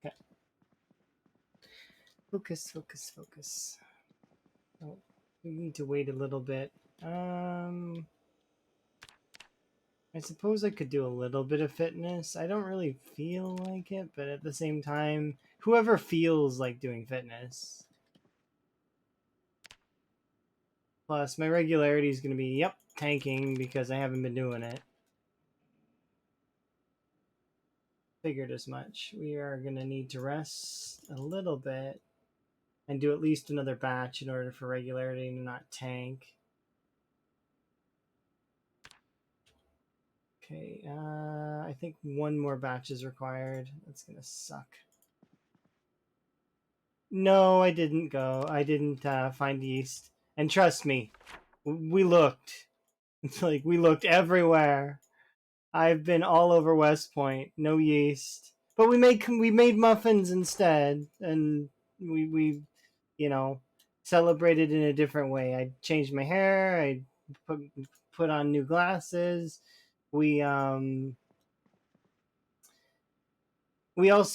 Okay. Focus, focus, focus. Oh, we need to wait a little bit. I suppose I could do a little bit of fitness. I don't really feel like it, but at the same time, whoever feels like doing fitness. Plus, my regularity is going to be, yep, tanking because I haven't been doing it. Figured as much. We are going to need to rest a little bit and do at least another batch in order for regularity to not tank. Okay, I think one more batch is required. That's going to suck. No, I didn't go. I didn't find yeast. And trust me, we looked. It's like we looked everywhere. I've been all over West Point. No yeast, but we made muffins instead, and we you know celebrated in a different way. I changed my hair. I put put on new glasses. We also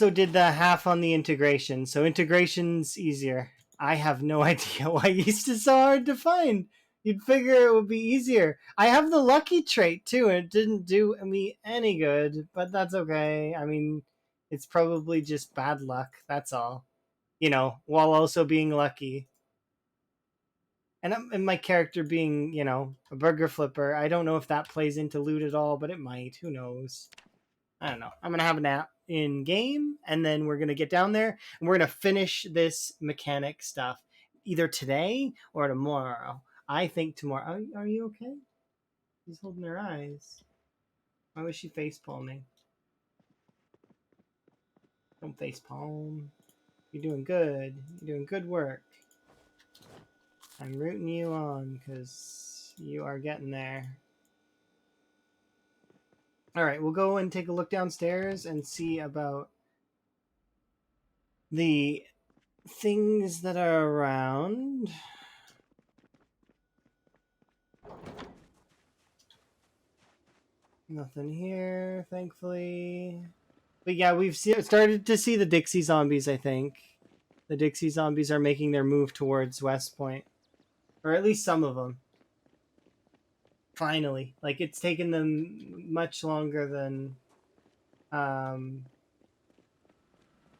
did the half on the integration, so integration's easier. I have no idea why yeast is so hard to find. You'd figure it would be easier. I have the lucky trait too, and it didn't do me any good, but that's okay. I mean, it's probably just bad luck, that's all. While also being lucky. And my character being, a burger flipper, I don't know if that plays into loot at all, but it might. Who knows? I don't know. I'm gonna have a nap in game, and then we're gonna get down there, and we're gonna finish this mechanic stuff either today or tomorrow. I think tomorrow. Are you okay? She's holding her eyes. Why was she face palming? Don't face palm. You're doing good. You're doing good work. I'm rooting you on because you are getting there. All right, we'll go and take a look downstairs and see about the things that are around. Nothing here, thankfully. But yeah, we've started to see the Dixie zombies, I think. The Dixie zombies are making their move towards West Point. Or at least some of them. Finally. Like, it's taken them much longer than... Um,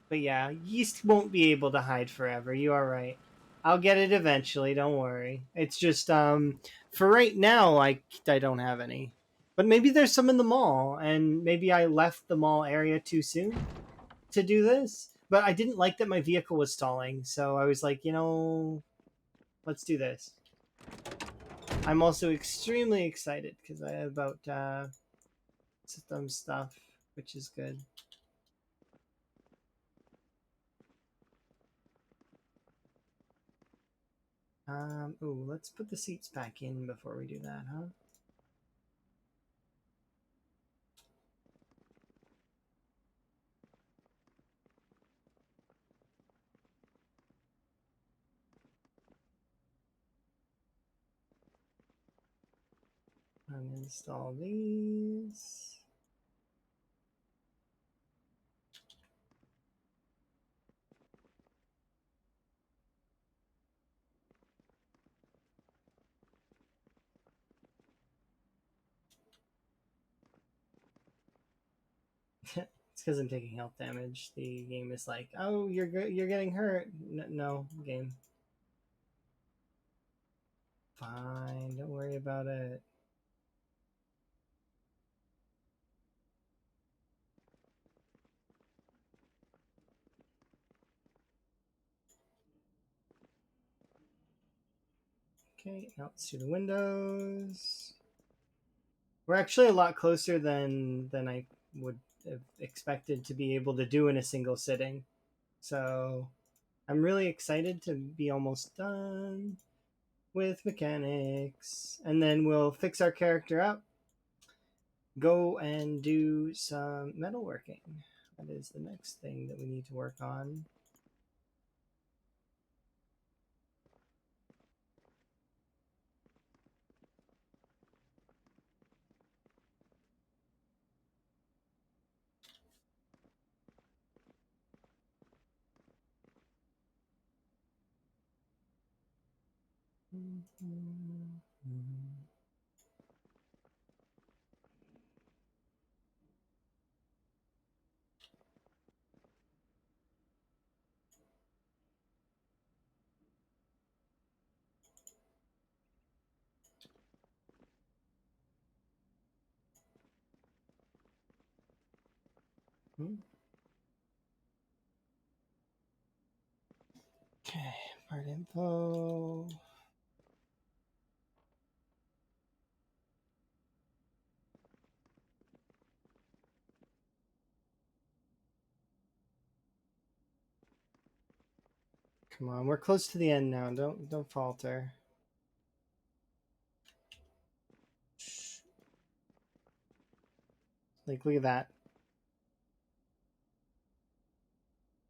but yeah, yeast won't be able to hide forever. You are right. I'll get it eventually, don't worry. It's just, for right now, I don't have any. But maybe there's some in the mall, and maybe I left the mall area too soon to do this. But I didn't like that my vehicle was stalling, so I was like, let's do this. I'm also extremely excited because I have about system stuff, which is good. Ooh, let's put the seats back in before we do that, huh? Uninstall these. It's because I'm taking health damage. The game is like, oh, you're getting hurt. No, game. Fine, don't worry about it. Okay, now let's do the windows. We're actually a lot closer than I would have expected to be able to do in a single sitting. So I'm really excited to be almost done with mechanics. And then we'll fix our character up, go and do some metalworking. That is the next thing that we need to work on. Okay, part info. Come on, we're close to the end now. Don't falter. Like, look at that.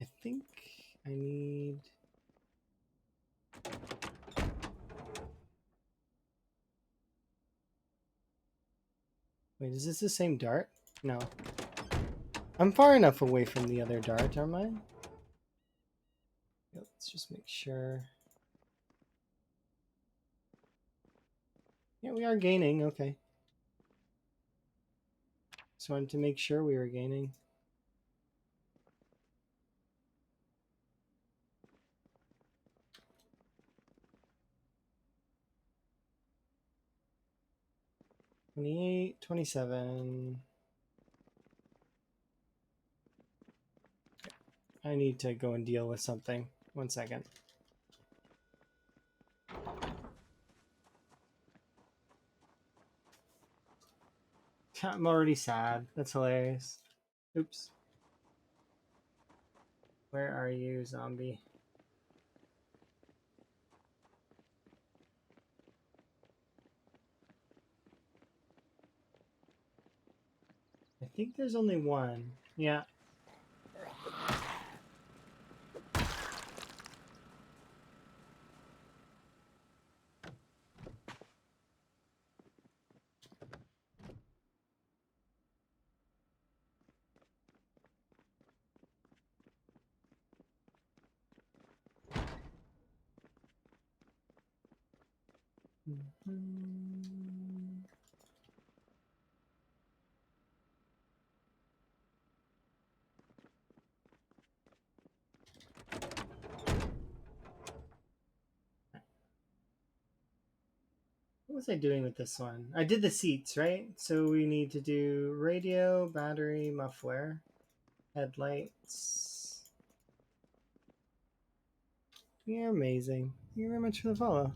I think I need... Wait, is this the same dart? No. I'm far enough away from the other dart, aren't I? Let's just make sure. Yeah, we are gaining. Okay. Just wanted to make sure we were gaining. $28, $27. I need to go and deal with something. 1 second. I'm already sad. That's hilarious. Oops. Where are you, zombie? I think there's only one. Yeah. What was I doing with this one? I did the seats, right? So we need to do radio, battery, muffler, headlights. You're amazing. Thank you very much for the follow.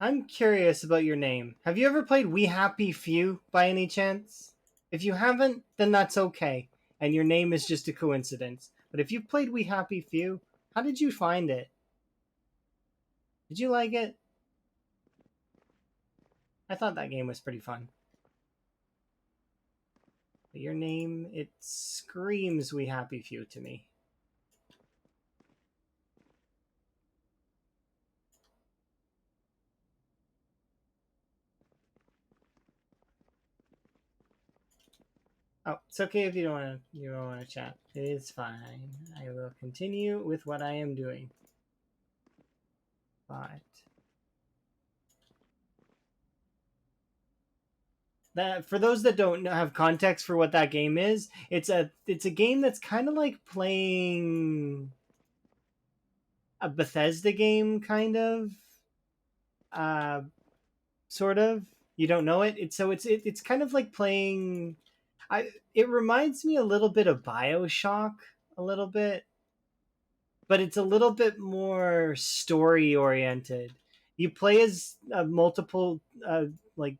I'm curious about your name. Have you ever played We Happy Few by any chance? If you haven't, then that's okay. And your name is just a coincidence. But if you played We Happy Few, how did you find it? Did you like it? I thought that game was pretty fun. But your name, it screams We Happy Few to me. Oh, it's okay if you don't want to chat. It is fine. I will continue with what I am doing. But That for those that don't have context for what that game is, it's a game that's kind of like playing a Bethesda game, kind of, uh, sort of. You don't know it. It's kind of like playing. It reminds me a little bit of BioShock, a little bit, but it's a little bit more story oriented. You play as multiple, like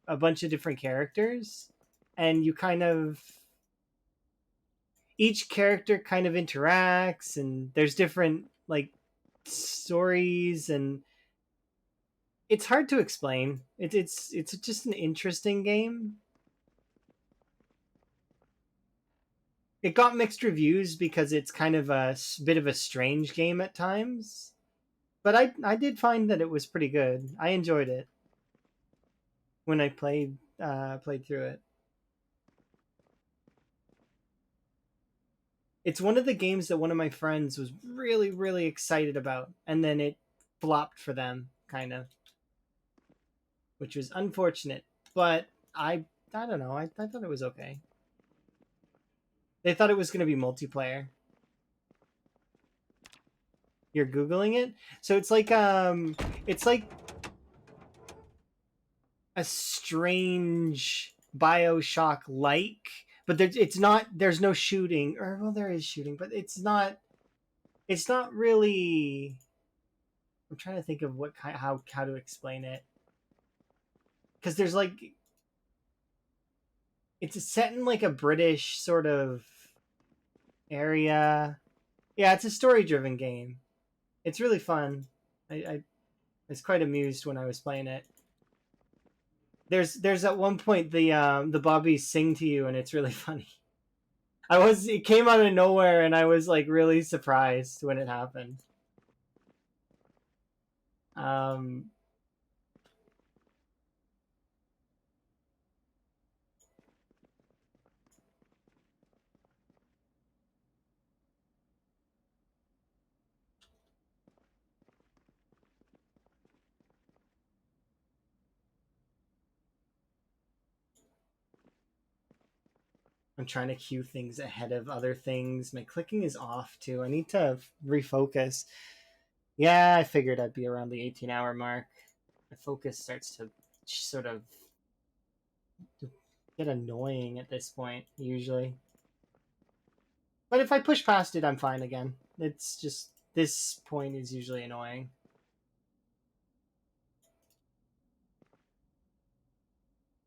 a bunch of different characters, and you kind of each character kind of interacts, and there's different like stories, and it's hard to explain. It's just an interesting game. It got mixed reviews because it's kind of a bit of a strange game at times, but I did find that it was pretty good. I enjoyed it when I played through it. It's one of the games that one of my friends was really excited about, and then it flopped for them, kind of, which was unfortunate. But I don't know. I thought it was okay. They thought it was going to be multiplayer. You're googling it, so it's like a strange BioShock like, but it's not. There's no shooting, or well, there is shooting, but it's not. It's not really. I'm trying to think of what kind, how to explain it, because there's like it's set in like a British sort of area. Yeah, it's a story driven game. It's really fun. I was quite amused when I was playing it. There's at one point the bobbies sing to you, and it's really funny. It came out of nowhere, and I was like really surprised when it happened. Um, I'm trying to cue things ahead of other things. My clicking is off too. I need to refocus. Yeah, I figured I'd be around the 18-hour mark. My focus starts to sort of get annoying at this point, usually. But if I push past it, I'm fine again. It's just this point is usually annoying.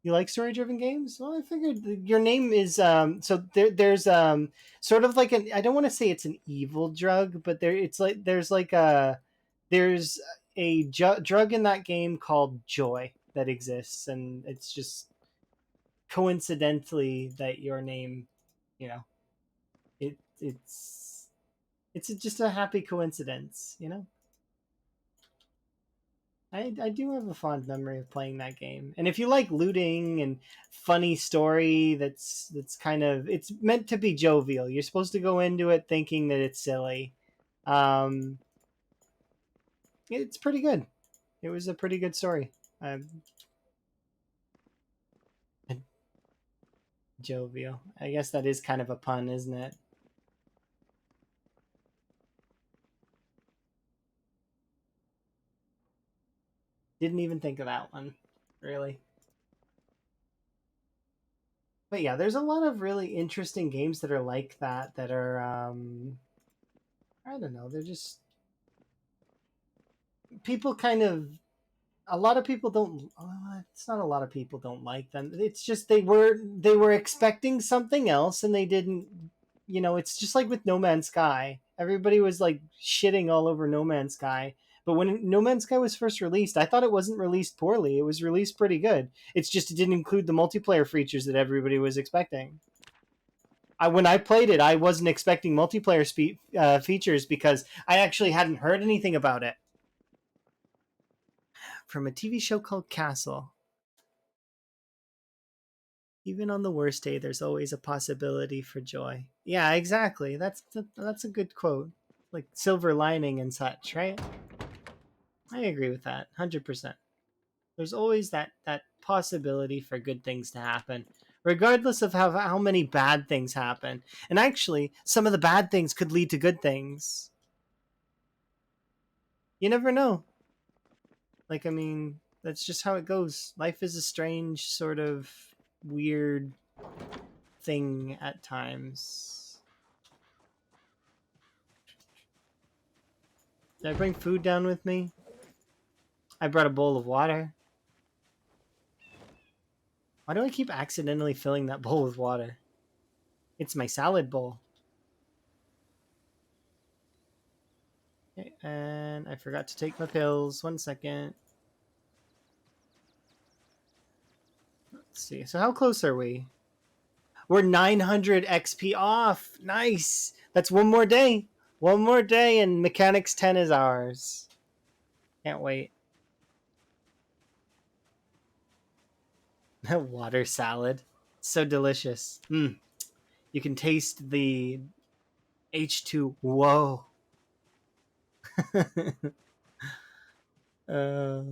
You like story-driven games? Well, I figured your name is so there's sort of like an I don't want to say it's an evil drug, but it's like there's a drug in that game called joy that exists, and it's just coincidentally that your name, you know, it's just a happy coincidence, you know. I do have a fond memory of playing that game. And if you like looting and funny story that's kind of it's meant to be jovial. You're supposed to go into it thinking that it's silly. Um it's pretty good. It was a pretty good story. Jovial. I guess that is kind of a pun, isn't it? Didn't even think of that one, really. But yeah, there's a lot of really interesting games that are like that are I don't know, they're just people kind of a lot of people don't it's not a lot of people don't like them. It's just they were expecting something else, and they didn't, it's just like with No Man's Sky. Everybody was like shitting all over No Man's Sky, but when No Man's Sky was first released, I thought it wasn't released poorly. It was released pretty good. It's just it didn't include the multiplayer features that everybody was expecting. When I played it, I wasn't expecting multiplayer features because I actually hadn't heard anything about it from a TV show called Castle. Even on the worst day, there's always a possibility for joy. Yeah, exactly. That's a good quote. Like silver lining and such, right? I agree with that, 100%. There's always that possibility for good things to happen, regardless of how many bad things happen. And actually, some of the bad things could lead to good things. You never know. Like, I mean, that's just how it goes. Life is a strange, sort of weird thing at times. Did I bring food down with me? I brought a bowl of water. Why do I keep accidentally filling that bowl with water? It's my salad bowl. Okay, and I forgot to take my pills. 1 second. Let's see. So how close are we? We're 900 XP off. Nice. That's one more day. One more day and Mechanics 10 is ours. Can't wait. Water salad. So delicious. You can taste the H2. Whoa. uh,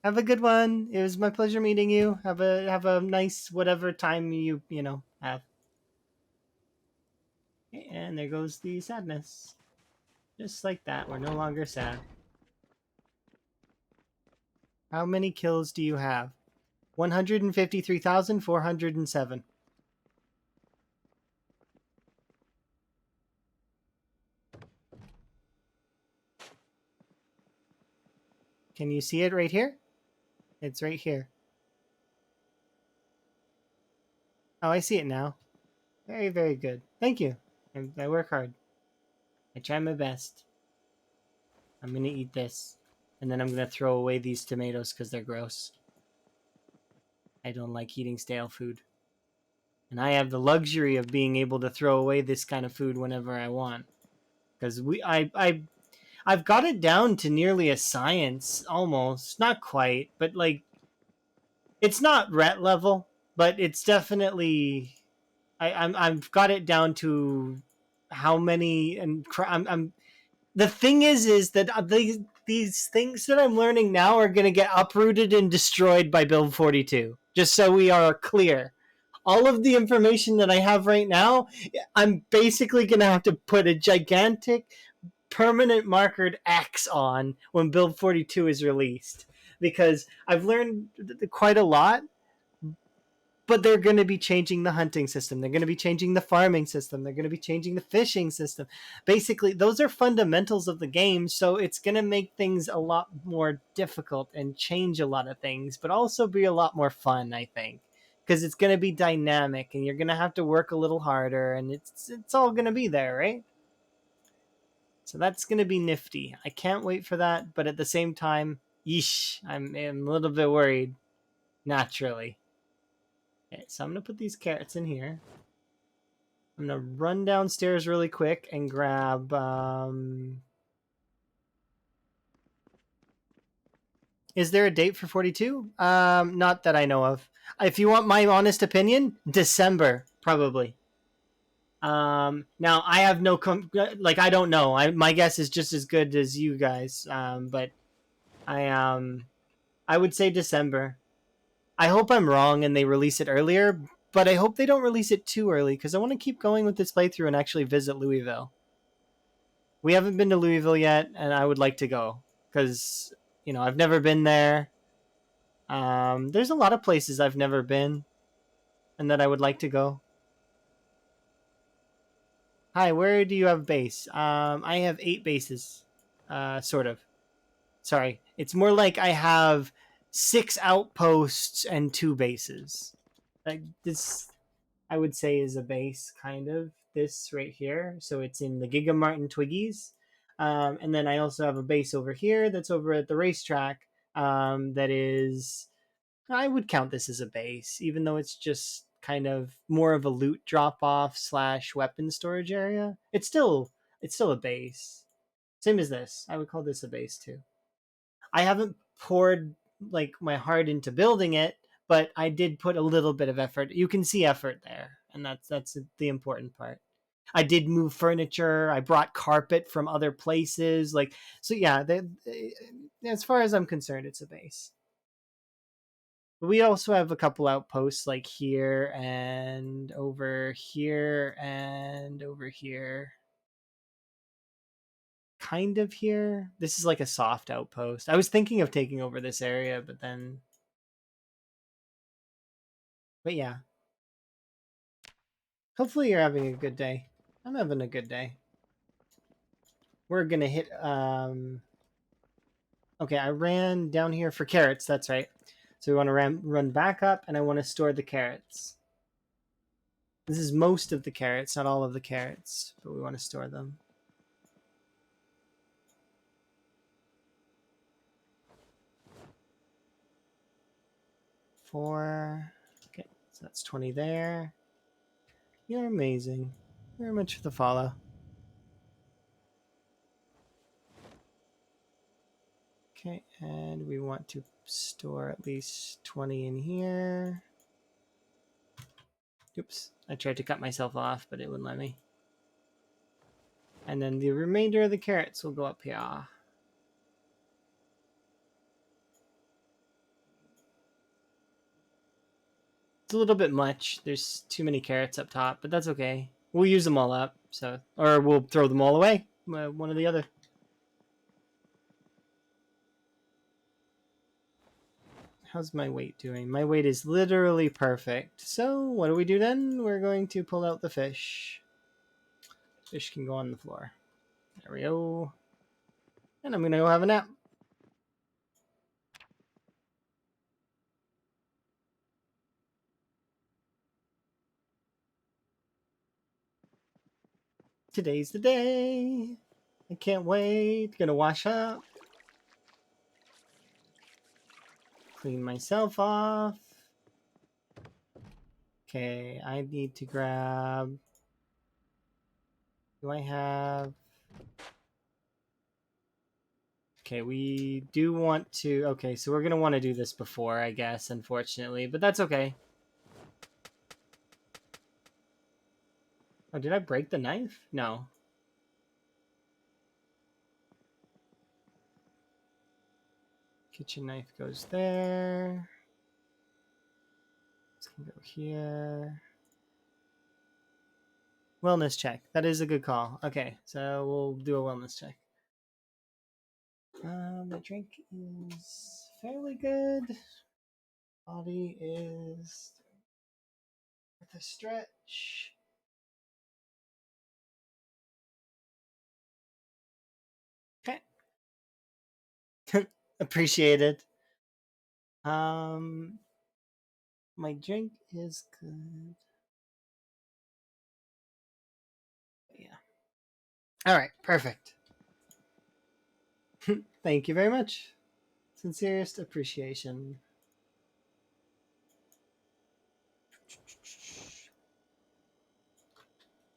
have a good one. It was my pleasure meeting you. Have a nice whatever time you have. And there goes the sadness. Just like that, we're no longer sad. How many kills do you have? 153,407. Can you see it right here? It's right here. Oh, I see it now. Very, very good. Thank you. I work hard. I try my best. I'm gonna eat this. And then I'm gonna throw away these tomatoes because they're gross. I don't like eating stale food. And I have the luxury of being able to throw away this kind of food whenever I want. Because I've got it down to nearly a science, almost. Not quite, but like, it's not ret level, but it's definitely, I've got it down to how many, and I'm the thing is that these things that I'm learning now are going to get uprooted and destroyed by build 42. Just so we are clear. All of the information that I have right now, I'm basically going to have to put a gigantic permanent markered X on when build 42 is released, because I've learned quite a lot, but they're going to be changing the hunting system. They're going to be changing the farming system. They're going to be changing the fishing system. Basically, those are fundamentals of the game, so it's going to make things a lot more difficult and change a lot of things, but also be a lot more fun, I think, because it's going to be dynamic and you're going to have to work a little harder, and it's all going to be there, right? So that's going to be nifty. I can't wait for that, but at the same time, yeesh, I'm a little bit worried, naturally. Okay, so I'm going to put these carrots in here. I'm going to run downstairs really quick and grab... Is there a date for 42? Not that I know of. If you want my honest opinion, December, probably. Now I have no I don't know. My guess is just as good as you guys. But I would say December. I hope I'm wrong and they release it earlier, but I hope they don't release it too early because I want to keep going with this playthrough and actually visit Louisville. We haven't been to Louisville yet, and I would like to go because I've never been there. There's a lot of places I've never been, and that I would like to go. Hi, where do you have base? I have 8 bases, sort of. Sorry, it's more like I have 6 outposts and 2 bases. Like this, I would say, is a base, kind of. This right here, so it's in the Giga Martin Twiggies, and then I also have a base over here that's over at the racetrack. That is, I would count this as a base, even though it's just kind of more of a loot drop off / weapon storage area. It's still a base. Same as this. I would call this a base too. I haven't poured like my heart into building it, but I did put a little bit of effort. You can see effort there, and that's the important part. I did move furniture. I brought carpet from other places. Like, so yeah, as far as I'm concerned, it's a base. But we also have a couple outposts like here and over here and over here. Kind of here. This is like a soft outpost. I was thinking of taking over this area, but yeah. Hopefully you're having a good day. I'm having a good day. We're gonna hit okay, I ran down here for carrots, that's right. So we want to run back up, and I want to store the carrots. This is most of the carrots, not all of the carrots, but we want to store them. Four. Okay, so that's 20 there. You're amazing. Very much for the follow. Okay, and we want to store at least 20 in here. Oops, I tried to cut myself off, but it wouldn't let me. And then the remainder of the carrots will go up here. It's a little bit much. There's too many carrots up top, but that's okay. We'll use them all up, so or we'll throw them all away. One or the other. How's my weight doing? My weight is literally perfect. So what do we do then? We're going to pull out the fish. Fish can go on the floor. There we go. And I'm gonna go have a nap. Today's the day. I can't wait. Gonna wash up. Clean myself off. Okay, I need to grab... Do I have... Okay, we do want to... Okay, so we're going to want to do this before, I guess, unfortunately. But that's okay. Oh, did I break the knife? No. Kitchen knife goes there. This can go here. Wellness check. That is a good call. Okay, so we'll do a wellness check. The drink is fairly good. Body is with a stretch. Okay. Appreciated. My drink is good. Yeah. All right. Perfect. Thank you very much. Sincerest appreciation.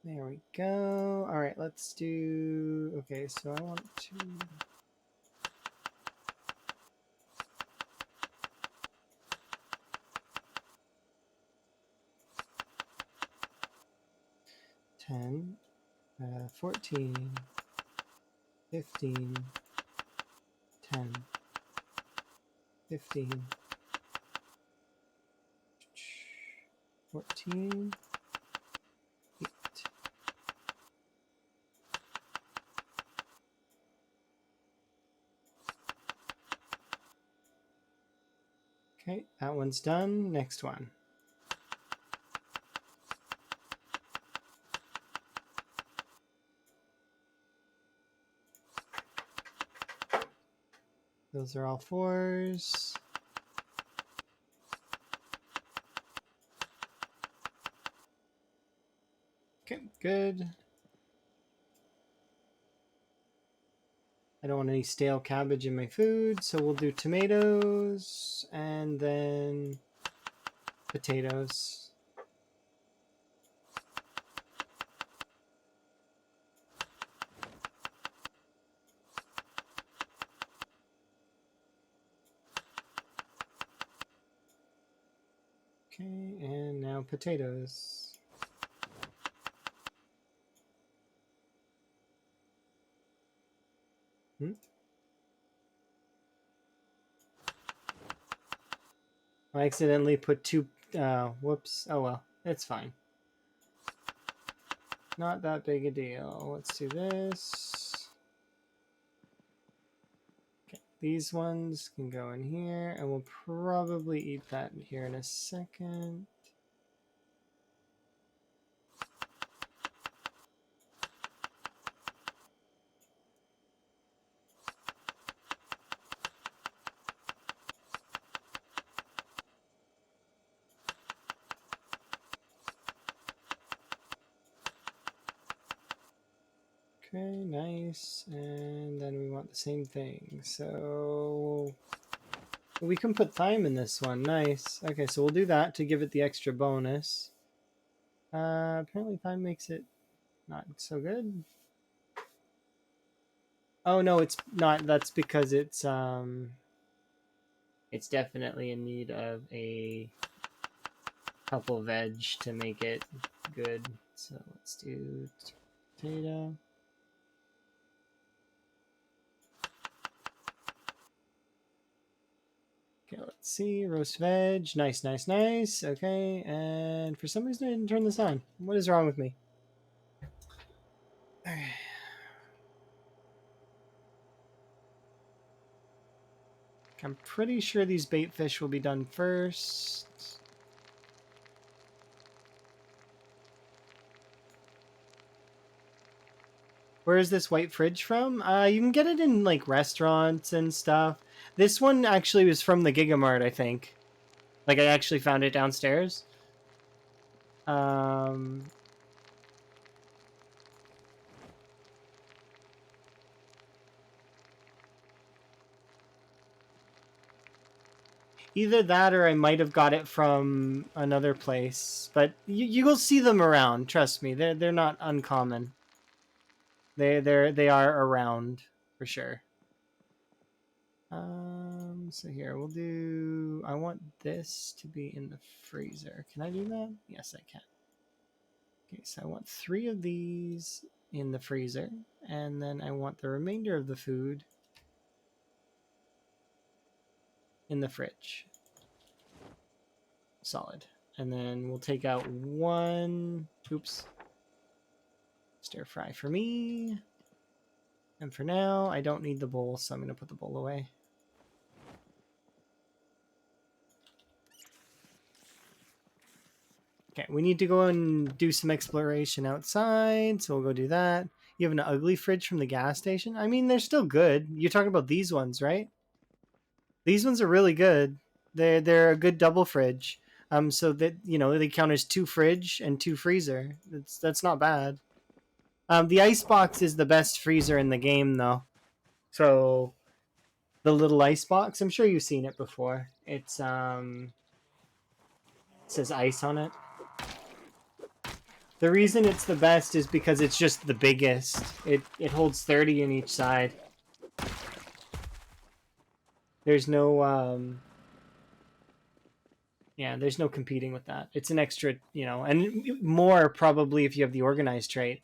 There we go. All right, let's do... Okay, so I want to... $10, 14, 15, 10, 15, 14, 8. Okay, that one's done. Next one. Those are all 4s. Okay, good. I don't want any stale cabbage in my food, so we'll do tomatoes and then potatoes. Okay, and now potatoes. Hmm? I accidentally put two. Whoops. Oh well, it's fine. Not that big a deal. Let's do this. Okay, these ones can go in here, and we'll probably eat that here in a second. Okay, nice. And then we want the same thing. So we can put thyme in this one. Nice. Okay, so we'll do that to give it the extra bonus. Apparently thyme makes it not so good. Oh no, it's not. That's because it's definitely in need of a couple veg to make it good. So let's do potato. Okay, let's see. Roast veg. Nice, nice, nice. Okay, and for some reason I didn't turn this on. What is wrong with me? I'm pretty sure these bait fish will be done first. Where is this white fridge from? You can get it in like restaurants and stuff. This one actually was from the Gigamart, I think. Like I actually found it downstairs. Either that or I might have got it from another place. But you will see them around, trust me. They're not uncommon. They are around for sure. So here we'll do. I want this to be in the freezer. Can I do that? Yes, I can. Okay, so I want 3 of these in the freezer, and then I want the remainder of the food in the fridge. Solid. And then we'll take out 1. Oops. Stir fry for me. And for now, I don't need the bowl, so I'm going to put the bowl away. Okay, we need to go and do some exploration outside, so we'll go do that. You have an ugly fridge from the gas station? I mean, they're still good. You're talking about these ones, right? These ones are really good. They're a good double fridge. So that they count as 2 fridge and 2 freezer. That's not bad. The icebox is the best freezer in the game, though. So the little icebox, I'm sure you've seen it before. It says ice on it. The reason it's the best is because it's just the biggest. It holds 30 in each side. There's no there's no competing with that. It's an extra, and more probably if you have the organized trait.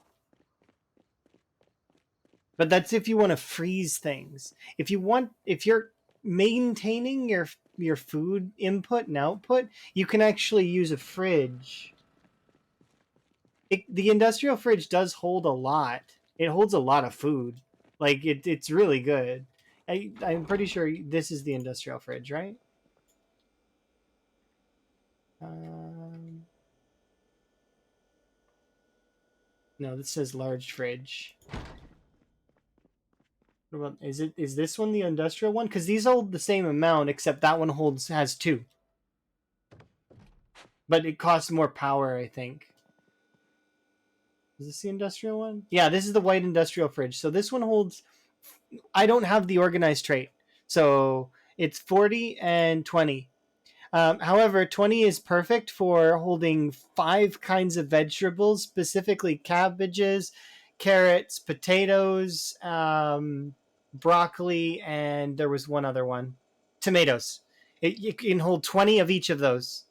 But that's if you want to freeze things. If you're maintaining your food input and output, you can actually use a fridge. The industrial fridge does hold a lot. It holds a lot of food. Like it's really good. I'm pretty sure this is the industrial fridge, right? No, this says large fridge. What about, is this one the industrial one? Because these hold the same amount, except that one has 2. But it costs more power, I think. Is this the industrial one? Yeah, this is the white industrial fridge. So this one holds. I don't have the organized trait, so it's 40 and 20. However, 20 is perfect for holding 5 kinds of vegetables, specifically cabbages, carrots, potatoes, broccoli, and there was one other one, tomatoes. You can hold 20 of each of those.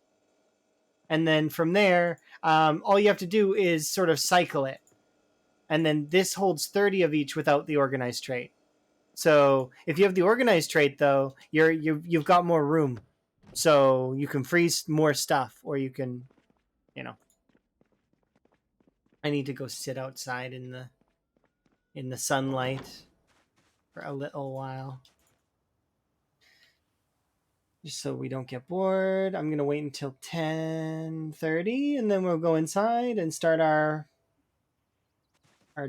And then from there, all you have to do is sort of cycle it. And then this holds 30 of each without the organized trait. So if you have the organized trait, though, you've got more room, so you can freeze more stuff, or you can, you know. I need to go sit outside in the sunlight for a little while, just so we don't get bored. I'm gonna wait until 10:30, and then we'll go inside and start our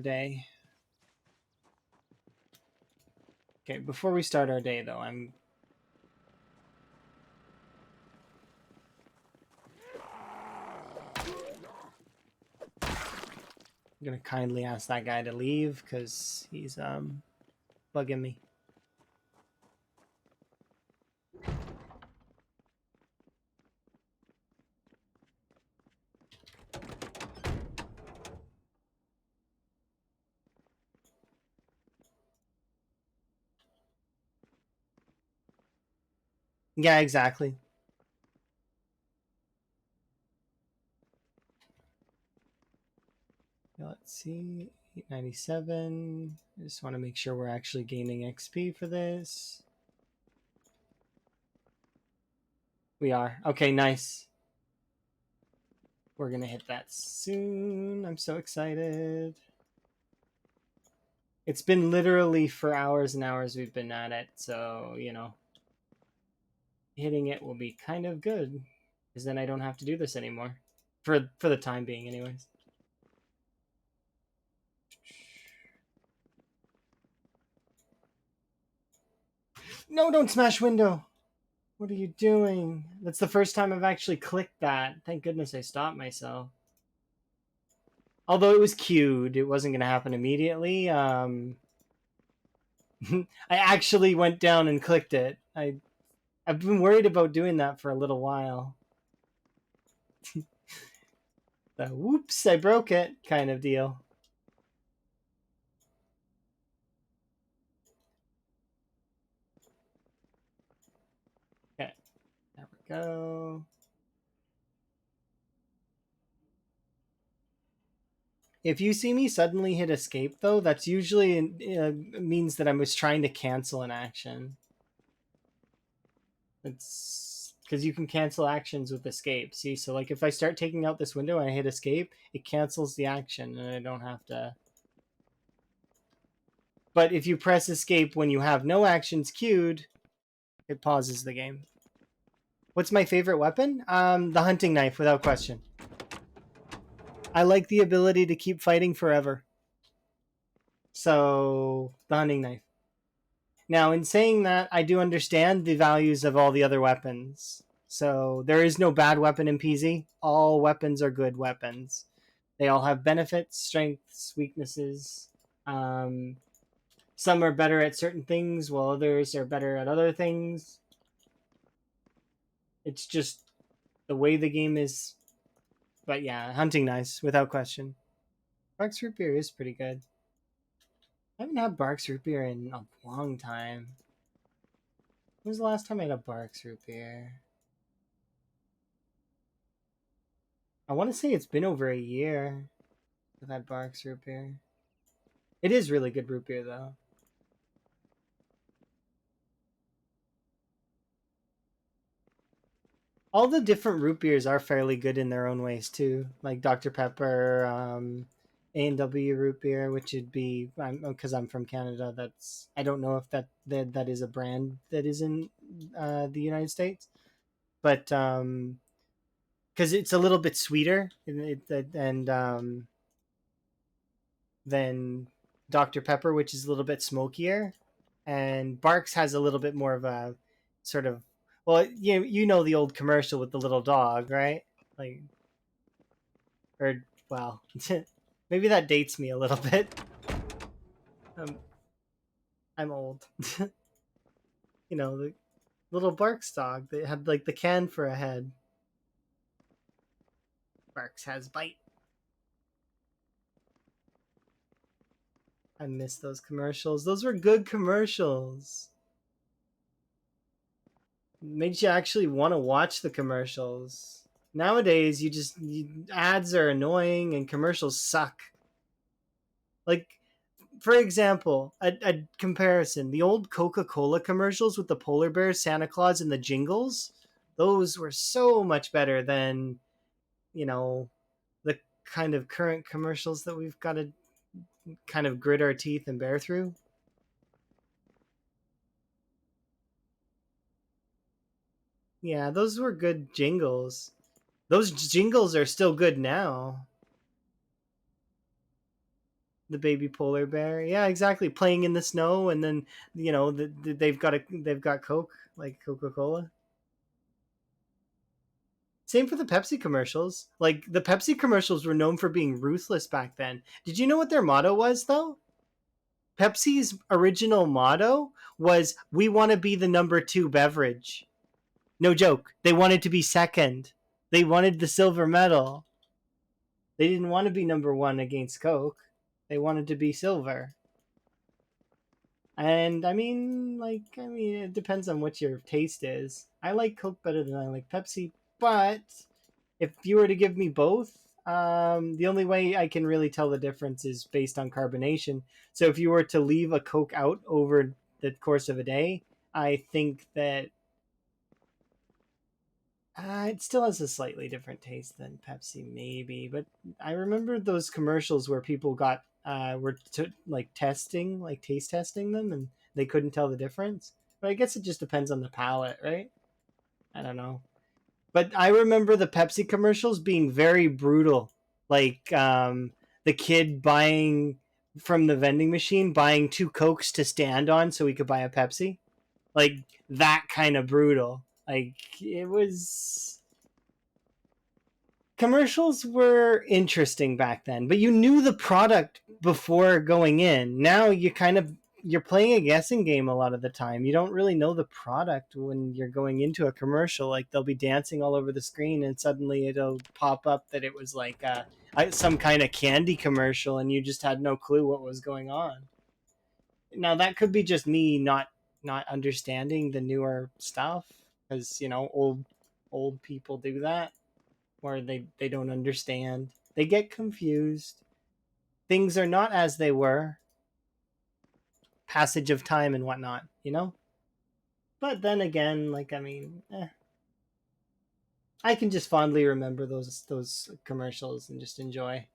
day. Okay, before we start our day, though, I'm gonna kindly ask that guy to leave because he's bugging me. Yeah, exactly. Let's see, 897. I just want to make sure we're actually gaining XP for this. We are. Okay, nice. We're gonna hit that soon. I'm so excited. It's been literally for hours and hours we've been at it, so, you know, hitting it will be kind of good, because then I don't have to do this anymore. For the time being, anyways. No, don't smash window! What are you doing? That's the first time I've actually clicked that. Thank goodness I stopped myself. Although it was cued, it wasn't going to happen immediately. I actually went down and clicked it. I've been worried about doing that for a little while. The whoops, I broke it kind of deal. Okay, there we go. If you see me suddenly hit escape, though, that's usually means that I was trying to cancel an action. It's because you can cancel actions with escape. See, so like if I start taking out this window and I hit escape, it cancels the action and I don't have to. But if you press escape when you have no actions queued, it pauses the game. What's my favorite weapon? The hunting knife, without question. I like the ability to keep fighting forever. So, the hunting knife. Now, in saying that, I do understand the values of all the other weapons. So, there is no bad weapon in PZ. All weapons are good weapons. They all have benefits, strengths, weaknesses. Some are better at certain things, while others are better at other things. It's just the way the game is. But yeah, hunting knives, without question. Barks root beer is pretty good. I haven't had Barks root beer in a long time. When was the last time I had a Barks root beer? I want to say it's been over a year I've had Barks root beer. It is really good root beer, though. All the different root beers are fairly good in their own ways, too. Like Dr. Pepper, A&W root beer, which would be, because I'm from Canada, that's, I don't know if that is a brand that is in the United States. But because it's a little bit sweeter and than Dr. Pepper, which is a little bit smokier, and Barks has a little bit more of a sort of, well, you know the old commercial with the little dog, right? Like, or well, maybe that dates me a little bit. I'm old. You know, the little Barks dog that had like the can for a head. Barks has bite. I miss those commercials. Those were good commercials. Made you actually want to watch the commercials. Nowadays, ads are annoying and commercials suck. Like For example, a comparison: the old Coca-Cola commercials with the polar bears, Santa Claus, and the jingles. Those were so much better than you know the kind of current commercials that we've got to kind of grit our teeth and bear through. Yeah, those were good jingles. Those jingles are still good now. The baby polar bear, yeah, exactly. Playing in the snow, and then they've got Coke, like Coca Cola. Same for the Pepsi commercials. Like the Pepsi commercials were known for being ruthless back then. Did you know what their motto was though? Pepsi's original motto was "We want to be the number 2 beverage." No joke. They wanted to be second. They wanted the silver medal. They didn't want to be number 1 against Coke. They wanted to be silver. And I mean, it depends on what your taste is. I like Coke better than I like Pepsi, but if you were to give me both, the only way I can really tell the difference is based on carbonation. So if you were to leave a Coke out over the course of a day, I think that it still has a slightly different taste than Pepsi, maybe. But I remember those commercials where people got like testing, like taste testing them, and they couldn't tell the difference. But I guess it just depends on the palate, right? I don't know. But I remember the Pepsi commercials being very brutal. Like the kid buying from the vending machine, buying 2 Cokes to stand on so he could buy a Pepsi. Like that kind of brutal. Like it was commercials were interesting back then, but you knew the product before going in. Now you're playing a guessing game a lot of the time. You don't really know the product when you're going into a commercial. Like they'll be dancing all over the screen, and suddenly it'll pop up that it was like some kind of candy commercial, and you just had no clue what was going on. Now that could be just me not understanding the newer stuff, because old people do that, where they don't understand. They get confused. Things are not as they were. Passage of time and whatnot. But then again, I can just fondly remember those commercials and just enjoy.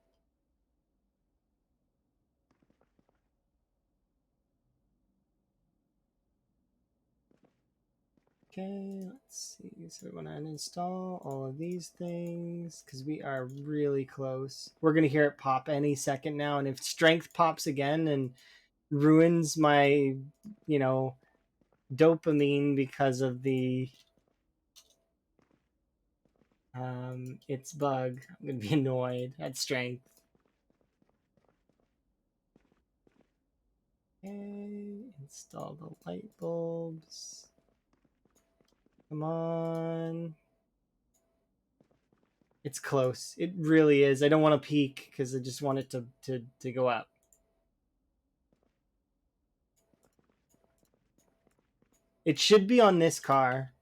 Okay, let's see. So we want to uninstall all of these things because we are really close. We're gonna hear it pop any second now, and if strength pops again and ruins my, you know, dopamine because of the its bug, I'm gonna be annoyed at strength. Okay, install the light bulbs. Come on. It's close. It really is. I don't want to peek because I just want it to go up. It should be on this car.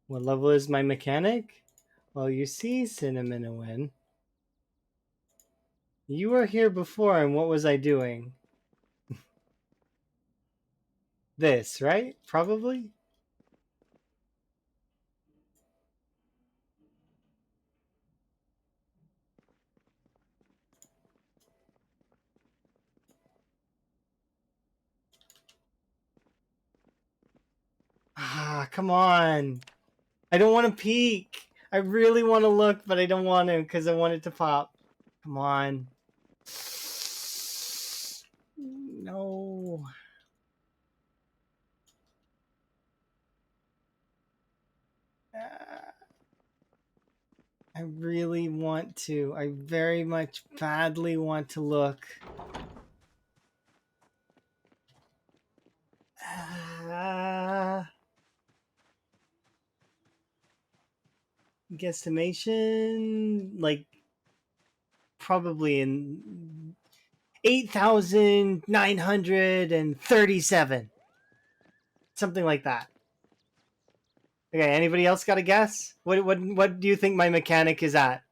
What level is my mechanic? Well, you see, Cinnamon, you were here before, and what was I doing? This, right? Probably? Ah, come on. I don't want to peek. I really want to look, but I don't want to because I want it to pop. Come on. No. I really want to. I very much badly want to look. Guesstimation, like probably in 8,937, something like that. Okay, anybody else got a guess? What do you think my mechanic is at?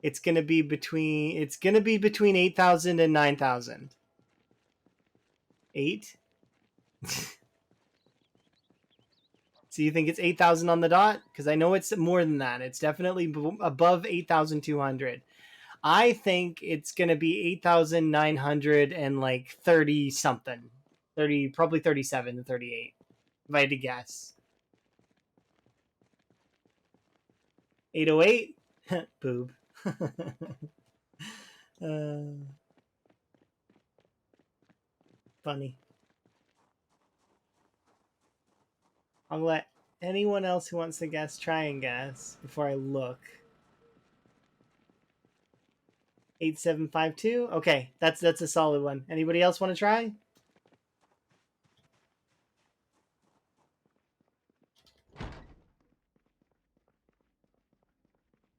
It's gonna be between 8,000 and 9,000. 8. So you think it's 8,000 on the dot? Because I know it's more than that. It's definitely above 8,200. I think it's gonna be 8,900 and like 30 something, 30, probably 37 to 38. If I had to guess, 808. Boob. uh, Funny. I'll let anyone else who wants to guess try and guess before I look. 8752. Okay, that's a solid one. Anybody else want to try?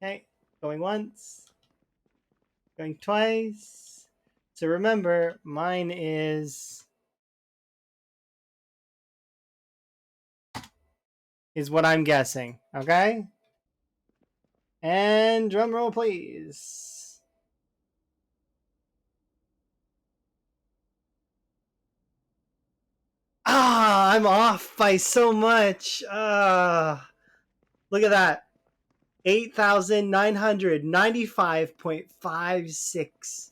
Okay, going once, going twice. So remember, mine is what I'm guessing. Okay, and drum roll, please. Ah, I'm off by so much. Look at that. 8,995.56.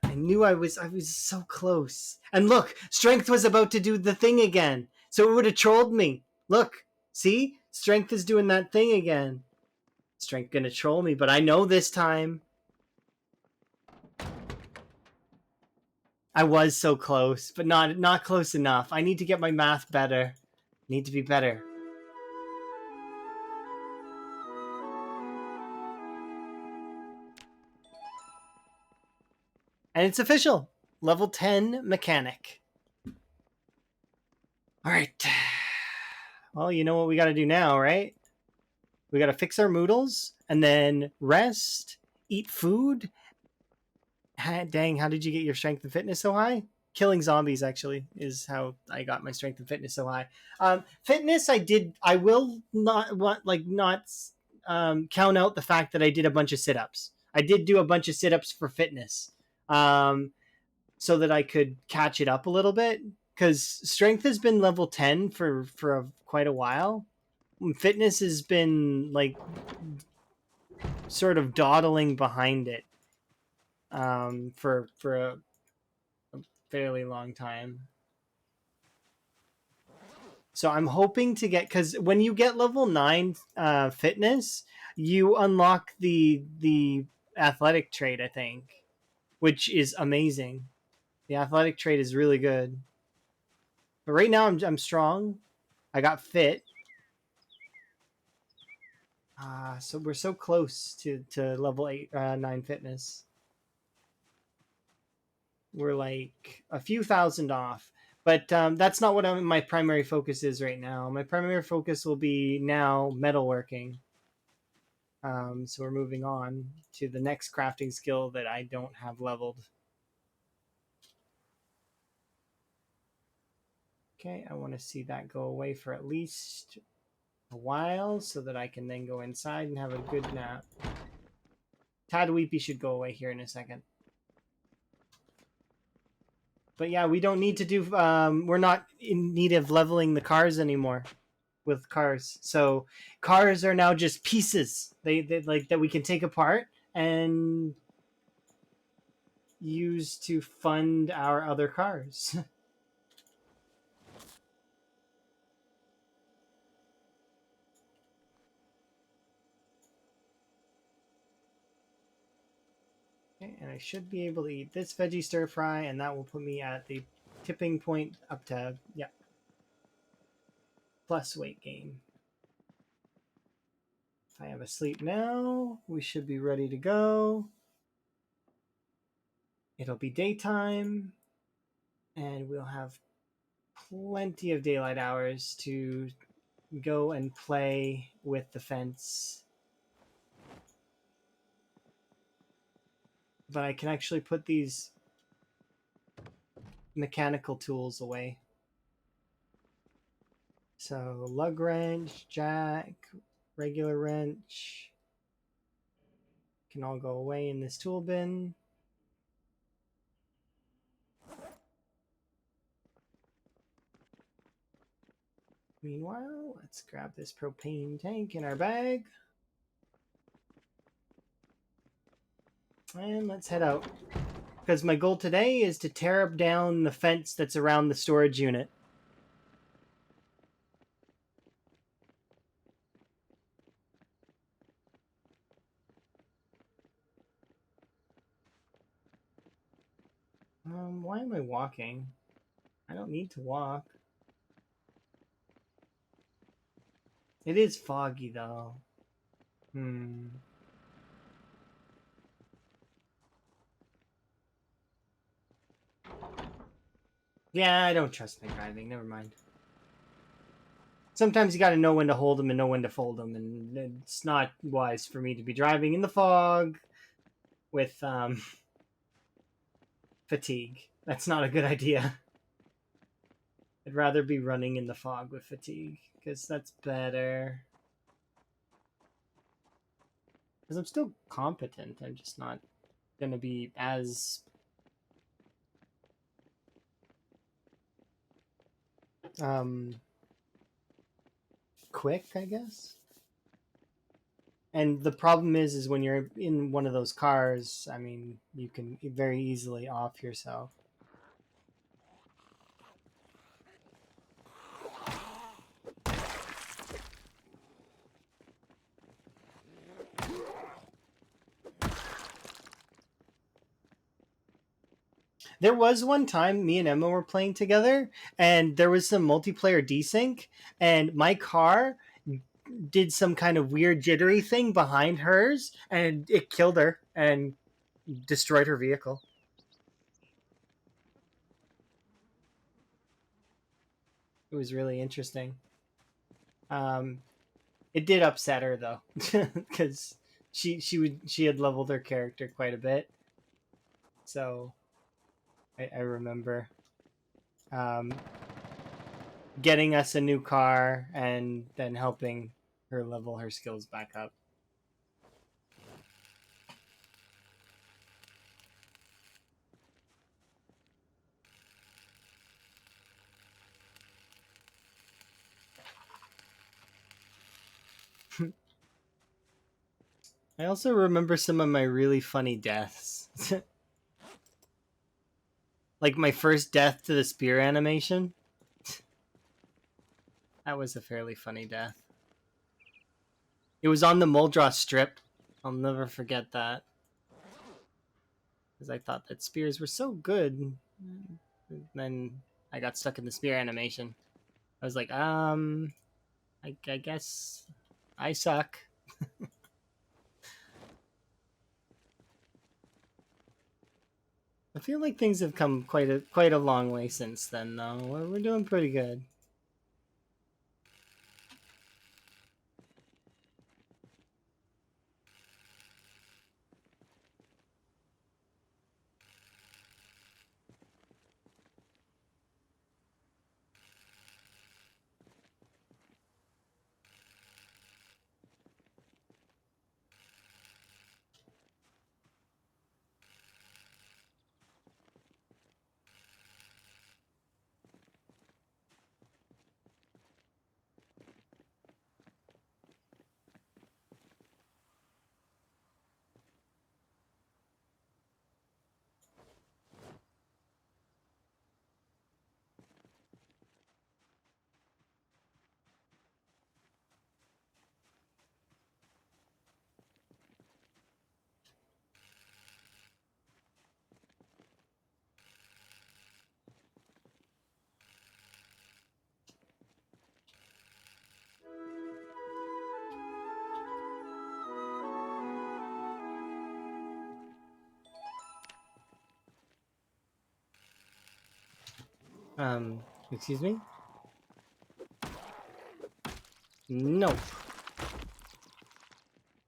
I knew I was so close. And look, strength was about to do the thing again. So it would have trolled me. Look, see? Strength is doing that thing again. Strength gonna troll me, but I know this time. I was so close, but not close enough. I need to get my math better. Need to be better. And it's official. Level 10 mechanic. All right. Well, you know what we got to do now, right? We got to fix our moodles and then rest, eat food. Dang, how did you get your strength and fitness so high? Killing zombies actually is how I got my strength and fitness so high. Fitness, I will not count out the fact that I did a bunch of sit-ups. I did do a bunch of sit-ups for fitness, so that I could catch it up a little bit. Because strength has been level 10 for quite a while. Fitness has been like sort of dawdling behind it, for a fairly long time. So I'm hoping to get, because when you get level 9 fitness, you unlock the athletic trait, I think, which is amazing. The athletic trait is really good. But right now I'm strong. I got fit. So we're so close to level 9 fitness. We're like a few thousand off. But that's not what my primary focus is right now. My primary focus will be now metalworking. So we're moving on to the next crafting skill that I don't have leveled. Okay, I want to see that go away for at least a while so that I can then go inside and have a good nap. Tadweepy should go away here in a second. But yeah, we don't need to do, we're not in need of leveling the cars anymore with cars. So cars are now just pieces they like that we can take apart and use to fund our other cars. Okay, and I should be able to eat this veggie stir fry, and that will put me at the tipping point up to, yeah, plus weight gain. If I have a sleep now, we should be ready to go. It'll be daytime, and we'll have plenty of daylight hours to go and play with the fence. But I can actually put these mechanical tools away. So lug wrench, jack, regular wrench can all go away in this tool bin. Meanwhile, let's grab this propane tank in our bag. And let's head out. Because my goal today is to tear up down the fence that's around the storage unit. Why am I walking? I don't need to walk. It is foggy though. Yeah, I don't trust my driving. Never mind. Sometimes you got to know when to hold them and know when to fold them, and it's not wise for me to be driving in the fog with fatigue. That's not a good idea. I'd rather be running in the fog with fatigue because that's better. Because I'm still competent. I'm just not going to be as quick, I guess. And the problem is when you're in one of those cars, I mean, you can very easily off yourself. There was one time me and Emma were playing together, and there was some multiplayer desync, and my car did some kind of weird jittery thing behind hers, and it killed her and destroyed her vehicle. It was really interesting. Um, it did upset her though, because she had leveled her character quite a bit. So I remember um, getting us a new car and then helping her level her skills back up. I also remember some of my really funny deaths. Like my first death to the spear animation. That was a fairly funny death. It was on the Muldrow strip. I'll never forget that. Because I thought that spears were so good. And then I got stuck in the spear animation. I was like, I guess I suck. I feel like things have come quite a long way since then, though. We're doing pretty good. Excuse me? Nope.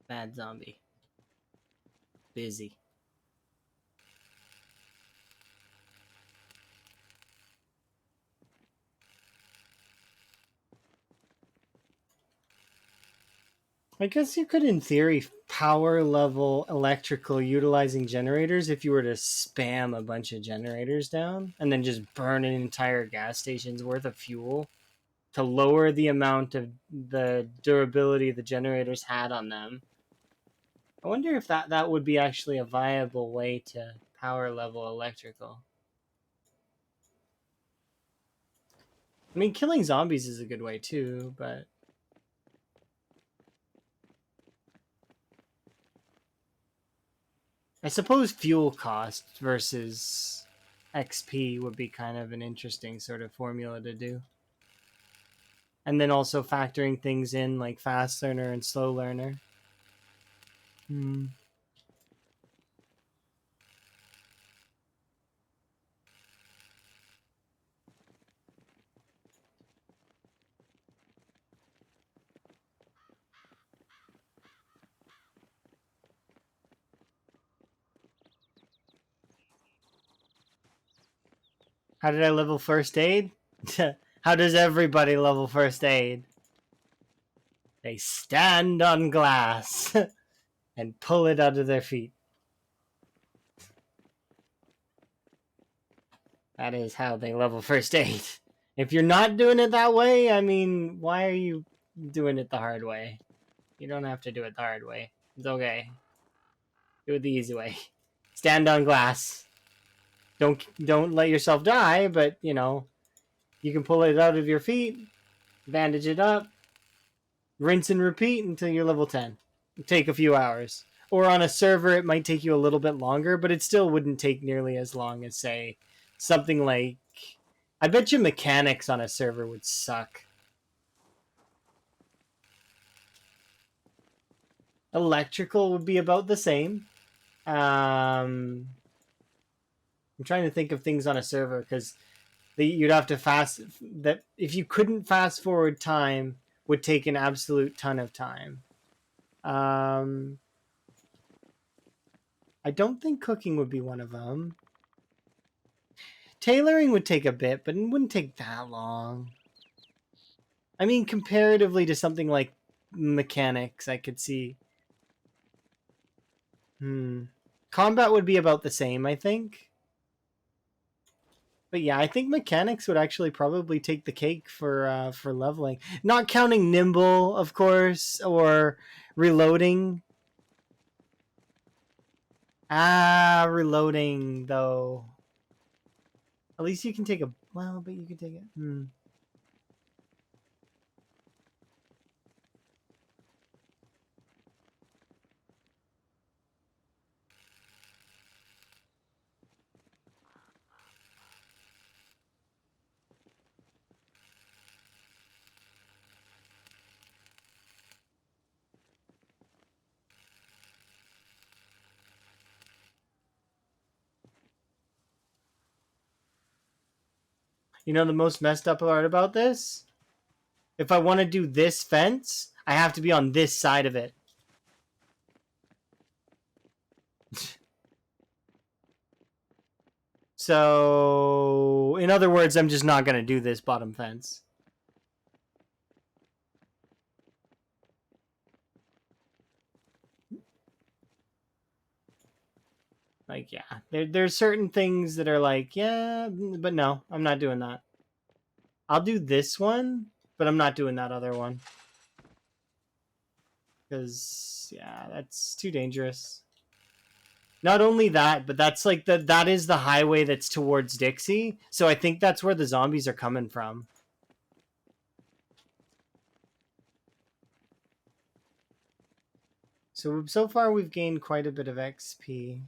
Bad zombie. Busy. I guess you could, in theory, power level electrical utilizing generators if you were to spam a bunch of generators down and then just burn an entire gas station's worth of fuel to lower the amount of the durability the generators had on them. I wonder if that would be actually a viable way to power level electrical. I mean, killing zombies is a good way too, but I suppose fuel cost versus XP would be kind of an interesting sort of formula to do. And then also factoring things in like fast learner and slow learner. How did I level first aid? How does everybody level first aid? They stand on glass and pull it out of their feet. That is how they level first aid. If you're not doing it that way, I mean, why are you doing it the hard way? You don't have to do it the hard way. It's okay. Do it the easy way. Stand on glass. Don't let yourself die, but you know, you can pull it out of your feet, bandage it up, rinse and repeat until you're level 10. It'll take a few hours. Or on a server, it might take you a little bit longer, but it still wouldn't take nearly as long as, say, something like... I bet you mechanics on a server would suck. Electrical would be about the same. I'm trying to think of things on a server, because you'd have to fast... that if you couldn't fast forward time, would take an absolute ton of time. I don't think cooking would be one of them. Tailoring would take a bit, but it wouldn't take that long. I mean, comparatively to something like mechanics, I could see. Combat would be about the same, I think. But yeah, I think mechanics would actually probably take the cake for leveling. Not counting nimble, of course, or reloading. Reloading though. At least you can take a but you can take it. You know the most messed up part about this? If I want to do this fence, I have to be on this side of it. So, in other words, I'm just not going to do this bottom fence. Like, yeah, there's certain things that are like, yeah, but no, I'm not doing that. I'll do this one, but I'm not doing that other one. Because, yeah, that's too dangerous. Not only that, but that's like that is the highway that's towards Dixie. So I think that's where the zombies are coming from. So far we've gained quite a bit of XP.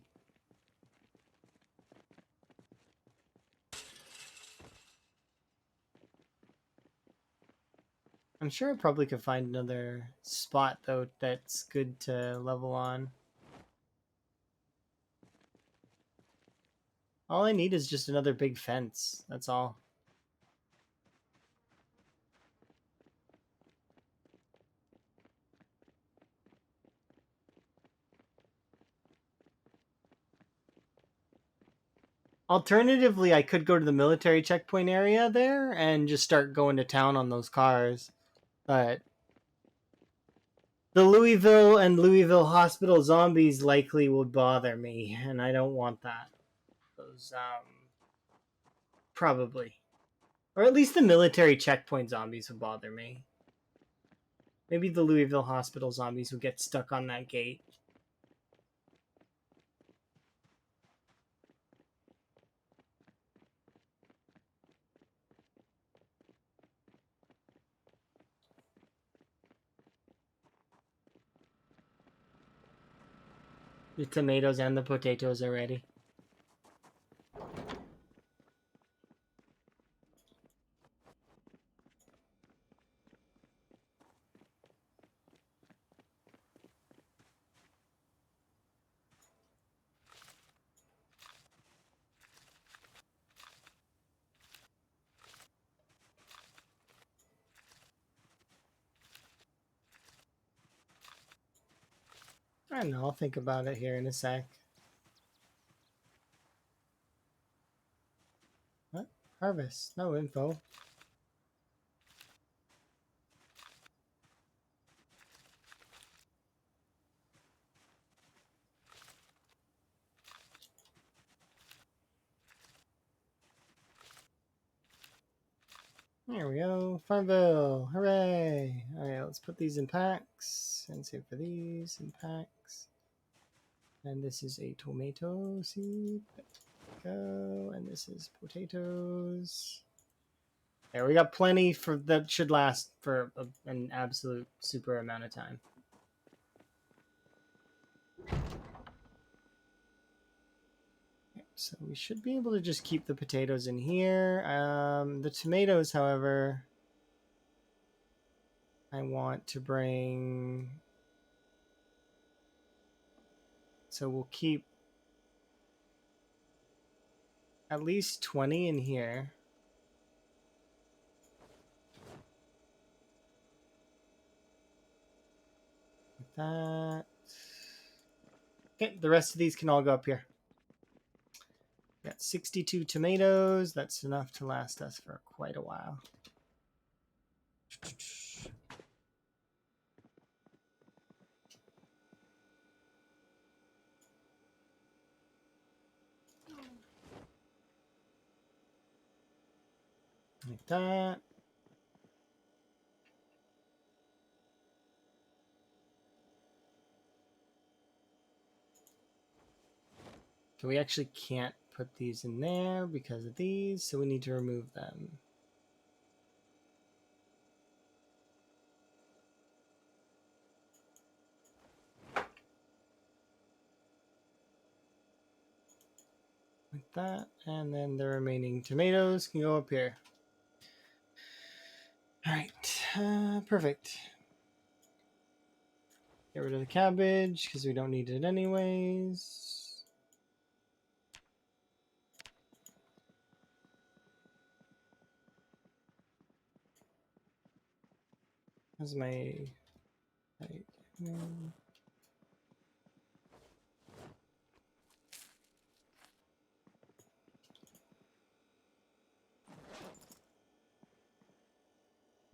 I'm sure I probably could find another spot though that's good to level on. All I need is just another big fence. That's all. Alternatively, I could go to the military checkpoint area there and just start going to town on those cars. But the Louisville and Louisville Hospital zombies likely would bother me, and I don't want that. Those, probably. Or at least the military checkpoint zombies would bother me. Maybe the Louisville Hospital zombies would get stuck on that gate. The tomatoes and the potatoes are ready. I don't know, I'll think about it here in a sec. What? Harvest. No info. There we go. Farmville. Hooray. Alright, let's put these in packs. And save for these in packs. And this is a tomato seed. Go. And this is potatoes. There, we got plenty for that should last for an absolute super amount of time. So we should be able to just keep the potatoes in here. The tomatoes, however, I want to bring. So we'll keep at least 20 in here. Like that. Okay, the rest of these can all go up here. Got 62 tomatoes. That's enough to last us for quite a while. Like that. So we actually can't put these in there because of these, so we need to remove them. Like that, and then the remaining tomatoes can go up here. Alright, perfect. Get rid of the cabbage, because we don't need it anyways. How's my...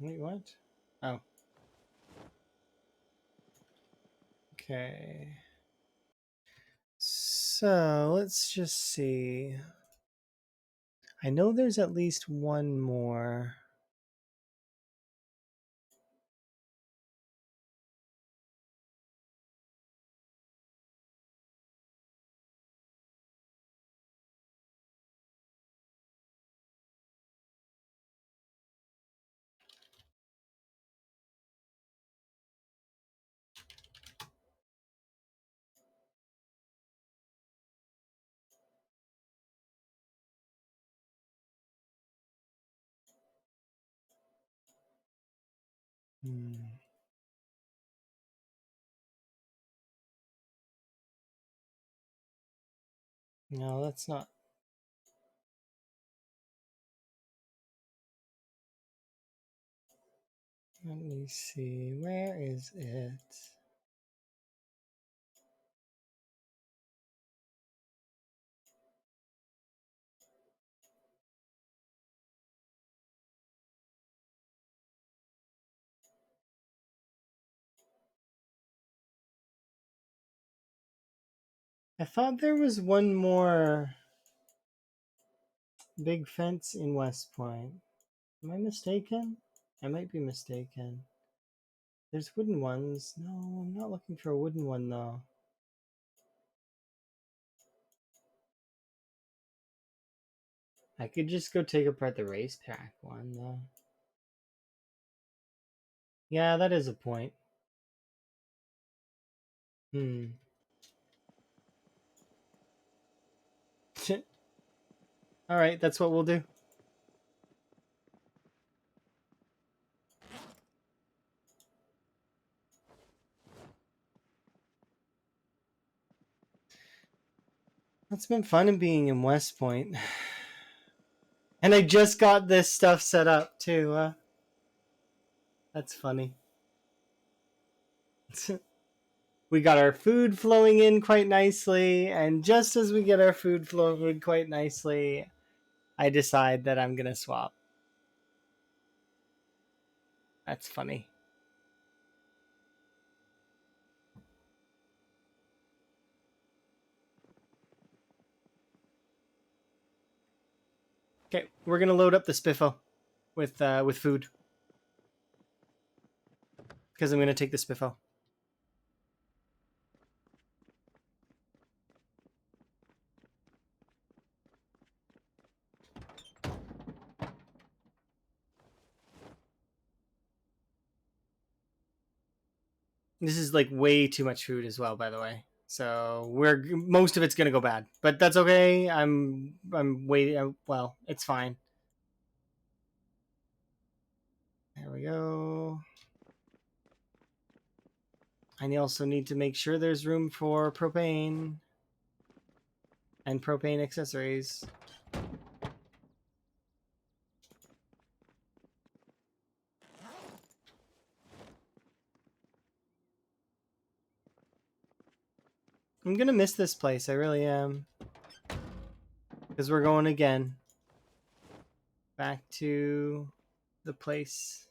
Wait, what? Oh. Okay. So, let's just see. I know there's at least one more. No, that's not. Let me see. Where is it? I thought there was one more big fence in West Point. Am I mistaken? I might be mistaken. There's wooden ones. No, I'm not looking for a wooden one though. I could just go take apart the race pack one though. Yeah, that is a point. Alright, that's what we'll do. It's been fun in being in West Point. And I just got this stuff set up too. That's funny. We got our food flowing in quite nicely, and just as we get our food flowing in quite nicely, I decide that I'm gonna swap. That's funny. Okay, we're gonna load up the spiffo with food because I'm gonna take the spiffo. This is like way too much food as well, by the way. So most of it's gonna go bad, but that's okay. I'm waiting. Well, it's fine. There we go. I also need to make sure there's room for propane and propane accessories. I'm gonna miss this place. I really am. Because we're going again. Back to the place.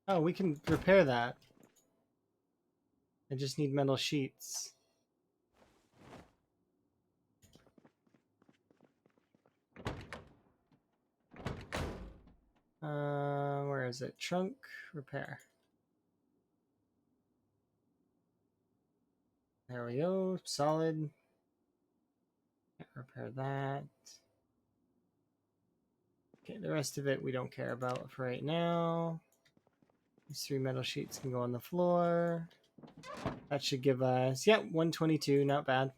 Oh, we can repair that. I just need metal sheets. Where is it? Trunk, repair. There we go. Solid. Can't repair that. Okay, the rest of it we don't care about for right now. These 3 metal sheets can go on the floor. That should give us, yeah, 122. Not bad.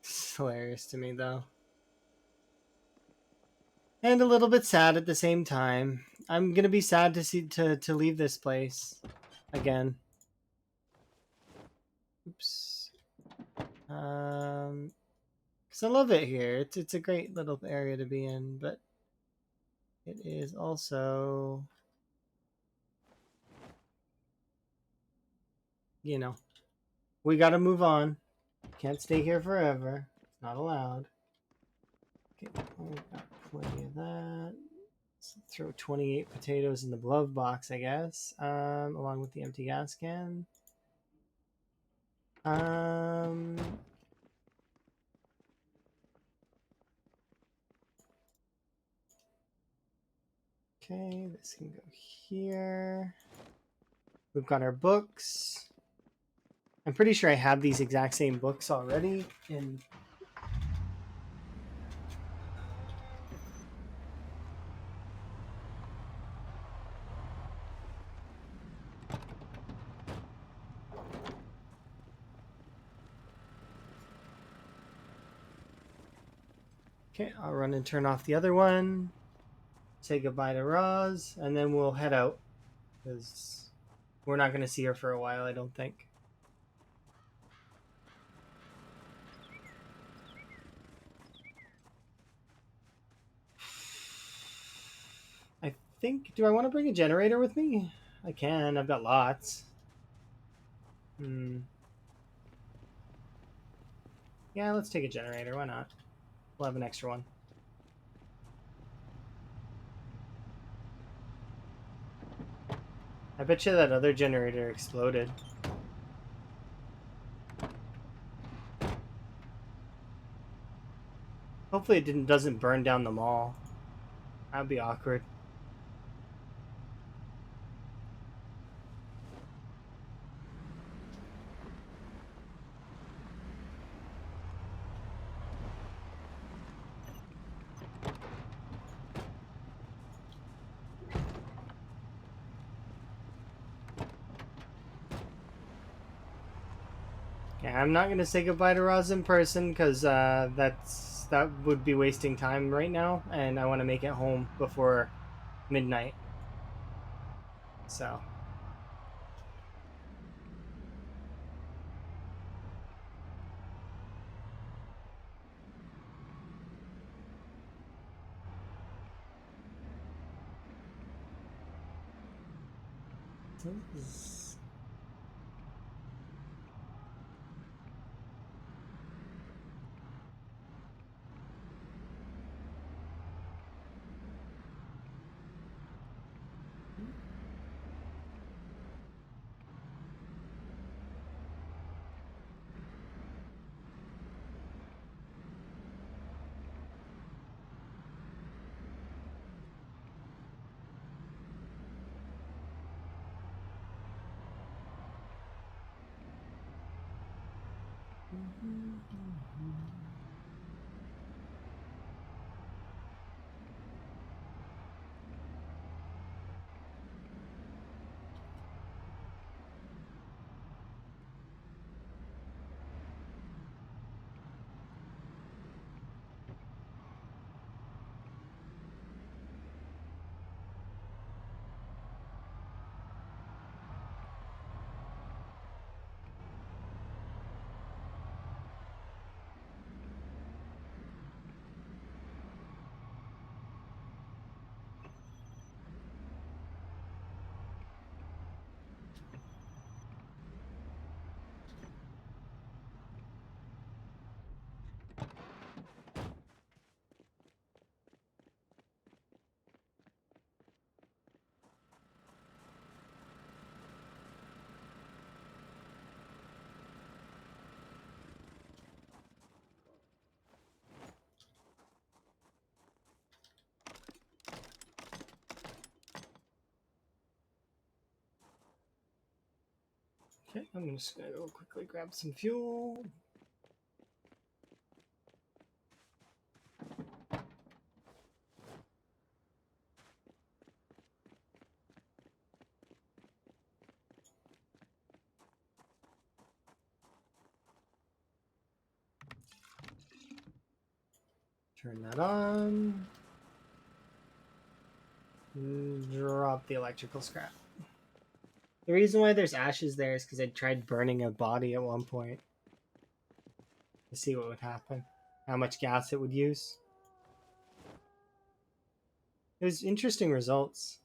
It's hilarious to me, though. And a little bit sad at the same time. I'm gonna be sad to leave this place again. Oops. Because I love it here. It's a great little area to be in, but it is also, you know, we gotta move on. Can't stay here forever. It's not allowed. Okay, we've got plenty of that. Let's throw 28 potatoes in the glove box, I guess, along with the empty gas can. Okay, this can go here. We've got our books. I'm pretty sure I have these exact same books already in. Okay, I'll run and turn off the other one. say goodbye to Roz, and then we'll head out because we're not going to see her for a while, I don't think. I think. Do I want to bring a generator with me? I can. I've got lots. Yeah, let's take a generator. Why not? We'll have an extra one. I bet you that other generator exploded. Hopefully it doesn't burn down the mall. That'd be awkward. Yeah, I'm not gonna say goodbye to Roz in person because that would be wasting time right now, and I want to make it home before midnight. So. Okay, I'm just gonna go quickly grab some fuel. Turn that on. Drop the electrical scrap. The reason why there's ashes there is because I tried burning a body at one point to see what would happen, how much gas it would use. It was interesting results.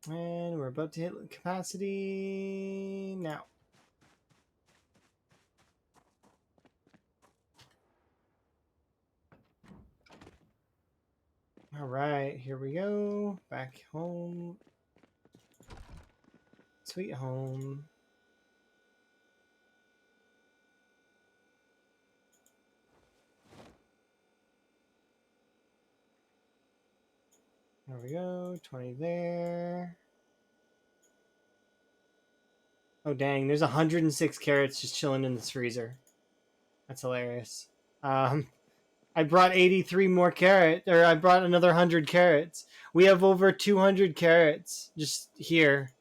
And we're about to hit capacity now. All right, here we go. Back home. Sweet home. There we go. 20 there. Oh, dang. There's 106 carrots just chilling in this freezer. That's hilarious. I brought 83 more carrots, or I brought another 100 carrots. We have over 200 carrots just here.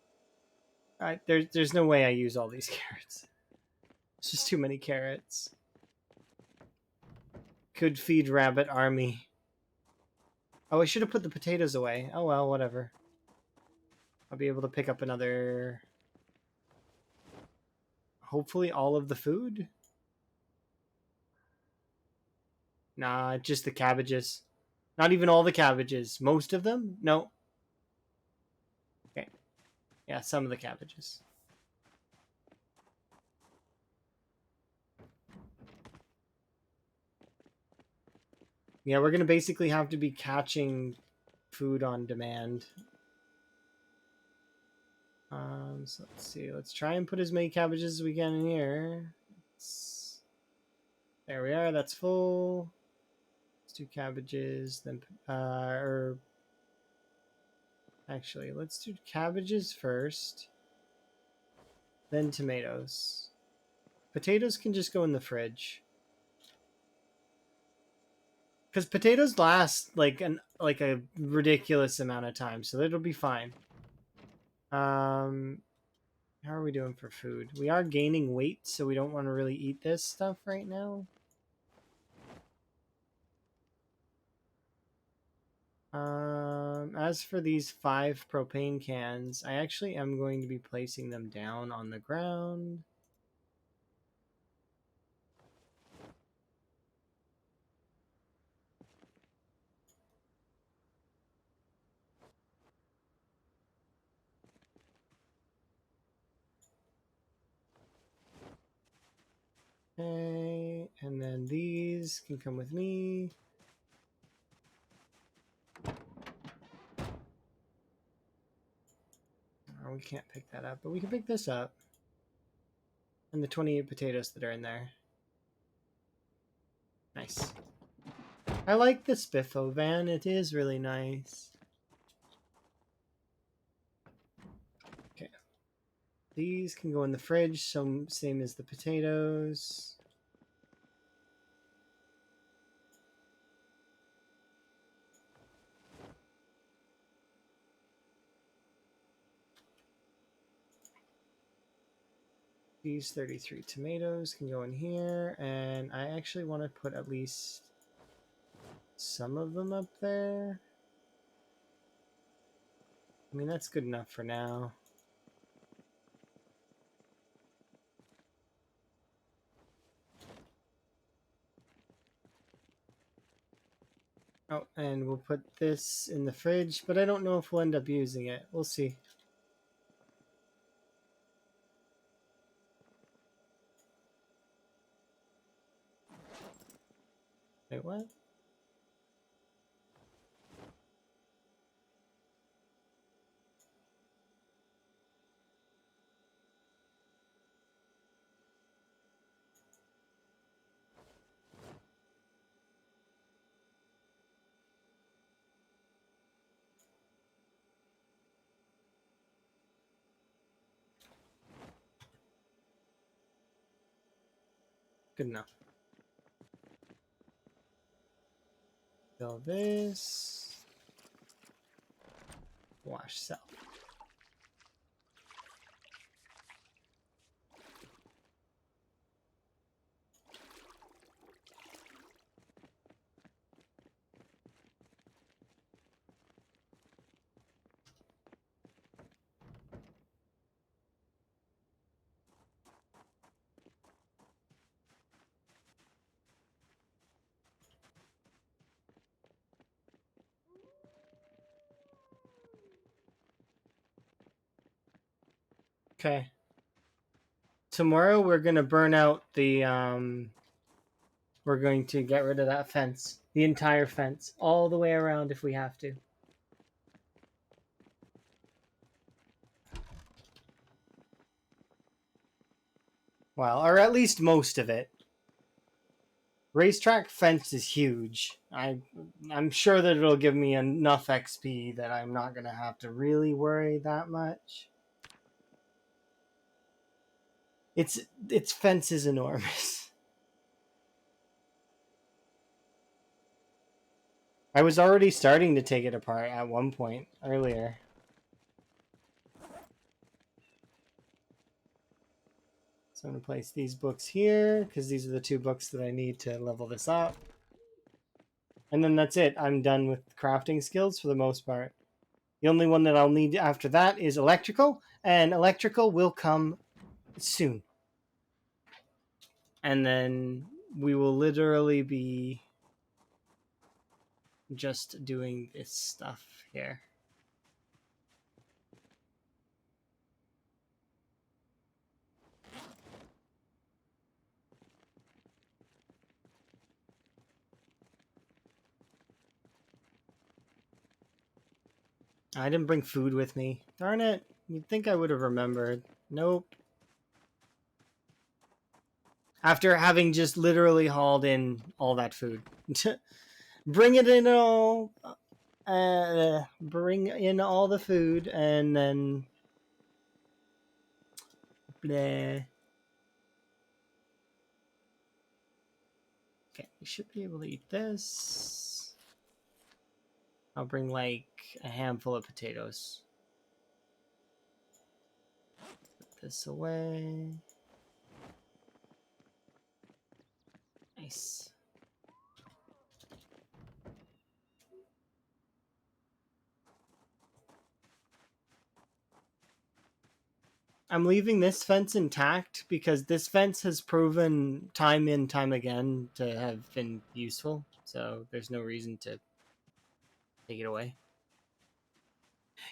There's no way I use all these carrots. It's just too many carrots. Could feed rabbit army. Oh, I should have put the potatoes away. Oh well, whatever. I'll be able to pick up another... Hopefully all of the food? Nah, just the cabbages. Not even all the cabbages. Most of them? No. Okay. Yeah, some of the cabbages. Yeah, we're gonna basically have to be catching food on demand. So let's see. Let's try and put as many cabbages as we can in here. There we are. That's full. Let's do cabbages. Then, or actually, let's do cabbages first. Then tomatoes. Potatoes can just go in the fridge. Because potatoes last like a ridiculous amount of time, so it'll be fine. How are we doing for food? We are gaining weight, so we don't want to really eat this stuff right now. As for these 5 propane cans, I actually am going to be placing them down on the ground. Okay, and then these can come with me. Oh, we can't pick that up, but we can pick this up. And the 28 potatoes that are in there. Nice. I like the Spiffo van. It is really nice. Okay. These can go in the fridge, same as the potatoes. These 33 tomatoes can go in here, and I actually want to put at least some of them up there. I mean, that's good enough for now. Oh, and we'll put this in the fridge, but I don't know if we'll end up using it. We'll see. Wait, what? Good enough. Fill this. Wash self. Okay. Tomorrow we're gonna burn out the we're going to get rid of that fence. The entire fence. All the way around if we have to. Well, or at least most of it. Racetrack fence is huge. I'm sure that it'll give me enough XP that I'm not gonna have to really worry that much. Its fence is enormous. I was already starting to take it apart at one point earlier. So I'm going to place these books here because these are the 2 books that I need to level this up. And then that's it. I'm done with crafting skills for the most part. The only one that I'll need after that is electrical, and electrical will come soon. And then we will literally be just doing this stuff here. I didn't bring food with me. Darn it. You'd think I would have remembered. Nope. After having just literally hauled in all that food. Bring it in all. Bring in all the food and then. Bleh. Okay, we should be able to eat this. I'll bring like a handful of potatoes. Put this away. Nice. I'm leaving this fence intact because this fence has proven time and time again to have been useful. So there's no reason to take it away.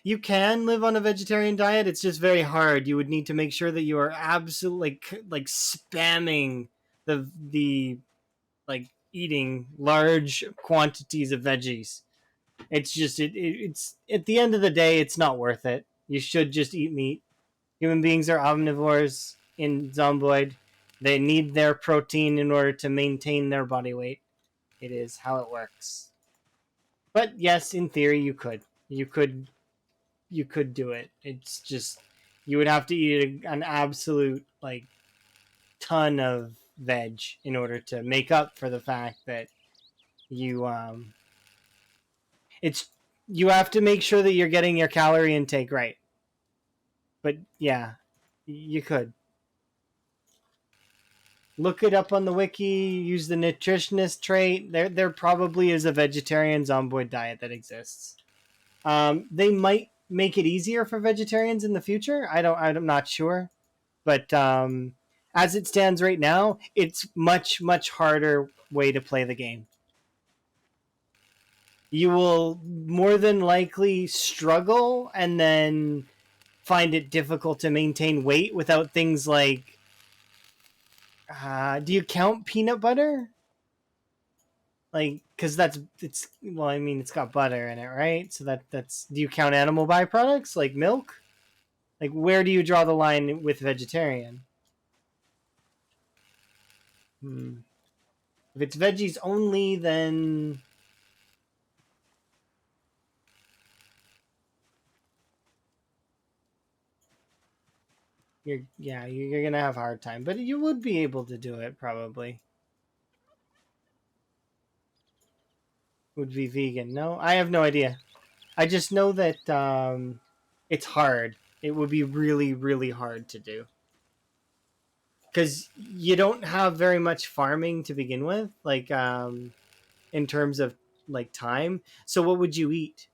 You can live on a vegetarian diet. It's just very hard. You would need to make sure that you are absolutely like spamming the like eating large quantities of veggies. It's just it's at the end of the day, it's not worth it. You should just eat meat. Human beings are omnivores in Zomboid. They need their protein in order to maintain their body weight. It is how it works. But yes, in theory, you could. You could do it. It's just you would have to eat an absolute like ton of veg in order to make up for the fact that you it's you have to make sure that you're getting your calorie intake right. But yeah, you could look it up on the wiki. Use the nutritionist trait. There probably is a vegetarian zomboid diet that exists. They might make it easier for vegetarians in the future. I'm not sure, but as it stands right now, it's much harder way to play the game. You will more than likely struggle and then find it difficult to maintain weight without things like do you count peanut butter? Like, because it's well, I mean, it's got butter in it, right? So that's do you count animal byproducts like milk? Like, where do you draw the line with vegetarian? Hmm. If it's veggies only, then you're gonna have a hard time, but you would be able to do it probably. Would be vegan? No, I have no idea. I just know that it's hard. It would be really hard to do because you don't have very much farming to begin with, like in terms of like time. So what would you eat?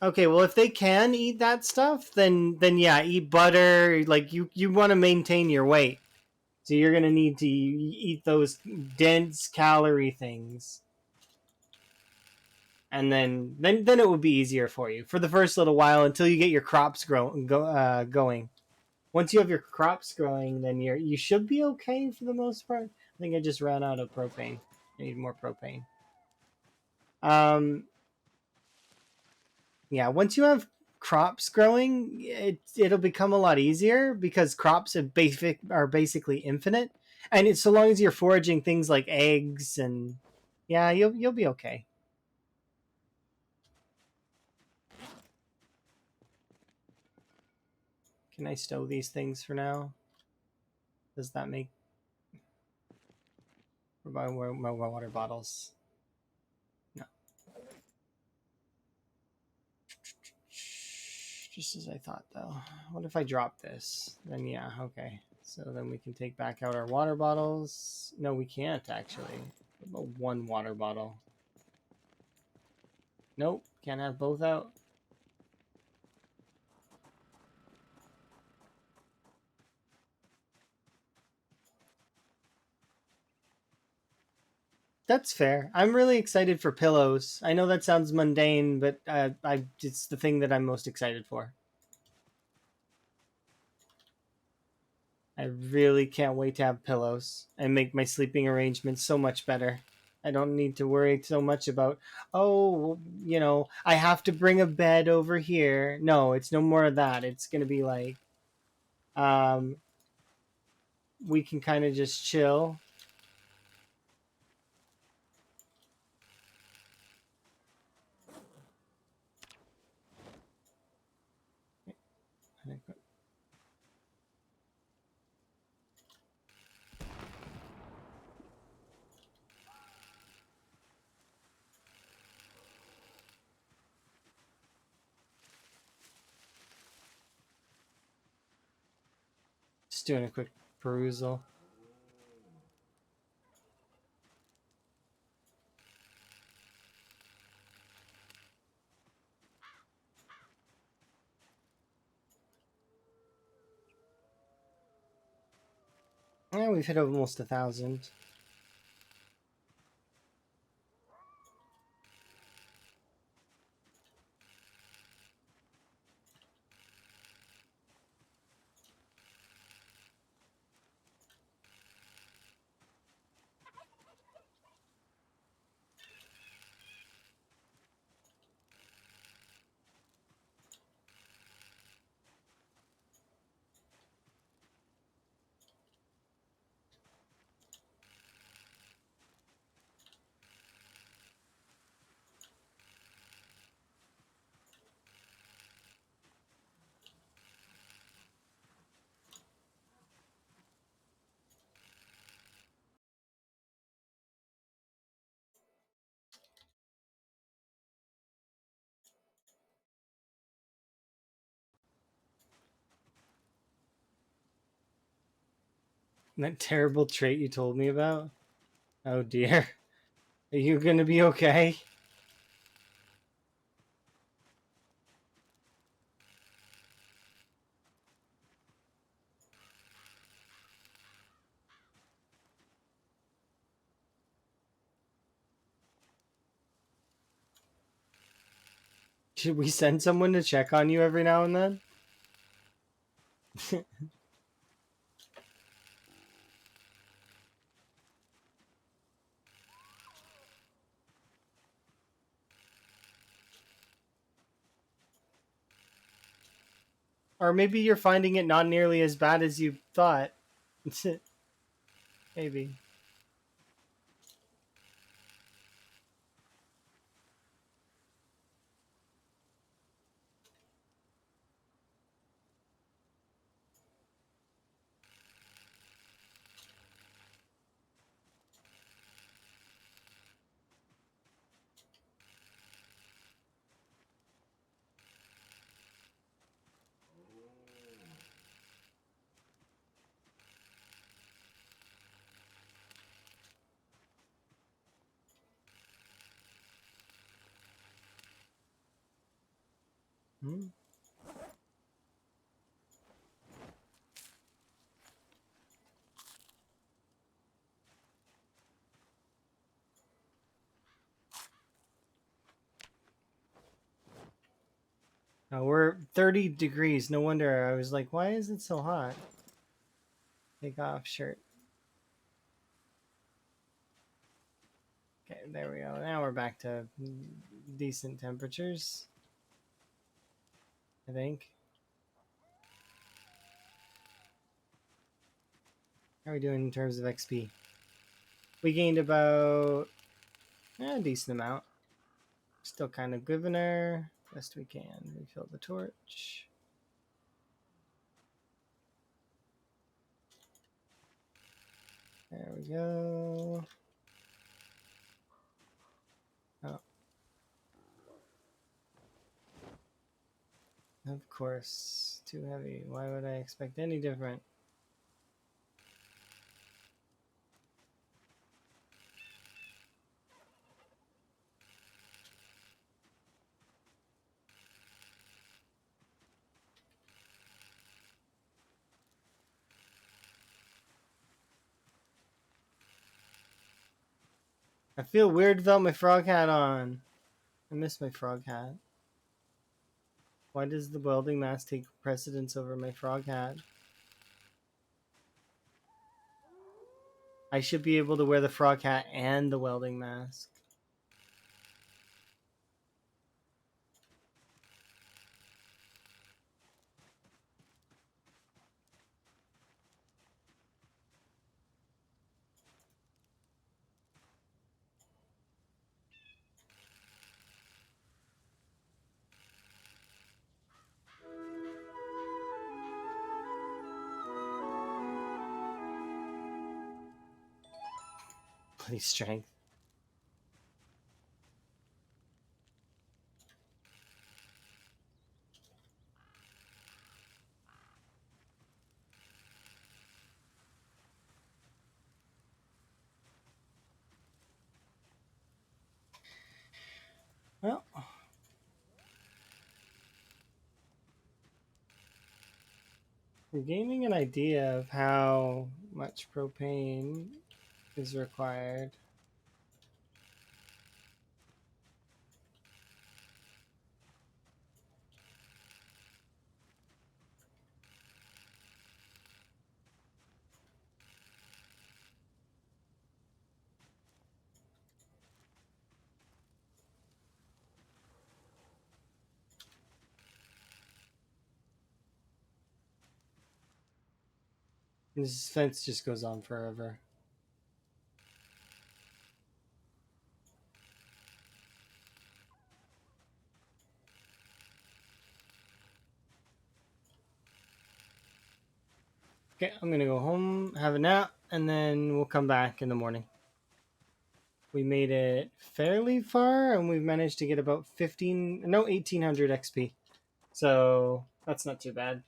Okay, well if they can eat that stuff, then yeah, eat butter. Like you want to maintain your weight, so you're gonna need to eat those dense calorie things, and then it will be easier for you for the first little while until you get your crops going. Once you have your crops growing, then you should be okay for the most part. I think I just ran out of propane. I need more propane. Um, yeah, once you have crops growing, it'll become a lot easier because crops are basically infinite, and it's so long as you're foraging things like eggs and yeah, you'll be okay. Can I stow these things for now? Does that make my water bottles? No. Just as I thought, though. What if I drop this? Then yeah, okay. So then we can take back out our water bottles. No, we can't actually. What about one water bottle? Nope, can't have both out. That's fair. I'm really excited for pillows. I know that sounds mundane, but it's the thing that I'm most excited for. I really can't wait to have pillows and make my sleeping arrangements so much better. I don't need to worry so much about, oh, I have to bring a bed over here. No, it's no more of that. It's going to be like, um, we can kind of just chill. Just doing a quick perusal. Yeah, we've hit almost 1,000. That terrible trait you told me about? Oh dear. Are you gonna be okay? Should we send someone to check on you every now and then? Or maybe you're finding it not nearly as bad as you thought. Maybe. Hmm? Oh, we're 30 degrees. No wonder I was like, why is it so hot? Take off shirt. Okay, there we go. Now we're back to decent temperatures, I think. How are we doing in terms of XP? We gained about a decent amount. Still kind of giving her best we can. Refill the torch. There we go. Oh. Of course. Too heavy. Why would I expect any different? I feel weird without my frog hat on. I miss my frog hat. Why does the welding mask take precedence over my frog hat? I should be able to wear the frog hat and the welding mask. Please strength. Well, we're gaining an idea of how much propane is required. This fence just goes on forever. Okay, I'm gonna go home, have a nap, and then we'll come back in the morning. We made it fairly far, and we've managed to get about 1800 XP. So that's not too bad.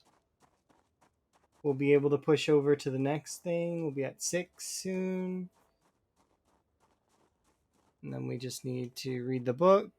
We'll be able to push over to the next thing. We'll be at 6 soon. And then we just need to read the book.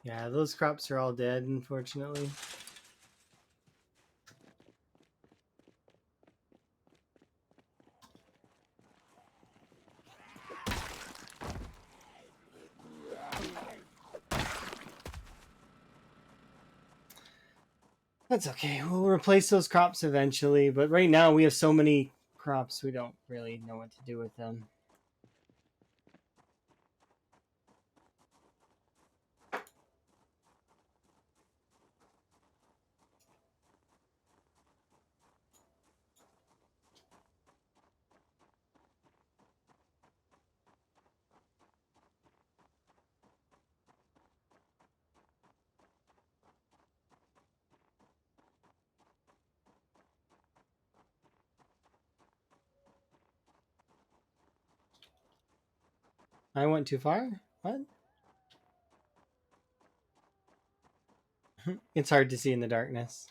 Yeah, those crops are all dead, unfortunately. That's okay. We'll replace those crops eventually, but right now we have so many crops we don't really know what to do with them. I went too far? What? It's hard to see in the darkness.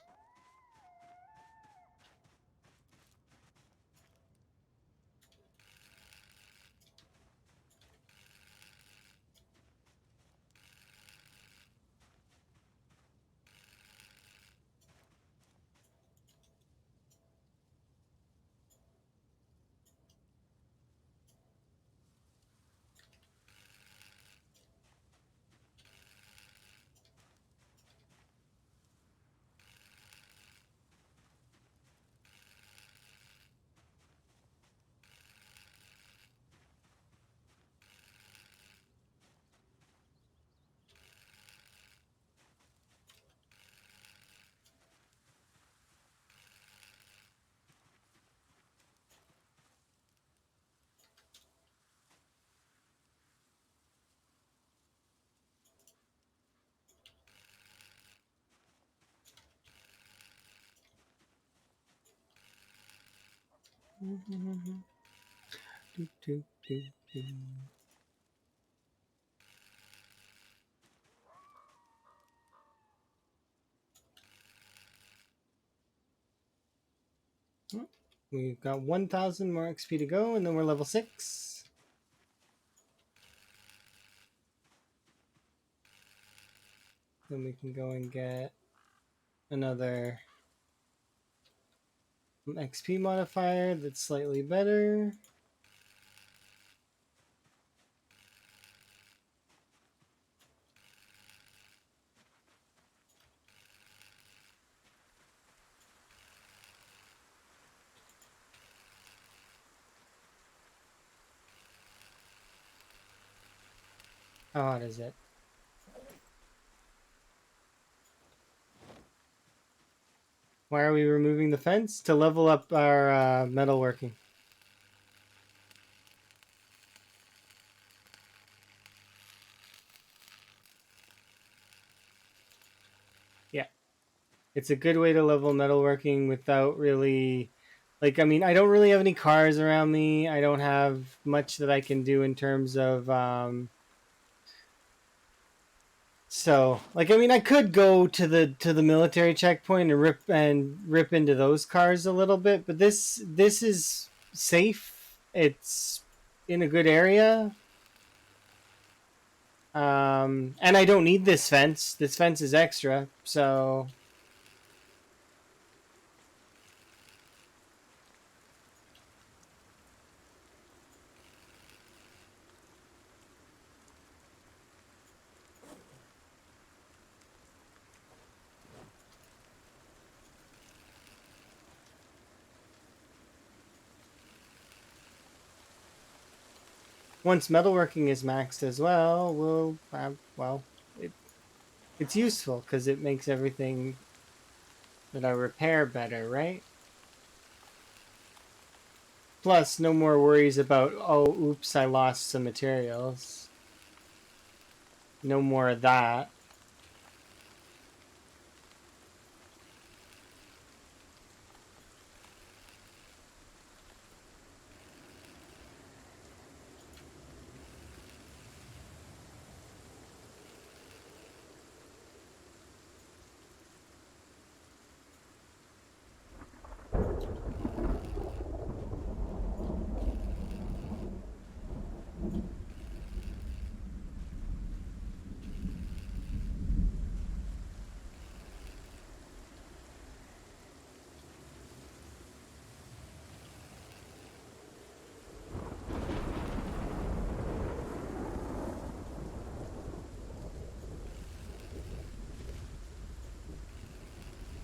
Do, do, do, do. Oh, we've got 1,000 more XP to go, and then we're level 6. Then we can go and get another XP modifier that's slightly better. How hot is it? Why are we removing the fence? To level up our metalworking. Yeah. It's a good way to level metalworking without really... Like, I mean, I don't really have any cars around me. I don't have much that I can do in terms of... So, like, I mean, I could go to the military checkpoint and rip into those cars a little bit, but this is safe. It's in a good area, and I don't need this fence. This fence is extra, so once metalworking is maxed as well, we'll have, well, it's useful because it makes everything that I repair better, right? Plus, no more worries about, oh, oops, I lost some materials. No more of that.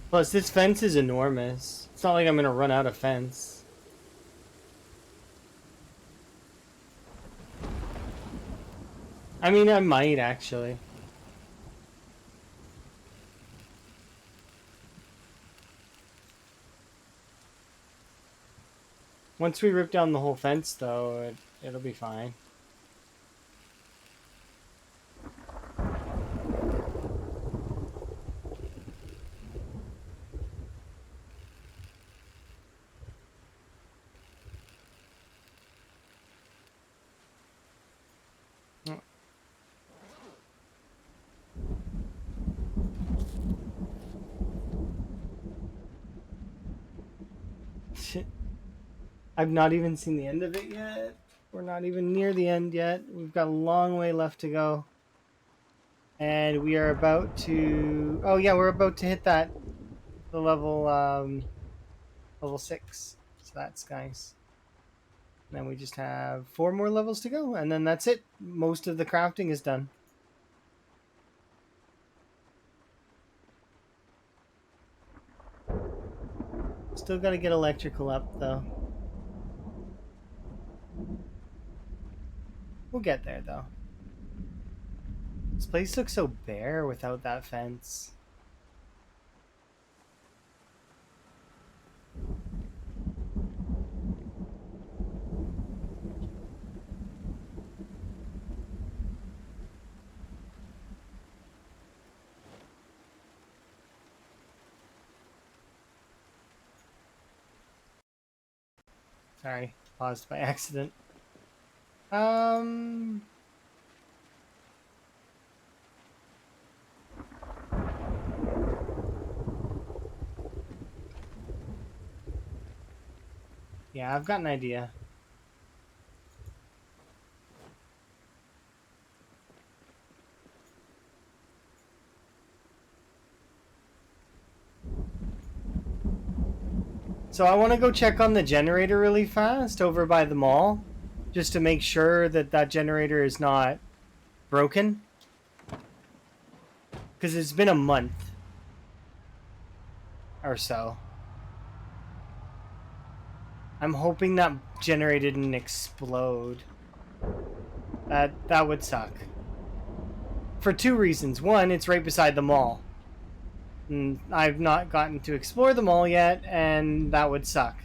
Plus, this fence is enormous. It's not like I'm gonna run out of fence. I mean, I might actually. Once we rip down the whole fence, though, it'll be fine. I've not even seen the end of it yet. We're not even near the end yet. We've got a long way left to go. And we are about to... Oh yeah, we're about to hit the level 6. So that's nice. And then we just have 4 more levels to go, and then that's it. Most of the crafting is done. Still got to get electrical up, though. We'll get there, though. This place looks so bare without that fence. Sorry, paused by accident. Yeah, I've got an idea. So I want to go check on the generator really fast over by the mall, just to make sure that that generator is not broken. Because it's been a month or so. I'm hoping that generator didn't explode. That would suck. For two reasons. One, it's right beside the mall. And I've not gotten to explore the mall yet, and that would suck.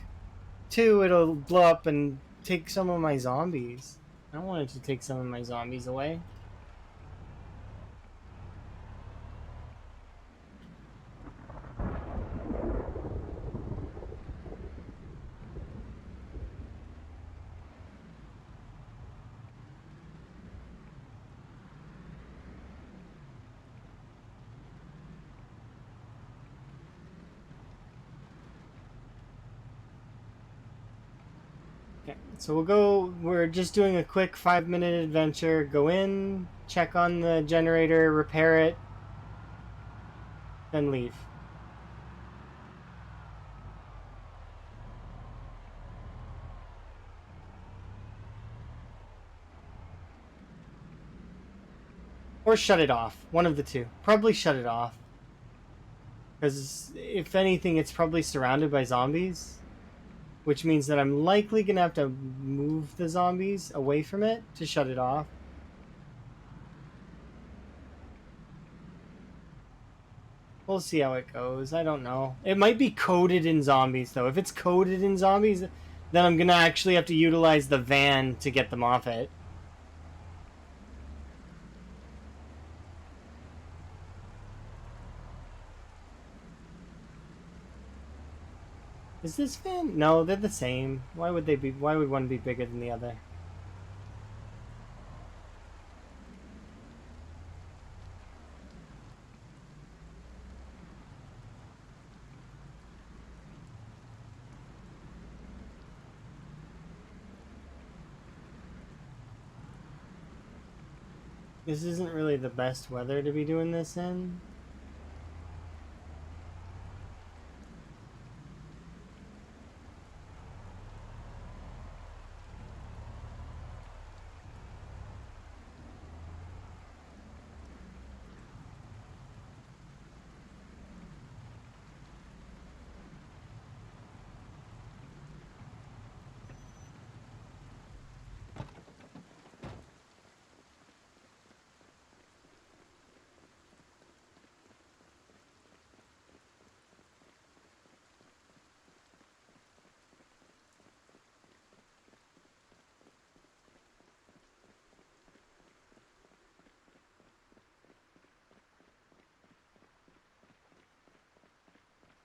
Two, it'll blow up and take some of my zombies. I don't want it to take some of my zombies away. Okay, so we're just doing a quick 5-minute adventure. Go in, check on the generator, repair it, then leave. Or shut it off. One of the two. Probably shut it off. Because if anything, it's probably surrounded by zombies. Which means that I'm likely going to have to move the zombies away from it to shut it off. We'll see how it goes. I don't know. It might be coated in zombies, though. If it's coated in zombies, then I'm going to actually have to utilize the van to get them off it. Is this van? No, they're the same. Why would they be? Why would one be bigger than the other? This isn't really the best weather to be doing this in.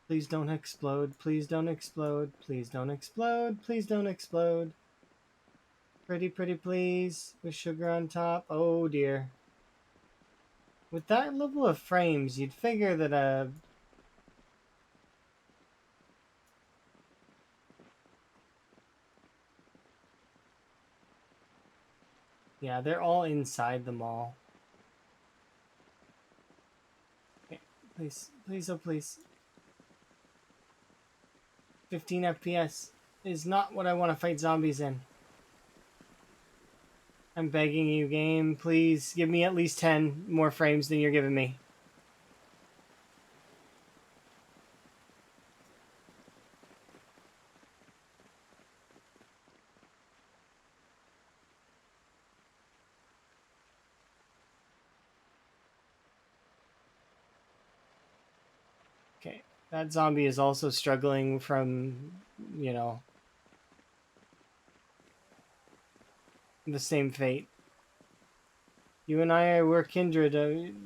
Please don't explode. Please don't explode. Please don't explode. Please don't explode. Pretty, pretty please. With sugar on top. Oh dear. With that level of frames, you'd figure that yeah, they're all inside the mall. Okay, please, please, oh please. 15 FPS is not what I want to fight zombies in. I'm begging you, game. Please give me at least 10 more frames than you're giving me. Okay, that zombie is also struggling from, you know, the same fate. You and I were kindred,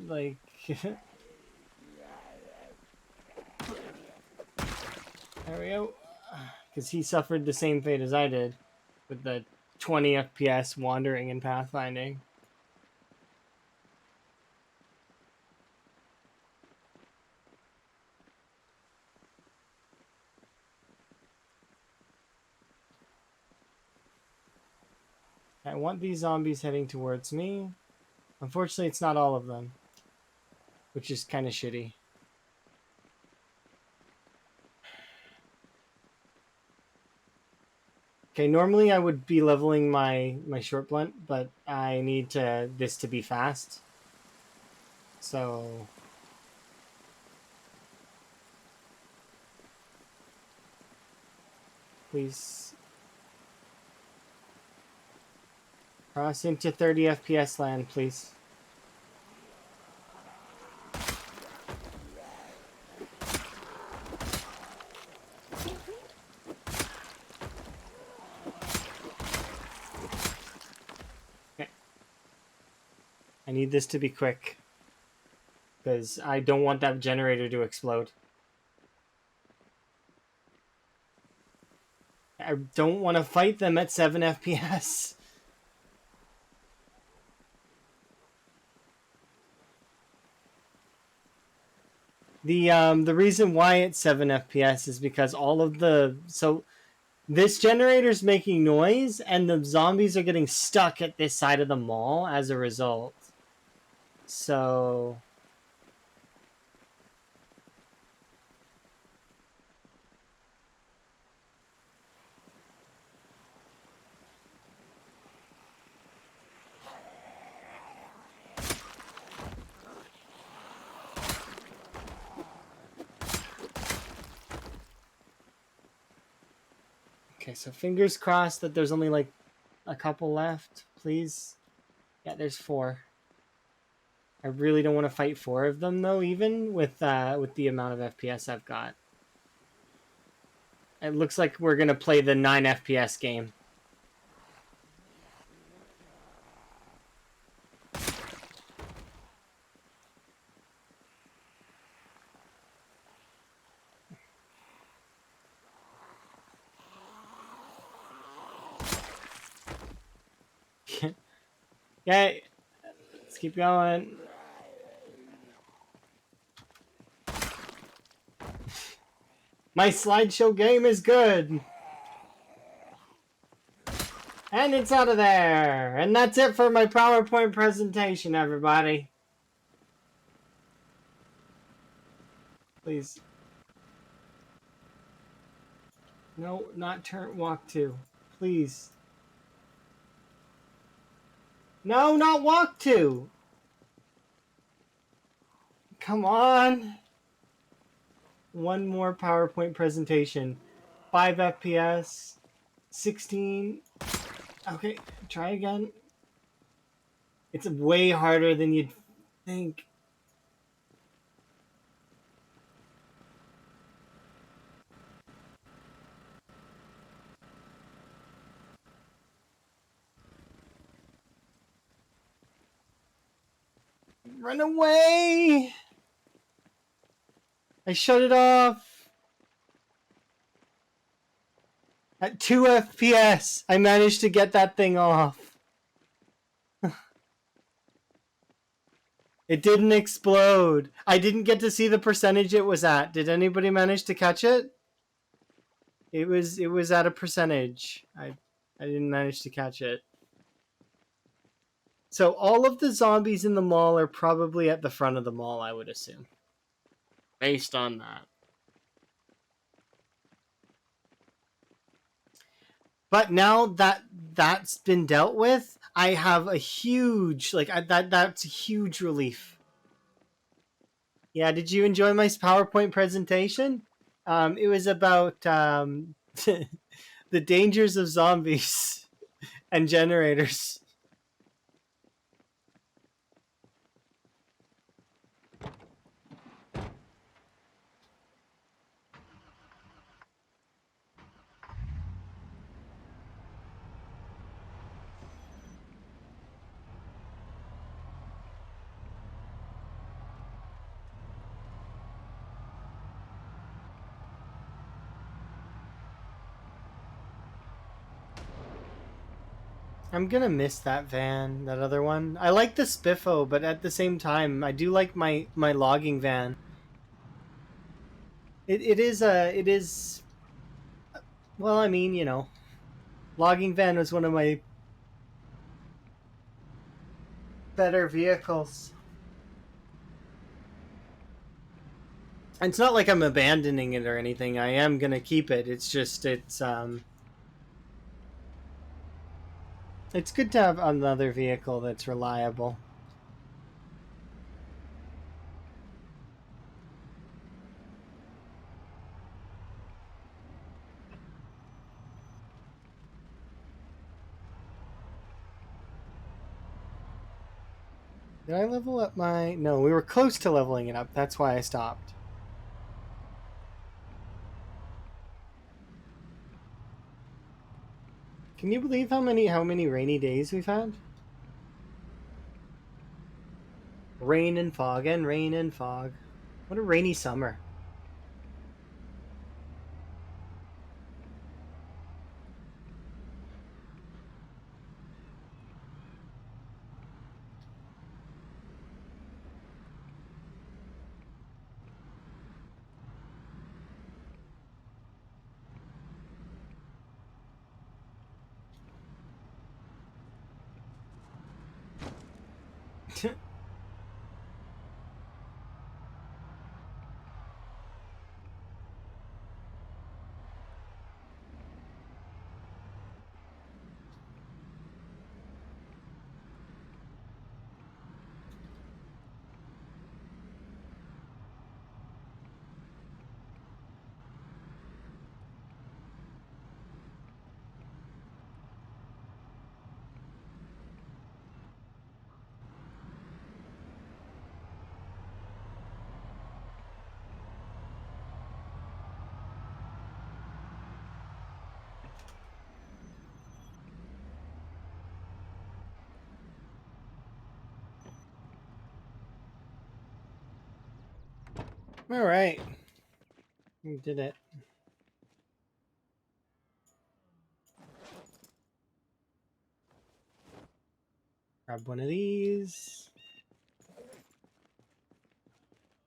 like... There we go. because he suffered the same fate as I did with the 20 FPS wandering and pathfinding. I want these zombies heading towards me. Unfortunately, it's not all of them, which is kind of shitty. Okay, normally I would be leveling my short blunt, but I need this to be fast. So please cross into 30 FPS land, please. Okay. I need this to be quick because I don't want that generator to explode. I don't want to fight them at 7 FPS. The reason why it's 7 FPS is because all of this generator's making noise and the zombies are getting stuck at this side of the mall as a result. So okay, so fingers crossed that there's only like a couple left, please. Yeah, there's 4. I really don't want to fight 4 of them though, even with the amount of FPS I've got. It looks like we're gonna play the 9 FPS game. Okay, let's keep going. My slideshow game is good. And it's out of there. And that's it for my PowerPoint presentation, everybody. Please. No, not turn walk 2. Please. No, not walk 2. Come on. One more PowerPoint presentation. 5 FPS. 16. Okay, try again. It's way harder than you'd think. Run away! I shut it off. At 2 FPS, I managed to get that thing off. It didn't explode. I didn't get to see the percentage it was at. Did anybody manage to catch it? It was at a percentage. I didn't manage to catch it. So all of the zombies in the mall are probably at the front of the mall, I would assume. Based on that. But now that that's been dealt with, I have a huge that's a huge relief. Yeah, did you enjoy my PowerPoint presentation? It was about the dangers of zombies and generators. I'm gonna miss that van, that other one. I like the Spiffo, but at the same time, I do like my logging van. It is well, I mean, you know, logging van was one of my better vehicles. It's not like I'm abandoning it or anything. I am gonna keep it. It's just it's good to have another vehicle that's reliable. Did I level up my... No, we were close to leveling it up. That's why I stopped. Can you believe how many rainy days we've had? Rain and fog and rain and fog. What a rainy summer. All right. We did it. Grab one of these.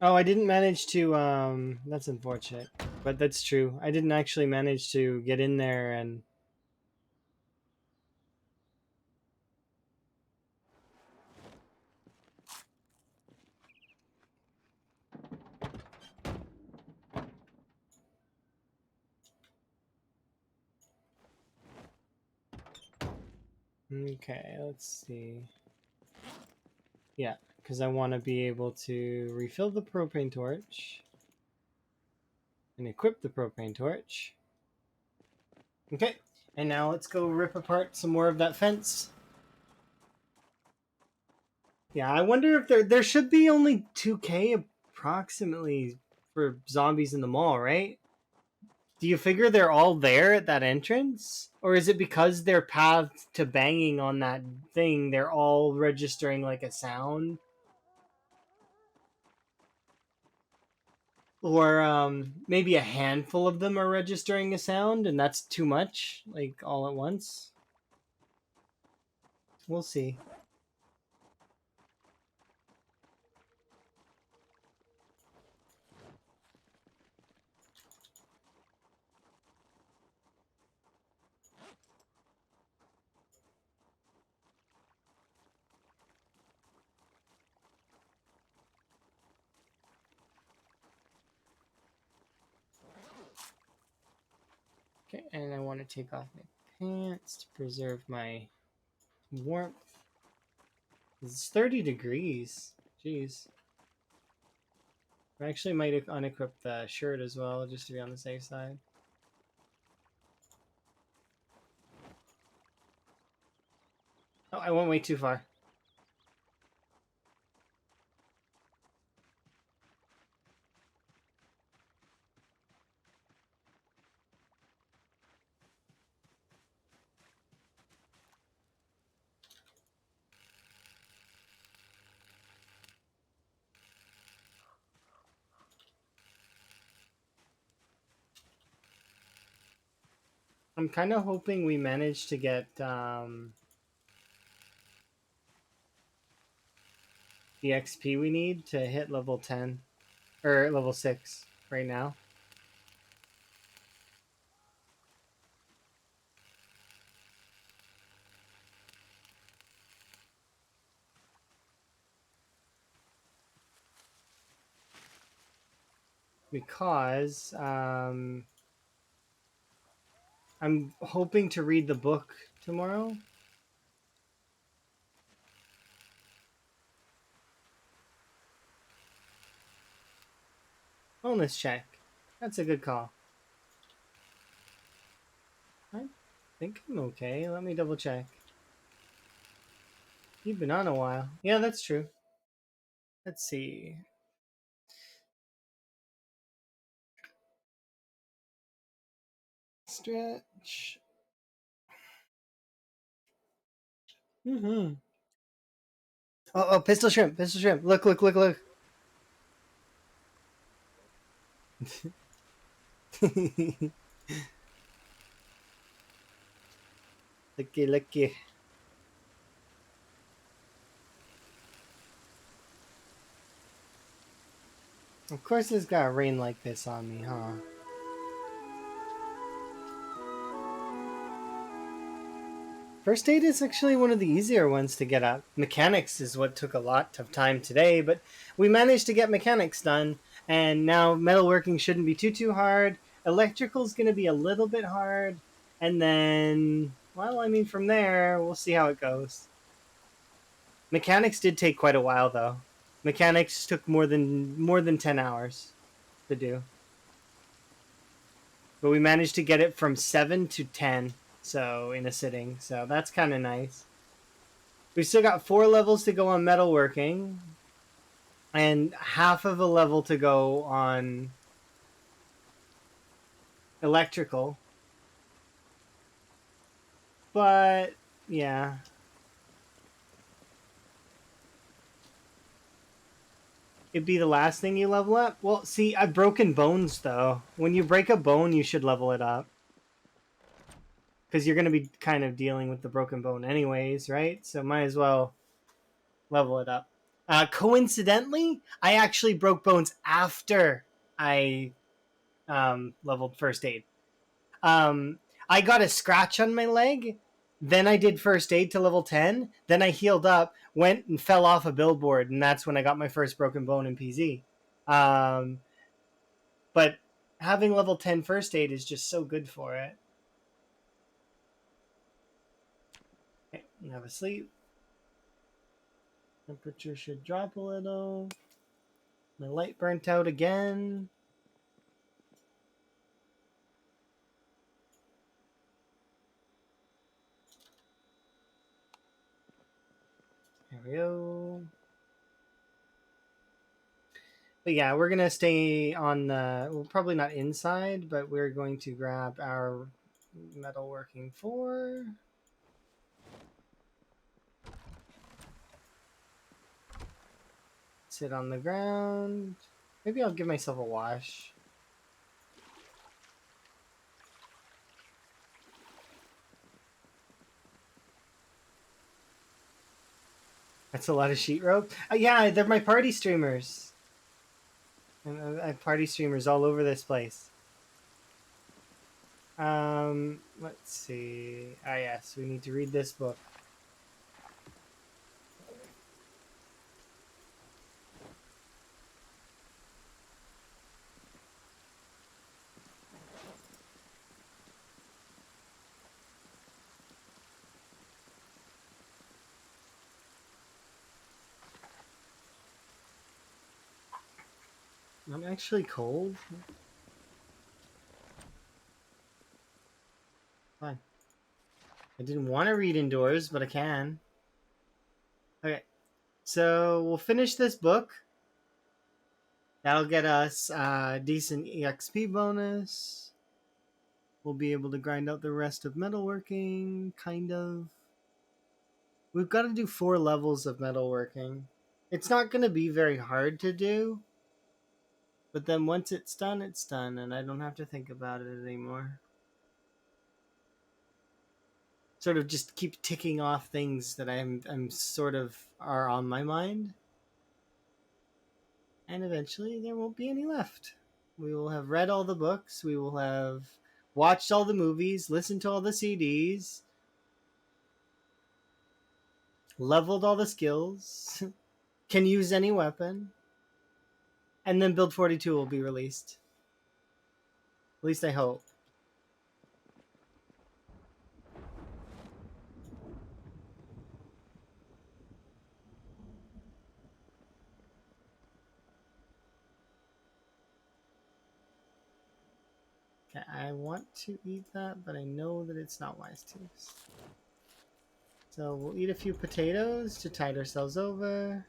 Oh, I didn't manage to that's unfortunate. But that's true. I didn't actually manage to get in there and okay, let's see. Yeah, because I want to be able to refill the propane torch and equip the propane torch. Okay, and now let's go rip apart some more of that fence. Yeah, I wonder if there should be only 2K approximately for zombies in the mall, right? Do you figure they're all there at that entrance? Or is it because they're pathed to banging on that thing, they're all registering like a sound? Or maybe a handful of them are registering a sound and that's too much, like all at once? We'll see. Okay, and I want to take off my pants to preserve my warmth. It's 30 degrees. Jeez. I actually might unequip the shirt as well, just to be on the safe side. Oh, I went way too far. I'm kind of hoping we manage to get the XP we need to hit level 10 or level 6 right now. Because I'm hoping to read the book tomorrow. Wellness check. That's a good call. I think I'm okay. Let me double check. You've been on a while. Yeah, that's true. Let's see. Stretch. Mm-hmm. Oh, pistol shrimp. Pistol shrimp. Look, look, look, look. Lucky, lucky. Of course it's got rain like this on me, huh? First aid is actually one of the easier ones to get up. Mechanics is what took a lot of time today, but we managed to get mechanics done, and now metalworking shouldn't be too hard. Electrical's going to be a little bit hard, and then, well, I mean, from there, we'll see how it goes. Mechanics did take quite a while, though. Mechanics took more than 10 hours to do. But we managed to get it from 7 to 10, so in a sitting, so that's kind of nice. We've still got 4 levels to go on metalworking, and half of a level to go on electrical. But, yeah. It'd be the last thing you level up? Well, see, I've broken bones, though. When you break a bone, you should level it up. Because you're going to be kind of dealing with the broken bone anyways, right? So might as well level it up. Coincidentally, I actually broke bones after I leveled first aid. I got a scratch on my leg. Then I did first aid to level 10. Then I healed up, went and fell off a billboard, and that's when I got my first broken bone in PZ. Um, but having level 10 first aid is just so good for it. Okay, have a sleep. Temperature should drop a little. My light burnt out again. There we go. But yeah, we're gonna stay on the. Well, probably not inside, but we're going to grab our metalworking 4. Sit on the ground. Maybe I'll give myself a wash. That's a lot of sheet rope. Yeah, they're my party streamers. I have party streamers all over this place. Let's see. Ah, yes, we need to read this book. I'm actually cold. Fine. I didn't want to read indoors, but I can. Okay, so we'll finish this book. That'll get us a decent EXP bonus. We'll be able to grind out the rest of metalworking, kind of. We've got to do 4 levels of metalworking. It's not going to be very hard to do, but then once it's done, and I don't have to think about it anymore. Sort of just keep ticking off things that I'm sort of are on my mind. And eventually there won't be any left. We will have read all the books, we will have watched all the movies, listened to all the CDs, leveled all the skills, can use any weapon, and then Build 42 will be released. At least I hope. Okay, I want to eat that, but I know that it's not wise to. So we'll eat a few potatoes to tide ourselves over.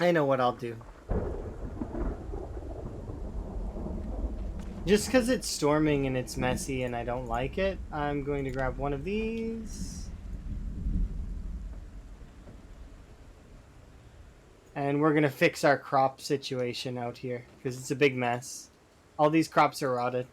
I know what I'll do. Just because it's storming and it's messy and I don't like it, I'm going to grab one of these. And we're going to fix our crop situation out here because it's a big mess. All these crops are rotted.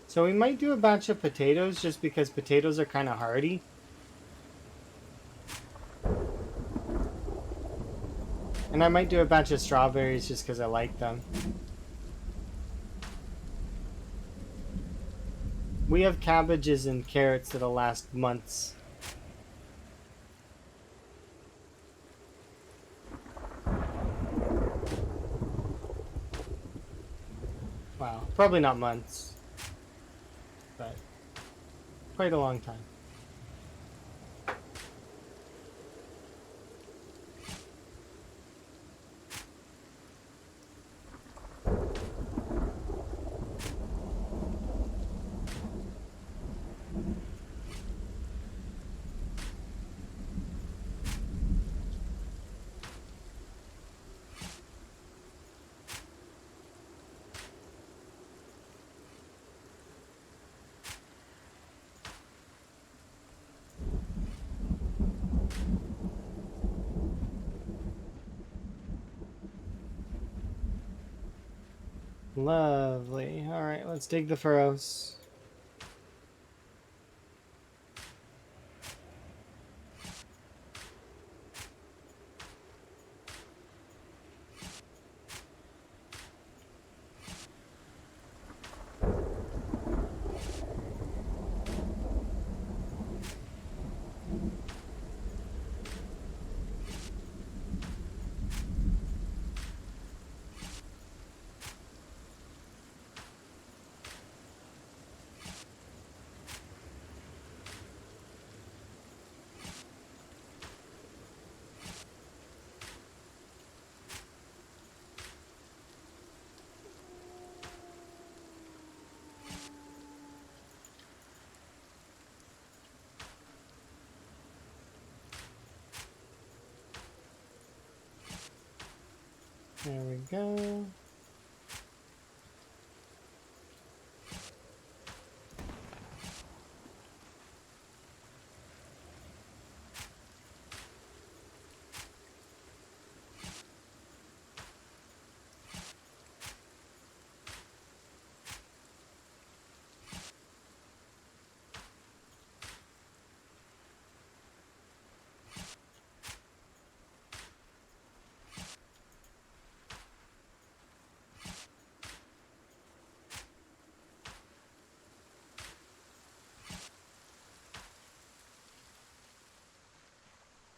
So we might do a batch of potatoes just because potatoes are kind of hardy. And I might do a batch of strawberries just because I like them. We have cabbages and carrots that'll last months. Wow, probably not months, but quite a long time. Lovely. Alright, let's dig the furrows. There we go.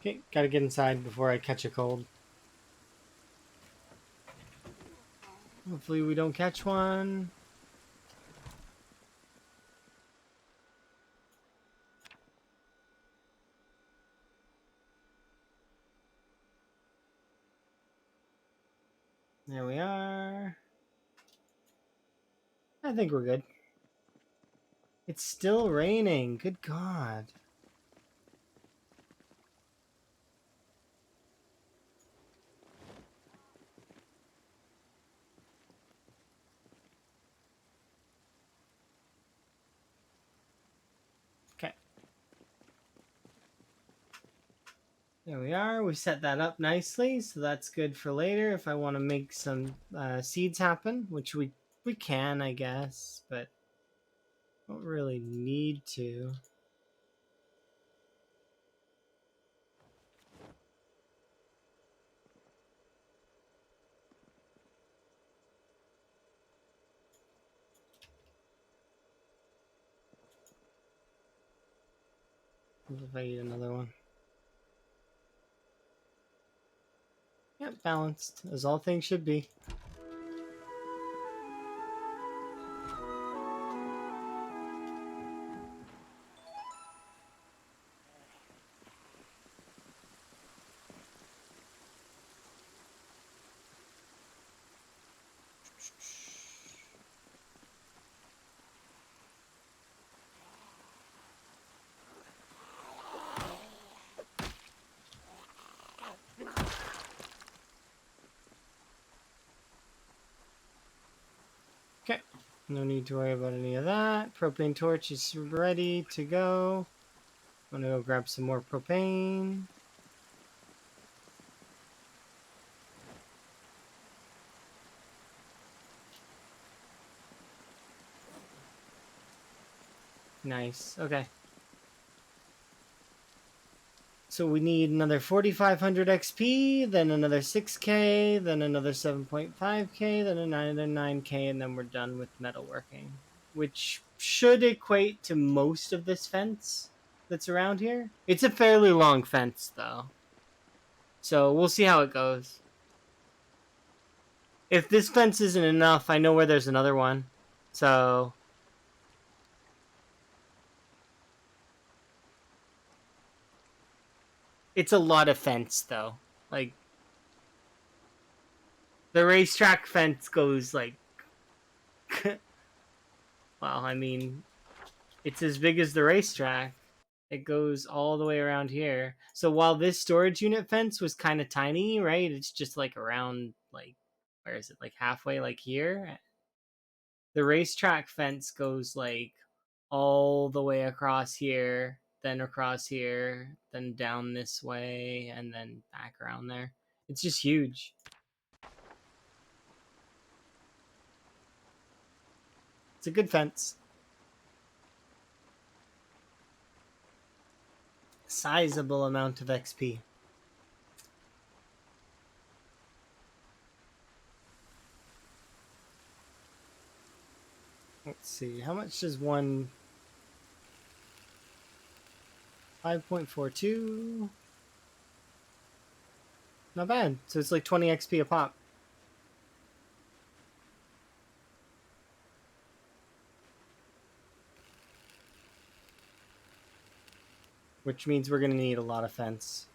Okay, gotta get inside before I catch a cold. Hopefully we don't catch one. There we are. I think we're good. It's still raining. Good God. Okay. There we are. We set that up nicely, so that's good for later if I want to make some seeds happen, which we can, I guess, but don't really need to. If I eat another one. Yep, balanced, as all things should be. Okay, no need to worry about any of that. Propane torch is ready to go. I'm gonna go grab some more propane. Nice, okay. So we need another 4,500 XP, then another 6K, then another 7.5K, then another 9K, and then we're done with metalworking. Which should equate to most of this fence that's around here. It's a fairly long fence, though. So we'll see how it goes. If this fence isn't enough, I know where there's another one. So it's a lot of fence, though. Like, the racetrack fence goes, like... well, I mean, it's as big as the racetrack. It goes all the way around here. So while this storage unit fence was kind of tiny, right? It's just like around, like, where is it? Like halfway, like here? The racetrack fence goes like all the way across here, then across here, then down this way, and then back around there. It's just huge. It's a good fence. Sizable amount of XP. Let's see, how much does one... 5.42. Not bad. So it's like 20 XP a pop. Which means we're going to need a lot of fence.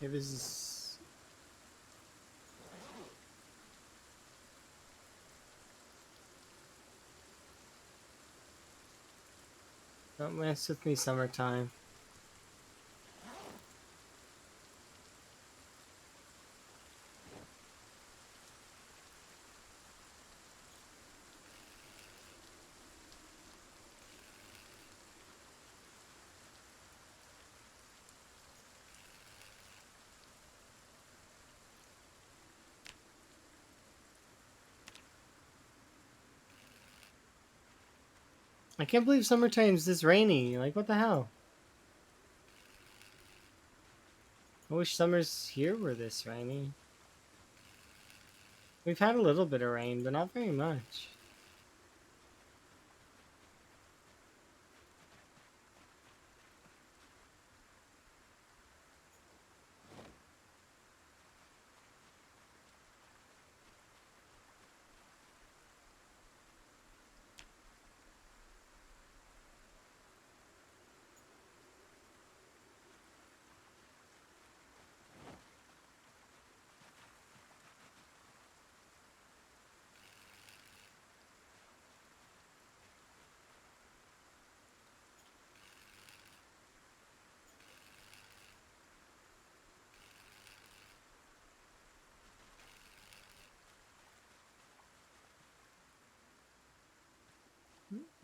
It was... Don't mess with me, summertime. I can't believe summertime's this rainy. Like, what the hell? I wish summers here were this rainy. We've had a little bit of rain, but not very much.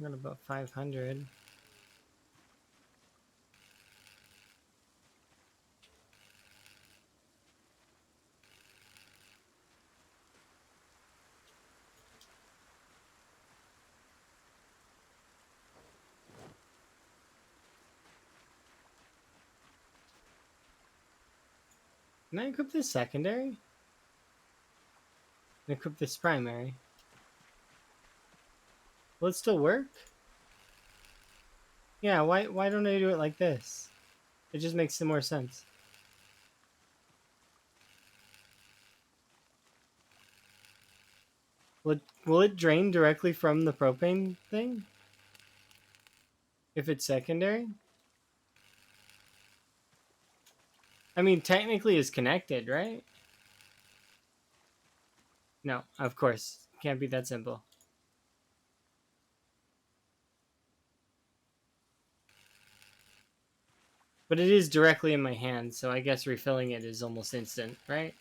Got about 500. Can I equip this secondary? And equip this primary. Will it still work? Yeah, why don't I do it like this? It just makes some more sense. Will it drain directly from the propane thing? If it's secondary? I mean, technically it's connected, right? No, of course. Can't be that simple. But it is directly in my hand, so I guess refilling it is almost instant, right?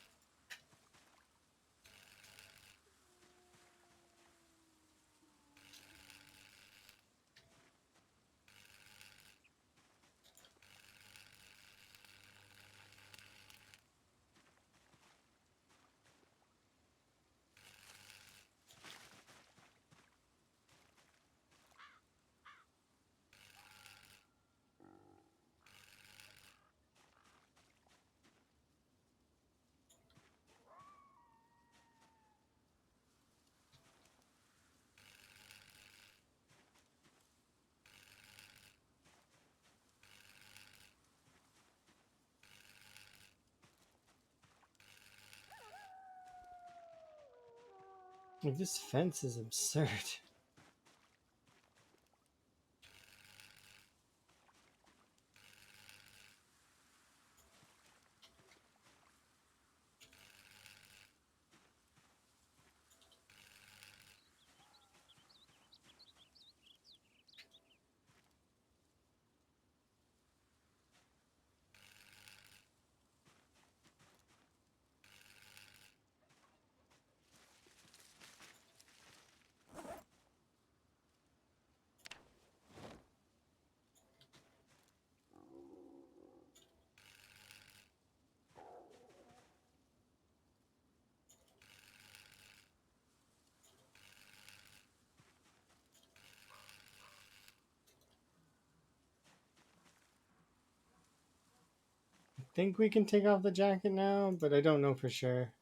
Like, this fence is absurd. I think we can take off the jacket now, but I don't know for sure.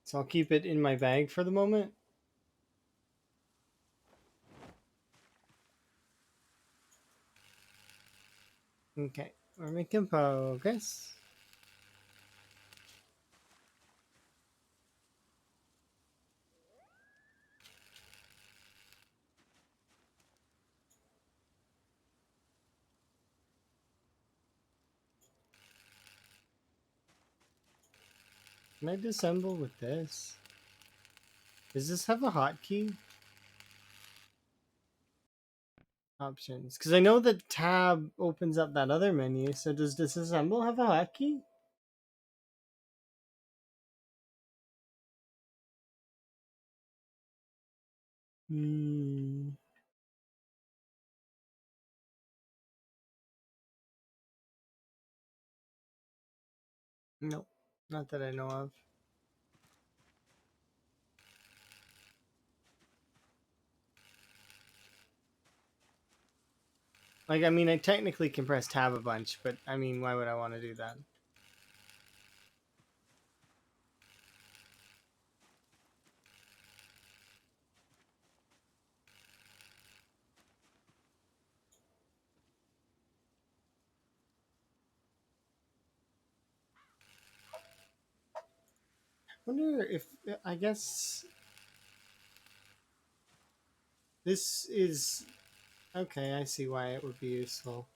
So I'll keep it in my bag for the moment. Okay, we're making progress. Can I disassemble with this? Does this have a hotkey? Options. Because I know that tab opens up that other menu, so does disassemble have a hotkey? Hmm. Nope. Not that I know of. Like, I mean, I technically can press tab a bunch, but I mean, why would I want to do that? Wonder if, I guess this is okay. I see why it would be useful.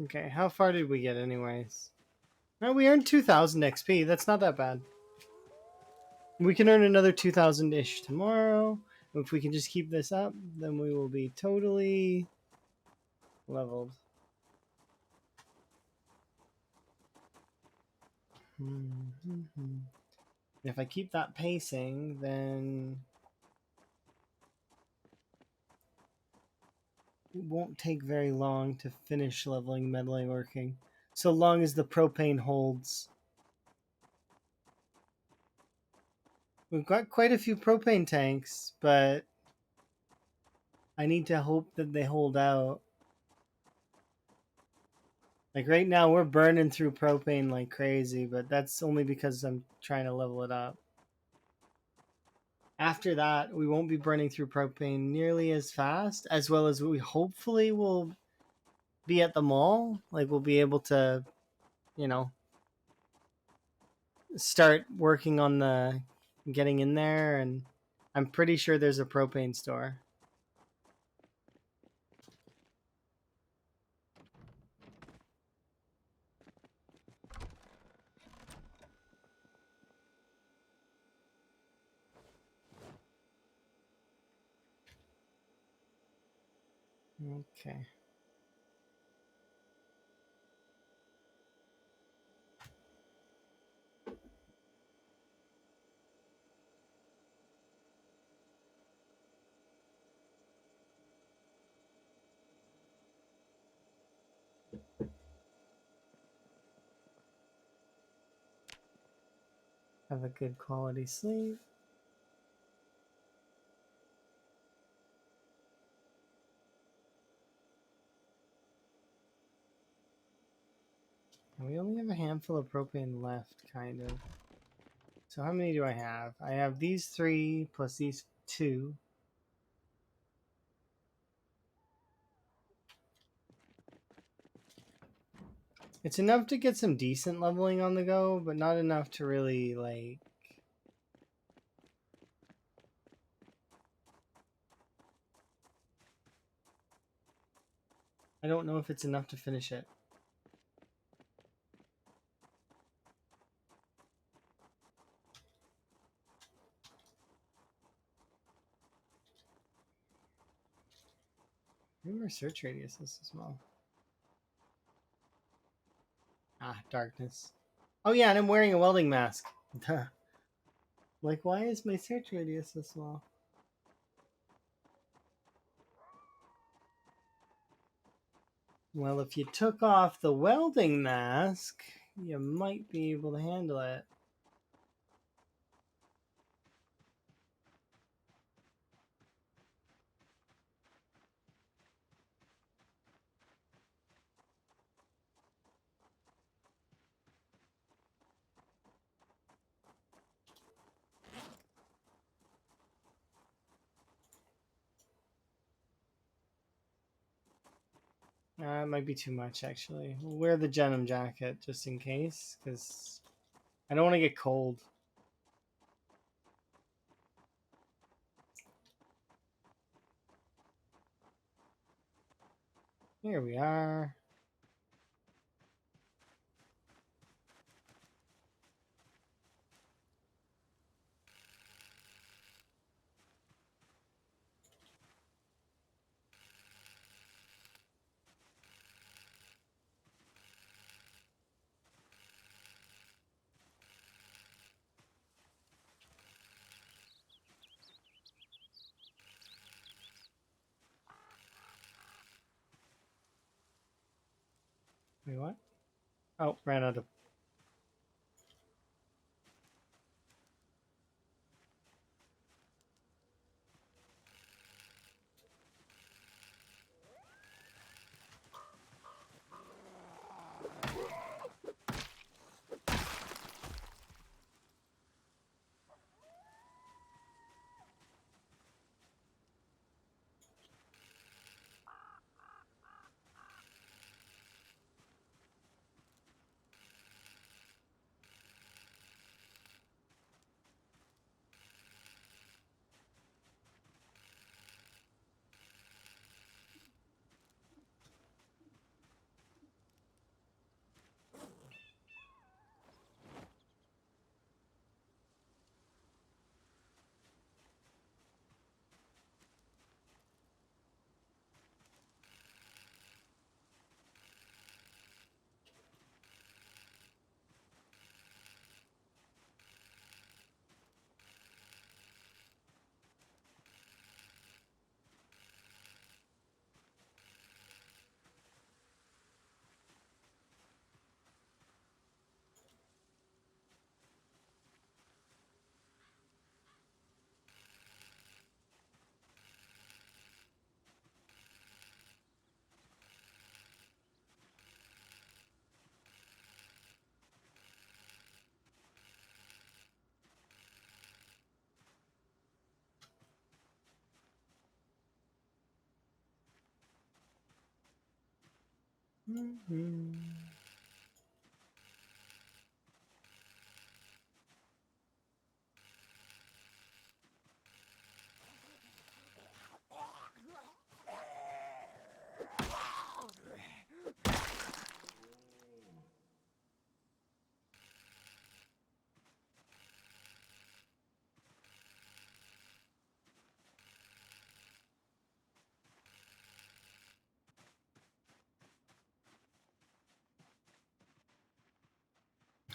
Okay, how far did we get, anyways? No, we earned 2,000 XP. That's not that bad. We can earn another 2,000 ish tomorrow. If we can just keep this up, then we will be totally leveled. If I keep that pacing, then it won't take very long to finish leveling metalworking, so long as the propane holds. We've got quite a few propane tanks, but I need to hope that they hold out. Like right now, we're burning through propane like crazy, but that's only because I'm trying to level it up. After that, we won't be burning through propane nearly as fast, as well as we hopefully will be at the mall. Like we'll be able to, you know, start working on the getting in there, and I'm pretty sure there's a propane store. Okay. Have a good quality sleep. We only have a handful of propane left, kind of. So how many do I have? I have these 3 plus these 2. It's enough to get some decent leveling on the go, but not enough to really, like... I don't know if it's enough to finish it. Maybe our search radius is small. Ah, darkness. Oh yeah, and I'm wearing a welding mask. Like, why is my search radius so small? Well, if you took off the welding mask, you might be able to handle it. It might be too much, actually. We'll wear the denim jacket just in case, because I don't want to get cold. Here we are. Wait, what? Oh, ran out of...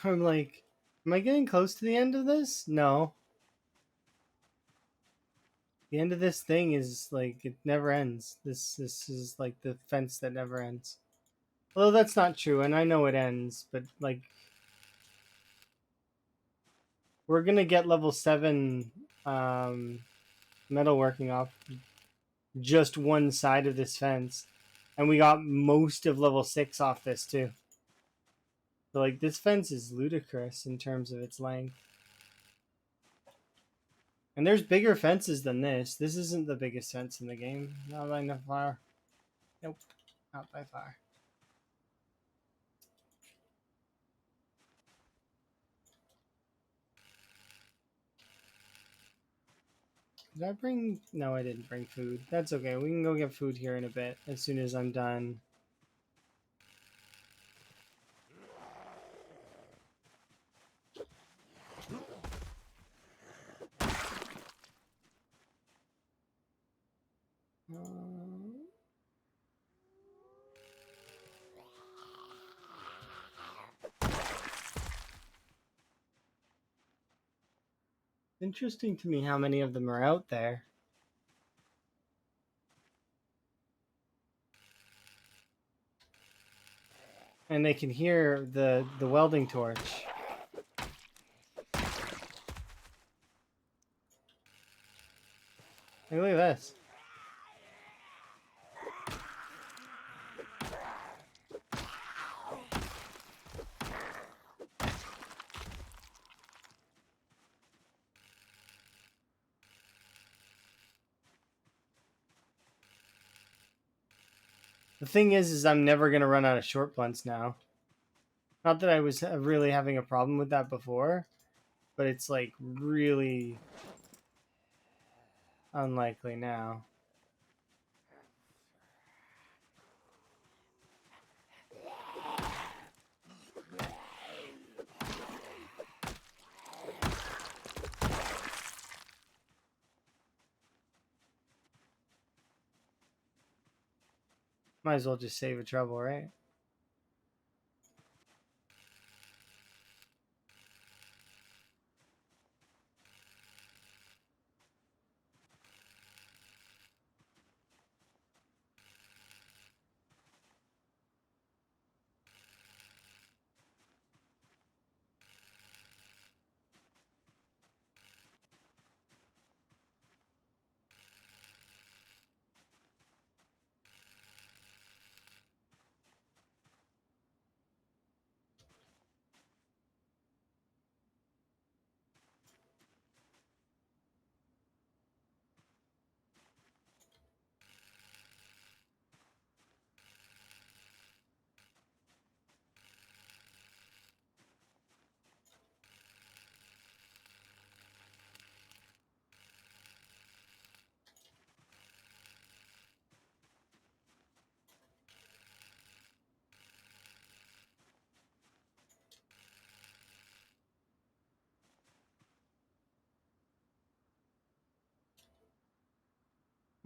I'm like, am I getting close to the end of this? No. The end of this thing is like it never ends. This is like the fence that never ends. Although that's not true, and I know it ends, but like we're gonna get level 7 metalworking off just one side of this fence. And we got most of level 6 off this too. So like this fence is ludicrous in terms of its length. And there's bigger fences than this. This isn't the biggest fence in the game. Not by far. Nope. Not by far. Did I bring... No, I didn't bring food. That's okay. We can go get food here in a bit as soon as I'm done. Interesting to me how many of them are out there. And they can hear the welding torch. Hey, look at this. The thing is I'm never gonna run out of short blunts now. Not that I was really having a problem with that before, but it's like really unlikely now. Might as well just save a trouble, right?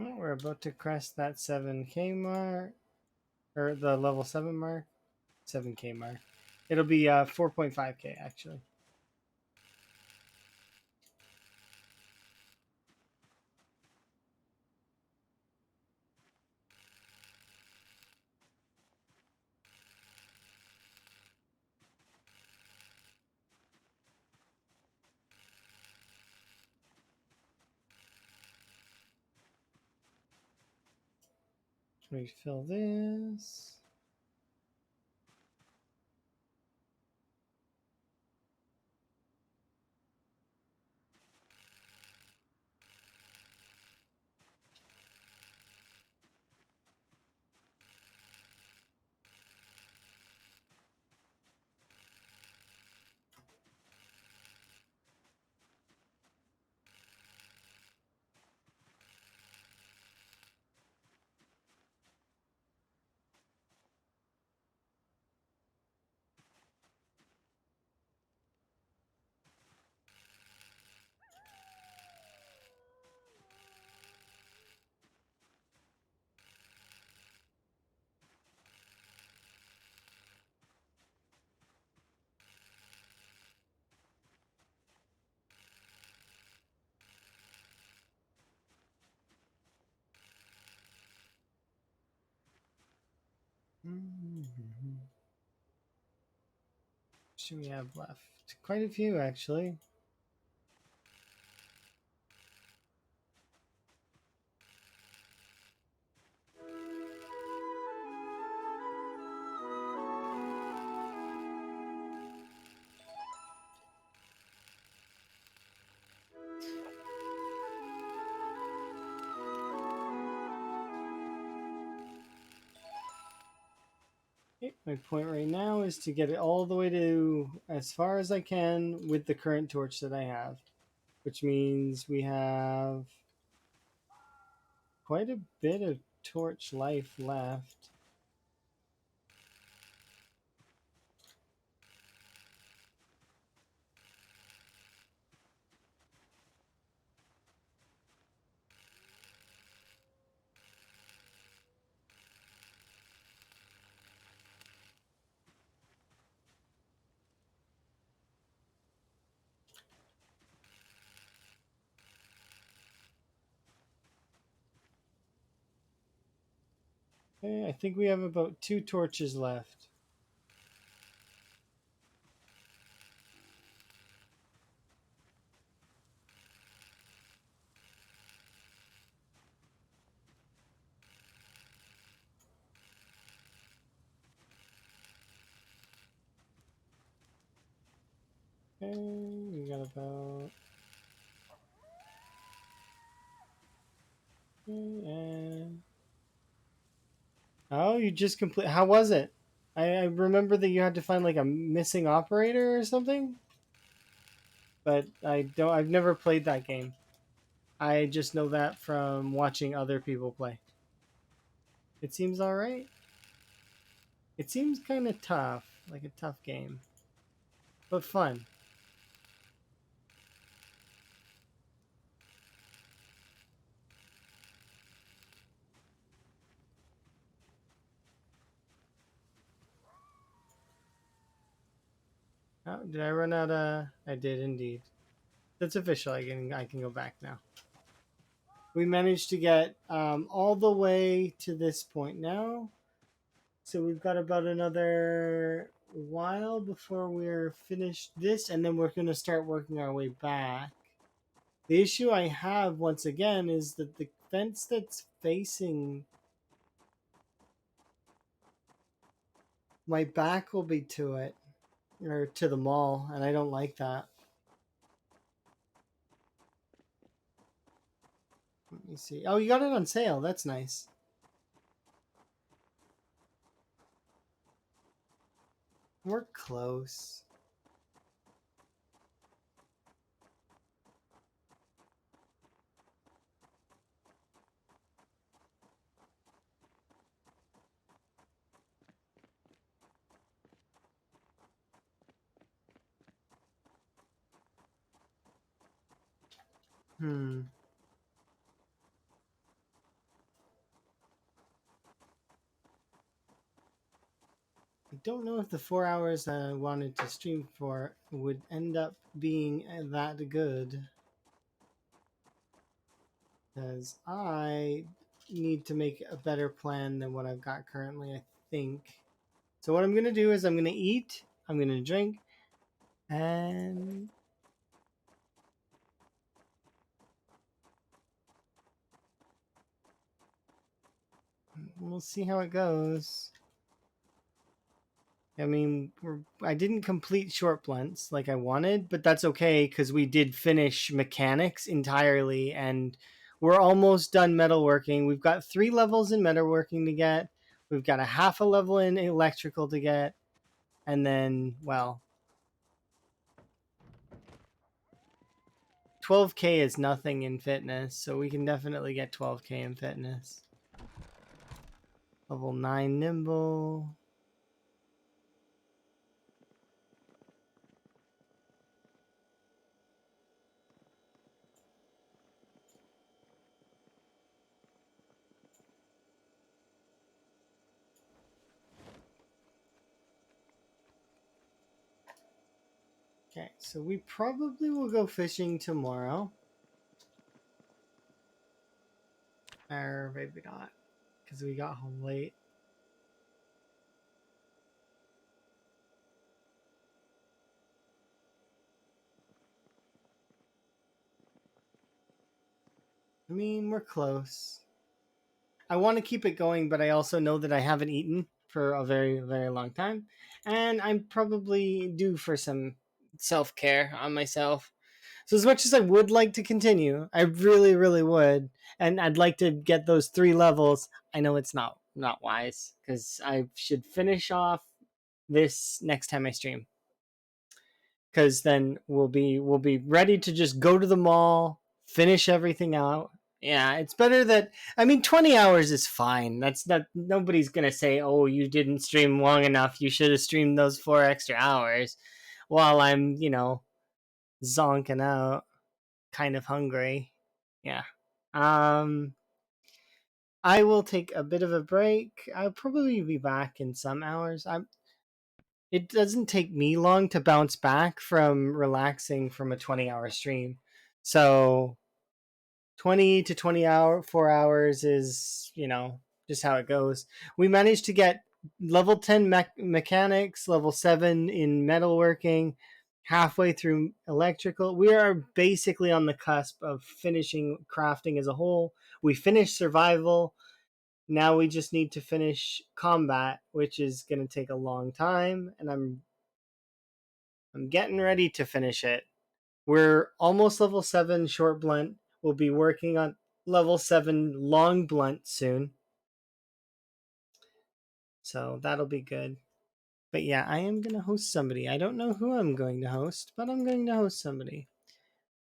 Well, we're about to crest that 7K mark, or the level 7 mark. 7K mark. It'll be 4.5K actually. Refill this. Mm-hmm. What do we have left? Quite a few actually. Okay, my point right now is to get it all the way to as far as I can with the current torch that I have, which means we have quite a bit of torch life left. Okay, I think we have about 2 torches left. Okay, we got about... Okay, and... Oh, you just complete. How was it? I remember that you had to find like a missing operator or something, but I don't. I've never played that game. I just know that from watching other people play. It seems all right. It seems kind of tough, like a tough game, but fun. Oh, did I run out of? I did indeed. That's official. I can go back now. We managed to get all the way to this point now. So we've got about another while before we're finished this, and then we're going to start working our way back. The issue I have, once again, is that the fence that's facing my back will be to it, or to the mall, and I don't like that. Let me see. Oh, you got it on sale. That's nice. We're close. Hmm. I don't know if the 4 hours I wanted to stream for would end up being that good. Because I need to make a better plan than what I've got currently, I think. So what I'm going to do is I'm going to eat, I'm going to drink, and we'll see how it goes. I mean, I didn't complete short blunts like I wanted, but that's okay because we did finish mechanics entirely, and we're almost done metalworking. We've got 3 levels in metalworking to get. We've got a half a level in electrical to get, and then, well, 12K is nothing in fitness, so we can definitely get 12K in fitness. Level 9 nimble. Okay, so we probably will go fishing tomorrow. Or maybe not, because we got home late. I mean, we're close. I want to keep it going, but I also know that I haven't eaten for a very, very long time. And I'm probably due for some self care on myself. So, as much as I would like to continue, I really, really would. And I'd like to get those 3 levels. I know it's not wise because I should finish off this next time I stream. Because then we'll be ready to just go to the mall, finish everything out. Yeah, it's better that, I mean, 20 hours is fine. That's not, nobody's gonna say, "Oh, you didn't stream long enough. You should have streamed those 4 extra hours." While I'm, zonking out, kind of hungry. Yeah. Um, I will take a bit of a break. I'll probably be back in some hours. It doesn't take me long to bounce back from relaxing from a 20-hour stream. So 20 to 4 hours is, just how it goes. We managed to get level 10 mechanics, level 7 in metalworking, halfway through electrical. We are basically on the cusp of finishing crafting as a whole. We finished survival. Now we just need to finish combat, which is going to take a long time, and I'm getting ready to finish it. We're almost level 7 short blunt. We'll be working on level 7 long blunt soon. So that'll be good. But yeah, I am going to host somebody. I don't know who I'm going to host, but I'm going to host somebody.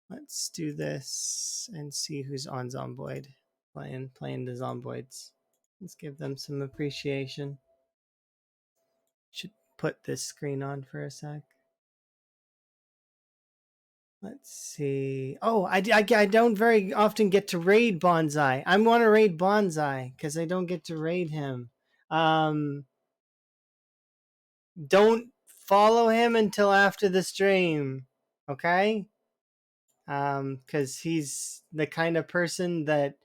Let's do this and see who's on Zomboid. Playing the Zomboids. Let's give them some appreciation. Should put this screen on for a sec. Let's see. Oh, I don't very often get to raid Bonsai. I want to raid Bonsai because I don't get to raid him. Don't follow him until after the stream, okay? Because he's the kind of person that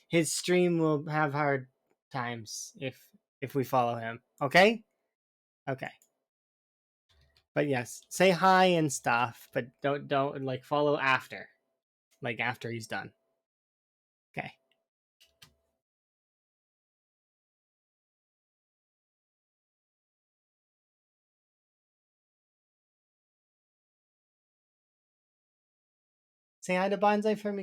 his stream will have hard times if we follow him, okay? Okay. But yes, say hi and stuff, but don't like follow after, like after he's done. Okay. Say hi to Bonsai for me, guys.